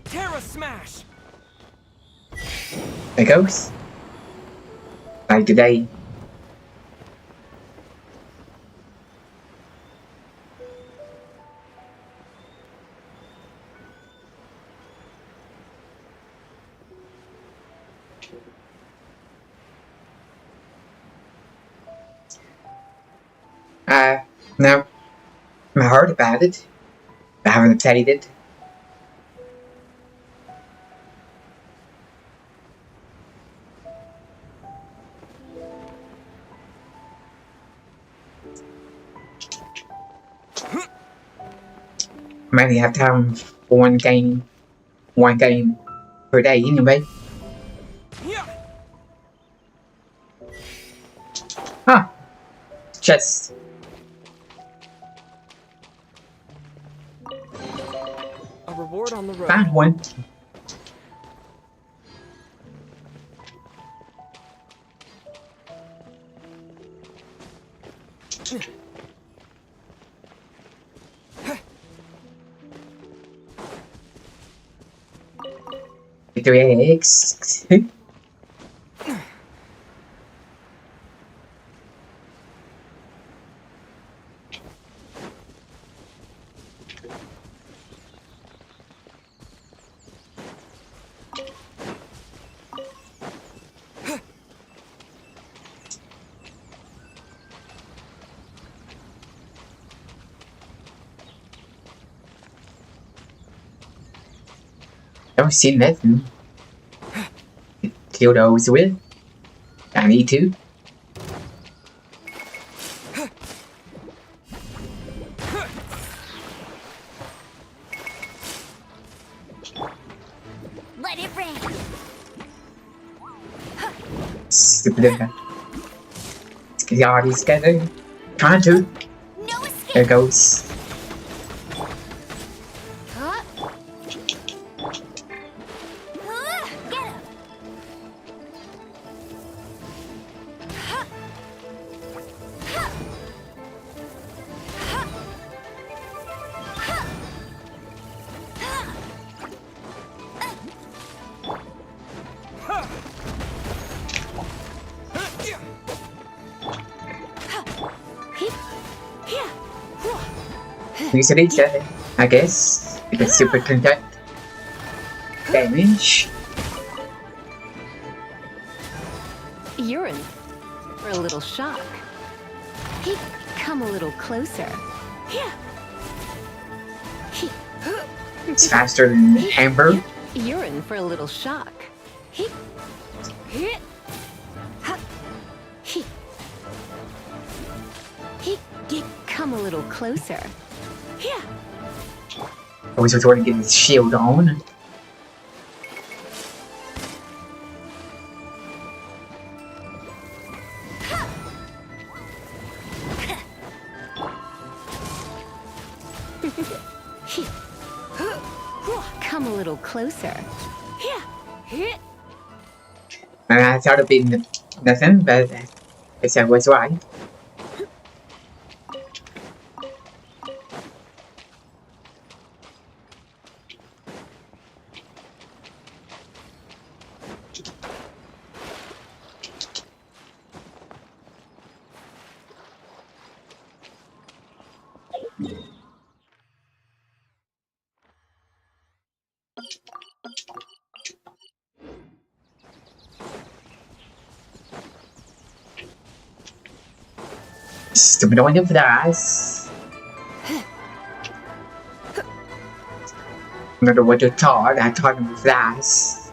Q: Terra Smash!
A: There goes. Like today. No. I heard about it. I haven't played it. I only have time for one game per day anyway. Huh. Chest.
Q: A reward on the road.
A: Found one. Three eggs. Don't see nothing. Kill those with. I need to.
F: Let it rain.
A: Stupid. Let's get all these together. Trying to.
F: No escape.
A: There goes.
F: Get him.
A: Use it, I guess. If it's super conduct damage.
K: You're in for a little shock. Hey, come a little closer.
A: It's faster than Amber.
K: You're in for a little shock. Come a little closer.
A: I was resorting to get his shield on.
K: Come a little closer.
A: I thought it'd be nothing, but I guess I was right. Stupid on your flies. No matter what you thought, I taught him flies.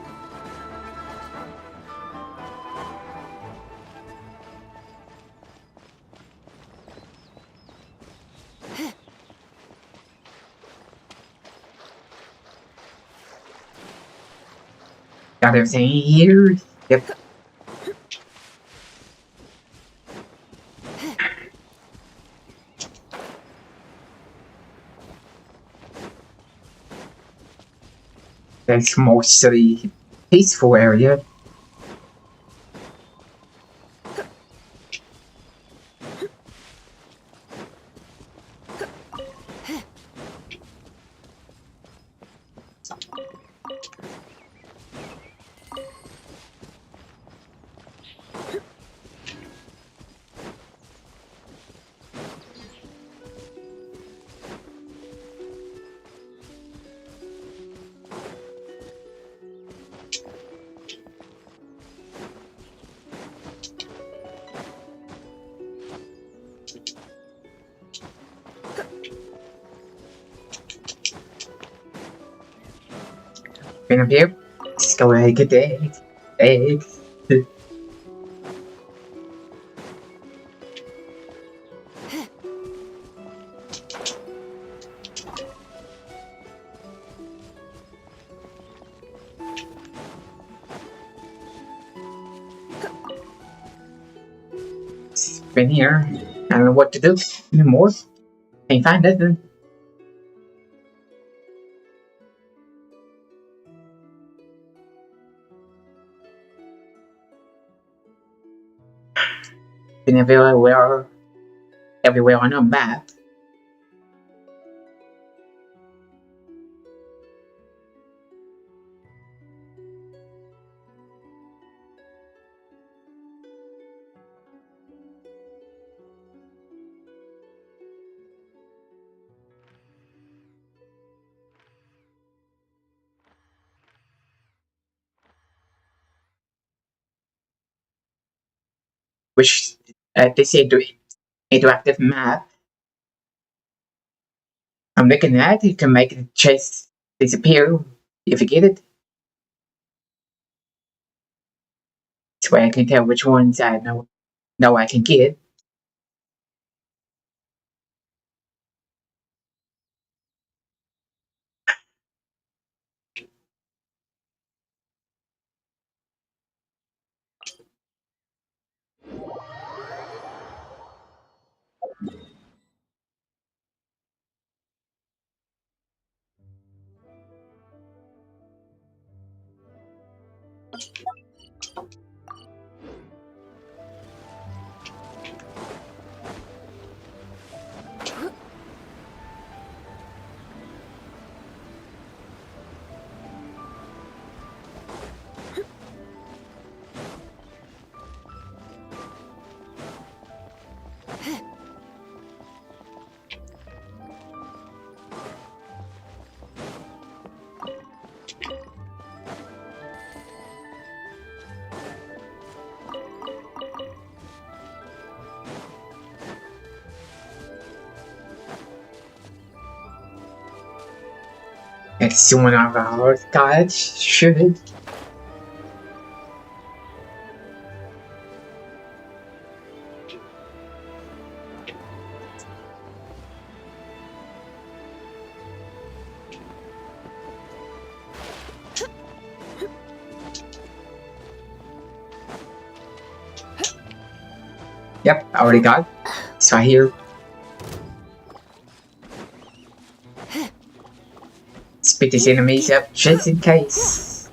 A: Got everything here. Yep. That's mostly peaceful area. Been up here. Let's go ahead and get the eggs. Eggs. Been here. I don't know what to do anymore. Can't find nothing. Been everywhere on a map. Which this interactive map I'm looking at, you can make the chase disappear if you get it. This way I can tell which ones I know I can get. It's one of our guys should. Yep, I already got it. It's right here. Pick these enemies up just in case.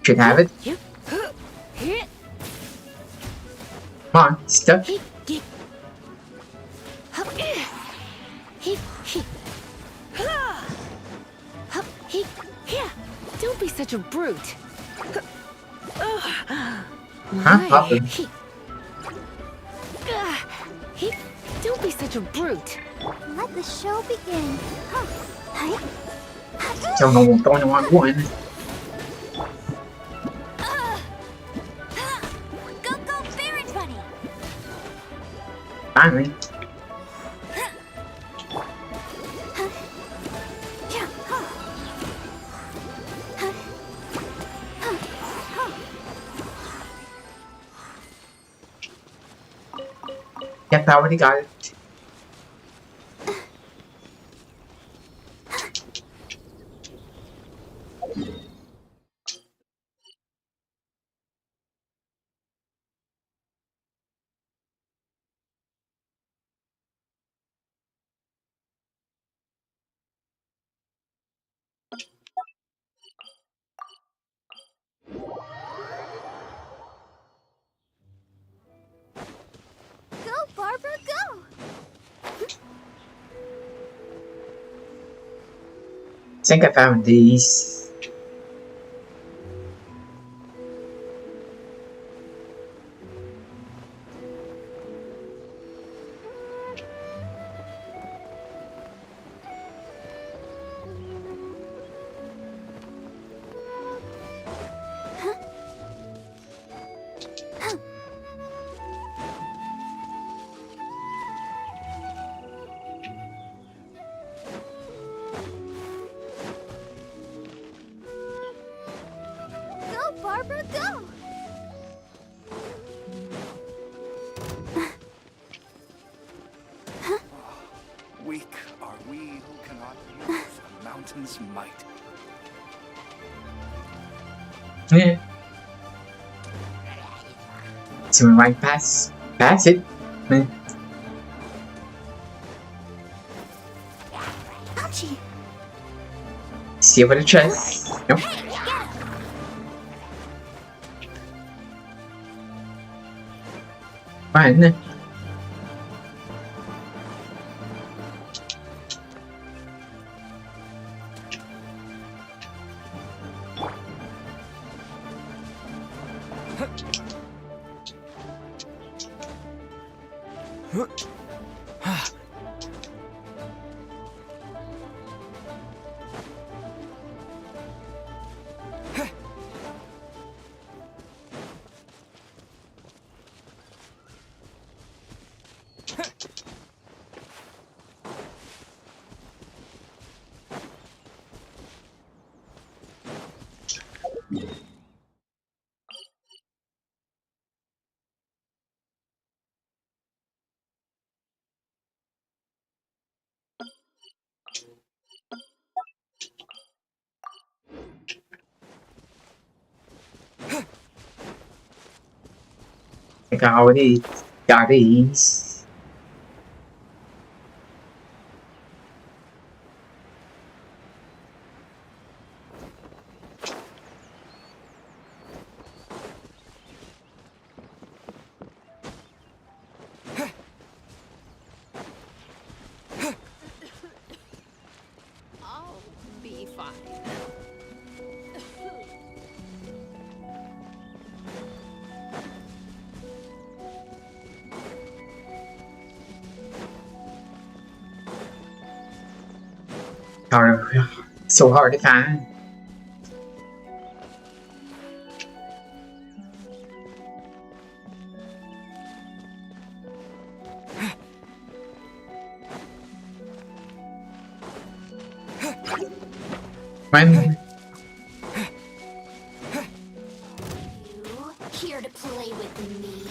A: Should have it. Come on, stuck.
P: Don't be such a brute.
A: Huh?
P: Don't be such a brute.
I: Let the show begin.
A: Don't know what's going on. One.
F: Go, Baron Run!
A: Finally. Yep, I already got it.
F: Go, Barbara, go!
A: I think I found these.
F: Go, Barbara, go!
O: Weak are we who cannot use a mountain's might.
A: Yeah. So we might pass it.
F: Ouchie!
A: See over the chest. Nope. Fine. I already got these.
V: I'll be fine.
A: So hard to find. When
F: You here to play with me?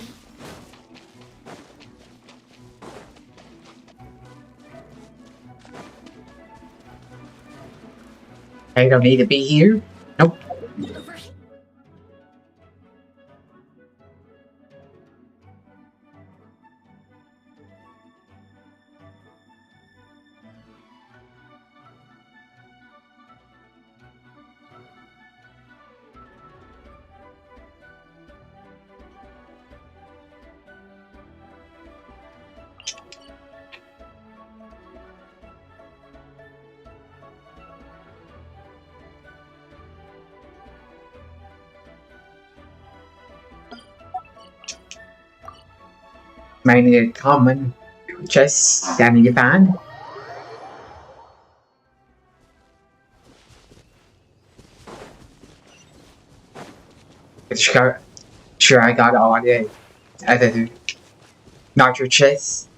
A: I don't need to be here. Nope. Mainly common chest that I need to find. Sure I got all the other larger chests.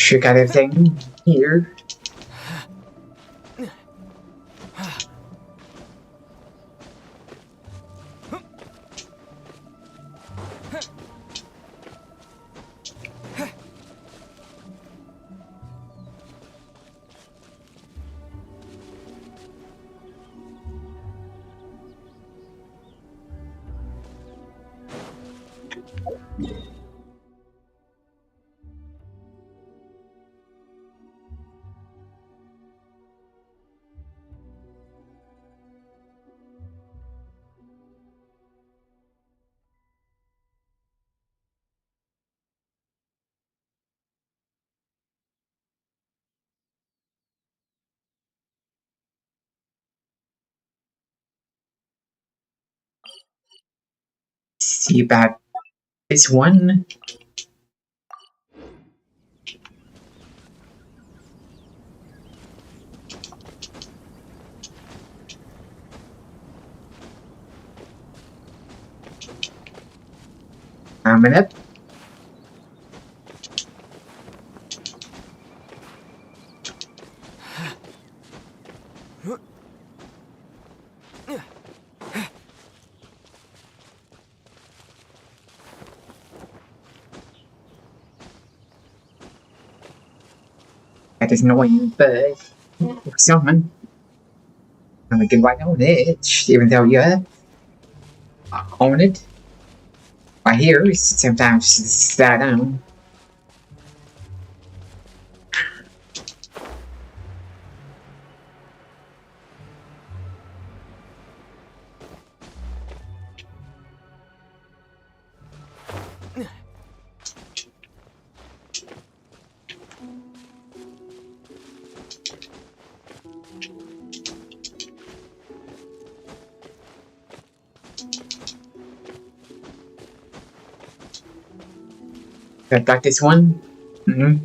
A: Sure got everything here. See about this one. A minute. That is annoying, but something. And we can write on it, even though you own it. I hear sometimes that down. Got this one. Mm-hmm.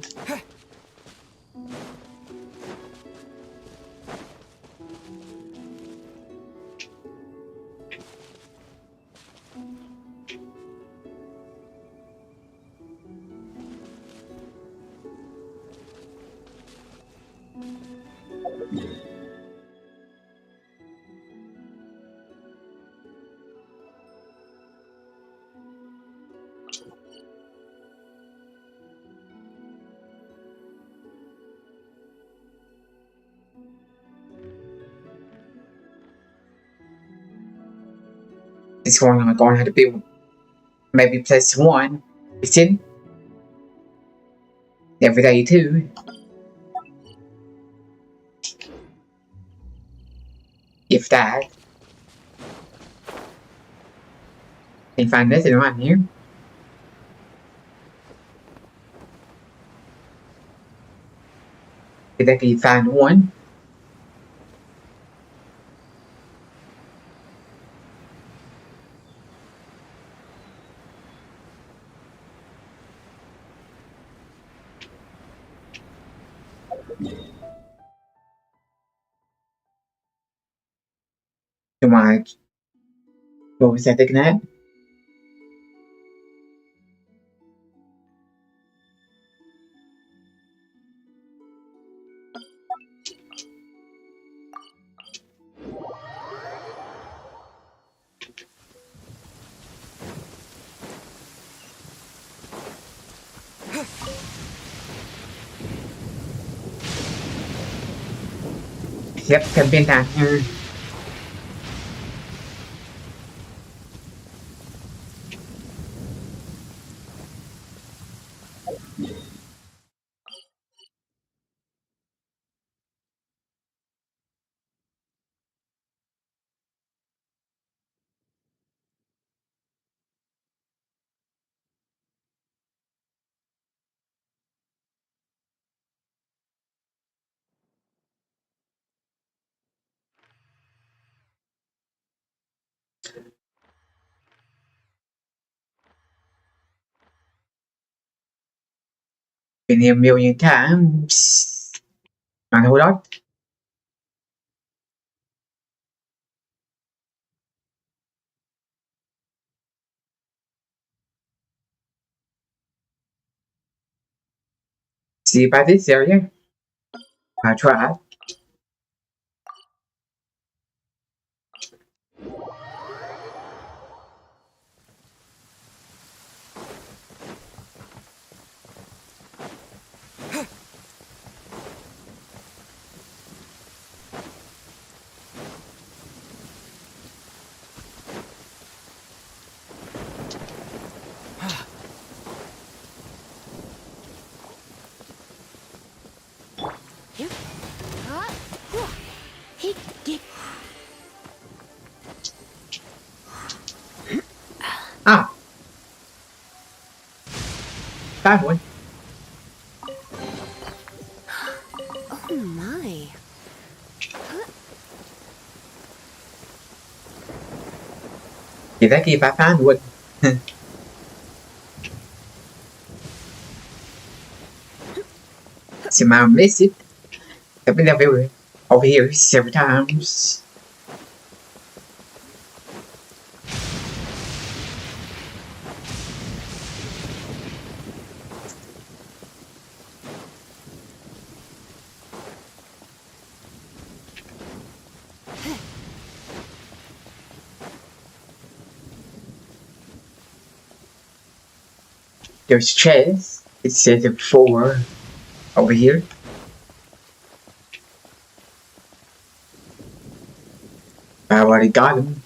A: This one I'm going to have to be maybe plus one. It's in every day too. If that. Can't find nothing around here. Did I can find one? Come on. What was I thinking at? Yep, I've been down here. Been here a million times. And hold on. See about this area. I tried. Ah, found one.
K: Oh my.
A: Thì that if I found one. See, I miss it. I've been over here several times. There's chest. It says 4 over here. I already got them.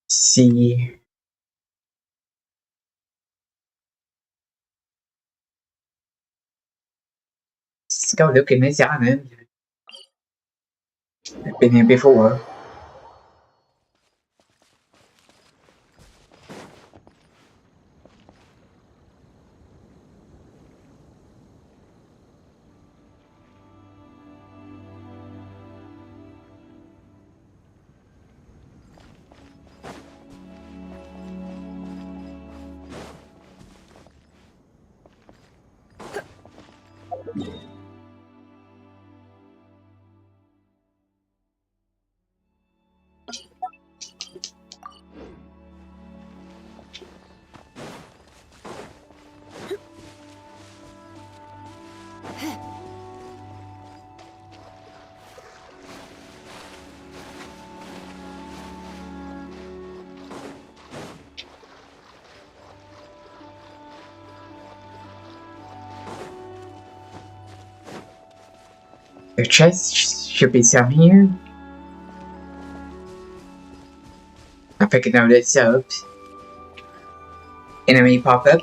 A: See. Let's go look in this island. I've been here before. The chest should be some here. I'm picking out the subs. Enemy pop up.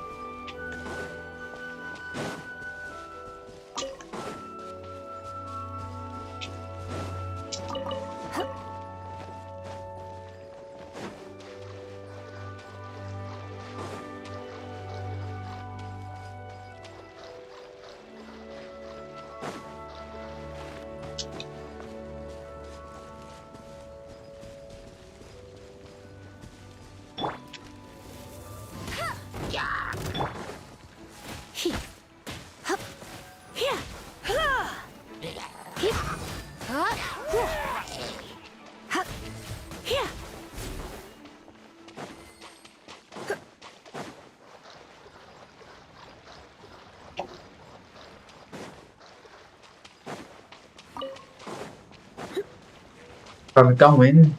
A: Where we're going.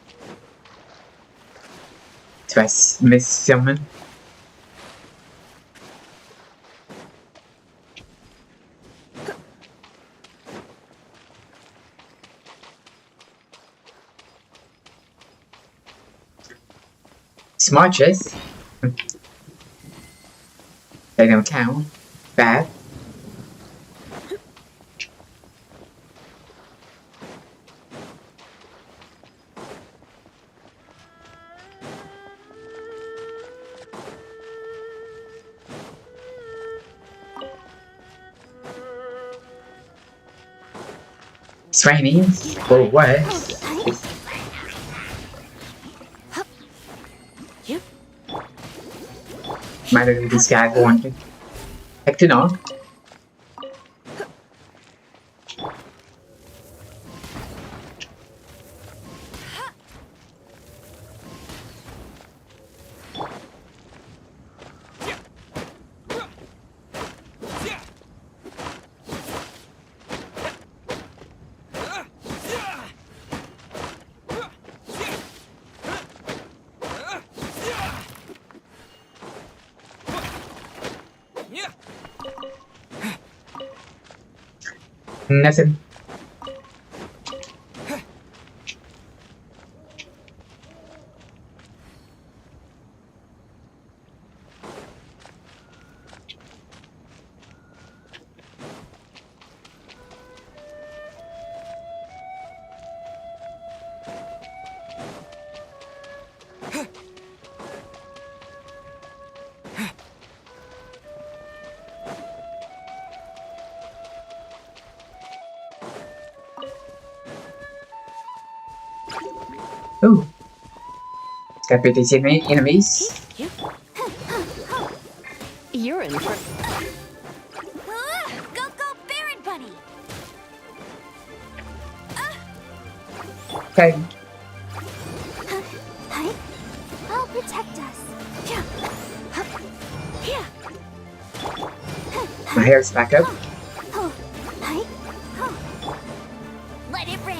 A: So I miss someone. Smart chest. They don't count. Bad. It's raining. Or what? Might have these guys wanted. Heck to know. Nothing. Ooh. Got pretty enemies.
P: You're in for...
F: Go, go, Baron Bunny!
A: Okay.
F: I'll protect us.
A: My hair's back up.
F: Let it rain.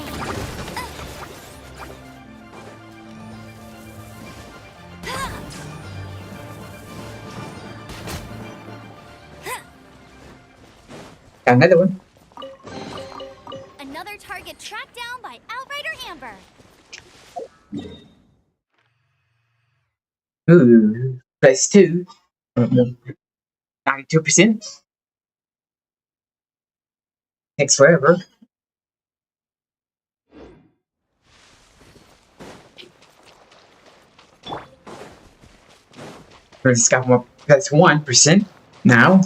A: Got another one.
F: Another target tracked down by Outrider Amber.
A: Ooh. Plus 2. 92%. Takes forever. We just got more plus 1% now.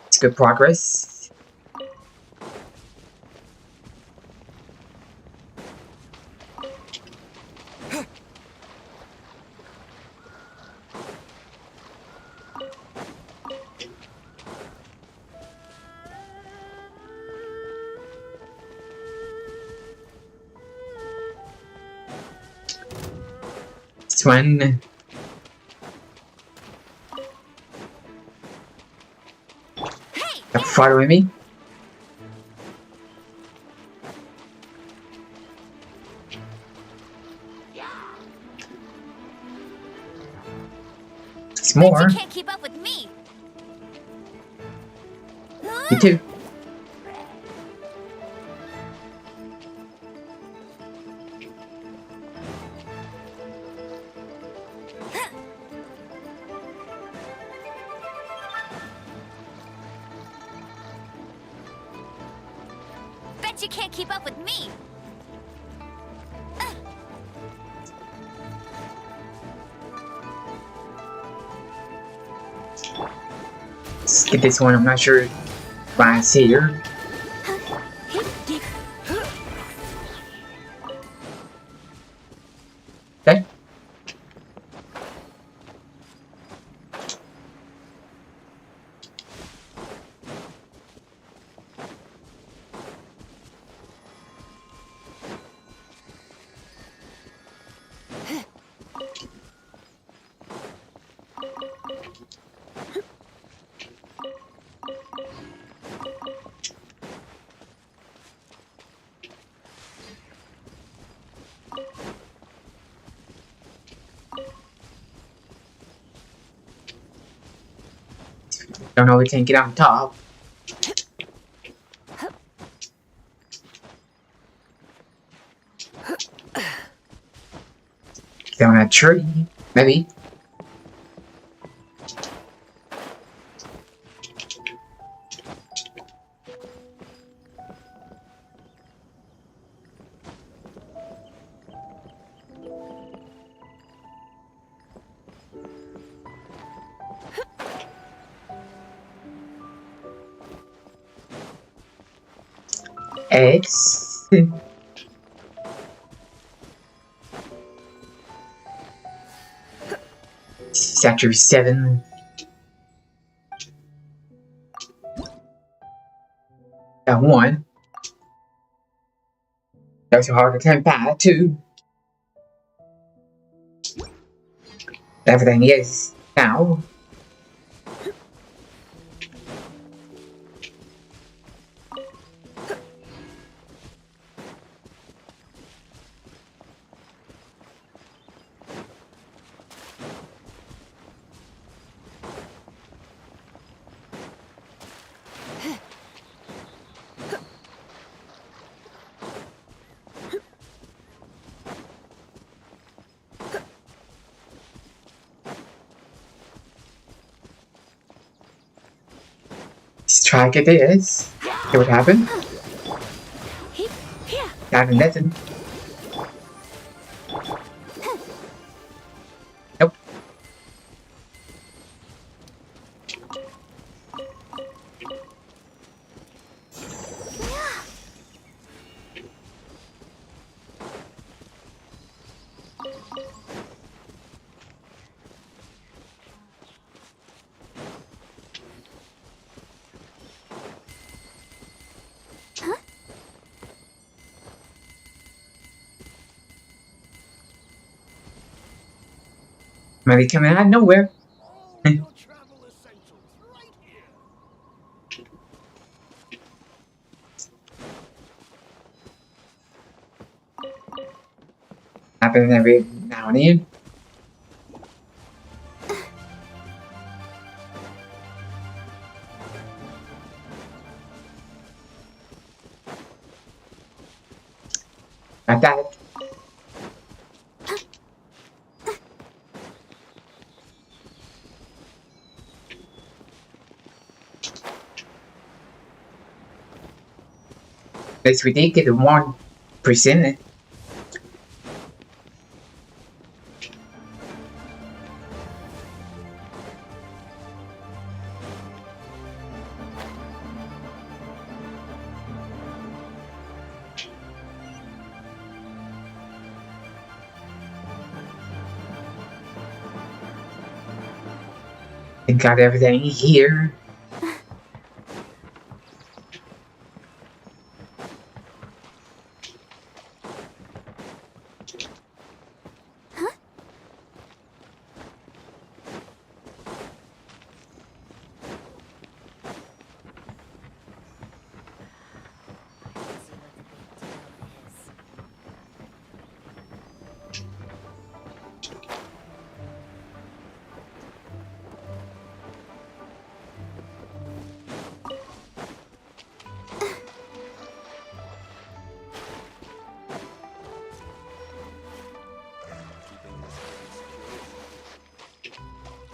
A: It's good progress. This one. Following me. It's more.
F: You can't keep up with me.
A: You too.
F: Bet you can't keep up with me.
A: Let's get this one. I'm not sure if I see her. Okay. Don't know we can get on top. Get on a tree, maybe. Eggs. Sector 7. Got one. Those are hard to turn back too. Everything is now. Let's try get this. See what happened. Got nothing. Nope. Maybe coming out of nowhere. Happens every now and then. Like that. At least we did get the 1%. And got everything here.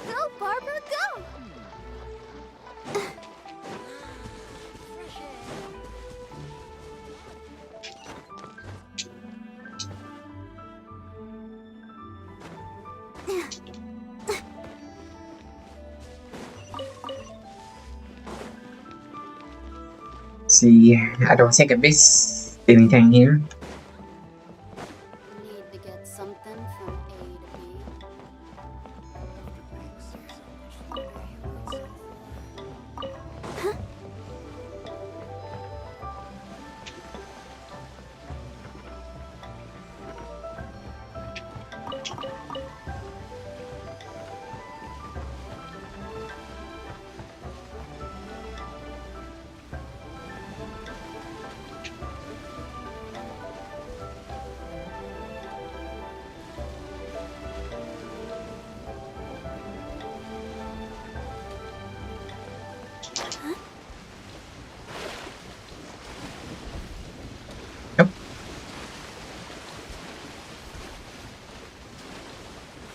F: Go, Barbara, go!
A: See, I don't think I missed anything here.
F: Need to get something from A to B.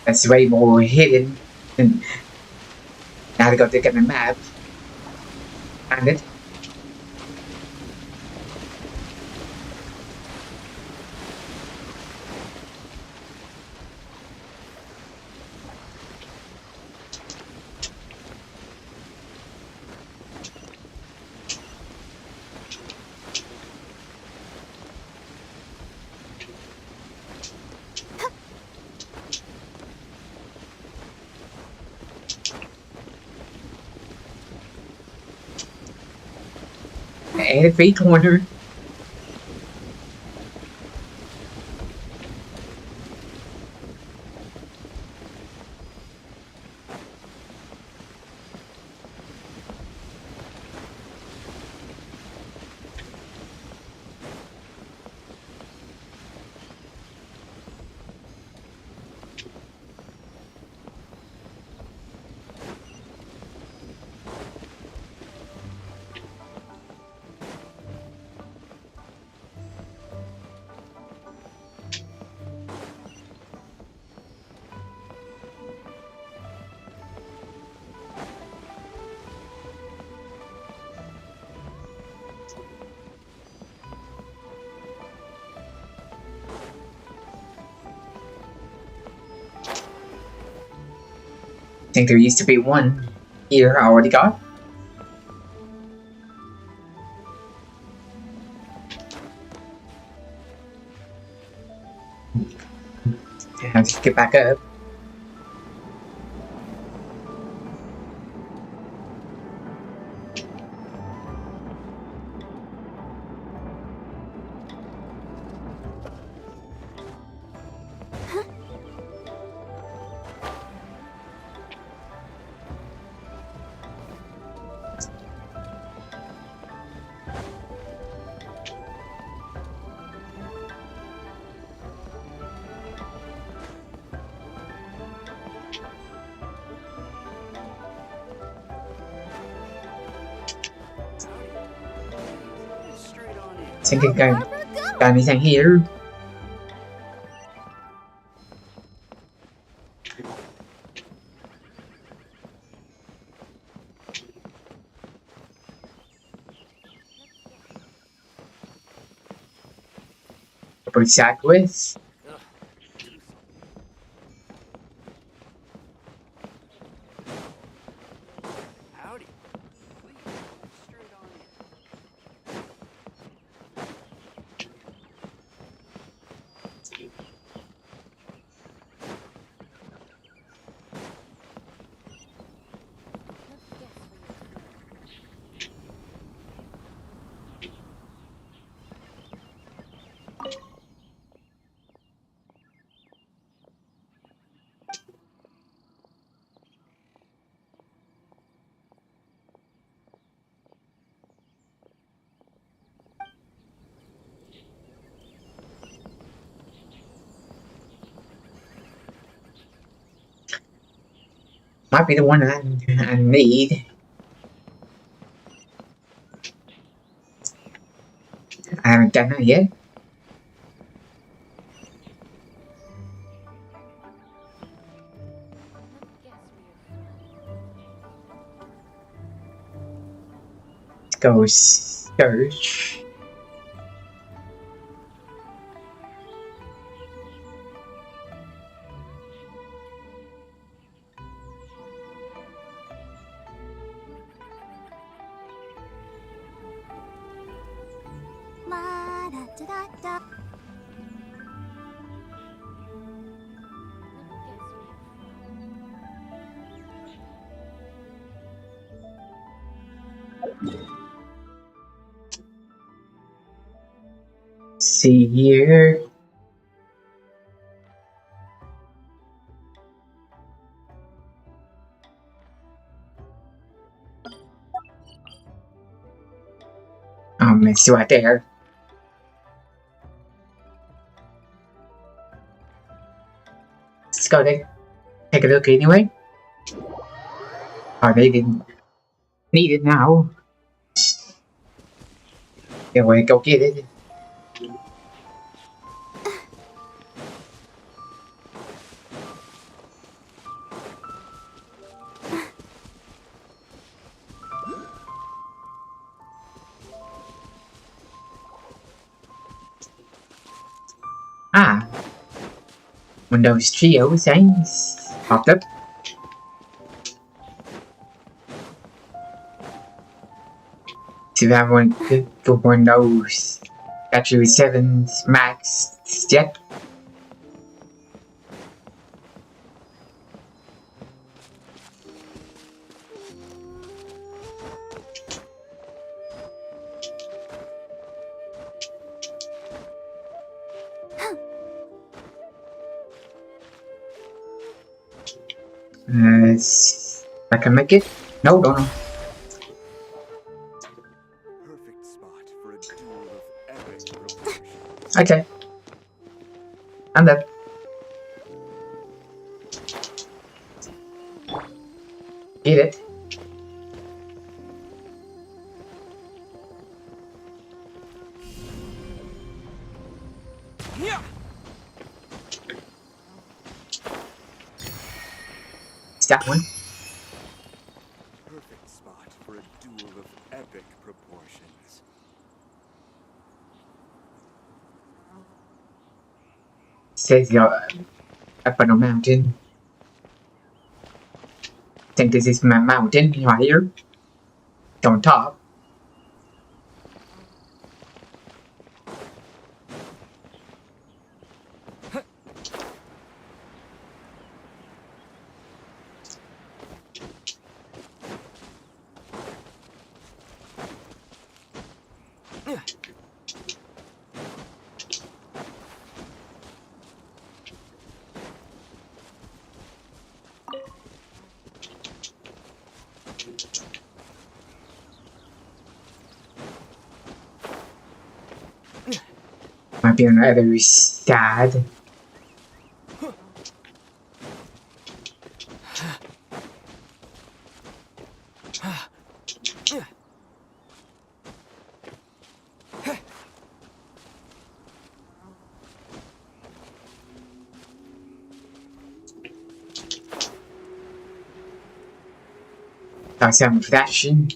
A: That's way more hidden. And now they got to get the map. Find it. And a free corner. I think there used to be one here I already got. And I'll just get back up. Think I got anything here? Exact with. Might be the one I need. I haven't done that yet. Let's go search. See here. It's right there. Let's go there. Take a look anyway. Oh, they didn't need it now. Yeah, we go get it. Ah, Windows Trio things popped up. So you have one for Windows actually 7 Max yet? I can make it? No, don't know.
O: Perfect spot for a duel of epic proportions.
A: Okay. I'm dead. Get it.
Q: Yeah.
A: It's that one.
O: Perfect spot for a duel of epic proportions.
A: Says you're up on a mountain. Think this is my mountain right here. It's on top. Might be on the other side. Got some flashing.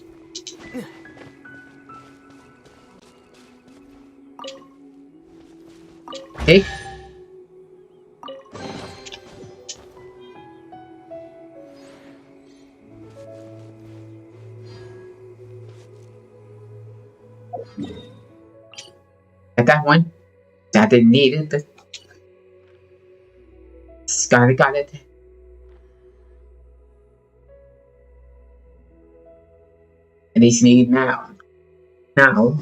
A: Hey. Got that one. I didn't need it, but kinda got it. At least need now. Now.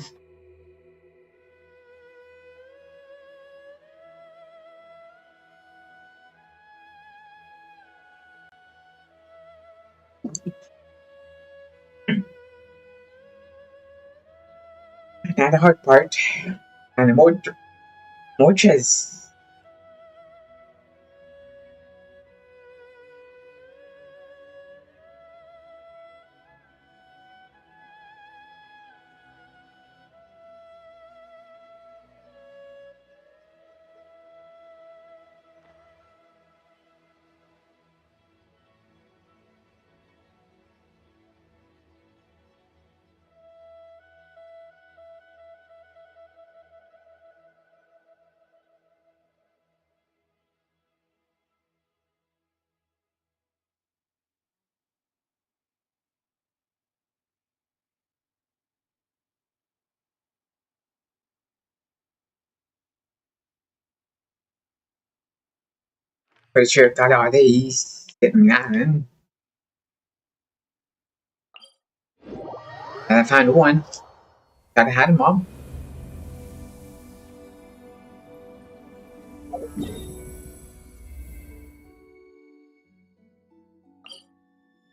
A: Now the hard part. And more chess. Pretty sure I've got all these sitting down. And I found one. Gotta have them all.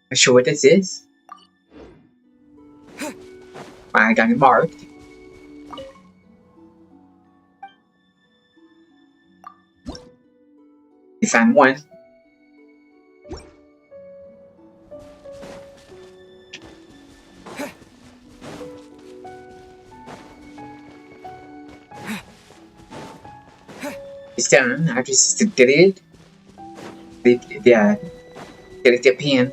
A: Not sure what this is. I got it marked. We found one. It's done. I just did it. Yeah. Did it dip in.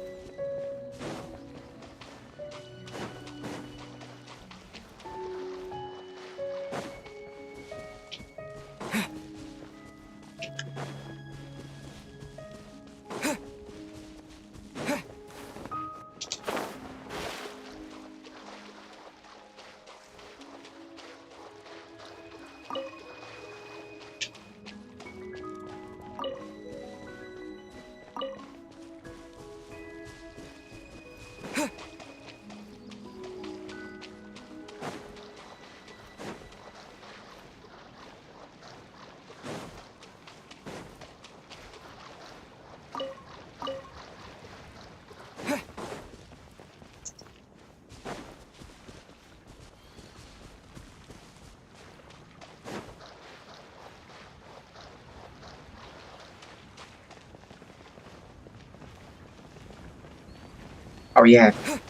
A: Oh yeah. I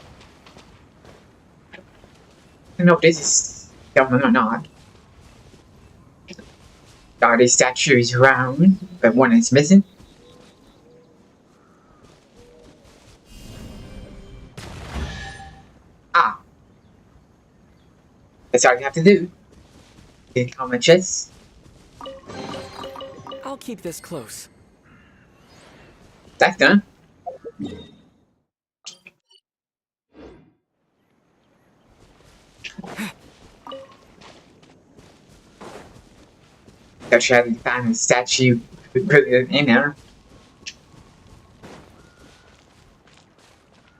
A: don't know if this is filming or not. All these statues around, but one is missing. Ah. That's all you have to do. Get common chest.
Q: I'll keep this close.
A: That's done. Go try to find a statue, put it in there.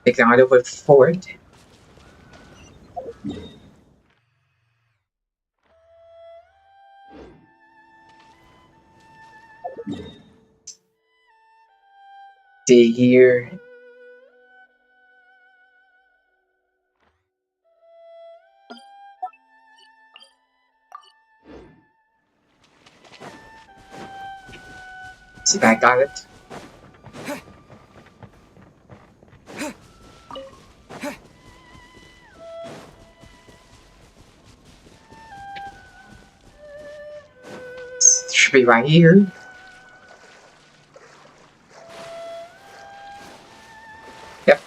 A: Take it all over forward. See here. See if I got it. Should be right here. Yep.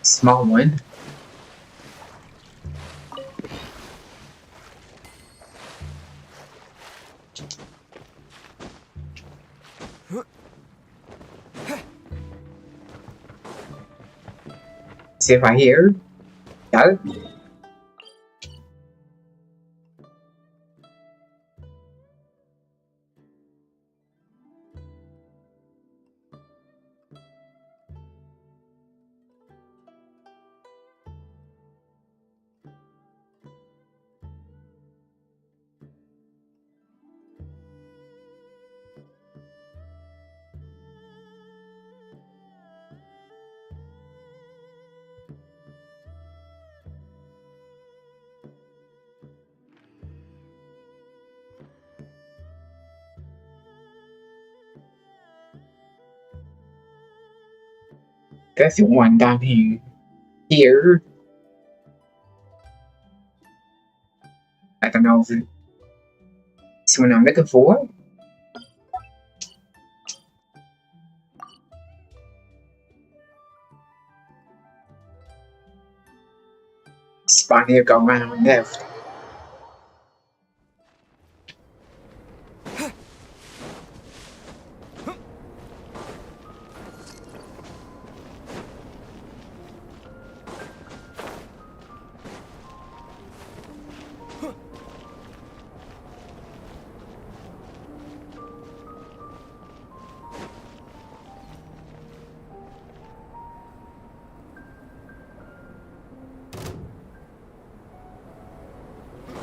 A: Small one. See if I hear. Got it. That's the one down here. Here. I don't know if it's what I'm looking for. Spawn here, go around left.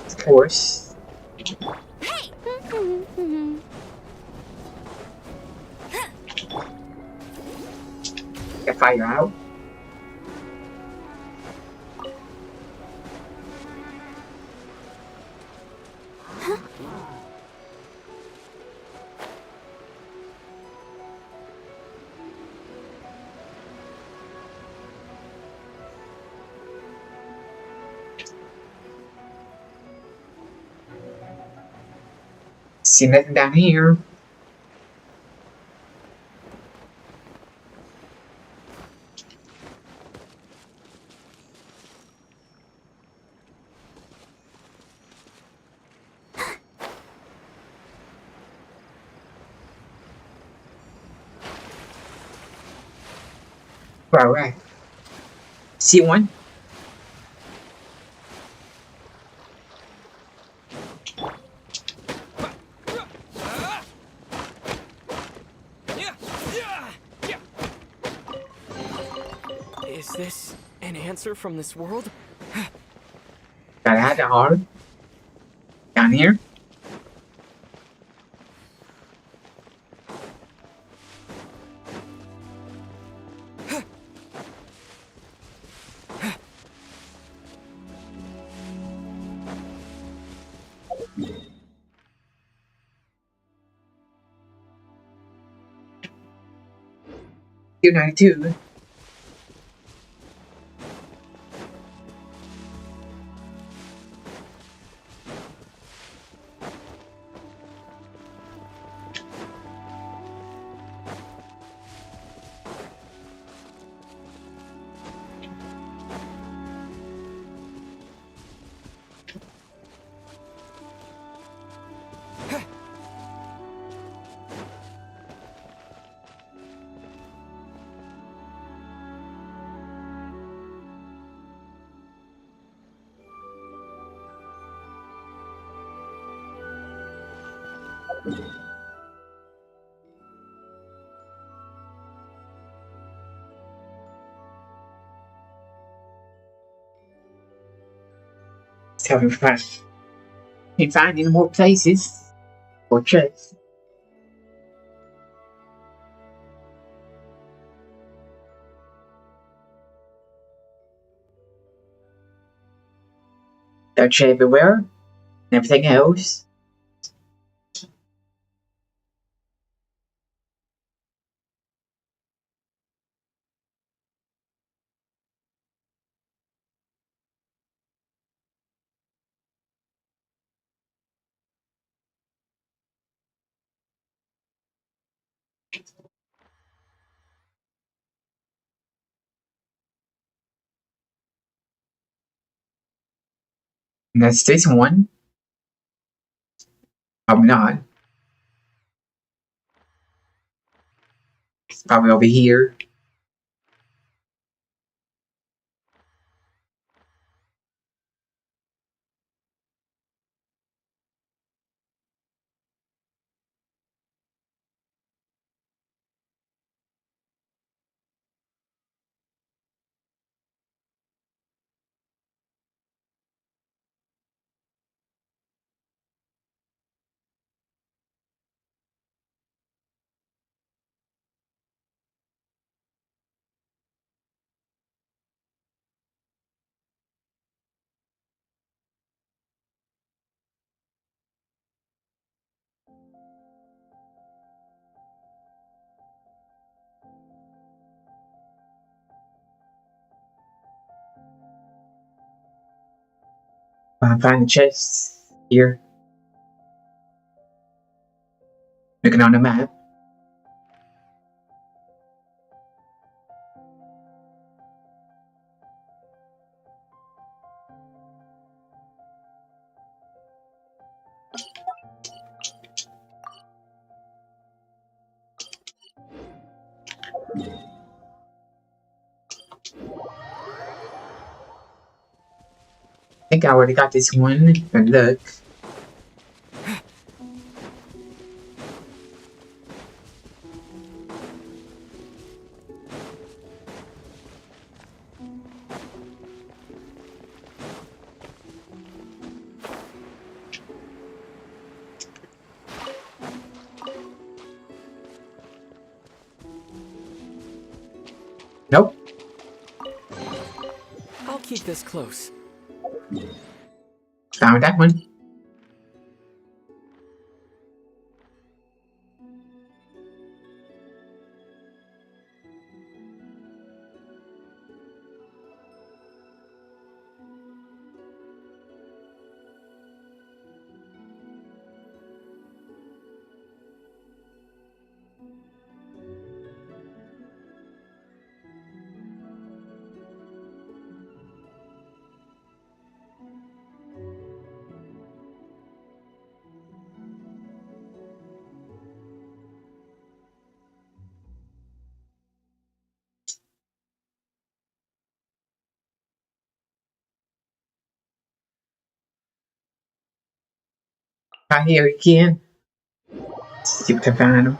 A: Of course.
F: Hey!
A: Get fire out. See nothing down here. Right. See one?
Q: Is this an answer from this world?
A: Gotta have the hard. Down here. 292. Having fun. Can't find any more places for chests. Search everywhere and everything else. And that's this one. Probably not. It's probably over here. Find the chests here. Looking on the map. I think I already got this one, but look. Nope.
Q: I'll keep this close.
A: Found that one. Right here again. See if I can find them.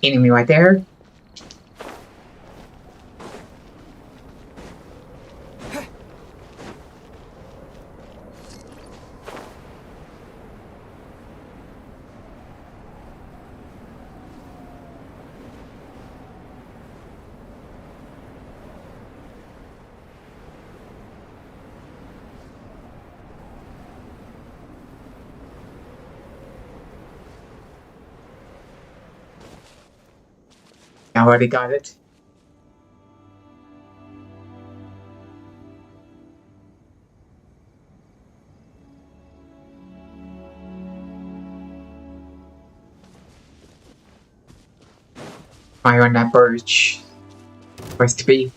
A: Enemy right there. I already got it. Fire on that birch. Where's to be?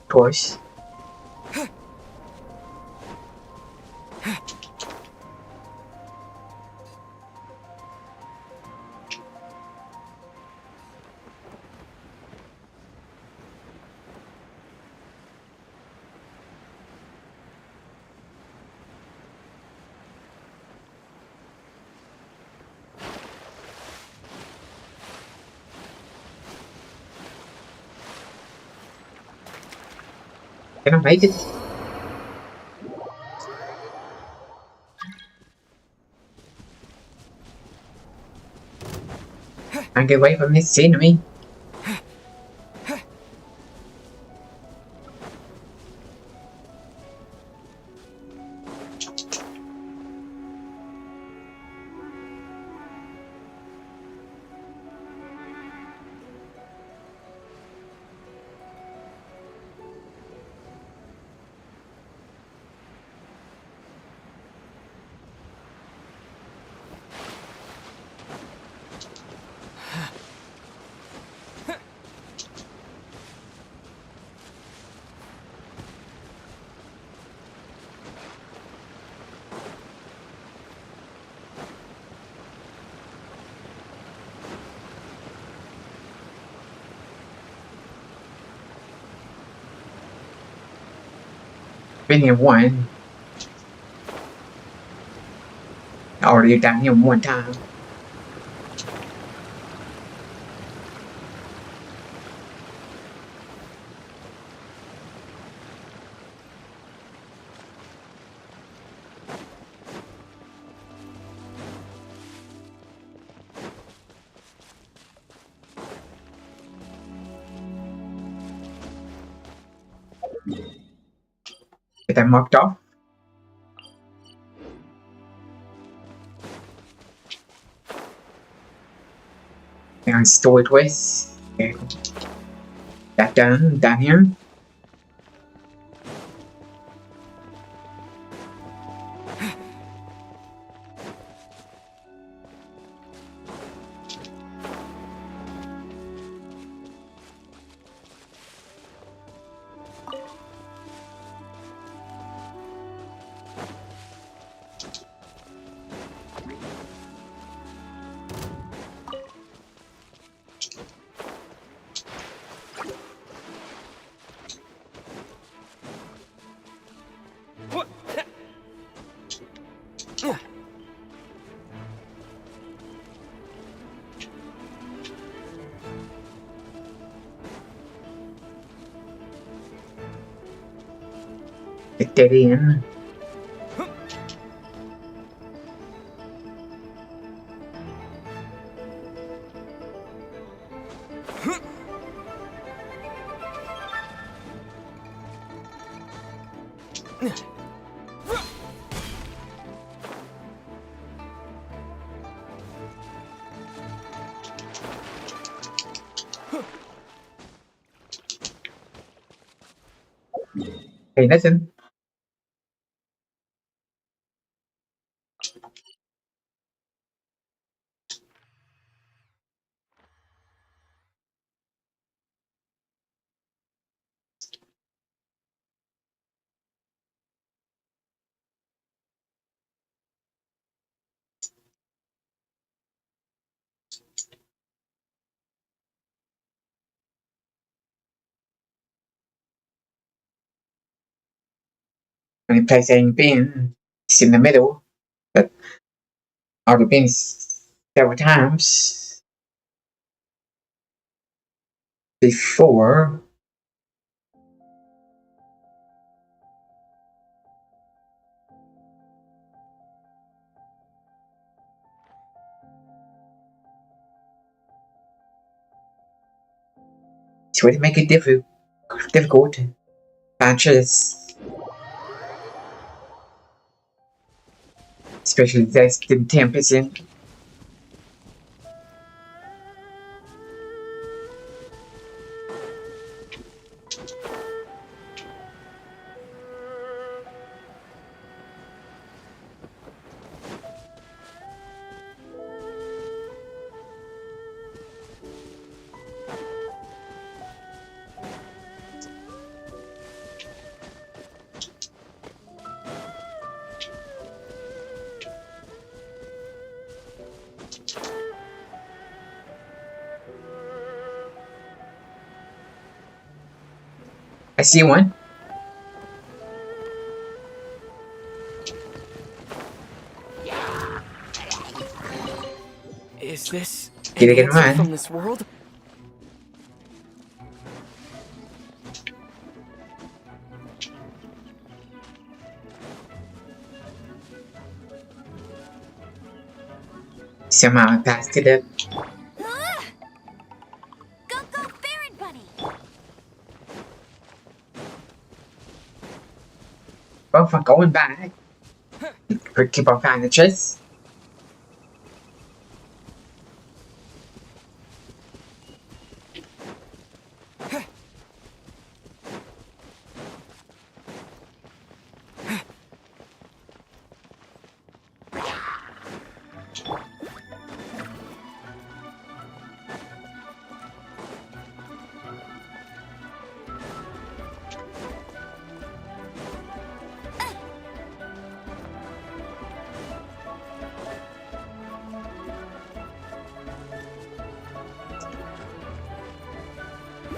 A: Of course. Can I make it? I get away from this enemy. Been here one. Already down here one time. Get that marked off. And store it with. Okay. That down here. Get that in. Hey, listen. Only place I ain't been is in the middle, but I've already been several times before. It's going to make it difficult. Patches, especially if there's the 10%. I see one.
P: Is this
A: Get
P: an
A: it in
P: answer
A: mind.
P: from this world?
A: Somehow I passed it up.
F: Go, Baron Bunny!
A: Well, if I'm going back, keep on finding the chest.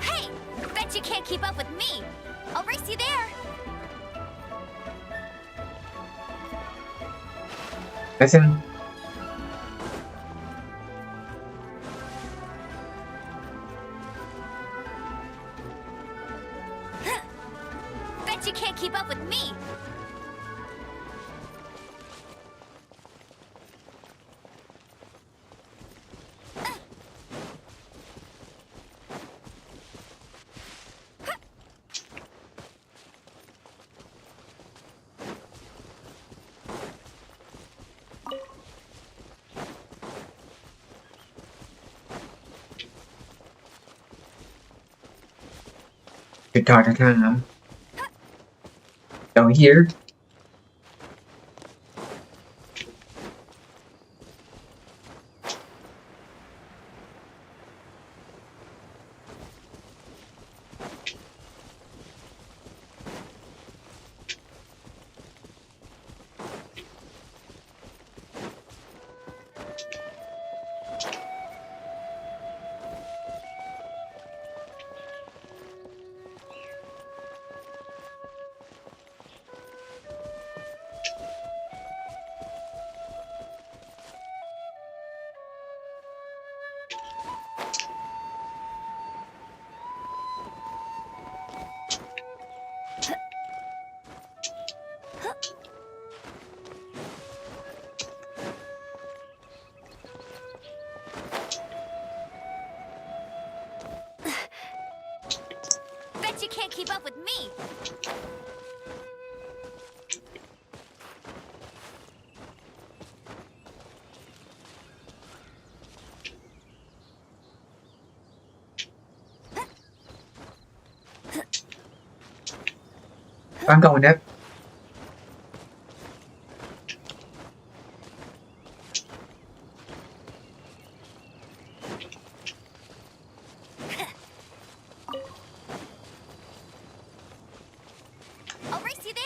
F: Hey! Bet you can't keep up with me! I'll race you there!
A: Listen.
F: Bet you can't keep up with me!
A: Good talk of time. Down here.
F: Bet you can't keep up with me!
A: I'm going up.
F: I'll race you there!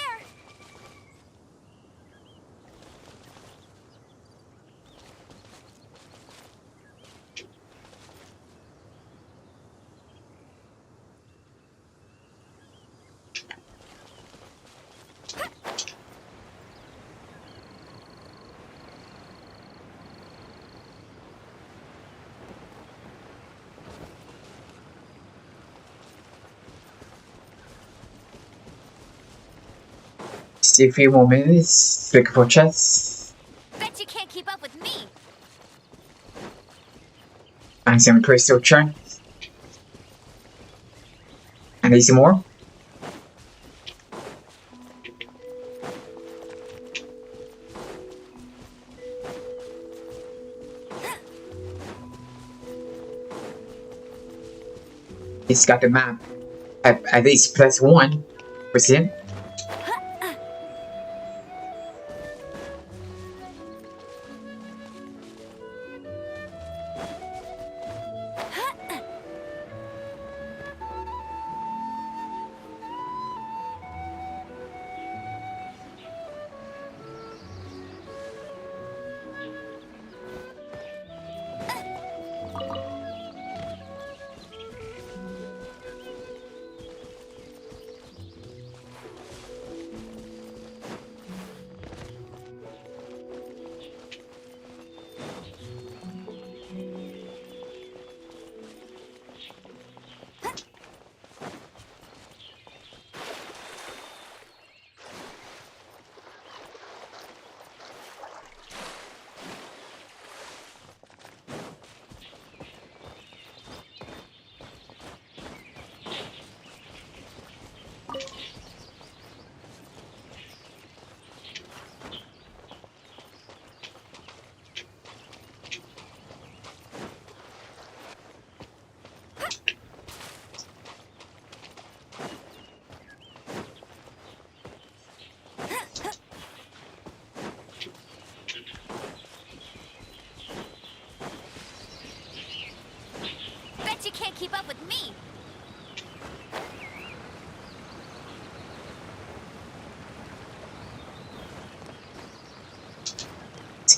A: See a few more minutes. Looking for chests.
F: Bet you can't keep up with me!
A: And some crystal chunks. And need some more. It's got the map at least +1%.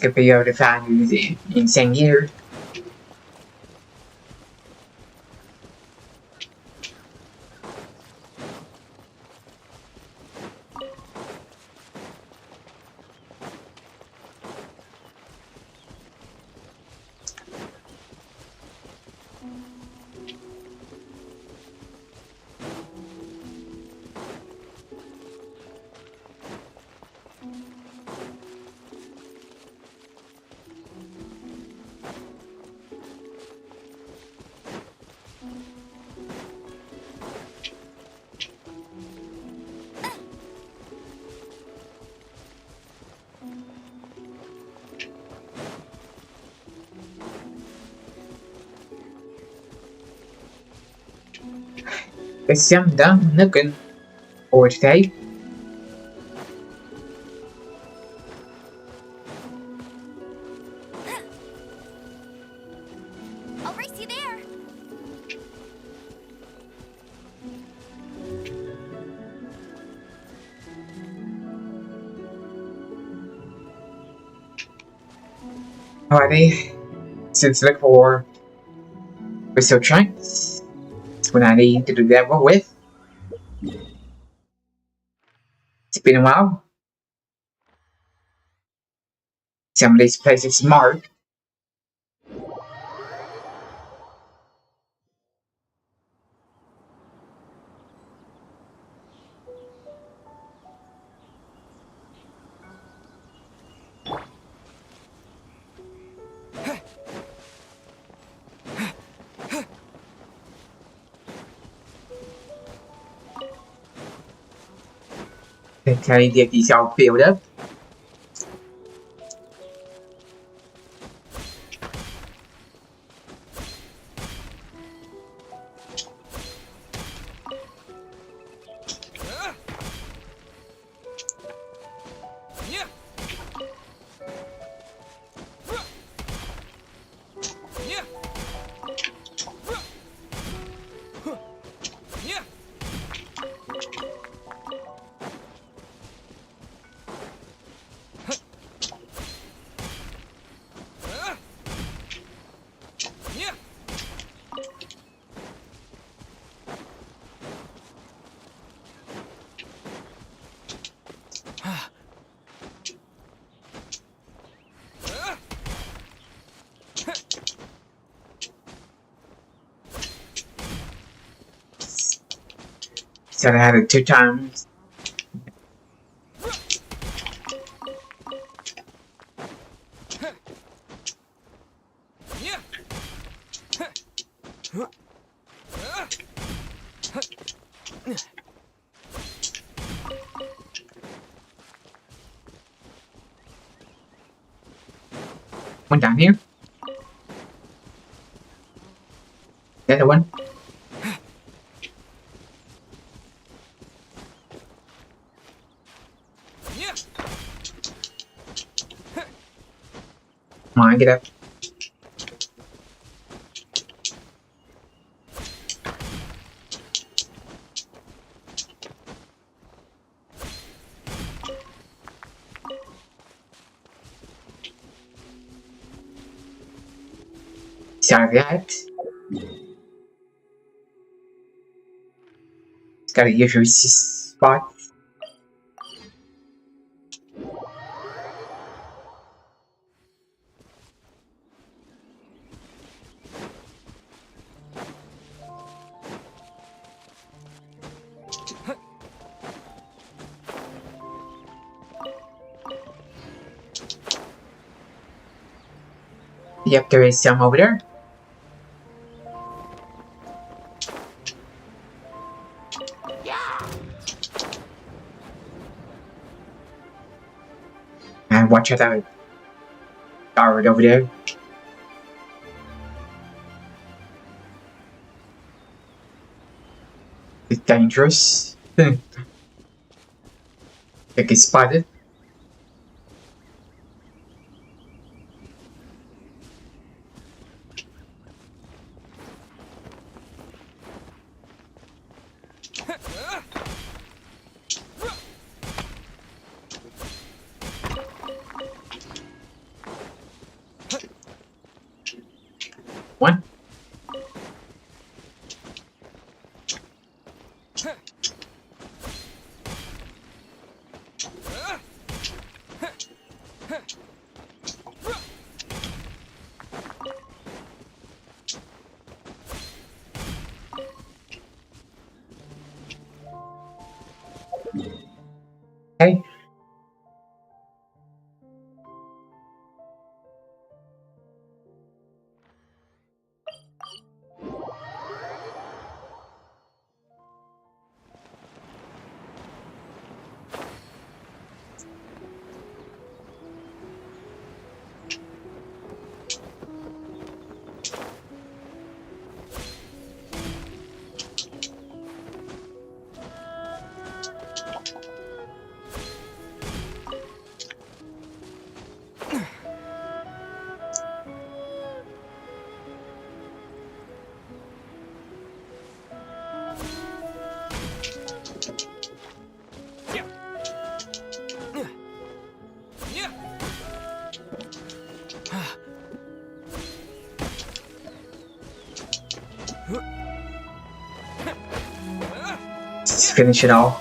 A: Could be able to find the insane gear. Guess I'm done looking for today.
F: I'll race you there.
A: Alrighty, since look for crystal chunks. That's what I need to do that with. It's been a while. Some of these places marked. Okay, get these all filled up. So I had it 2 times. One down here. The other one. Come on, get up. Sorry that. It's got a usual spot. Yep, there is some over there. And watch out that guard over there. It's dangerous. It gets spotted. One. Okay. Let's finish it all.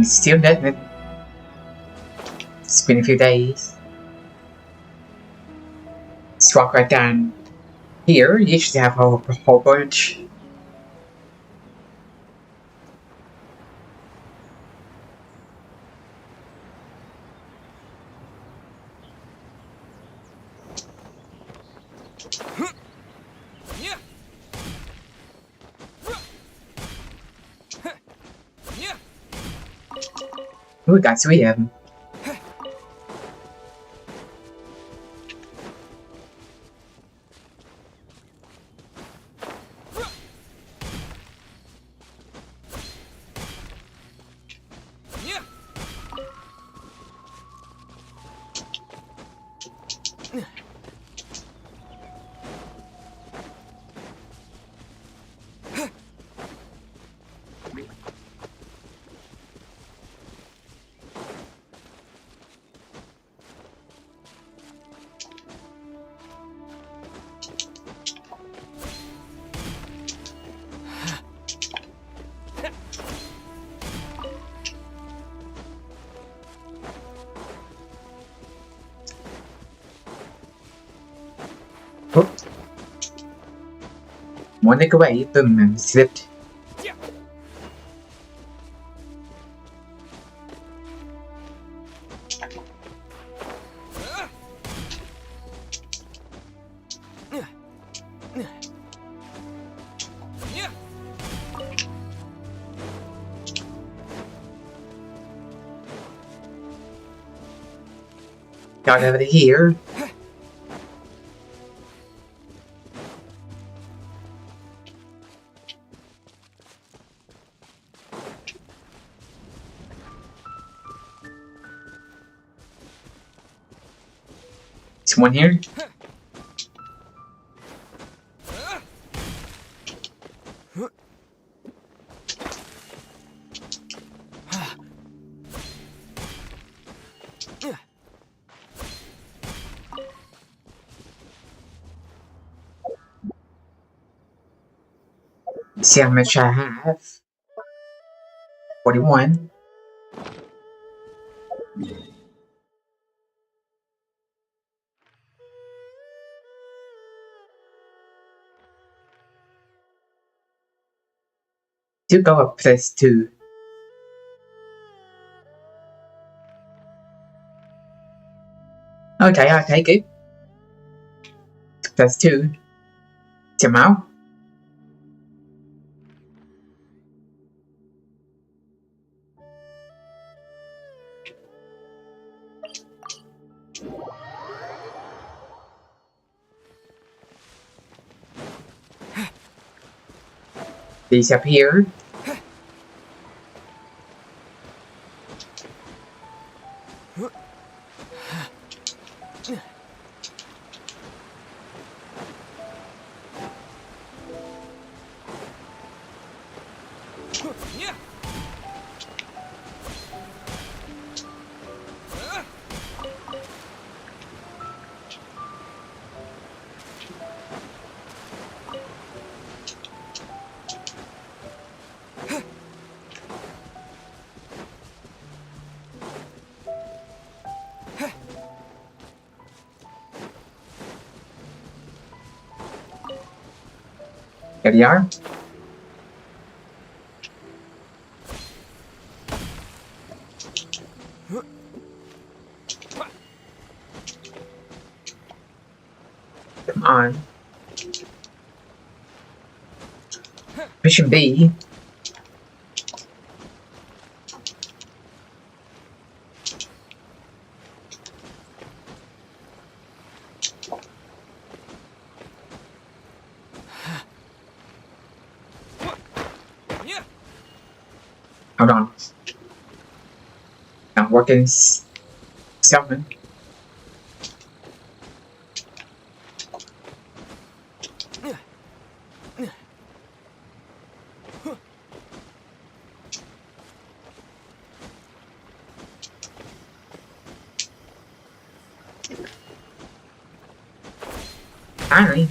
A: Still doesn't it? It's been a few days. Let's walk right down here. You should have a whole bunch. We got 3 of them. Oh. One leg away, boom, and slipped. Got over to here. There's one here. See how much I have. 41. To go up +2. Okay, I'll take it. +2. Tomorrow. These up here. There they are. Come on. Mission B. Hold on. I'm working something. Finally.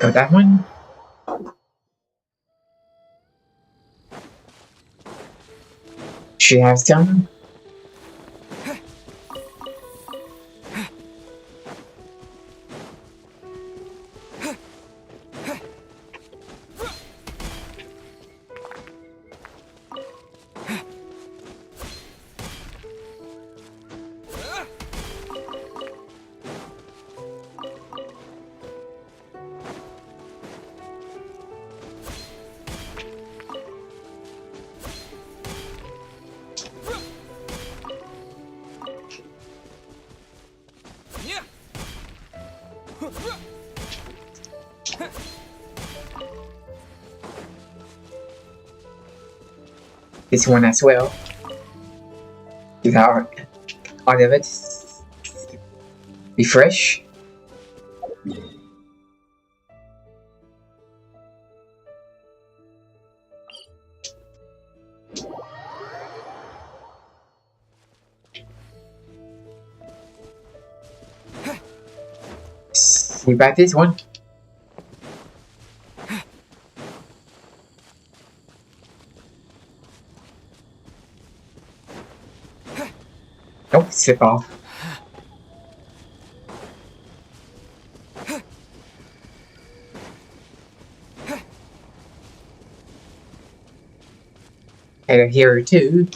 A: Go that one. She has some. This one as well. With all of it. Refresh. See about this one. Nope, sip off. And here too.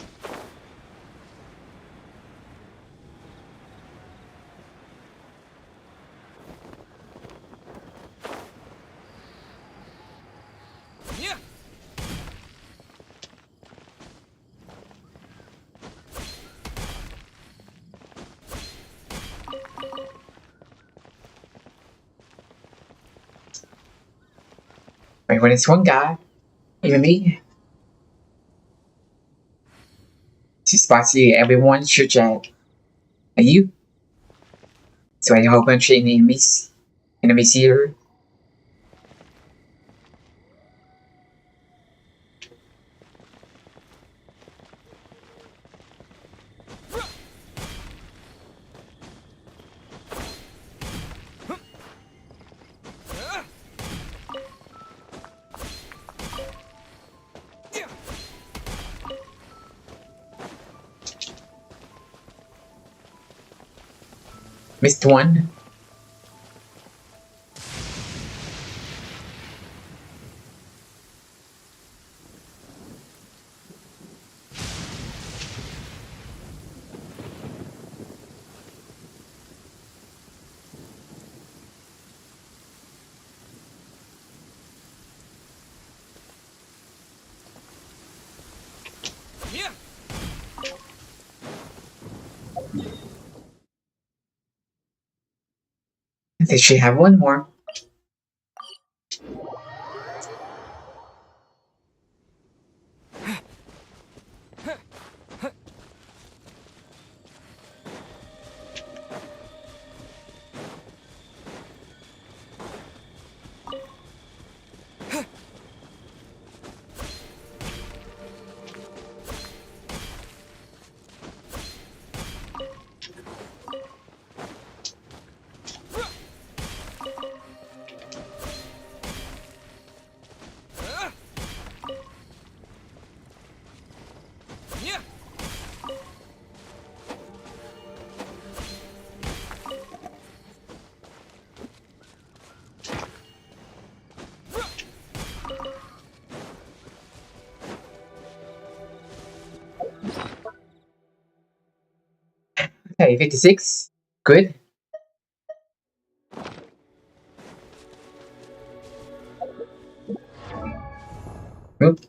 A: Wait, when it's one guy, even me. Too spicy, everyone should chat. Are you? So I hope I'm seeing enemies here. Missed one. I think she have one more. Okay, 56. Good. Oop.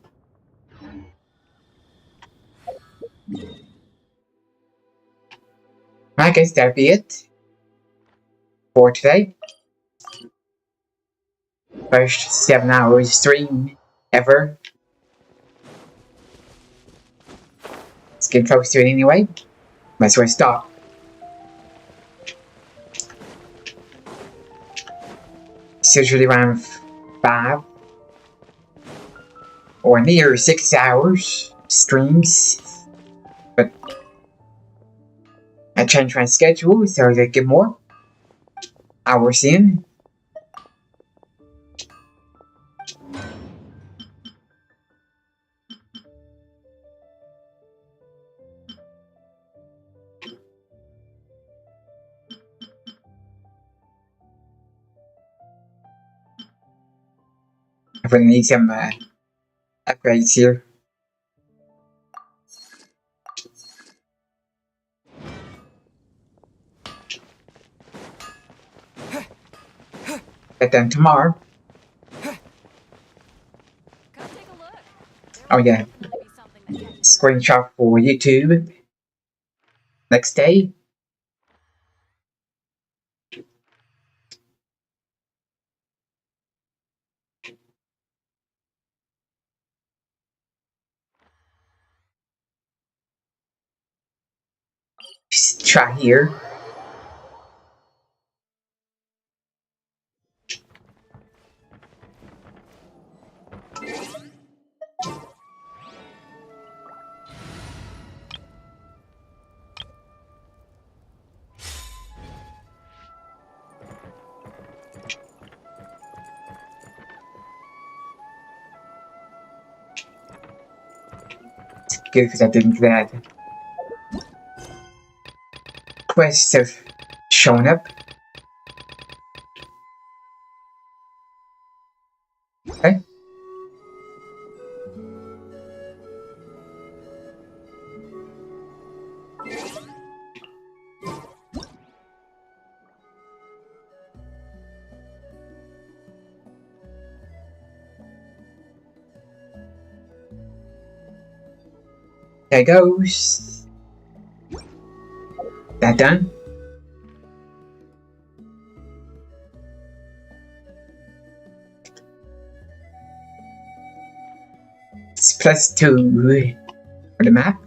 A: I guess that'd be it for today. First 7-hour stream ever. Let's get close to it anyway. Might as well stop. It's usually around 5 or near 6 hours streams, but I changed my schedule so they get more hours in. I'm gonna need some upgrades here. Get done tomorrow. Oh yeah. Screenshot for YouTube. Next day. Just try here. It's good because I didn't get that. Quests have shown up. Okay. There goes. That done? It's +2 for the map.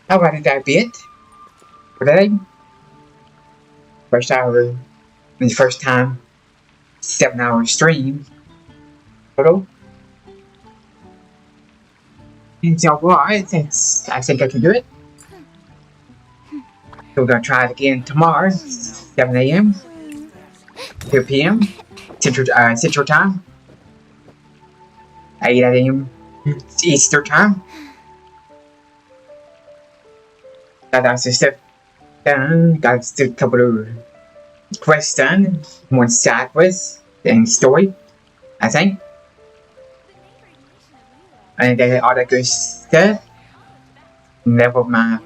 A: How about that be it for today? First hour, the first time 7-hour stream total. And so well, I think I can do it. So we're gonna try it again tomorrow, 7 a.m. 2 p.m. Central Time, 8 a.m. Eastern Time. Got some stuff done. Got a couple of quests done. One side quest and story, I think. And then all that good stuff. Level my.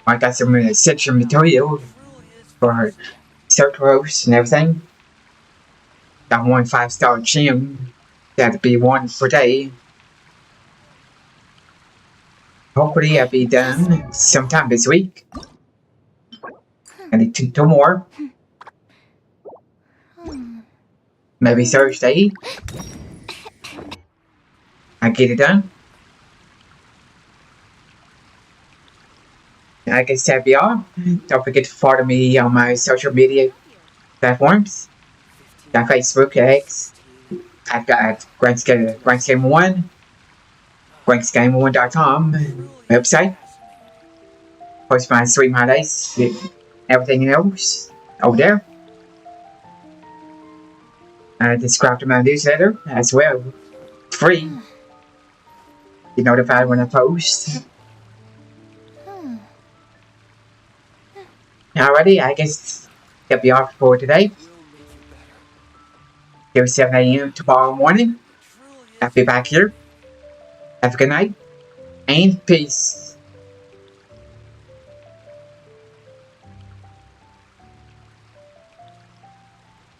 A: I got some essential material for Sucrose and everything. Got 1 5-star gem. That'll be 1 per day. Hopefully I'll be done sometime this week. I need 2 more. Maybe Thursday. I get it done. I guess that'll be all. Don't forget to follow me on my social media platforms. Got Facebook, X. I've got GranksGame1. GranksGame1.com website. Post my stream highlights. Everything else over there. Subscribe to my newsletter as well. Free. Get notified when I post. Alrighty, I guess that'll be all for today. Till 7 a.m. tomorrow morning. I'll be back here. Have a good night and peace.